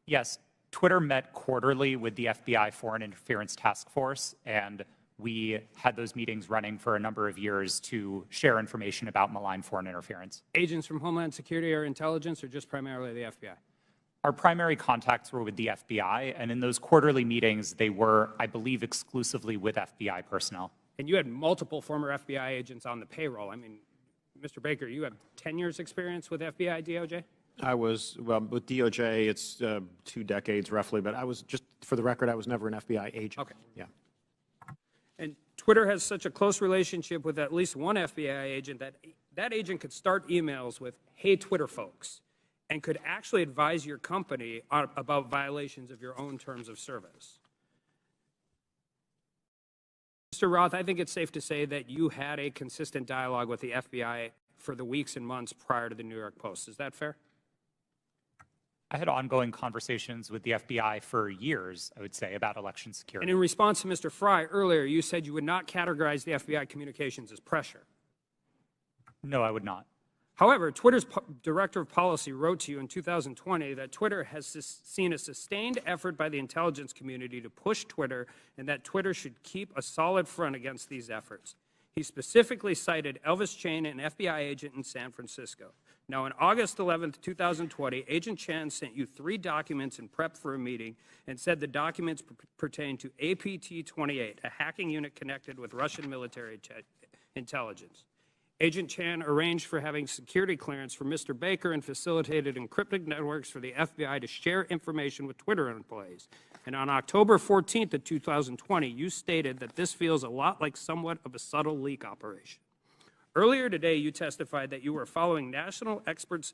Speaker 1: Yes. Twitter met quarterly with the FBI Foreign Interference Task Force, and we had those meetings running for a number of years to share information about malign foreign interference.
Speaker 10: Agents from Homeland Security or intelligence, or just primarily the FBI?
Speaker 1: Our primary contacts were with the FBI, and in those quarterly meetings, they were, I believe, exclusively with FBI personnel.
Speaker 10: And you had multiple former FBI agents on the payroll. I mean, Mr. Baker, you have 10 years experience with FBI, DOJ?
Speaker 7: I was, well, with DOJ, it's 2 decades roughly, but I was, just for the record, I was never an FBI agent.
Speaker 10: Okay.
Speaker 7: Yeah.
Speaker 10: And Twitter has such a close relationship with at least one FBI agent that that agent could start emails with, "Hey, Twitter folks," and could actually advise your company about violations of your own terms of service. Mr. Roth, I think it's safe to say that you had a consistent dialogue with the FBI for the weeks and months prior to the New York Post. Is that fair?
Speaker 1: I had ongoing conversations with the FBI for years, I would say, about election security.
Speaker 10: And in response to Mr. Fry earlier, you said you would not categorize the FBI communications as pressure.
Speaker 1: No, I would not.
Speaker 10: However, Twitter's director of policy wrote to you in 2020 that Twitter has seen a sustained effort by the intelligence community to push Twitter and that Twitter should keep a solid front against these efforts. He specifically cited Elvis Chan, an FBI agent in San Francisco. Now, on August 11th, 2020, Agent Chan sent you 3 documents in prep for a meeting and said the documents pertain to APT-28, a hacking unit connected with Russian military intelligence. Agent Chan arranged for having security clearance for Mr. Baker and facilitated encrypted networks for the FBI to share information with Twitter employees. And on October 14th of 2020, you stated that this feels a lot like somewhat of a subtle leak operation. Earlier today, you testified that you were following national experts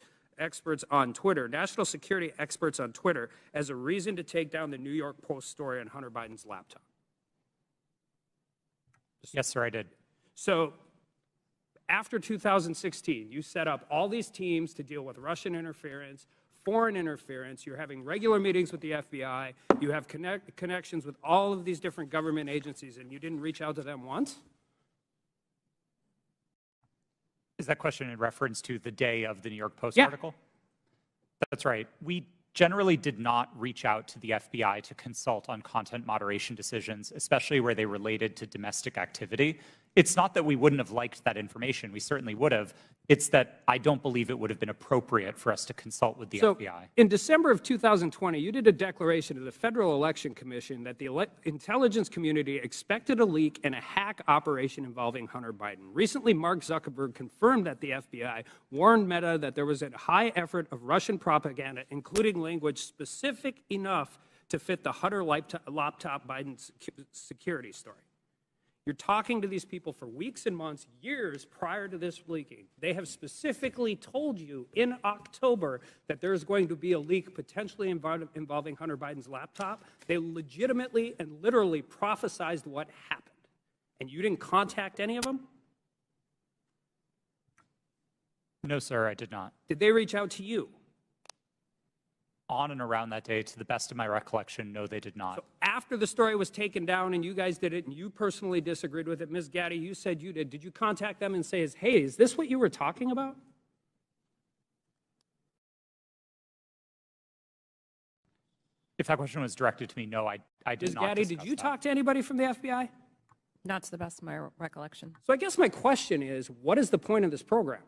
Speaker 10: on Twitter, national security experts on Twitter, as a reason to take down the New York Post story on Hunter Biden's laptop.
Speaker 1: Yes, sir, I did.
Speaker 10: So after 2016, you set up all these teams to deal with Russian interference, foreign interference. You're having regular meetings with the FBI. You have connections with all of these different government agencies, and you didn't reach out to them once?
Speaker 1: Is that question in reference to the day of the New York Post
Speaker 10: Yeah.
Speaker 1: article? That's right. We generally did not reach out to the FBI to consult on content moderation decisions, especially where they related to domestic activity. It's not that we wouldn't have liked that information. We certainly would have. It's that I don't believe it would have been appropriate for us to consult with the FBI.
Speaker 10: In December of 2020, you did a declaration to the Federal Election Commission that the intelligence community expected a leak and a hack operation involving Hunter Biden. Recently, Mark Zuckerberg confirmed that the FBI warned Meta that there was a high effort of Russian propaganda, including language specific enough to fit the Hunter laptop Biden security story. You're talking to these people for weeks and months, years prior to this leaking. They have specifically told you in October that there's going to be a leak potentially involving Hunter Biden's laptop. They legitimately and literally prophesized what happened. And you didn't contact any of them?
Speaker 1: No, sir, I did not.
Speaker 10: Did they reach out to you?
Speaker 1: On and around that day, to the best of my recollection, no, they did not.
Speaker 10: So after the story was taken down and you guys did it and you personally disagreed with it, Ms. Gaddy, you said you did. Did you contact them and say, hey, is this what you were talking about?
Speaker 1: If that question was directed to me, no, I did
Speaker 10: Ms.
Speaker 1: not.
Speaker 10: Gaddy, did you talk to anybody from the FBI?
Speaker 15: Not to the best of my recollection.
Speaker 10: So I guess my question is, what is the point of this program?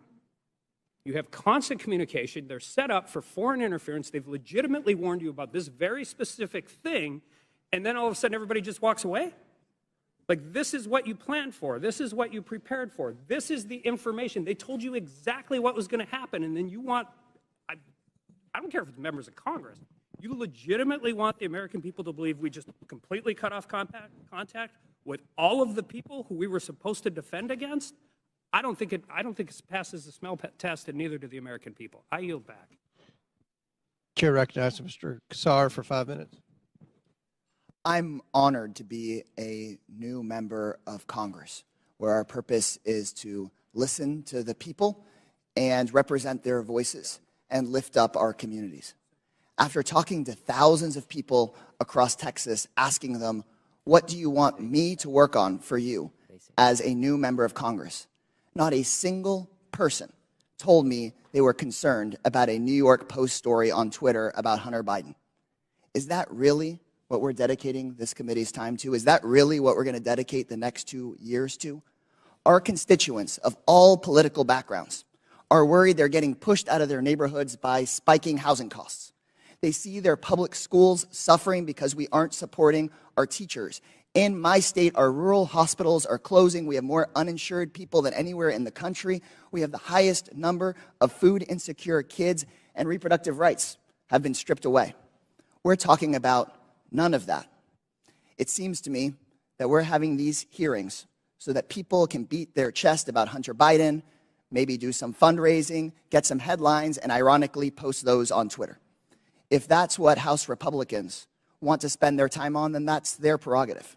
Speaker 10: You have constant communication. They're set up for foreign interference. They've legitimately warned you about this very specific thing, and then all of a sudden everybody just walks away? Like, this is what you planned for. This is what you prepared for. This is the information. They told you exactly what was going to happen, and then you want, I don't care if it's members of Congress, you legitimately want the American people to believe we just completely cut off contact with all of the people who we were supposed to defend against? I don't think it passes the smell test, and neither do the American people. I yield back.
Speaker 4: Chair recognizes Mr. Kassar for 5 minutes.
Speaker 14: I'm honored to be a new member of Congress, where our purpose is to listen to the people and represent their voices and lift up our communities. After talking to thousands of people across Texas, asking them, what do you want me to work on for you as a new member of Congress? Not a single person told me they were concerned about a New York Post story on Twitter about Hunter Biden. Is that really what we're dedicating this committee's time to? Is that really what we're going to dedicate the next 2 years to? Our constituents of all political backgrounds are worried they're getting pushed out of their neighborhoods by spiking housing costs. They see their public schools suffering because we aren't supporting our teachers. In my state, our rural hospitals are closing. We have more uninsured people than anywhere in the country. We have the highest number of food insecure kids, and reproductive rights have been stripped away. We're talking about none of that. It seems to me that we're having these hearings so that people can beat their chest about Hunter Biden, maybe do some fundraising, get some headlines, and ironically post those on Twitter. If that's what House Republicans want to spend their time on, then that's their prerogative.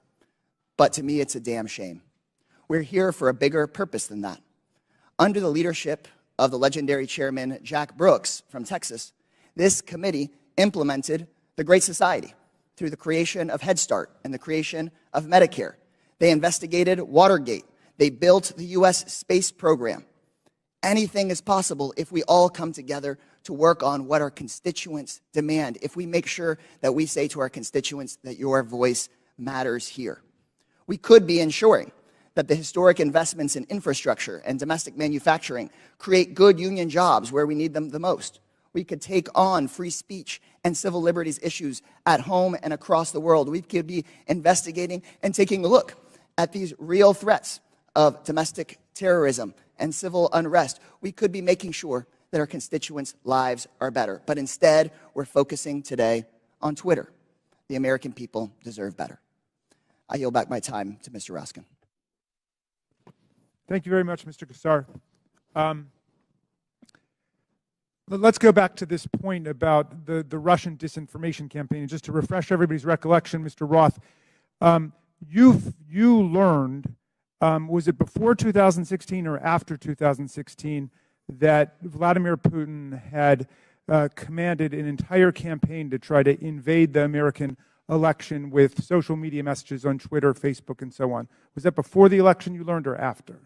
Speaker 14: But to me, it's a damn shame. We're here for a bigger purpose than that. Under the leadership of the legendary chairman, Jack Brooks from Texas, this committee implemented the Great Society through the creation of Head Start and the creation of Medicare. They investigated Watergate. They built the U.S. space program. Anything is possible if we all come together to work on what our constituents demand, if we make sure that we say to our constituents that your voice matters here. We could be ensuring that the historic investments in infrastructure and domestic manufacturing create good union jobs where we need them the most. We could take on free speech and civil liberties issues at home and across the world. We could be investigating and taking a look at these real threats of domestic terrorism and civil unrest. We could be making sure that our constituents' lives are better. But instead, we're focusing today on Twitter. The American people deserve better. I yield back my time to Mr. Raskin.
Speaker 12: Thank you very much, Mr. Kassar. Let's go back to this point about the Russian disinformation campaign. And just to refresh everybody's recollection, Mr. Roth, you learned, was it before 2016 or after 2016, that Vladimir Putin had commanded an entire campaign to try to invade the American election with social media messages on Twitter, Facebook, and so on? Was that before the election you learned or after?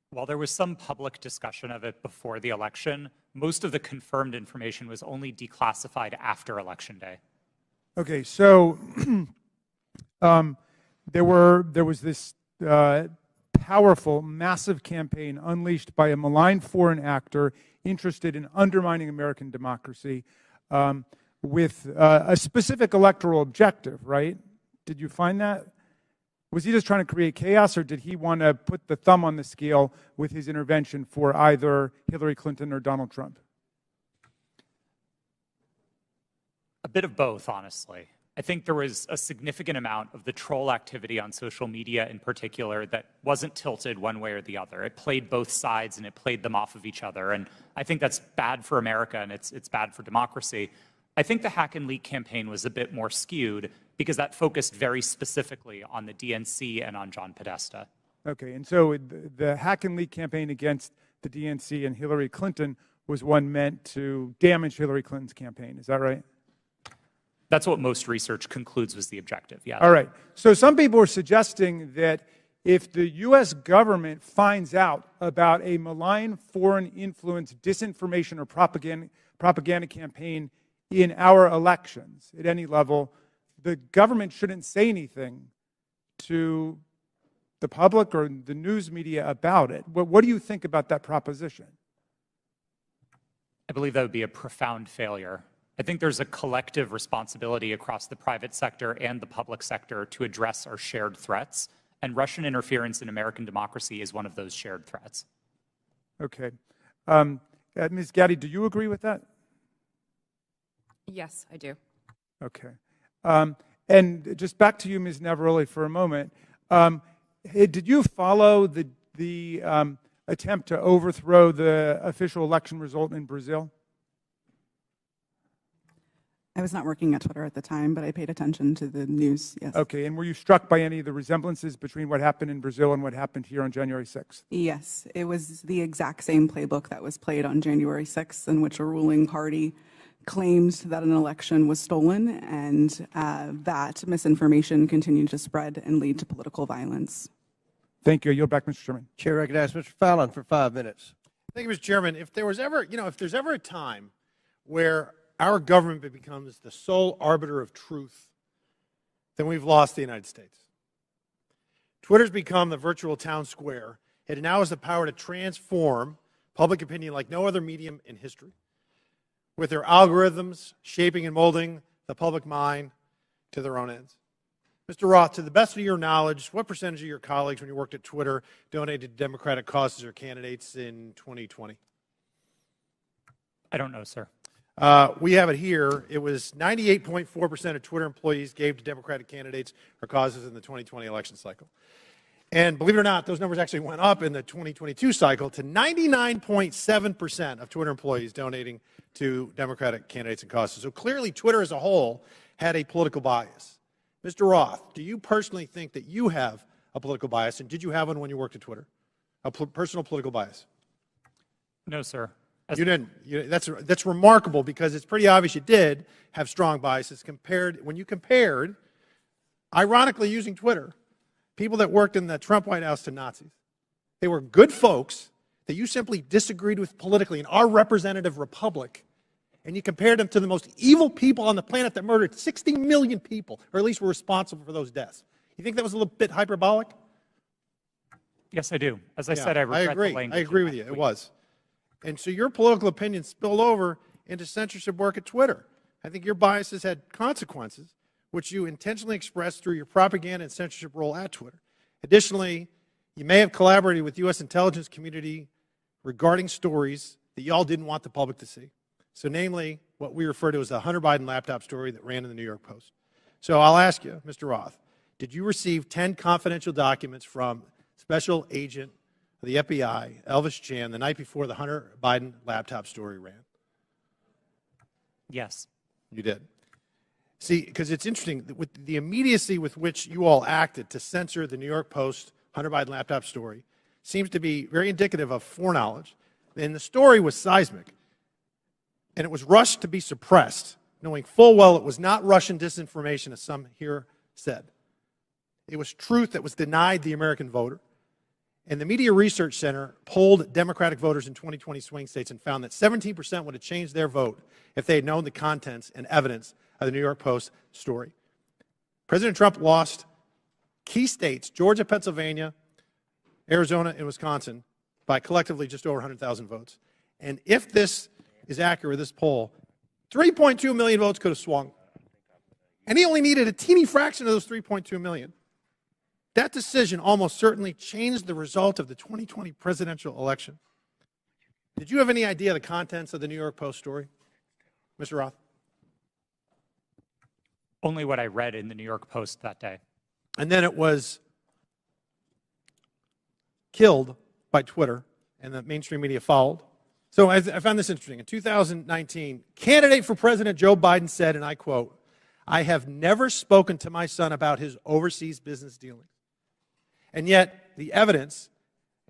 Speaker 1: While there was some public discussion of it before the election, most of the confirmed information was only declassified after Election Day.
Speaker 12: Okay, so there was this powerful, massive campaign unleashed by a malign foreign actor interested in undermining American democracy with a specific electoral objective, right? Did you find that? Was he just trying to create chaos, or did he want to put the thumb on the scale with his intervention for either Hillary Clinton or Donald Trump?
Speaker 1: A bit of both, honestly. I think there was a significant amount of the troll activity on social media in particular that wasn't tilted one way or the other. It played both sides and it played them off of each other. And I think that's bad for America and it's bad for democracy. I think the Hack and Leak campaign was a bit more skewed because that focused very specifically on the DNC and on John Podesta.
Speaker 12: Okay, and so the Hack and Leak campaign against the DNC and Hillary Clinton was one meant to damage Hillary Clinton's campaign. Is that right?
Speaker 1: That's what most research concludes was the objective, yeah.
Speaker 12: All right. So some people are suggesting that if the U.S. government finds out about a malign foreign influence disinformation or propaganda campaign in our elections at any level, the government shouldn't say anything to the public or the news media about it. What do you think about that proposition?
Speaker 1: I believe that would be a profound failure. I think there's a collective responsibility across the private sector and the public sector to address our shared threats, and Russian interference in American democracy is one of those shared threats.
Speaker 12: Okay. Ms. Gaddy, do you agree with that?
Speaker 15: Yes, I do.
Speaker 12: Okay. And just back to you, Ms. Navaroli, for a moment. Did you follow the attempt to overthrow the official election result in Brazil?
Speaker 6: I was not working at Twitter at the time, but I paid attention to the news, yes.
Speaker 12: Okay, and were you struck by any of the resemblances between what happened in Brazil and what happened here on January 6th?
Speaker 6: Yes, it was the exact same playbook that was played on January 6th, in which a ruling party claimed that an election was stolen, and that misinformation continued to spread and lead to political violence.
Speaker 12: Thank you. I yield back, Mr. Chairman.
Speaker 4: Chair recognizes Mr. Fallon for 5 minutes.
Speaker 8: Thank you, Mr. Chairman. If there's ever a time where our government becomes the sole arbiter of truth, then we've lost the United States. Twitter's become the virtual town square. It now has the power to transform public opinion like no other medium in history, with their algorithms shaping and molding the public mind to their own ends. Mr. Roth, to the best of your knowledge, what percentage of your colleagues when you worked at Twitter donated to Democratic causes or candidates in 2020?
Speaker 1: I don't know, sir.
Speaker 8: We have it here. It was 98.4% of Twitter employees gave to Democratic candidates or causes in the 2020 election cycle. And believe it or not, those numbers actually went up in the 2022 cycle to 99.7% of Twitter employees donating to Democratic candidates and causes. So clearly, Twitter as a whole had a political bias. Mr. Roth, do you personally think that you have a political bias, and did you have one when you worked at Twitter, a personal political bias?
Speaker 1: No, sir.
Speaker 8: You didn't. That's remarkable because it's pretty obvious you did have strong biases when you compared, ironically using Twitter, people that worked in the Trump White House to Nazis. They were good folks that you simply disagreed with politically in our representative republic, and you compared them to the most evil people on the planet that murdered 60 million people, or at least were responsible for those deaths. You think that was a little bit hyperbolic?
Speaker 1: Yes, I do. As I said, I regret the language.
Speaker 8: I agree with you. It was. And so your political opinion spilled over into censorship work at Twitter. I think your biases had consequences, which you intentionally expressed through your propaganda and censorship role at Twitter. Additionally, you may have collaborated with the U.S. intelligence community regarding stories that you all didn't want the public to see. So namely, what we refer to as the Hunter Biden laptop story that ran in the New York Post. So I'll ask you, Mr. Roth, did you receive 10 confidential documents from Special Agent of the FBI, Elvis Chan, the night before the Hunter Biden laptop story ran?
Speaker 1: Yes.
Speaker 8: You did. See, because it's interesting, with the immediacy with which you all acted to censor the New York Post Hunter Biden laptop story seems to be very indicative of foreknowledge. And the story was seismic. And it was rushed to be suppressed, knowing full well it was not Russian disinformation, as some here said. It was truth that was denied the American voter. And the Media Research Center polled Democratic voters in 2020 swing states and found that 17% would have changed their vote if they had known the contents and evidence of the New York Post story. President Trump lost key states, Georgia, Pennsylvania, Arizona, and Wisconsin, by collectively just over 100,000 votes. And if this is accurate, this poll, 3.2 million votes could have swung. And he only needed a teeny fraction of those 3.2 million. That decision almost certainly changed the result of the 2020 presidential election. Did you have any idea the contents of the New York Post story, Mr. Roth?
Speaker 1: Only what I read in the New York Post that day.
Speaker 8: And then it was killed by Twitter, and the mainstream media followed. So I found this interesting. In 2019, candidate for President Joe Biden said, and I quote, "I have never spoken to my son about his overseas business dealings." And yet, the evidence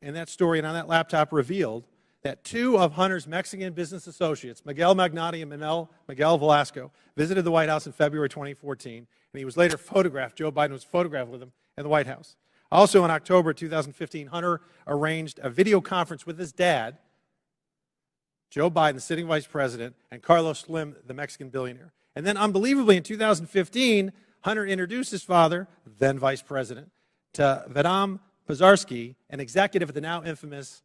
Speaker 8: in that story and on that laptop revealed that two of Hunter's Mexican business associates, Miguel Magnotti and Miguel Velasco, visited the White House in February 2014, and he was later photographed. Joe Biden was photographed with him in the White House. Also in October 2015, Hunter arranged a video conference with his dad Joe Biden, the sitting vice president, and Carlos Slim, the Mexican billionaire. And then unbelievably in 2015, Hunter introduced his father, then vice president, to Vadam Pozharsky, an executive at the now infamous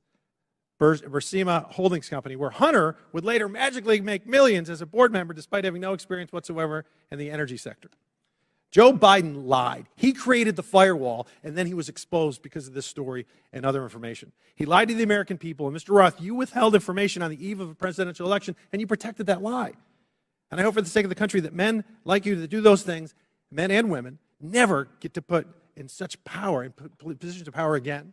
Speaker 8: Burisma Holdings Company, where Hunter would later magically make millions as a board member despite having no experience whatsoever in the energy sector. Joe Biden lied. He created the firewall, and then he was exposed because of this story and other information. He lied to the American people. And Mr. Roth, you withheld information on the eve of a presidential election, and you protected that lie. And I hope for the sake of the country that men like you that do those things, men and women, never get to put in such power, in positions of power again.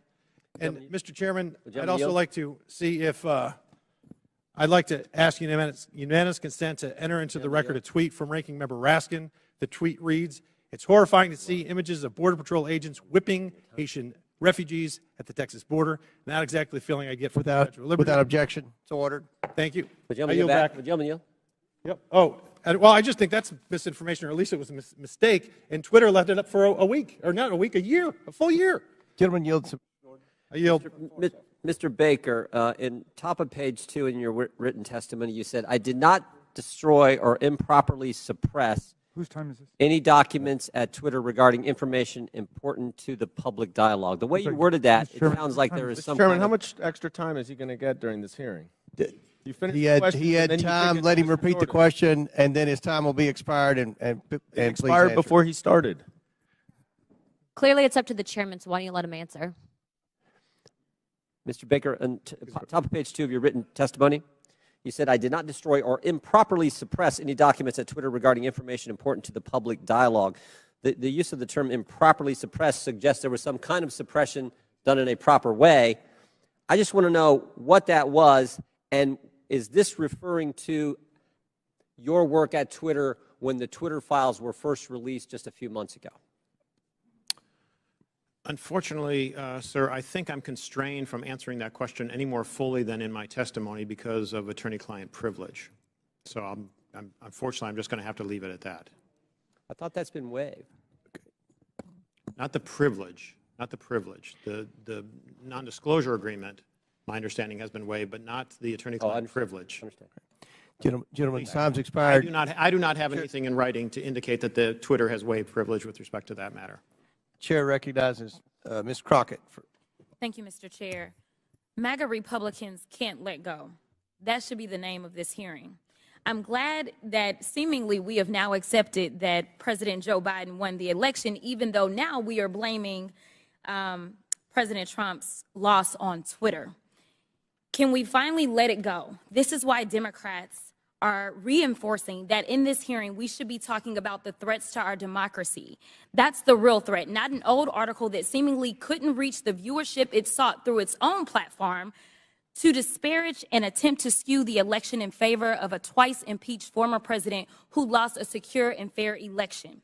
Speaker 8: And Mr. Chairman, I'd also like to see if, I'd like to ask unanimous consent to enter into the record a tweet from Ranking Member Raskin. The tweet reads, "It's horrifying to see images of Border Patrol agents whipping Haitian refugees at the Texas border. Not exactly the feeling I get from the Statue of Liberty."
Speaker 4: Without objection, it's ordered.
Speaker 8: Thank you.
Speaker 3: Would
Speaker 8: I yield back.
Speaker 3: you?
Speaker 8: Yep. Oh, well, I just think that's misinformation, or at least it was a mistake, and Twitter left it up for a week, or not a week, a year, a full year.
Speaker 4: Gentleman yields.
Speaker 8: I yield.
Speaker 3: Mr. Baker, in top of page 2 in your written testimony, you said, "I did not destroy or improperly suppress
Speaker 12: Whose time is this?
Speaker 3: any documents at Twitter regarding information important to the public dialogue." The way you worded that, it sounds like there is some.
Speaker 18: Mr. Chairman,
Speaker 3: kind
Speaker 18: how
Speaker 3: of-
Speaker 18: much extra time is he going to get during this hearing? You finished
Speaker 4: He
Speaker 18: the
Speaker 4: had,
Speaker 18: question,
Speaker 4: he
Speaker 18: and
Speaker 4: had
Speaker 18: then you
Speaker 4: time.
Speaker 18: think
Speaker 4: Let him
Speaker 18: it's
Speaker 4: repeat the
Speaker 18: order.
Speaker 4: question, and then his time will be expired. And please
Speaker 18: Expired
Speaker 4: answer.
Speaker 18: before he started.
Speaker 16: Clearly, it's up to the chairman, so why don't you let him answer?
Speaker 3: Mr. Baker, on top of page 2 of your written testimony, you said, "I did not destroy or improperly suppress any documents at Twitter regarding information important to the public dialogue." The use of the term improperly suppressed suggests there was some kind of suppression done in a proper way. I just want to know what that was, and is this referring to your work at Twitter when the Twitter files were first released just a few months ago?
Speaker 7: Unfortunately, sir, I think I'm constrained from answering that question any more fully than in my testimony because of attorney-client privilege. So unfortunately, I'm just going to have to leave it at that.
Speaker 3: I thought that's been waived.
Speaker 7: Not the privilege, not the privilege. The non-disclosure agreement, my understanding, has been waived, but not the attorney-client privilege.
Speaker 4: Gentlemen, time's expired.
Speaker 7: I do not have anything in writing to indicate that the Twitter has waived privilege with respect to that matter.
Speaker 4: Chair recognizes Ms. Crockett.
Speaker 17: Thank you, Mr. Chair. MAGA Republicans can't let go. That should be the name of this hearing. I'm glad that seemingly we have now accepted that President Joe Biden won the election, even though now we are blaming President Trump's loss on Twitter. Can we finally let it go? This is why Democrats are reinforcing that in this hearing we should be talking about the threats to our democracy. That's the real threat, not an old article that seemingly couldn't reach the viewership it sought through its own platform to disparage and attempt to skew the election in favor of a twice impeached former president who lost a secure and fair election.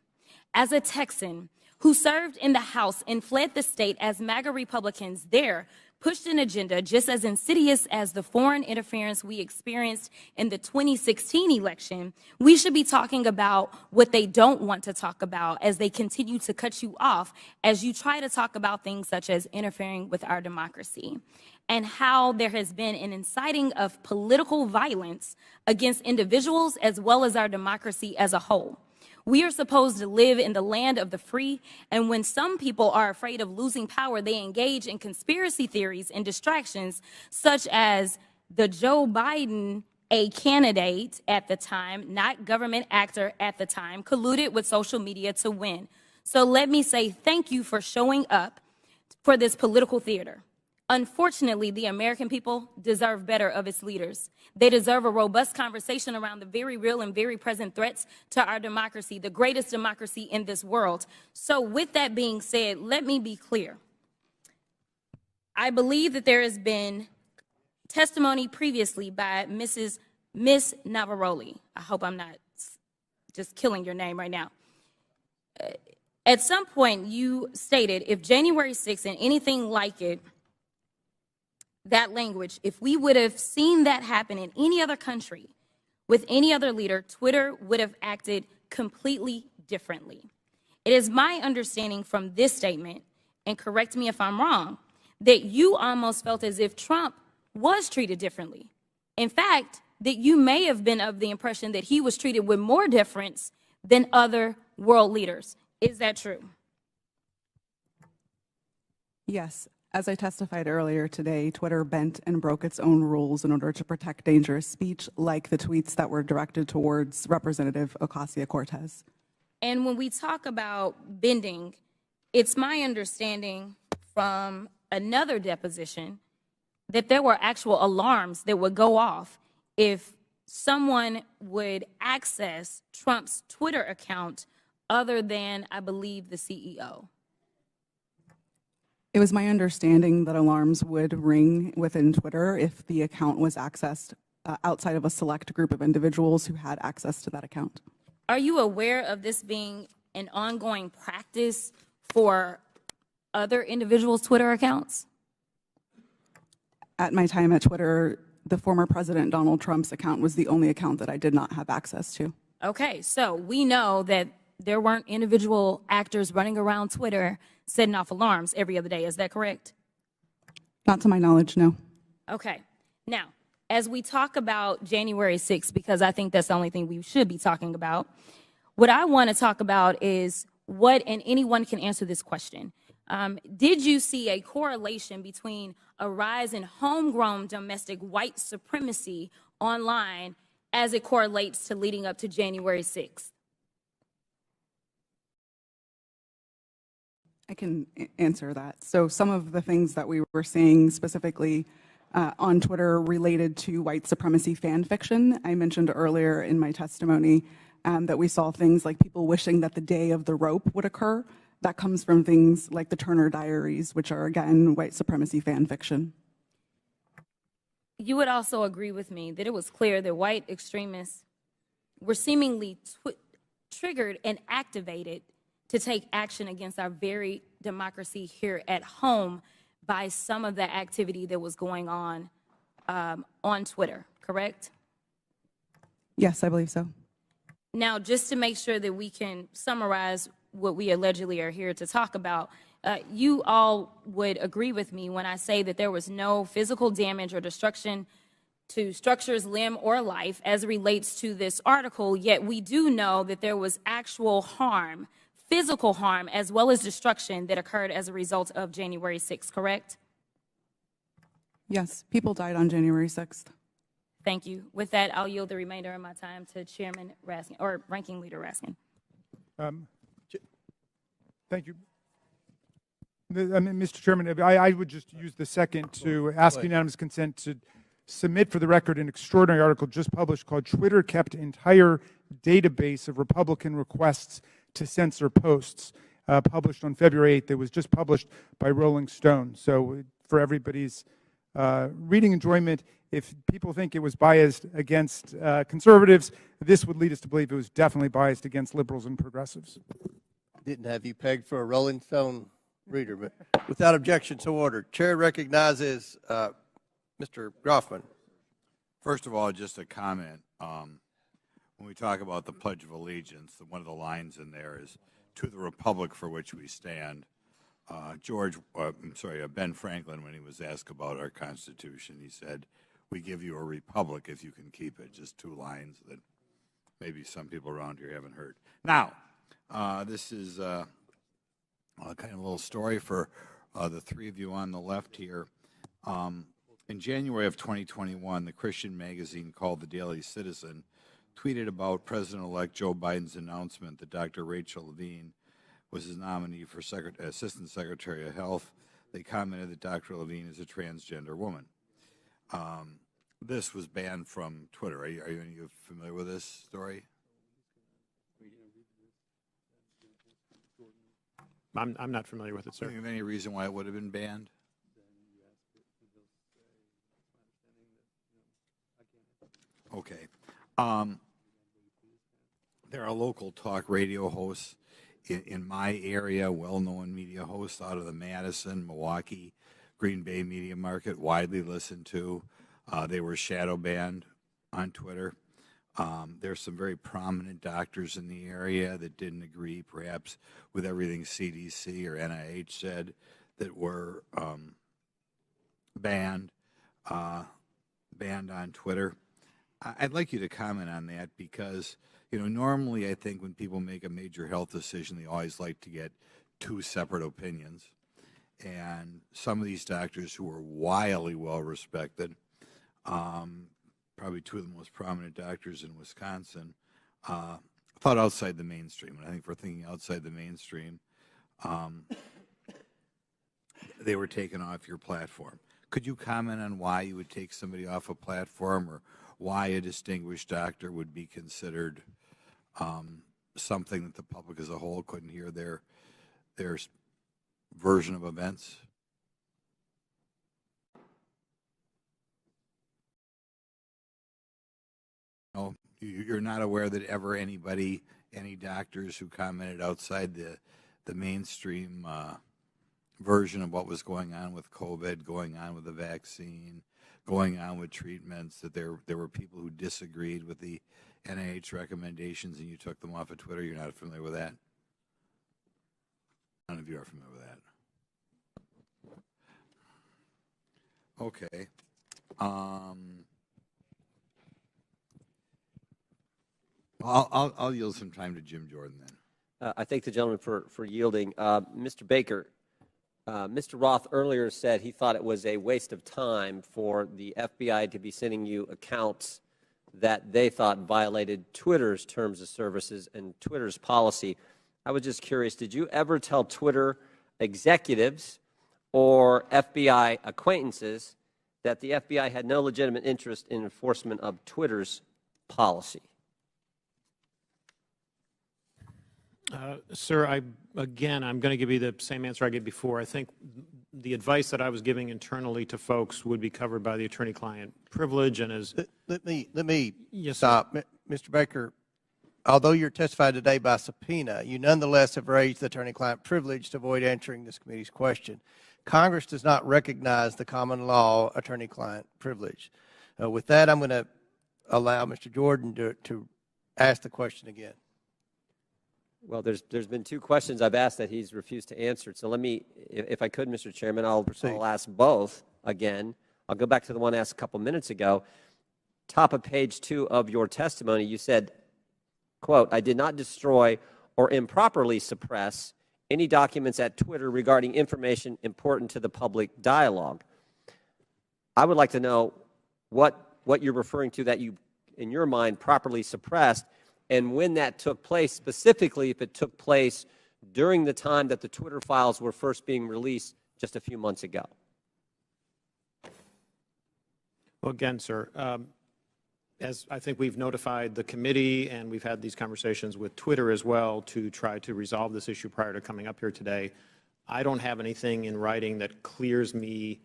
Speaker 17: As a Texan who served in the House and fled the state as MAGA Republicans there pushed an agenda just as insidious as the foreign interference we experienced in the 2016 election, we should be talking about what they don't want to talk about as they continue to cut you off as you try to talk about things such as interfering with our democracy, and how there has been an inciting of political violence against individuals as well as our democracy as a whole. We are supposed to live in the land of the free, and when some people are afraid of losing power, they engage in conspiracy theories and distractions, such as the Joe Biden, a candidate at the time, not government actor at the time, colluded with social media to win. So let me say thank you for showing up for this political theater. Unfortunately, the American people deserve better of its leaders. They deserve a robust conversation around the very real and very present threats to our democracy, the greatest democracy in this world. So with that being said, let me be clear. I believe that there has been testimony previously by Miss Navaroli. I hope I'm not just killing your name right now. At some point, you stated if January 6th and anything like it, that language, if we would have seen that happen in any other country with any other leader, Twitter would have acted completely differently. It is my understanding from this statement, and correct me if I'm wrong, that you almost felt as if Trump was treated differently. In fact, that you may have been of the impression that he was treated with more deference than other world leaders. Is that true?
Speaker 6: Yes. As I testified earlier today, Twitter bent and broke its own rules in order to protect dangerous speech, like the tweets that were directed towards Representative Ocasio-Cortez.
Speaker 17: And when we talk about bending, it's my understanding from another deposition that there were actual alarms that would go off if someone would access Trump's Twitter account other than, I believe, the CEO.
Speaker 6: It was my understanding that alarms would ring within Twitter if the account was accessed outside of a select group of individuals who had access to that account.
Speaker 17: Are you aware of this being an ongoing practice for other individuals' Twitter accounts?
Speaker 6: At my time at Twitter, the former President Donald Trump's account was the only account that I did not have access to.
Speaker 17: Okay, so we know that there weren't individual actors running around Twitter setting off alarms every other day. Is that correct?
Speaker 6: Not to my knowledge, no.
Speaker 17: Okay. Now, as we talk about January 6th, because I think that's the only thing we should be talking about, what I want to talk about is what, and anyone can answer this question. Did you see a correlation between a rise in homegrown domestic white supremacy online as it correlates to leading up to January 6th?
Speaker 6: I can answer that. So some of the things that we were seeing specifically on Twitter related to white supremacy fan fiction. I mentioned earlier in my testimony that we saw things like people wishing that the day of the rope would occur. That comes from things like the Turner Diaries, which are, again, white supremacy fan fiction.
Speaker 17: You would also agree with me that it was clear that white extremists were seemingly triggered and activated to take action against our very democracy here at home by some of the activity that was going on Twitter, correct?
Speaker 6: Yes, I believe so.
Speaker 17: Now, just to make sure that we can summarize what we allegedly are here to talk about, you all would agree with me when I say that there was no physical damage or destruction to structures, limb, or life as it relates to this article, yet we do know that there was actual harm, physical harm, as well as destruction that occurred as a result of January 6th, correct?
Speaker 6: Yes, people died on January 6th.
Speaker 17: Thank you. With that, I'll yield the remainder of my time to Chairman Raskin, or Ranking Leader Raskin.
Speaker 12: Thank you. Mr. Chairman, I would just use the second to ask unanimous consent to submit for the record an extraordinary article just published called "Twitter Kept Entire Database of Republican Requests to Censor Posts," published on February 8th. It was just published by Rolling Stone. So for everybody's reading enjoyment, if people think it was biased against conservatives, this would lead us to believe it was definitely biased against liberals and progressives.
Speaker 4: Didn't have you pegged for a Rolling Stone reader, but without objection, so ordered. Chair recognizes Mr. Groffman.
Speaker 19: First of all, just a comment. When we talk about the Pledge of Allegiance, one of the lines in there is, "To the Republic for which we stand." Ben Franklin, when he was asked about our Constitution, he said, "We give you a republic if you can keep it." Just two lines that maybe some people around here haven't heard. Now, this is kind of a little story for the three of you on the left here. In January of 2021, the Christian magazine called The Daily Citizen tweeted about President-elect Joe Biden's announcement that Dr. Rachel Levine was his nominee for Assistant Secretary of Health. They commented that Dr. Levine is a transgender woman. This was banned from Twitter. Are you familiar with this story?
Speaker 7: I'm not familiar with it, sir.
Speaker 19: Do you have any reason why it would have been banned? Okay. There are local talk radio hosts in my area, well-known media hosts out of the Madison, Milwaukee, Green Bay media market, widely listened to. They were shadow banned on Twitter. There's some very prominent doctors in the area that didn't agree, perhaps, with everything CDC or NIH said, that were banned banned on Twitter. I'd like you to comment on that because, you know, normally I think when people make a major health decision, they always like to get two separate opinions. And some of these doctors who are wildly well respected, probably two of the most prominent doctors in Wisconsin, thought outside the mainstream. And I think for thinking outside the mainstream, they were taken off your platform. Could you comment on why you would take somebody off a platform, or why a distinguished doctor would be considered something that the public as a whole couldn't hear their version of events? No, you're not aware that ever any doctors who commented outside the mainstream version of what was going on with COVID, going on with the vaccine, going on with treatments, that there were people who disagreed with the NIH recommendations and you took them off of Twitter? You're not familiar with that? None of you are familiar with that. Okay. I'll yield some time to Jim Jordan then.
Speaker 3: I thank the gentleman for yielding. Mr. Baker, Mr. Roth earlier said he thought it was a waste of time for the FBI to be sending you accounts that they thought violated Twitter's terms of services and Twitter's policy. I was just curious, did you ever tell Twitter executives or FBI acquaintances that the FBI had no legitimate interest in enforcement of Twitter's policy?
Speaker 7: Sir, I'm going to give you the same answer I gave before. I think the advice that I was giving internally to folks would be covered by the attorney-client privilege. And as
Speaker 4: let me
Speaker 7: yes,
Speaker 4: stop, Mr. Baker. Although you're testified today by subpoena, you nonetheless have raised the attorney-client privilege to avoid answering this committee's question. Congress does not recognize the common law attorney-client privilege. With that, I'm going to allow Mr. Jordan to ask the question again.
Speaker 3: Well, there's been two questions I've asked that he's refused to answer. So let me, if I could, Mr. Chairman, I'll ask both again. I'll go back to the one asked a couple minutes ago. Top of page 2 of your testimony, you said, quote, "I did not destroy or improperly suppress any documents at Twitter regarding information important to the public dialogue." I would like to know what you're referring to that you, in your mind, properly suppressed, and when that took place, specifically if it took place during the time that the Twitter files were first being released just a few months ago.
Speaker 7: well, again, sir, as I think we've notified the committee and we've had these conversations with Twitter as well to try to resolve this issue prior to coming up here today, I don't have anything in writing that clears me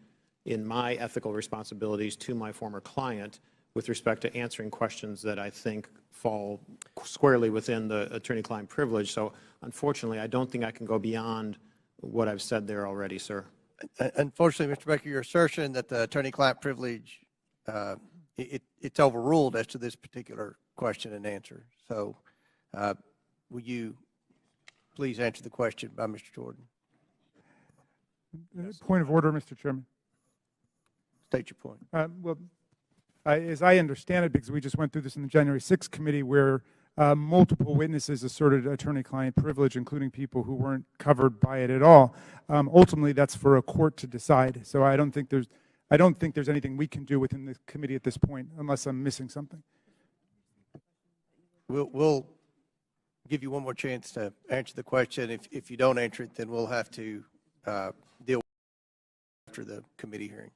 Speaker 7: in my ethical responsibilities to my former client with respect to answering questions that I think fall squarely within the attorney-client privilege. So unfortunately, I don't think I can go beyond what I've said there already, sir.
Speaker 4: Unfortunately, Mr. Baker, your assertion that the attorney-client privilege, it's overruled as to this particular question and answer. So will you please answer the question by Mr. Jordan?
Speaker 12: Point of order, Mr. Chairman.
Speaker 4: State your point.
Speaker 12: Well, as I understand it, because we just went through this in the January 6th committee where multiple witnesses asserted attorney-client privilege, including people who weren't covered by it at all. Ultimately, that's for a court to decide. So I don't think there's anything we can do within the committee at this point, unless I'm missing something.
Speaker 4: We'll give you one more chance to answer the question. If you don't answer it, then we'll have to deal with it after the committee hearing.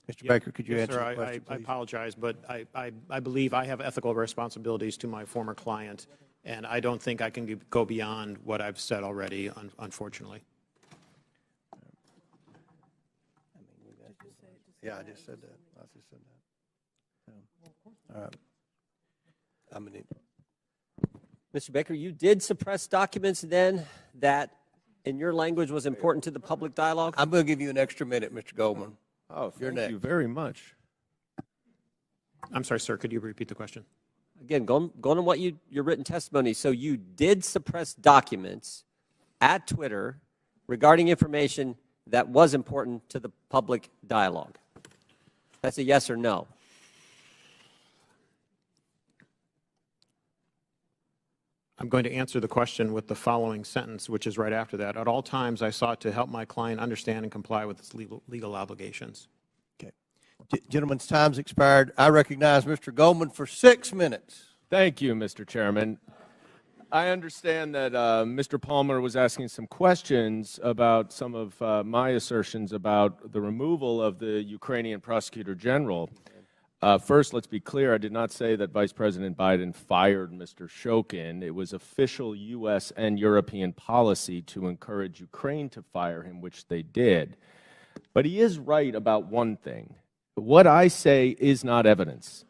Speaker 4: Mr. Baker, could you answer the question, please?
Speaker 7: I apologize, but I believe I have ethical responsibilities to my former client, and I don't think I can go beyond what I've said already, unfortunately.
Speaker 4: Yeah, I just said that. All right.
Speaker 3: Mr. Baker, you did suppress documents then that, in your language, was important to the public dialogue?
Speaker 4: I'm going to give you an extra minute, Mr. Goldman.
Speaker 18: Oh, thank you very much.
Speaker 7: I'm sorry, sir. Could you repeat the question?
Speaker 3: Again, going on what your written testimony. So you did suppress documents at Twitter regarding information that was important to the public dialogue. That's a yes or no.
Speaker 7: I'm going to answer the question with the following sentence, which is right after that. At all times, I sought to help my client understand and comply with its legal obligations.
Speaker 4: Okay. Gentleman's time's expired. I recognize Mr. Goldman for 6 minutes.
Speaker 18: Thank you, Mr. Chairman. I understand that Mr. Palmer was asking some questions about some of my assertions about the removal of the Ukrainian Prosecutor General. First, let's be clear, I did not say that Vice President Biden fired Mr. Shokin. It was official U.S. and European policy to encourage Ukraine to fire him, which they did. But he is right about one thing. What I say is not evidence,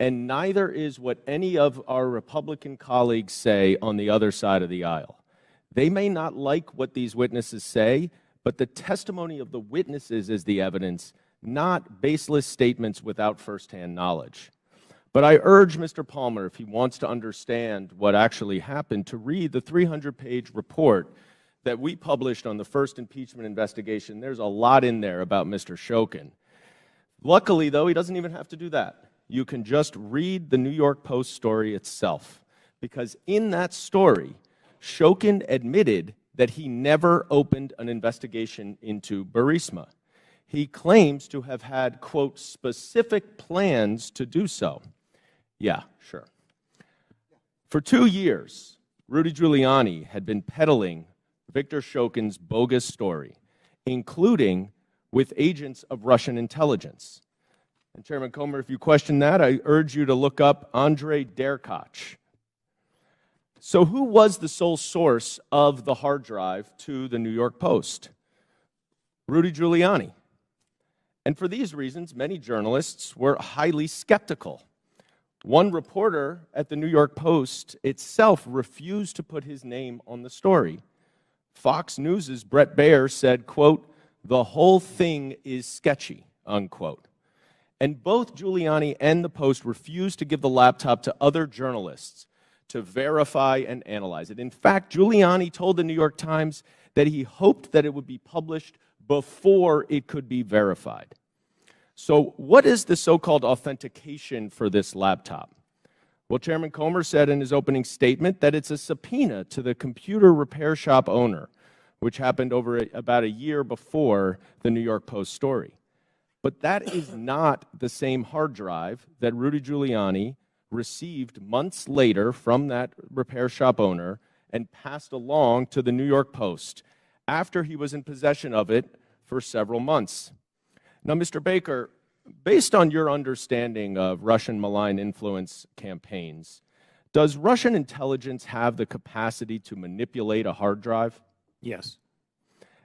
Speaker 18: and neither is what any of our Republican colleagues say on the other side of the aisle. They may not like what these witnesses say, but the testimony of the witnesses is the evidence, not baseless statements without firsthand knowledge. But I urge Mr. Palmer, if he wants to understand what actually happened, to read the 300-page report that we published on the first impeachment investigation. There's a lot in there about Mr. Shokin. Luckily, though, he doesn't even have to do that. You can just read the New York Post story itself, because in that story, Shokin admitted that he never opened an investigation into Burisma. He claims to have had, quote, specific plans to do so. Yeah, sure. For 2 years, Rudy Giuliani had been peddling Viktor Shokin's bogus story, including with agents of Russian intelligence. And Chairman Comer, if you question that, I urge you to look up Andrei Derkach. So who was the sole source of the hard drive to the New York Post? Rudy Giuliani. And for these reasons, many journalists were highly skeptical. One reporter at the New York Post itself refused to put his name on the story. Fox News' Bret Baier said, quote, "The whole thing is sketchy," unquote. And both Giuliani and the Post refused to give the laptop to other journalists to verify and analyze it. In fact, Giuliani told the New York Times that he hoped that it would be published before it could be verified. So what is the so-called authentication for this laptop? Well, Chairman Comer said in his opening statement that it's a subpoena to the computer repair shop owner, which happened about a year before the New York Post story. But that is not the same hard drive that Rudy Giuliani received months later from that repair shop owner and passed along to the New York Post after he was in possession of it for several months. Now, Mr. Baker, based on your understanding of Russian malign influence campaigns, does Russian intelligence have the capacity to manipulate a hard drive?
Speaker 7: Yes.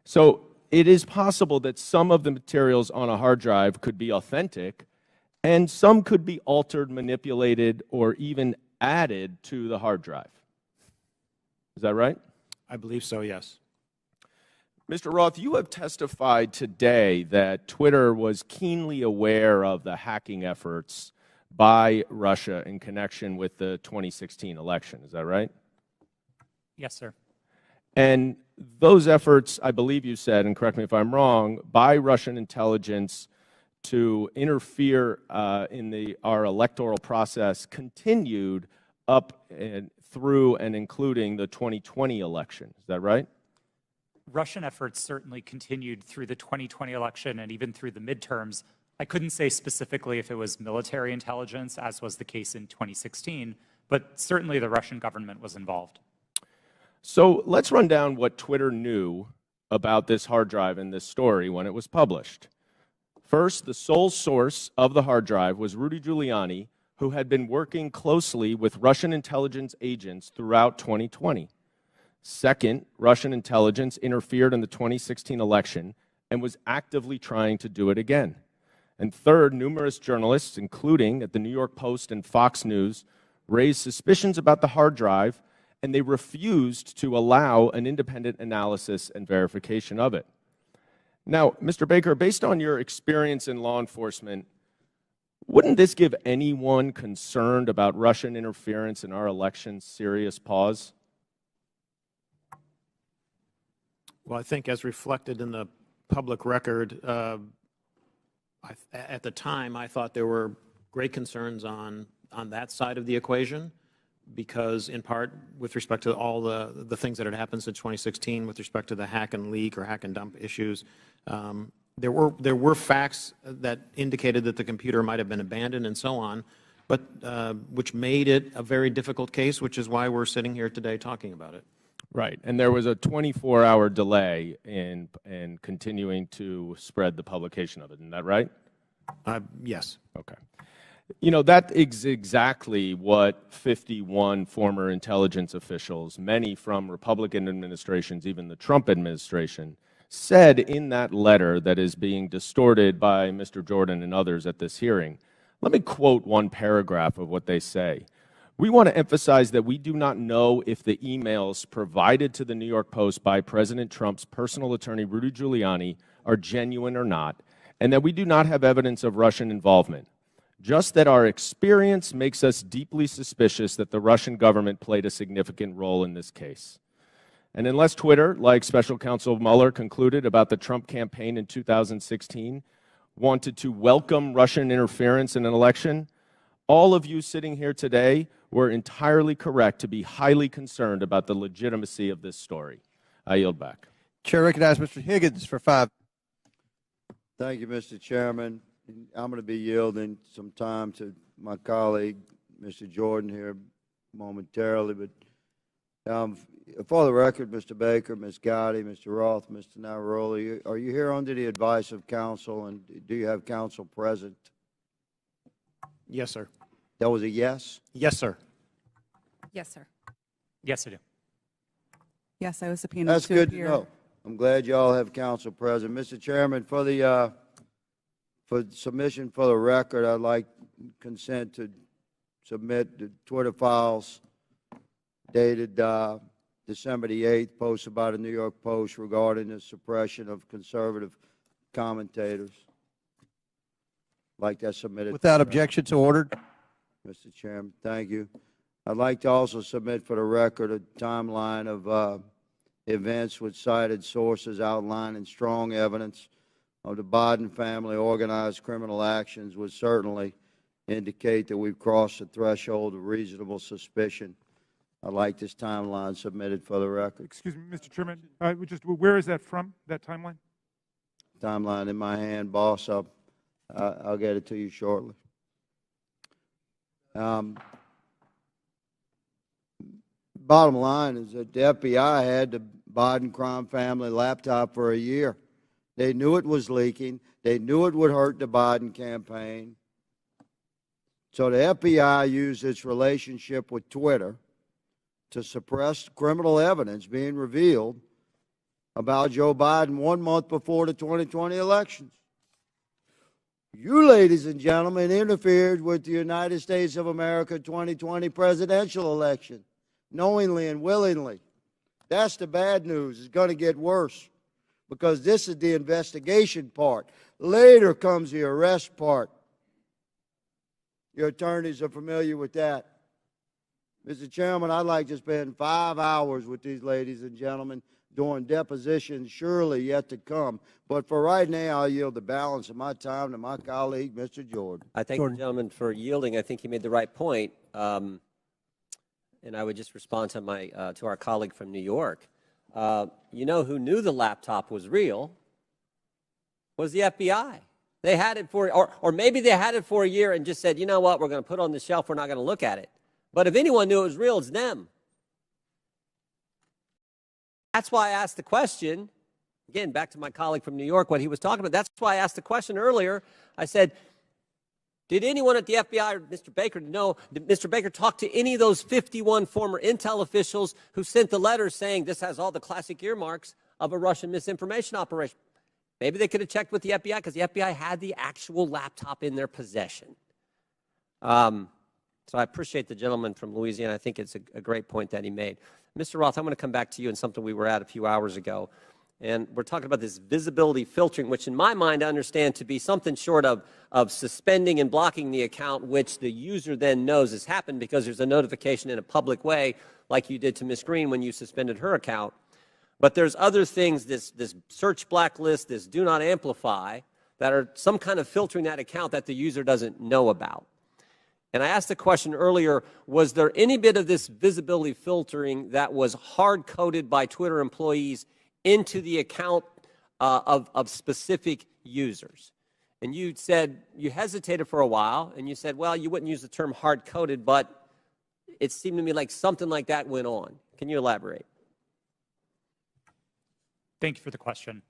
Speaker 18: So it is possible that some of the materials on a hard drive could be authentic, and some could be altered, manipulated, or even added to the hard drive. Is that right?
Speaker 7: I believe so, yes.
Speaker 18: Mr. Roth, you have testified today that Twitter was keenly aware of the hacking efforts by Russia in connection with the 2016 election. Is that right?
Speaker 1: Yes, sir.
Speaker 18: And those efforts, I believe you said, and correct me if I'm wrong, by Russian intelligence to interfere in our electoral process continued up and through and including the 2020 election. Is that right?
Speaker 1: Russian efforts certainly continued through the 2020 election and even through the midterms. I couldn't say specifically if it was military intelligence, as was the case in 2016, but certainly the Russian government was involved.
Speaker 18: So let's run down what Twitter knew about this hard drive in this story when it was published. First, the sole source of the hard drive was Rudy Giuliani, who had been working closely with Russian intelligence agents throughout 2020. Second, Russian intelligence interfered in the 2016 election and was actively trying to do it again. And third, numerous journalists, including at the New York Post and Fox News, raised suspicions about the hard drive, and they refused to allow an independent analysis and verification of it. Now, Mr. Baker, based on your experience in law enforcement, wouldn't this give anyone concerned about Russian interference in our elections serious pause?
Speaker 7: Well, I think as reflected in the public record, at the time, I thought there were great concerns on that side of the equation. because in part with respect to all the things that had happened since 2016 with respect to the hack and leak or hack and dump issues, there were facts that indicated that the computer might have been abandoned and so on, but which made it a very difficult case, which is why we're sitting here today talking about it.
Speaker 18: Right, and there was a 24-hour delay in continuing to spread the publication of it. Isn't that right?
Speaker 7: Yes.
Speaker 18: Okay. You know, that is exactly what 51 former intelligence officials, many from Republican administrations, even the Trump administration, said in that letter that is being distorted by Mr. Jordan and others at this hearing. Let me quote one paragraph of what they say. We want to emphasize that we do not know if the emails provided to the New York Post by President Trump's personal attorney, Rudy Giuliani, are genuine or not, and that we do not have evidence of Russian involvement. Just that our experience makes us deeply suspicious that the Russian government played a significant role in this case. And unless Twitter, like Special Counsel Mueller concluded about the Trump campaign in 2016, wanted to welcome Russian interference in an election, all of you sitting here today were entirely correct to be highly concerned about the legitimacy of this story. I yield back.
Speaker 4: Chair recognizes Mr. Higgins for 5.
Speaker 13: Thank you, Mr. Chairman. I'm going to be yielding some time to my colleague, Mr. Jordan, here momentarily. But for the record, Mr. Baker, Ms. Gotti, Mr. Roth, Mr. Navaroli, are you here under the advice of counsel, and do you have counsel present?
Speaker 7: Yes, sir.
Speaker 13: That was a yes?
Speaker 7: Yes, sir.
Speaker 15: Yes, sir.
Speaker 1: Yes, I do.
Speaker 6: Yes, I was subpoenaed
Speaker 13: That's
Speaker 6: to
Speaker 13: good
Speaker 6: appear.
Speaker 13: to know. I'm glad you all have counsel present. Mr. Chairman, for the for submission for the record, I'd like consent to submit the Twitter files dated December the 8th, posted by the New York Post regarding the suppression of conservative commentators. Like that submitted.
Speaker 4: Without objection, so ordered.
Speaker 13: Mr. Chairman, thank you. I'd like to also submit for the record a timeline of events with cited sources outlining strong evidence of the Biden family organized criminal actions would certainly indicate that we've crossed the threshold of reasonable suspicion. I'd like this timeline submitted for the record.
Speaker 12: Excuse me, Mr. Chairman, where is that from, that timeline?
Speaker 13: Timeline in my hand, boss. I'll get it to you shortly. Bottom line is that the FBI had the Biden crime family laptop for a year. They knew it was leaking. They knew it would hurt the Biden campaign. So the FBI used its relationship with Twitter to suppress criminal evidence being revealed about Joe Biden 1 month before the 2020 elections. You, ladies and gentlemen, interfered with the United States of America 2020 presidential election, knowingly and willingly. That's the bad news. It's going to get worse because this is the investigation part. Later comes the arrest part. Your attorneys are familiar with that. Mr. Chairman, I'd like to spend 5 hours with these ladies and gentlemen during depositions surely yet to come. But for right now, I'll yield the balance of my time to my colleague, Mr. Jordan.
Speaker 3: I thank the gentleman for yielding. I think he made the right point. And I would just respond to to our colleague from New York. You know who knew the laptop was real was the FBI. They had it for, or maybe they had it for a year and just said, you know what, we're going to put it on the shelf, we're not going to look at it. But if anyone knew it was real, it's them. That's why I asked the question, again, back to my colleague from New York, what he was talking about. That's why I asked the question earlier. I said, did anyone at the FBI or Mr. Baker know, did Mr. Baker talk to any of those 51 former intel officials who sent the letters saying this has all the classic earmarks of a Russian misinformation operation? Maybe they could have checked with the FBI because the FBI had the actual laptop in their possession. So I appreciate the gentleman from Louisiana. I think it's a great point that he made. Mr. Roth, I'm going to come back to you on something we were at a few hours ago. And we're talking about this visibility filtering, which in my mind I understand to be something short of suspending and blocking the account, which the user then knows has happened because there's a notification in a public way, like you did to Ms. Green when you suspended her account. But there's other things, this search blacklist, this do not amplify, that are some kind of filtering that account that the user doesn't know about. And I asked the question earlier, was there any bit of this visibility filtering that was hard-coded by Twitter employees into the account of specific users? And you said, you hesitated for a while, and you said, well, you wouldn't use the term hard-coded, but it seemed to me like something like that went on. Can you elaborate?
Speaker 1: Thank you for the question.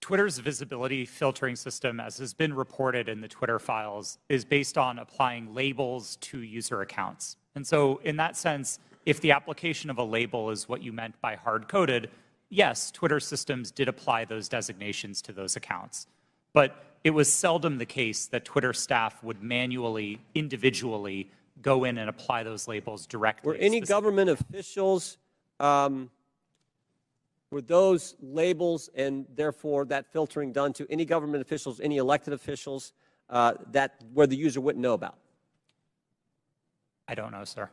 Speaker 1: Twitter's visibility filtering system, as has been reported in the Twitter files, is based on applying labels to user accounts. And so in that sense, if the application of a label is what you meant by hard-coded, yes, Twitter systems did apply those designations to those accounts. But it was seldom the case that Twitter staff would manually, individually go in and apply those labels directly.
Speaker 3: Were any government officials, were those labels and therefore that filtering done to any government officials, any elected officials where the user wouldn't know about?
Speaker 1: I don't know, sir.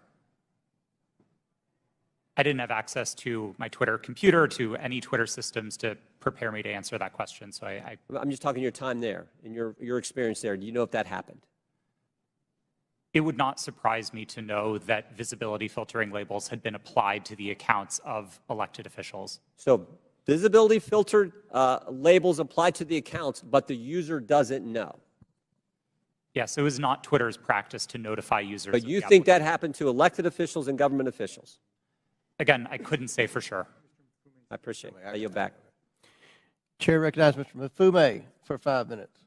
Speaker 1: I didn't have access to my Twitter computer, to any Twitter systems to prepare me to answer that question. So
Speaker 3: I'm just talking your time there and your experience there. Do you know if that happened?
Speaker 1: It would not surprise me to know that visibility filtering labels had been applied to the accounts of elected officials.
Speaker 3: So visibility filtered labels applied to the accounts, but the user doesn't know.
Speaker 1: Yes, it was not Twitter's practice to notify users.
Speaker 3: But you think that happened to elected officials and government officials?
Speaker 1: Again, I couldn't say for sure.
Speaker 3: I appreciate it. I yield back.
Speaker 4: Chair recognizes Mr. Mafumé for 5 minutes.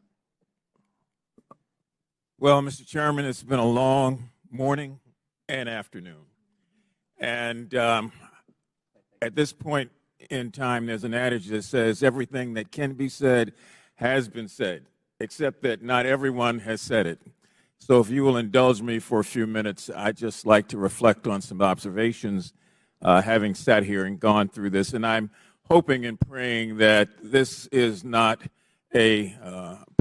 Speaker 2: Well, Mr. Chairman, it's been a long morning and afternoon. And at this point in time, there's an adage that says everything that can be said has been said, except that not everyone has said it. So if you will indulge me for a few minutes, I'd just like to reflect on some observations having sat here and gone through this. And I'm hoping and praying that this is not a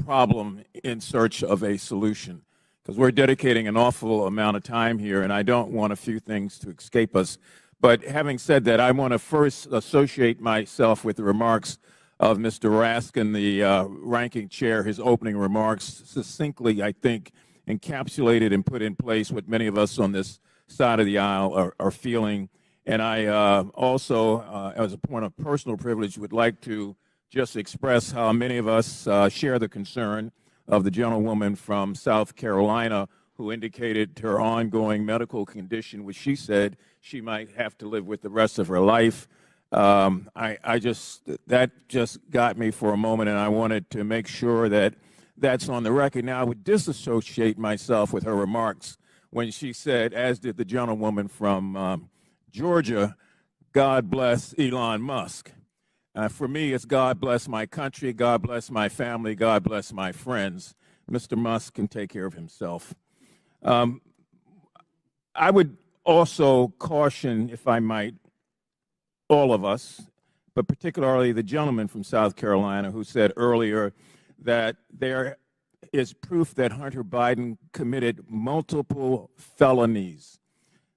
Speaker 2: problem in search of a solution, because we're dedicating an awful amount of time here, and I don't want a few things to escape us. But having said that, I want to first associate myself with the remarks of Mr. Raskin, the ranking chair. His opening remarks succinctly, I think, encapsulated and put in place what many of us on this side of the aisle are feeling. And I also, as a point of personal privilege, would like to just express how many of us share the concern of the gentlewoman from South Carolina who indicated her ongoing medical condition, which she said she might have to live with the rest of her life. That just got me for a moment, and I wanted to make sure that that's on the record. Now, I would disassociate myself with her remarks when she said, as did the gentlewoman from Georgia, God bless Elon Musk. For me, it's God bless my country, God bless my family, God bless my friends. Mr. Musk can take care of himself. I would also caution, if I might, all of us, but particularly the gentleman from South Carolina who said earlier that there is proof that Hunter Biden committed multiple felonies.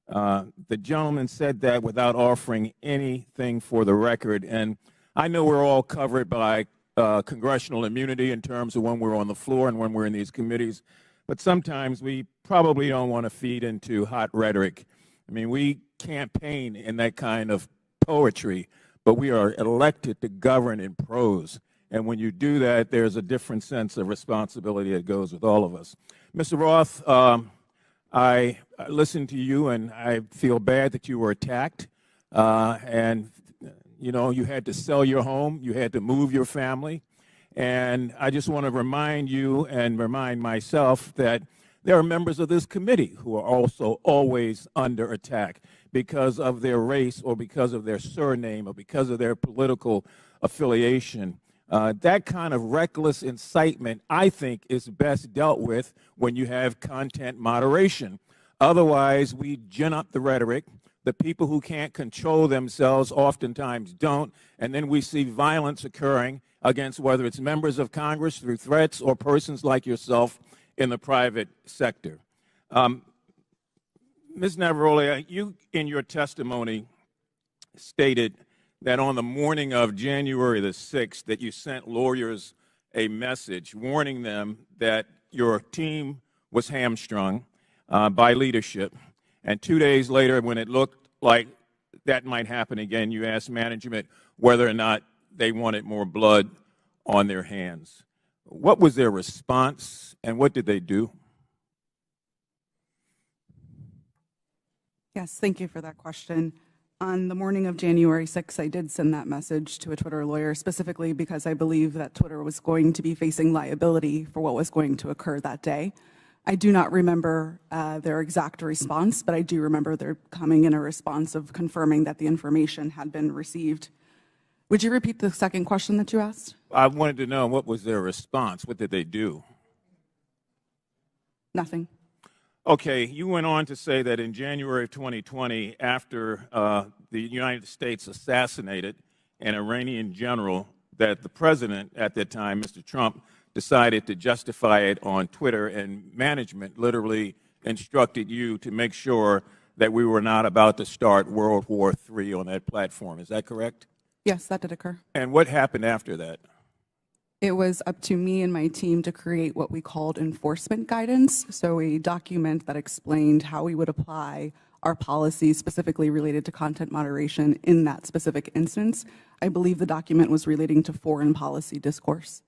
Speaker 2: The gentleman said that without offering anything for the record. And I know we're all covered by congressional immunity in terms of when we're on the floor and when we're in these committees, but sometimes we probably don't want to feed into hot rhetoric. I mean, we campaign in that kind of poetry, but we are elected to govern in prose. And when you do that, there's a different sense of responsibility that goes with all of us. Mr. Roth, I listened to you, and I feel bad that you were attacked. And, you know, you had to sell your home. You had to move your family. And I just want to remind you and remind myself that there are members of this committee who are also always under attack because of their race or because of their surname or because of their political affiliation. That kind of reckless incitement, I think, is best dealt with when you have content moderation. Otherwise, we gin up the rhetoric. The people who can't control themselves oftentimes don't, and then we see violence occurring against whether it's members of Congress through threats or persons like yourself in the private sector. Ms. Navaroli, you in your testimony stated that on the morning of January the 6th that you sent lawyers a message warning them that your team was hamstrung by leadership. And 2 days later, when it looked like that might happen again, you asked management whether or not they wanted more blood on their hands. What was their response, and what did they do?
Speaker 6: Yes, thank you for that question. On the morning of January 6th, I did send that message to a Twitter lawyer, specifically because I believe that Twitter was going to be facing liability for what was going to occur that day. I do not remember their exact response, but I do remember there coming in a response of confirming that the information had been received. Would you repeat the second question that you asked?
Speaker 2: I wanted to know, what was their response? What did they do?
Speaker 6: Nothing.
Speaker 2: Okay, you went on to say that in January of 2020, after the United States assassinated an Iranian general, that the president at that time, Mr. Trump, decided to justify it on Twitter, and management literally instructed you to make sure that we were not about to start World War III on that platform. Is that correct?
Speaker 6: Yes, that did occur.
Speaker 2: And what happened after that?
Speaker 6: It was up to me and my team to create what we called enforcement guidance, so a document that explained how we would apply our policies specifically related to content moderation in that specific instance. I believe the document was relating to foreign policy discourse.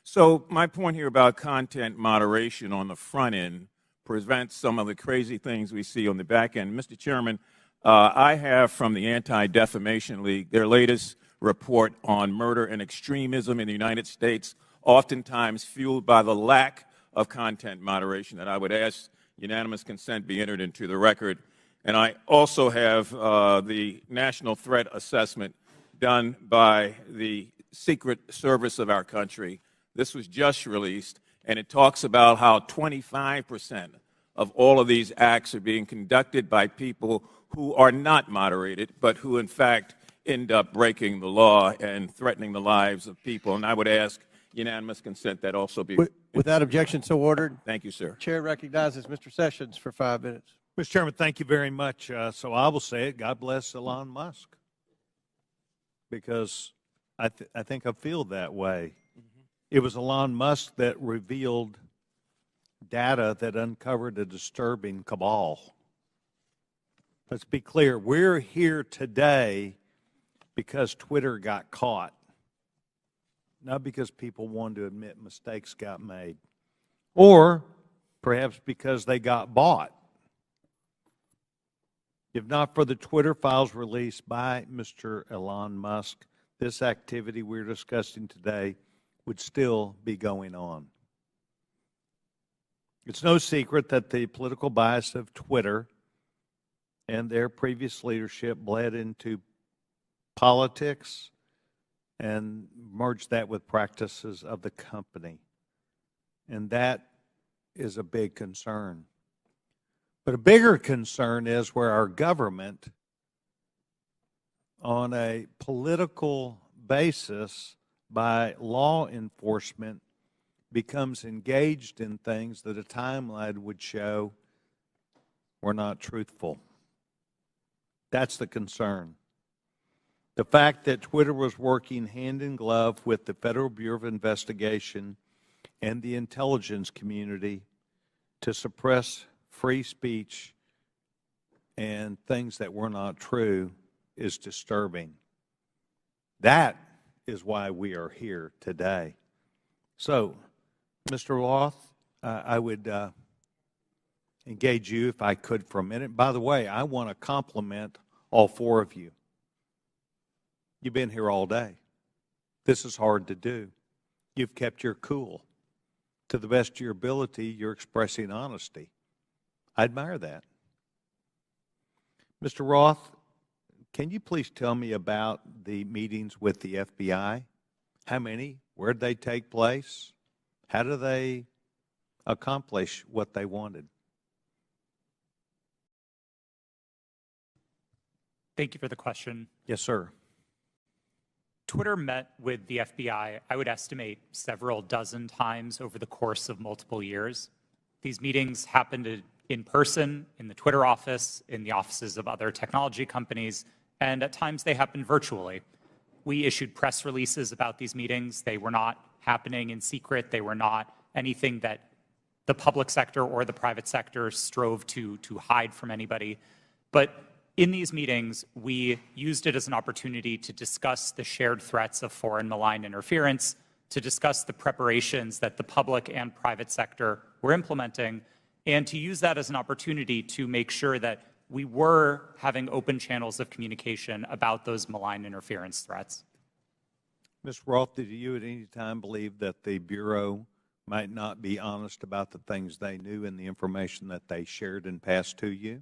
Speaker 2: So my point here about content moderation on the front end prevents some of the crazy things we see on the back end. Mr. Chairman, I have from the Anti-Defamation League their latest report on murder and extremism in the United States, oftentimes fueled by the lack of content moderation, that I would ask unanimous consent be entered into the record. And I also have the National Threat Assessment done by the Secret Service of our country. This was just released, and it talks about how 25% of all of these acts are being conducted by people who are not moderated, but who in fact end up breaking the law and threatening the lives of people. And I would ask unanimous consent that also be.
Speaker 4: Without objection, so ordered.
Speaker 2: Thank you, sir.
Speaker 4: Chair recognizes Mr. Sessions for 5 minutes.
Speaker 5: Mr. Chairman, thank you very much. So I will say it, God bless Elon Musk, because I think I feel that way. It was Elon Musk that revealed data that uncovered a disturbing cabal. Let's be clear, we're here today because Twitter got caught, not because people wanted to admit mistakes got made, or perhaps because they got bought. If not for the Twitter files released by Mr. Elon Musk, this activity we're discussing today would still be going on. It's no secret that the political bias of Twitter and their previous leadership bled into politics and merged that with practices of the company. And that is a big concern. But a bigger concern is where our government, on a political basis by law enforcement, becomes engaged in things that a timeline would show were not truthful. That's the concern. The fact that Twitter was working hand in glove with the Federal Bureau of Investigation and the intelligence community to suppress free speech and things that were not true is disturbing. That is why we are here today. So, Mr. Roth, I would engage you, if I could, for a minute. By the way, I want to compliment all four of you. You've been here all day. This is hard to do. You've kept your cool. To the best of your ability, you're expressing honesty. I admire that. Mr. Roth, can you please tell me about the meetings with the FBI? How many? Where did they take place? How do they accomplish what they wanted?
Speaker 1: Thank you for the question.
Speaker 5: Yes, sir.
Speaker 1: Twitter met with the FBI, I would estimate, several dozen times over the course of multiple years. These meetings happened in person, in the Twitter office, in the offices of other technology companies, and at times they happened virtually. We issued press releases about these meetings. They were not happening in secret. They were not anything that the public sector or the private sector strove to hide from anybody. But in these meetings, we used it as an opportunity to discuss the shared threats of foreign malign interference, to discuss the preparations that the public and private sector were implementing, and to use that as an opportunity to make sure that we were having open channels of communication about those malign interference threats.
Speaker 5: Ms. Roth, did you at any time believe that the Bureau might not be honest about the things they knew and the information that they shared and passed to you?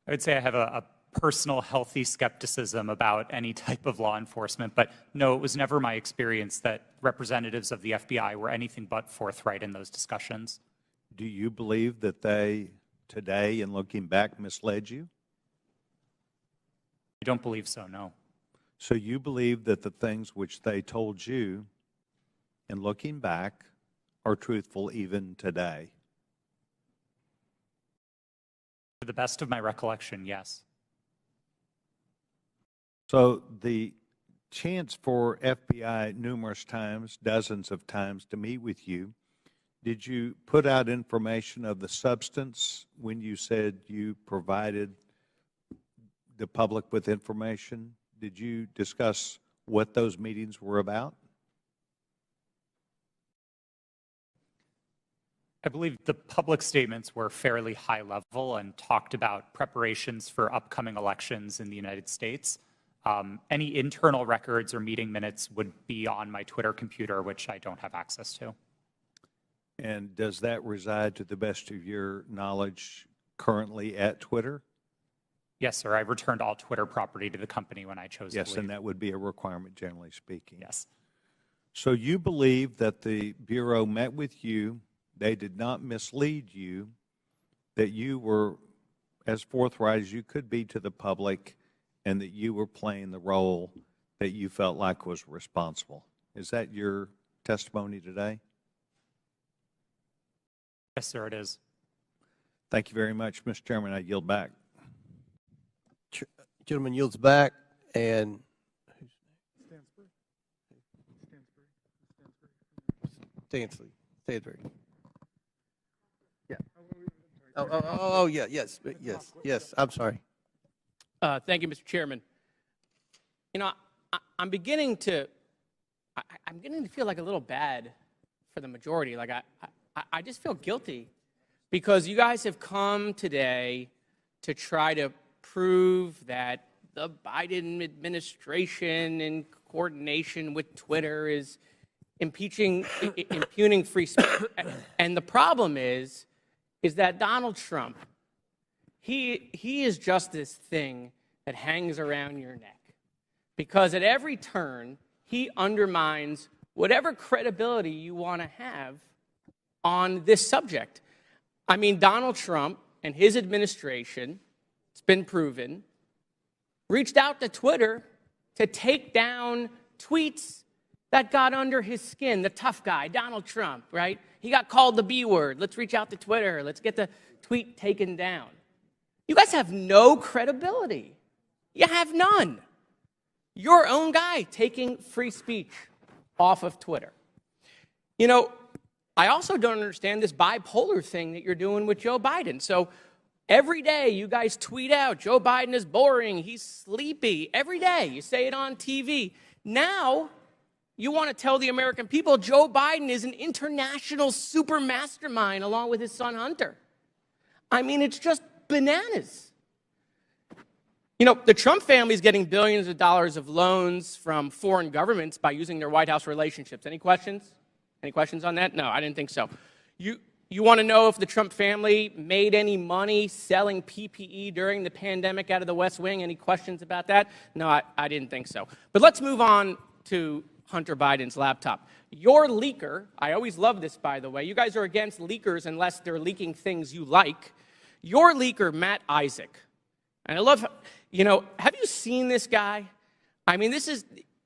Speaker 1: I would say I have a personal healthy skepticism about any type of law enforcement, but no, it was never my experience that representatives of the FBI were anything but forthright in those discussions.
Speaker 5: Do you believe that they, today, in looking back, misled you?
Speaker 1: I don't believe so, no.
Speaker 5: So you believe that the things which they told you, in looking back, are truthful even today?
Speaker 1: To the best of my recollection, yes.
Speaker 5: So the chance for FBI numerous times, dozens of times, to meet with you, did you put out information of the substance when you said you provided the public with information? Did you discuss what those meetings were about?
Speaker 1: I believe the public statements were fairly high level and talked about preparations for upcoming elections in the United States. Any internal records or meeting minutes would be on my Twitter computer, which I don't have access to.
Speaker 5: And does that reside, to the best of your knowledge, currently at Twitter?
Speaker 1: Yes, sir. I returned all Twitter property to the company when I chose to leave.
Speaker 5: Yes, and that would be a requirement, generally speaking.
Speaker 1: Yes.
Speaker 5: So you believe that the Bureau met with you, they did not mislead you, that you were as forthright as you could be to the public, and that you were playing the role that you felt like was responsible. Is that your testimony today?
Speaker 1: Yes, sir, it is.
Speaker 5: Thank you very much, Mr. Chairman. I yield back.
Speaker 4: Gentleman yields back, and Stansbury. Yeah. Oh, yeah, yes. I'm sorry.
Speaker 11: Thank you, Mr. Chairman. You know, I'm beginning to feel like a little bad for the majority. Like I just feel guilty because you guys have come today to try to prove that the Biden administration in coordination with Twitter is impugning free speech. And the problem is that Donald Trump, he is just this thing that hangs around your neck. Because at every turn, he undermines whatever credibility you want to have on this subject. I mean, Donald Trump and his administration, it's been proven, reached out to Twitter to take down tweets that got under his skin. The tough guy, Donald Trump, right? He got called the B word. Let's reach out to Twitter. Let's get the tweet taken down. You guys have no credibility. You have none. Your own guy taking free speech off of Twitter. You know, I also don't understand this bipolar thing that you're doing with Joe Biden. So every day you guys tweet out, Joe Biden is boring, he's sleepy. Every day you say it on TV. Now you want to tell the American people Joe Biden is an international super mastermind along with his son Hunter. I mean, it's just bananas. You know, the Trump family is getting billions of dollars of loans from foreign governments by using their White House relationships. Any questions? Any questions on that? No, I didn't think so. You want to know if the Trump family made any money selling PPE during the pandemic out of the West Wing? Any questions about that? No, I didn't think so. But let's move on to Hunter Biden's laptop. Your leaker, I always love this, by the way. You guys are against leakers unless they're leaking things you like. Your leaker, Matt Isaac, and I love, you know, have you seen this guy? I mean,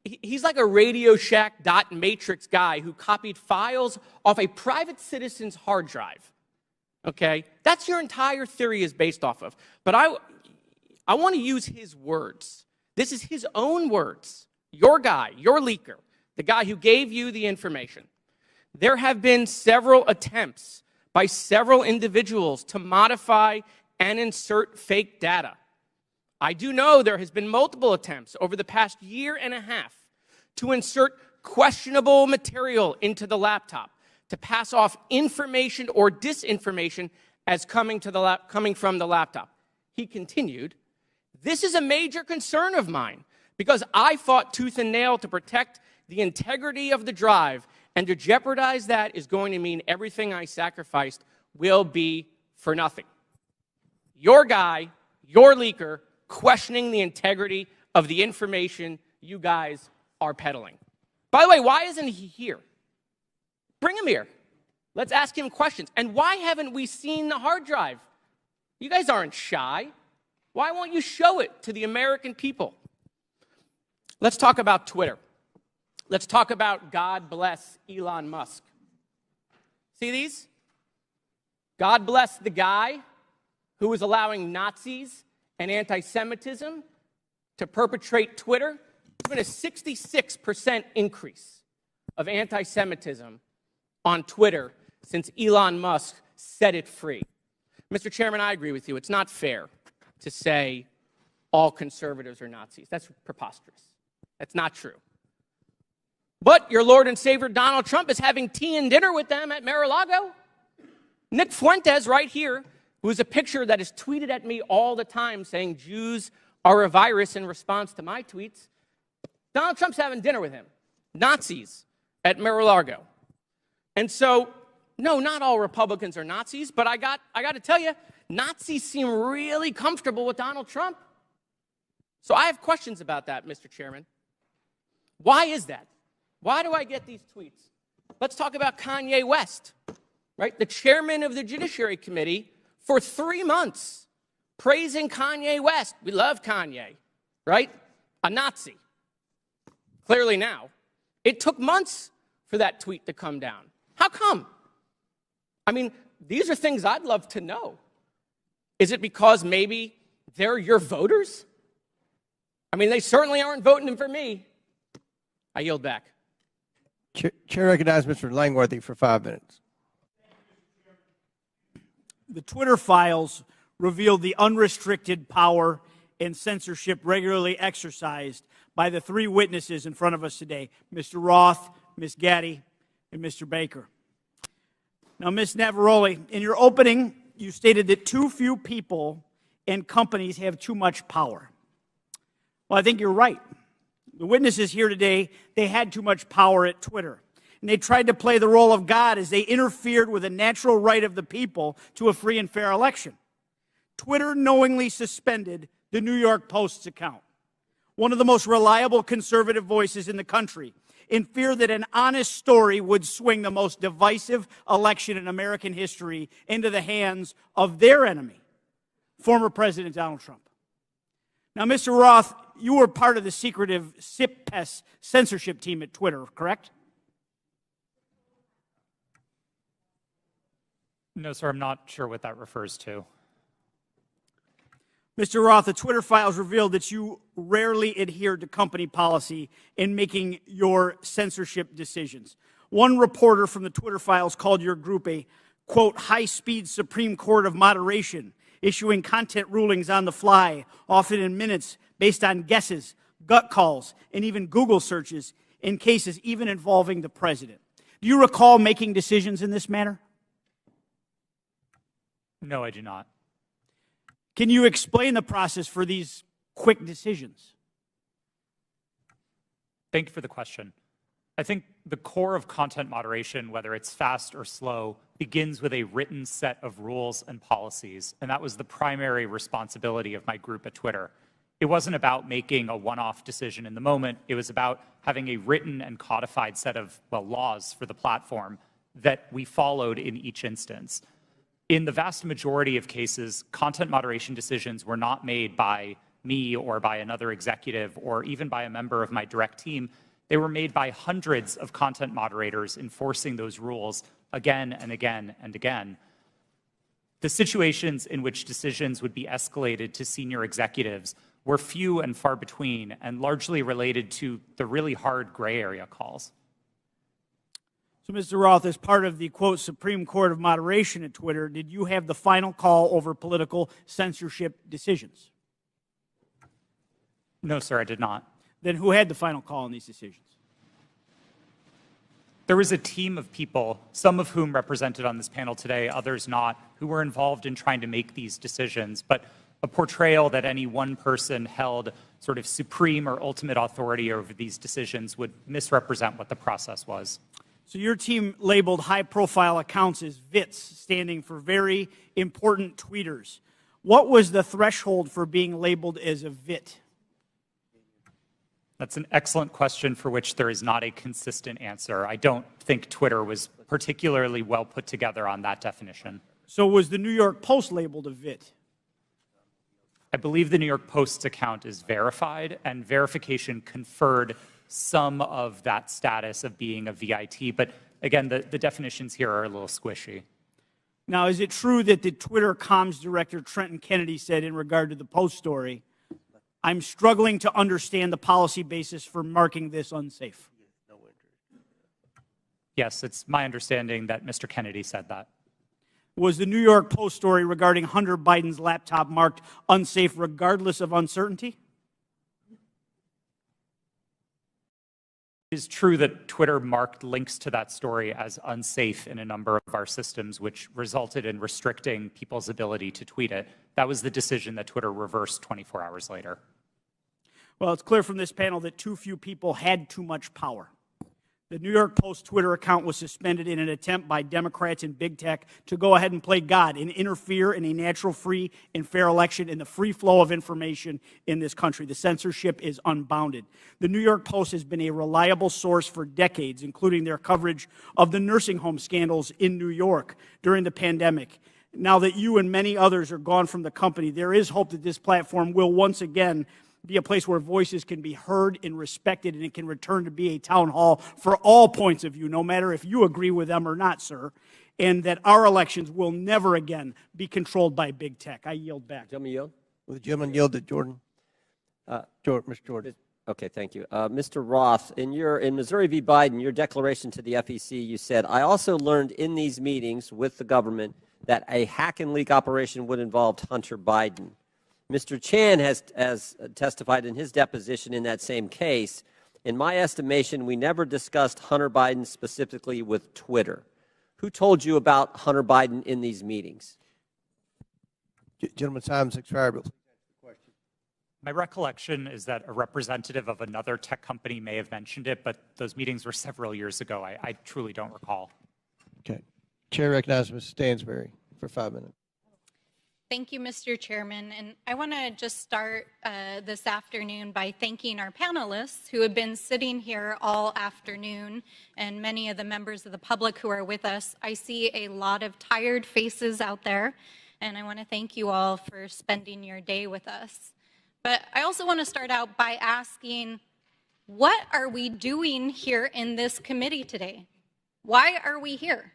Speaker 11: he's like a Radio Shack dot matrix guy who copied files off a private citizen's hard drive. Okay? That's your entire theory is based off of. But I want to use his words. This is his own words. Your guy, your leaker, the guy who gave you the information. there have been several attempts by several individuals to modify and insert fake data. I do know there has been multiple attempts over the past year and a half to insert questionable material into the laptop, to pass off information or disinformation as coming from the laptop. He continued, "This is a major concern of mine because I fought tooth and nail to protect the integrity of the drive, and to jeopardize that is going to mean everything I sacrificed will be for nothing." Your guy, your leaker, questioning the integrity of the information you guys are peddling. By the way, why isn't he here? Bring him here. Let's ask him questions. And why haven't we seen the hard drive? You guys aren't shy. Why won't you show it to the American people? Let's talk about Twitter. Let's talk about God bless Elon Musk. See these? God bless the guy who is allowing Nazis and anti-Semitism to perpetrate Twitter. There's been a 66% increase of anti-Semitism on Twitter since Elon Musk set it free. Mr. Chairman, I agree with you. It's not fair to say all conservatives are Nazis. That's preposterous. That's not true. But your Lord and Savior Donald Trump is having tea and dinner with them at Mar-a-Lago. Nick Fuentes right here, who is a picture that is tweeted at me all the time saying Jews are a virus in response to my tweets. Donald Trump's having dinner with him. Nazis at Mar-a-Lago. And so, no, not all Republicans are Nazis, but I got to tell you, Nazis seem really comfortable with Donald Trump. So I have questions about that, Mr. Chairman. Why is that? Why do I get these tweets? Let's talk about Kanye West, right? The chairman of the Judiciary Committee for 3 months praising Kanye West. We love Kanye, right? A Nazi. Clearly now. It took months for that tweet to come down. How come? I mean, these are things I'd love to know. Is it because maybe they're your voters? I mean, they certainly aren't voting for me. I yield back.
Speaker 4: Chair recognizes Mr. Langworthy for 5 minutes.
Speaker 9: The Twitter files revealed the unrestricted power and censorship regularly exercised by the 3 witnesses in front of us today, Mr. Roth, Ms. Gaddy, and Mr. Baker. Now, Ms. Navaroli, in your opening, you stated that too few people and companies have too much power. Well, I think you're right. The witnesses here today, they had too much power at Twitter. And they tried to play the role of God as they interfered with the natural right of the people to a free and fair election. Twitter knowingly suspended the New York Post's account, one of the most reliable conservative voices in the country, in fear that an honest story would swing the most divisive election in American history into the hands of their enemy, former President Donald Trump. Now, Mr. Roth, you were part of the secretive SIP-PES censorship team at Twitter, correct?
Speaker 1: No, sir, I'm not sure what that refers to.
Speaker 9: Mr. Roth, the Twitter files revealed that you rarely adhered to company policy in making your censorship decisions. One reporter from the Twitter files called your group a, quote, high-speed Supreme Court of moderation, issuing content rulings on the fly, often in minutes, based on guesses, gut calls, and even Google searches in cases even involving the president. Do you recall making decisions in this manner?
Speaker 1: No, I do not.
Speaker 9: Can you explain the process for these quick decisions?
Speaker 1: Thank you for the question. I think the core of content moderation, whether it's fast or slow, begins with a written set of rules and policies, and that was the primary responsibility of my group at Twitter. It wasn't about making a one-off decision in the moment. It was about having a written and codified set of, laws for the platform that we followed in each instance. In the vast majority of cases, content moderation decisions were not made by me or by another executive or even by a member of my direct team. They were made by hundreds of content moderators enforcing those rules again and again and again. The situations in which decisions would be escalated to senior executives were few and far between and largely related to the really hard gray area calls.
Speaker 9: So, Mr. Roth, as part of the, quote, Supreme Court of Moderation at Twitter, did you have the final call over political censorship decisions?
Speaker 1: No, sir, I did not.
Speaker 9: Then who had the final call on these decisions?
Speaker 1: There was a team of people, some of whom represented on this panel today, others not, who were involved in trying to make these decisions. But a portrayal that any one person held sort of supreme or ultimate authority over these decisions would misrepresent what the process was.
Speaker 9: So your team labeled high-profile accounts as VITs, standing for very important tweeters. What was the threshold for being labeled as a VIT?
Speaker 1: That's an excellent question for which there is not a consistent answer. I don't think Twitter was particularly well put together on that definition.
Speaker 9: So was the New York Post labeled a VIT?
Speaker 1: I believe the New York Post's account is verified, and verification conferred some of that status of being a VIT. But again, the definitions here are a little squishy.
Speaker 9: Now, is it true that the Twitter comms director, Trenton Kennedy, said in regard to the Post story, I'm struggling to understand the policy basis for marking this unsafe?
Speaker 1: Yes, it's my understanding that Mr. Kennedy said that.
Speaker 9: Was the New York Post story regarding Hunter Biden's laptop marked unsafe regardless of uncertainty?
Speaker 1: It is true that Twitter marked links to that story as unsafe in a number of our systems, which resulted in restricting people's ability to tweet it. That was the decision that Twitter reversed 24 hours later.
Speaker 9: Well, it's clear from this panel that too few people had too much power. The New York Post Twitter account was suspended in an attempt by Democrats and big tech to go ahead and play God and interfere in a natural, free, and fair election and the free flow of information in this country. The censorship is unbounded. The New York Post has been a reliable source for decades, including their coverage of the nursing home scandals in New York during the pandemic. Now that you and many others are gone from the company, there is hope that this platform will once again be a place where voices can be heard and respected, and it can return to be a town hall for all points of view, no matter if you agree with them or not, sir, and that our elections will never again be controlled by big tech. I yield back.
Speaker 3: Gentleman yield?
Speaker 4: Will the gentleman yield to Jordan? Mr. Jordan.
Speaker 3: Okay, thank you. Mr. Roth, in Missouri v. Biden, your declaration to the FEC, you said, I also learned in these meetings with the government that a hack and leak operation would involve Hunter Biden. Mr. Chan has testified in his deposition in that same case. In my estimation, we never discussed Hunter Biden specifically with Twitter. Who told you about Hunter Biden in these meetings?
Speaker 4: Gentleman's time has expired.
Speaker 1: My recollection is that a representative of another tech company may have mentioned it, but those meetings were several years ago. I truly don't recall.
Speaker 4: Okay. Chair recognizes Ms. Stansberry for 5 minutes.
Speaker 20: Thank you, Mr. Chairman. And I want to just start this afternoon by thanking our panelists who have been sitting here all afternoon, and many of the members of the public who are with us. I see a lot of tired faces out there, and I want to thank you all for spending your day with us. But I also want to start out by asking, what are we doing here in this committee today? Why are we here?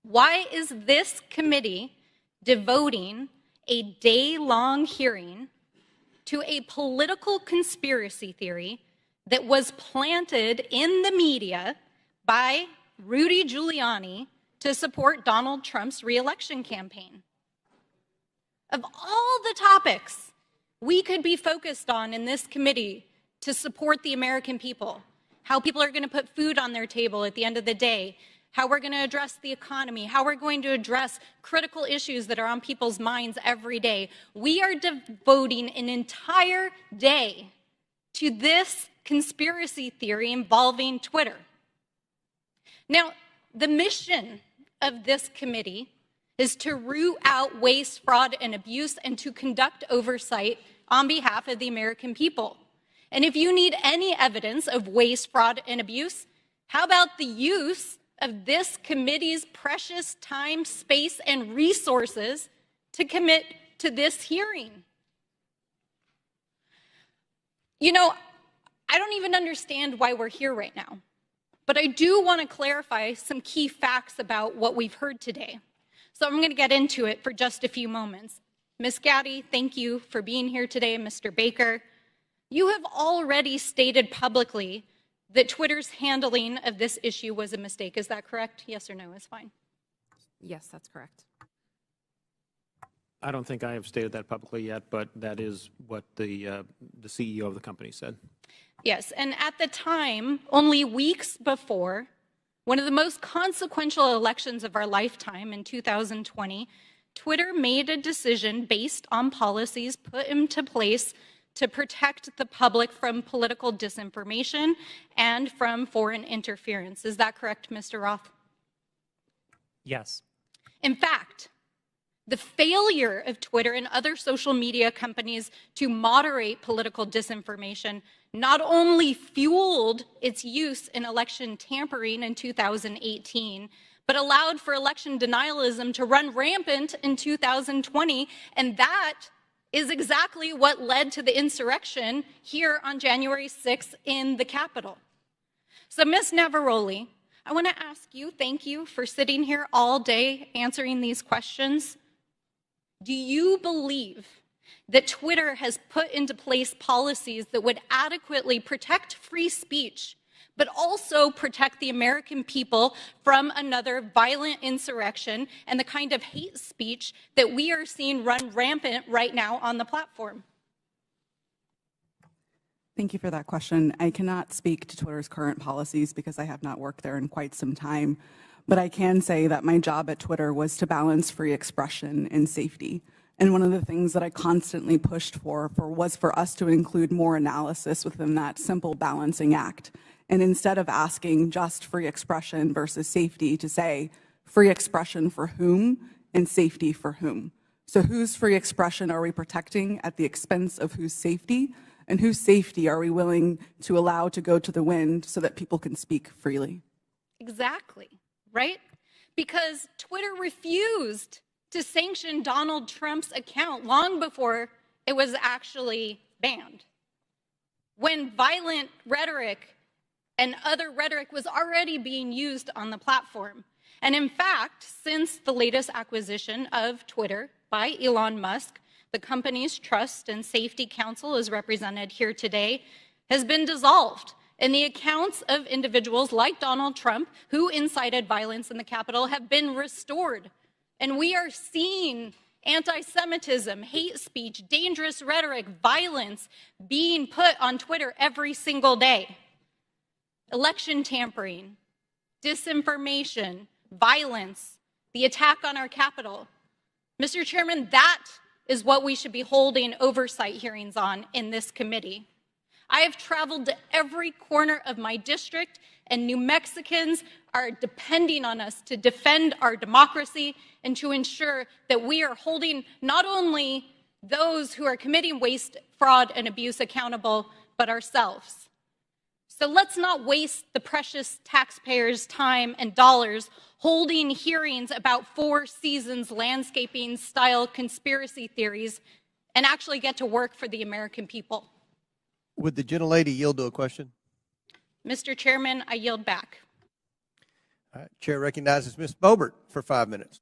Speaker 20: Why is this committee devoting a day-long hearing to a political conspiracy theory that was planted in the media by Rudy Giuliani to support Donald Trump's reelection campaign? Of all the topics we could be focused on in this committee to support the American people, how people are going to put food on their table at the end of the day, how we're going to address the economy, how we're going to address critical issues that are on people's minds every day. We are devoting an entire day to this conspiracy theory involving Twitter. Now, the mission of this committee is to root out waste, fraud, and abuse, and to conduct oversight on behalf of the American people. And if you need any evidence of waste, fraud, and abuse, how about the use of this committee's precious time, space, and resources to commit to this hearing? You know, I don't even understand why we're here right now, but I do want to clarify some key facts about what we've heard today. So I'm going to get into it for just a few moments. Ms. Gaddy, thank you for being here today. Mr. Baker, you have already stated publicly that Twitter's handling of this issue was a mistake. Is that correct? Yes or no is fine.
Speaker 15: Yes, that's correct.
Speaker 7: I don't think I have stated that publicly yet, but that is what the CEO of the company said.
Speaker 20: Yes, and at the time, only weeks before one of the most consequential elections of our lifetime in 2020, Twitter made a decision based on policies put into place to protect the public from political disinformation and from foreign interference. Is that correct, Mr. Roth?
Speaker 1: Yes.
Speaker 20: In fact, the failure of Twitter and other social media companies to moderate political disinformation not only fueled its use in election tampering in 2018, but allowed for election denialism to run rampant in 2020, and that is exactly what led to the insurrection here on January 6th in the Capitol. So, Ms. Navaroli, I want to ask you, thank you for sitting here all day answering these questions. Do you believe that Twitter has put into place policies that would adequately protect free speech, but also protect the American people from another violent insurrection and the kind of hate speech that we are seeing run rampant right now on the platform?
Speaker 6: Thank you for that question. I cannot speak to Twitter's current policies because I have not worked there in quite some time, but I can say that my job at Twitter was to balance free expression and safety. And one of the things that I constantly pushed for was for us to include more analysis within that simple balancing act. And instead of asking just free expression versus safety, to say free expression for whom and safety for whom. So whose free expression are we protecting at the expense of whose safety? And whose safety are we willing to allow to go to the wind so that people can speak freely?
Speaker 20: Exactly, right? Because Twitter refused to sanction Donald Trump's account long before it was actually banned, when violent rhetoric and other rhetoric was already being used on the platform. And in fact, since the latest acquisition of Twitter by Elon Musk, the company's Trust and Safety Council, as represented here today, has been dissolved. And the accounts of individuals like Donald Trump, who incited violence in the Capitol, have been restored. And we are seeing anti-Semitism, hate speech, dangerous rhetoric, violence being put on Twitter every single day. Election tampering, disinformation, violence, the attack on our Capitol. Mr. Chairman, that is what we should be holding oversight hearings on in this committee. I have traveled to every corner of my district, and New Mexicans are depending on us to defend our democracy and to ensure that we are holding not only those who are committing waste, fraud, and abuse accountable, but ourselves. So let's not waste the precious taxpayers' time and dollars holding hearings about Four Seasons landscaping style conspiracy theories and actually get to work for the American people.
Speaker 4: Would the gentlelady yield to a question?
Speaker 20: Mr. Chairman, I yield back.
Speaker 4: All right, Chair recognizes Ms. Boebert for 5 minutes.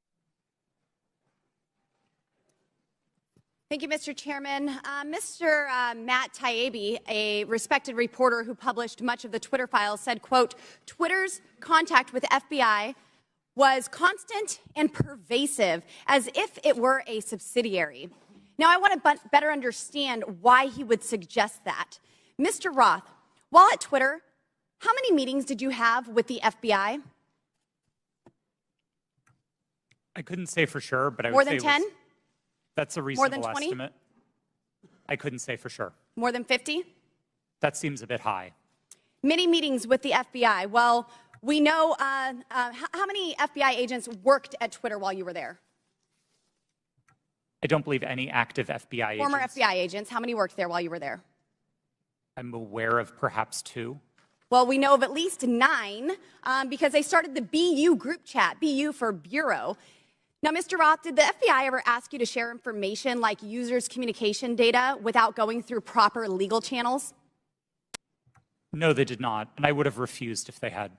Speaker 21: Thank you, Mr. Chairman. Mr. Matt Taibbi, a respected reporter who published much of the Twitter files, said, quote, Twitter's contact with FBI was constant and pervasive, as if it were a subsidiary. Now, I want to better understand why he would suggest that. Mr. Roth, while at Twitter, how many meetings did you have with the FBI?
Speaker 1: I couldn't say for sure, but I would
Speaker 21: More
Speaker 1: say
Speaker 21: than 10?
Speaker 1: That's a
Speaker 21: More
Speaker 1: reasonable
Speaker 21: than 20?
Speaker 1: estimate. I couldn't say for sure.
Speaker 21: More than 50?
Speaker 1: That seems a bit high.
Speaker 21: Many meetings with the FBI. Well, we know how many FBI agents worked at Twitter while you were there?
Speaker 1: I don't believe any active FBI
Speaker 21: Former
Speaker 1: agents.
Speaker 21: FBI agents. How many worked there while you were there?
Speaker 1: I'm aware of perhaps 2.
Speaker 21: Well, we know of at least 9 because they started the BU group chat, BU for Bureau. Now, Mr. Roth, did the FBI ever ask you to share information like users' communication data without going through proper legal channels?
Speaker 1: No, they did not, and I would have refused if they had.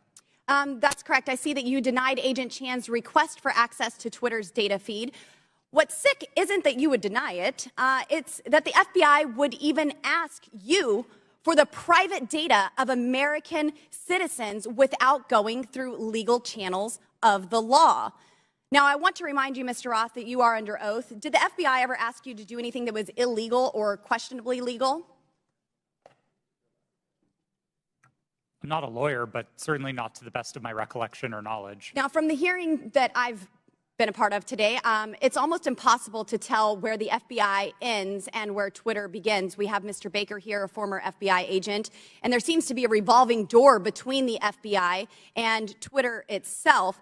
Speaker 21: That's correct. I see that you denied Agent Chan's request for access to Twitter's data feed. What's sick isn't that you would deny it, it's that the FBI would even ask you for the private data of American citizens without going through legal channels of the law. Now, I want to remind you, Mr. Roth, that you are under oath. Did the FBI ever ask you to do anything that was illegal or questionably legal?
Speaker 1: I'm not a lawyer, but certainly not to the best of my recollection or knowledge.
Speaker 21: Now, from the hearing that I've been a part of today, it's almost impossible to tell where the FBI ends and where Twitter begins. We have Mr. Baker here, a former FBI agent, and there seems to be a revolving door between the FBI and Twitter itself.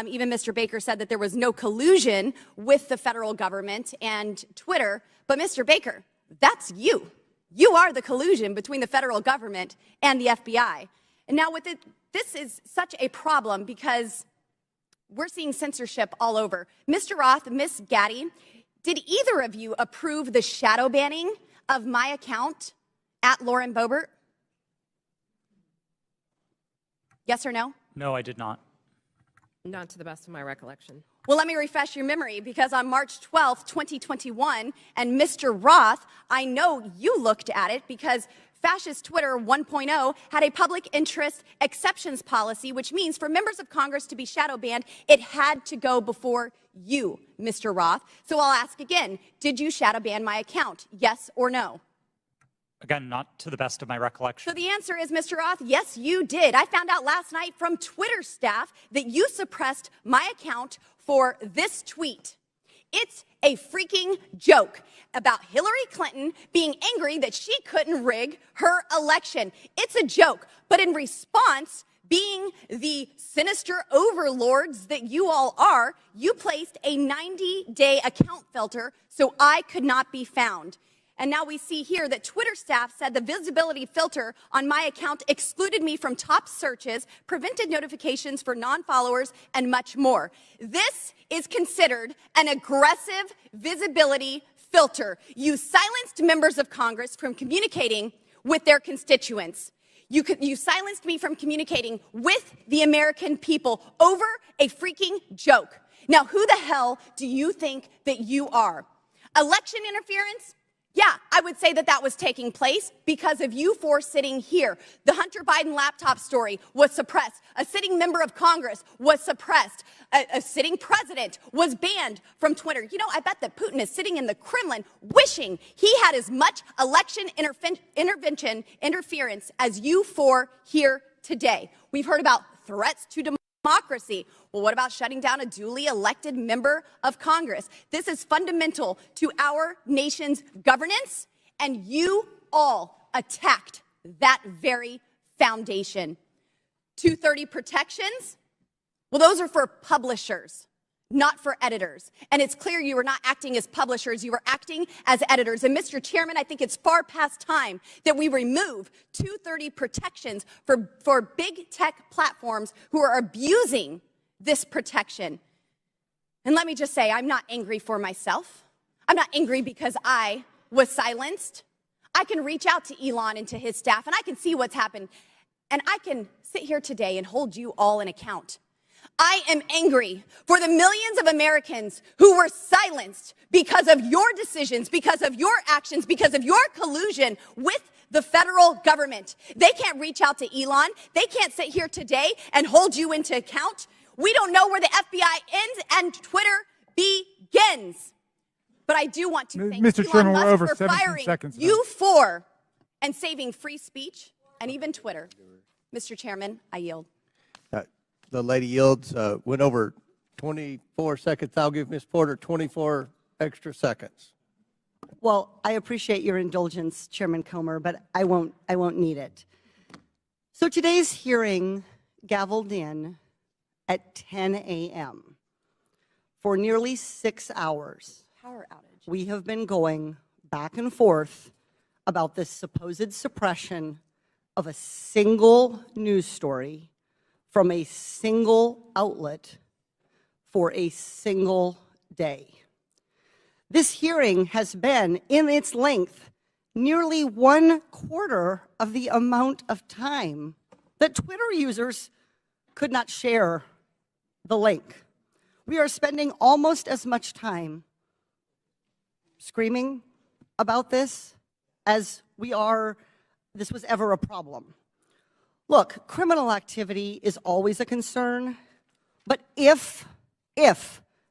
Speaker 21: Even Mr. Baker said that there was no collusion with the federal government and Twitter. But Mr. Baker, that's you. You are the collusion between the federal government and the FBI. And now this is such a problem because we're seeing censorship all over. Mr. Roth, Ms. Gaddy, did either of you approve the shadow banning of my account at Lauren Boebert? Yes or no?
Speaker 1: No, I did not.
Speaker 15: Not to the best of my recollection.
Speaker 21: Well, let me refresh your memory, because on March 12th, 2021, and Mr. Roth, I know you looked at it because Fascist Twitter 1.0 had a public interest exceptions policy, which means for members of Congress to be shadow banned, it had to go before you, Mr. Roth. So I'll ask again, did you shadow ban my account? Yes or no?
Speaker 1: Again, not to the best of my recollection.
Speaker 21: So the answer is, Mr. Roth, yes, you did. I found out last night from Twitter staff that you suppressed my account for this tweet. It's a freaking joke about Hillary Clinton being angry that she couldn't rig her election. It's a joke. But in response, being the sinister overlords that you all are, you placed a 90-day account filter so I could not be found. And now we see here that Twitter staff said the visibility filter on my account excluded me from top searches, prevented notifications for non-followers, and much more. This is considered an aggressive visibility filter. You silenced members of Congress from communicating with their constituents. You silenced me from communicating with the American people over a freaking joke. Now, who the hell do you think that you are? Election interference? Yeah, I would say that that was taking place because of you four sitting here. The Hunter Biden laptop story was suppressed. A sitting member of Congress was suppressed. A sitting president was banned from Twitter. You know, I bet that Putin is sitting in the Kremlin wishing he had as much election interference as you four here today. We've heard about threats to democracy. Well, what about shutting down a duly elected member of Congress? This is fundamental to our nation's governance, and you all attacked that very foundation. 230 protections? Well, those are for publishers, not for editors. And it's clear you were not acting as publishers, you were acting as editors. And Mr. Chairman, I think it's far past time that we remove 230 protections for big tech platforms who are abusing this protection. And let me just say, I'm not angry for myself. I'm not angry because I was silenced. I can reach out to Elon and to his staff, and I can see what's happened. And I can sit here today and hold you all in account. I am angry for the millions of Americans who were silenced because of your decisions, because of your actions, because of your collusion with the federal government. They can't reach out to Elon. They can't sit here today and hold you into account. We don't know where the FBI ends and Twitter begins. But I do want to thank
Speaker 12: Mr.
Speaker 21: Elon
Speaker 12: Chairman, we're
Speaker 21: Musk
Speaker 12: over
Speaker 21: for
Speaker 12: 17
Speaker 21: firing
Speaker 12: seconds now.
Speaker 21: you four and saving free speech and even Twitter. Mr. Chairman, I yield.
Speaker 4: The lady yields. Went over 24 seconds. I'll give Ms. Porter 24 extra seconds.
Speaker 10: Well, I appreciate your indulgence, Chairman Comer, but I won't need it. So today's hearing gavelled in at 10 a.m. For nearly 6 hours.
Speaker 21: Power outage.
Speaker 10: We have been going back and forth about this supposed suppression of a single news story from a single outlet for a single day. This hearing has been, in its length, nearly 1/4 of the amount of time that Twitter users could not share the link. We are spending almost as much time screaming about this as we are this was ever a problem. Look, criminal activity is always a concern, but if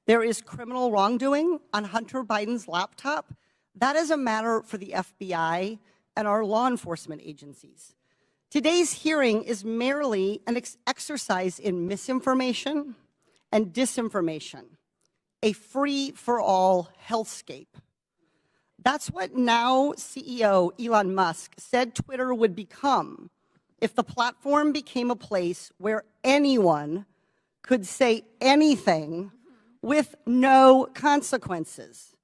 Speaker 10: there is criminal wrongdoing on Hunter Biden's laptop, that is a matter for the FBI and our law enforcement agencies. Today's hearing is merely an exercise in misinformation and disinformation, a free-for-all hellscape. That's what now CEO Elon Musk said Twitter would become if the platform became a place where anyone could say anything with no consequences.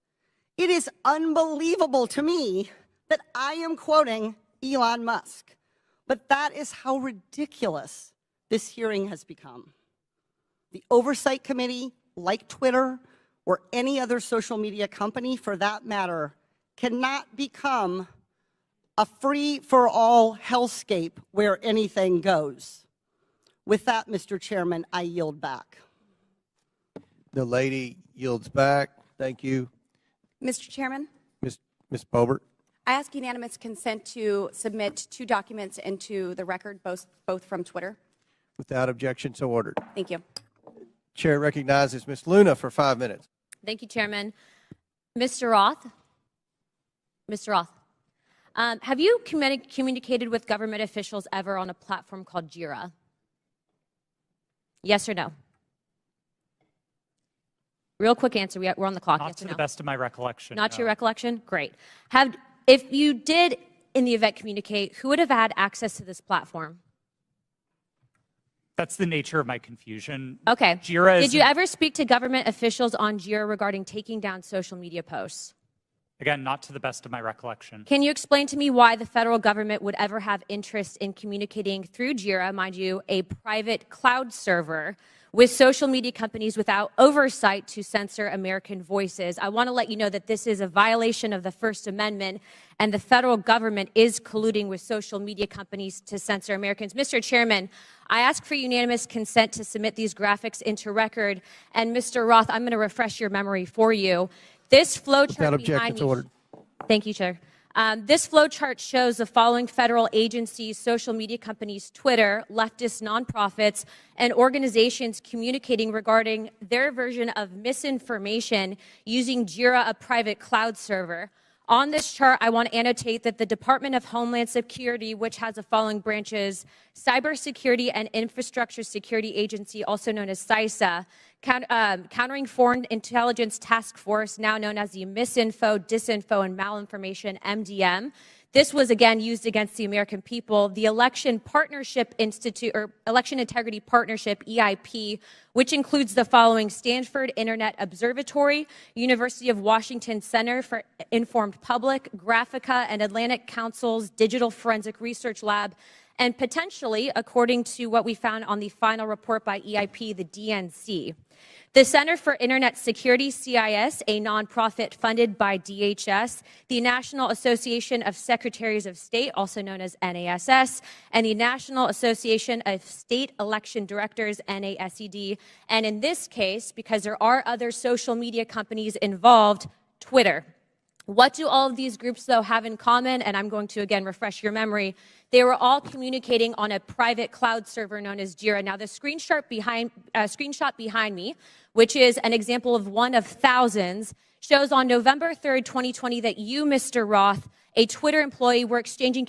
Speaker 10: It is unbelievable to me that I am quoting Elon Musk, but that is how ridiculous this hearing has become. The Oversight Committee, like Twitter or any other social media company for that matter, cannot become a free-for-all hellscape where anything goes. With that, Mr. Chairman, I yield back.
Speaker 4: The lady yields back. Thank you.
Speaker 21: Mr. Chairman,
Speaker 4: Ms. Boebert.
Speaker 21: I ask unanimous consent to submit 2 documents into the record, both from Twitter.
Speaker 4: Without objection, so ordered.
Speaker 21: Thank you.
Speaker 4: Chair recognizes Ms. Luna for 5 minutes.
Speaker 16: Thank you, Chairman. Mr. Roth? Mr. Roth, have you communicated with government officials ever on a platform called Jira? Yes or no? Real quick answer. We're on the clock.
Speaker 1: Not
Speaker 16: yes
Speaker 1: to
Speaker 16: or
Speaker 1: the
Speaker 16: no?
Speaker 1: best of my recollection.
Speaker 16: Not to
Speaker 1: no.
Speaker 16: your recollection? Great. If you did, in the event, communicate, who would have had access to this platform?
Speaker 1: That's the nature of my confusion.
Speaker 16: Okay.
Speaker 1: Jira is
Speaker 16: Did you ever speak to government officials on Jira regarding taking down social media posts?
Speaker 1: Again, not to the best of my recollection.
Speaker 16: Can you explain to me why the federal government would ever have interest in communicating through Jira, mind you, a private cloud server, with social media companies without oversight to censor American voices? I want to let you know that this is a violation of the First Amendment, and the federal government is colluding with social media companies to censor Americans. Mr. Chairman, I ask for unanimous consent to submit these graphics into record. And Mr. Roth, I'm going to refresh your memory for you. This flowchart behind me.
Speaker 4: Ordered.
Speaker 16: Thank you, Chair. This flowchart shows the following federal agencies, social media companies, Twitter, leftist nonprofits, and organizations communicating regarding their version of misinformation using Jira, a private cloud server. On this chart, I want to annotate that the Department of Homeland Security, which has the following branches: Cybersecurity and Infrastructure Security Agency, also known as CISA, Countering Foreign Intelligence Task Force, now known as the Misinfo, Disinfo, and Malinformation, MDM. This was again used against the American people. The Election Partnership Institute, or Election Integrity Partnership, EIP, which includes the following: Stanford Internet Observatory, University of Washington Center for Informed Public, Graphica, and Atlantic Council's Digital Forensic Research Lab, and potentially, according to what we found on the final report by EIP, the DNC. The Center for Internet Security, CIS, a nonprofit funded by DHS, the National Association of Secretaries of State, also known as NASS, and the National Association of State Election Directors, NASED, and in this case, because there are other social media companies involved, Twitter. What do all of these groups, though, have in common? And I'm going to, again, refresh your memory. They were all communicating on a private cloud server known as Jira. Now, the screenshot behind me, which is an example of one of thousands, shows on November 3rd, 2020, that you, Mr. Roth, a Twitter employee, were exchanging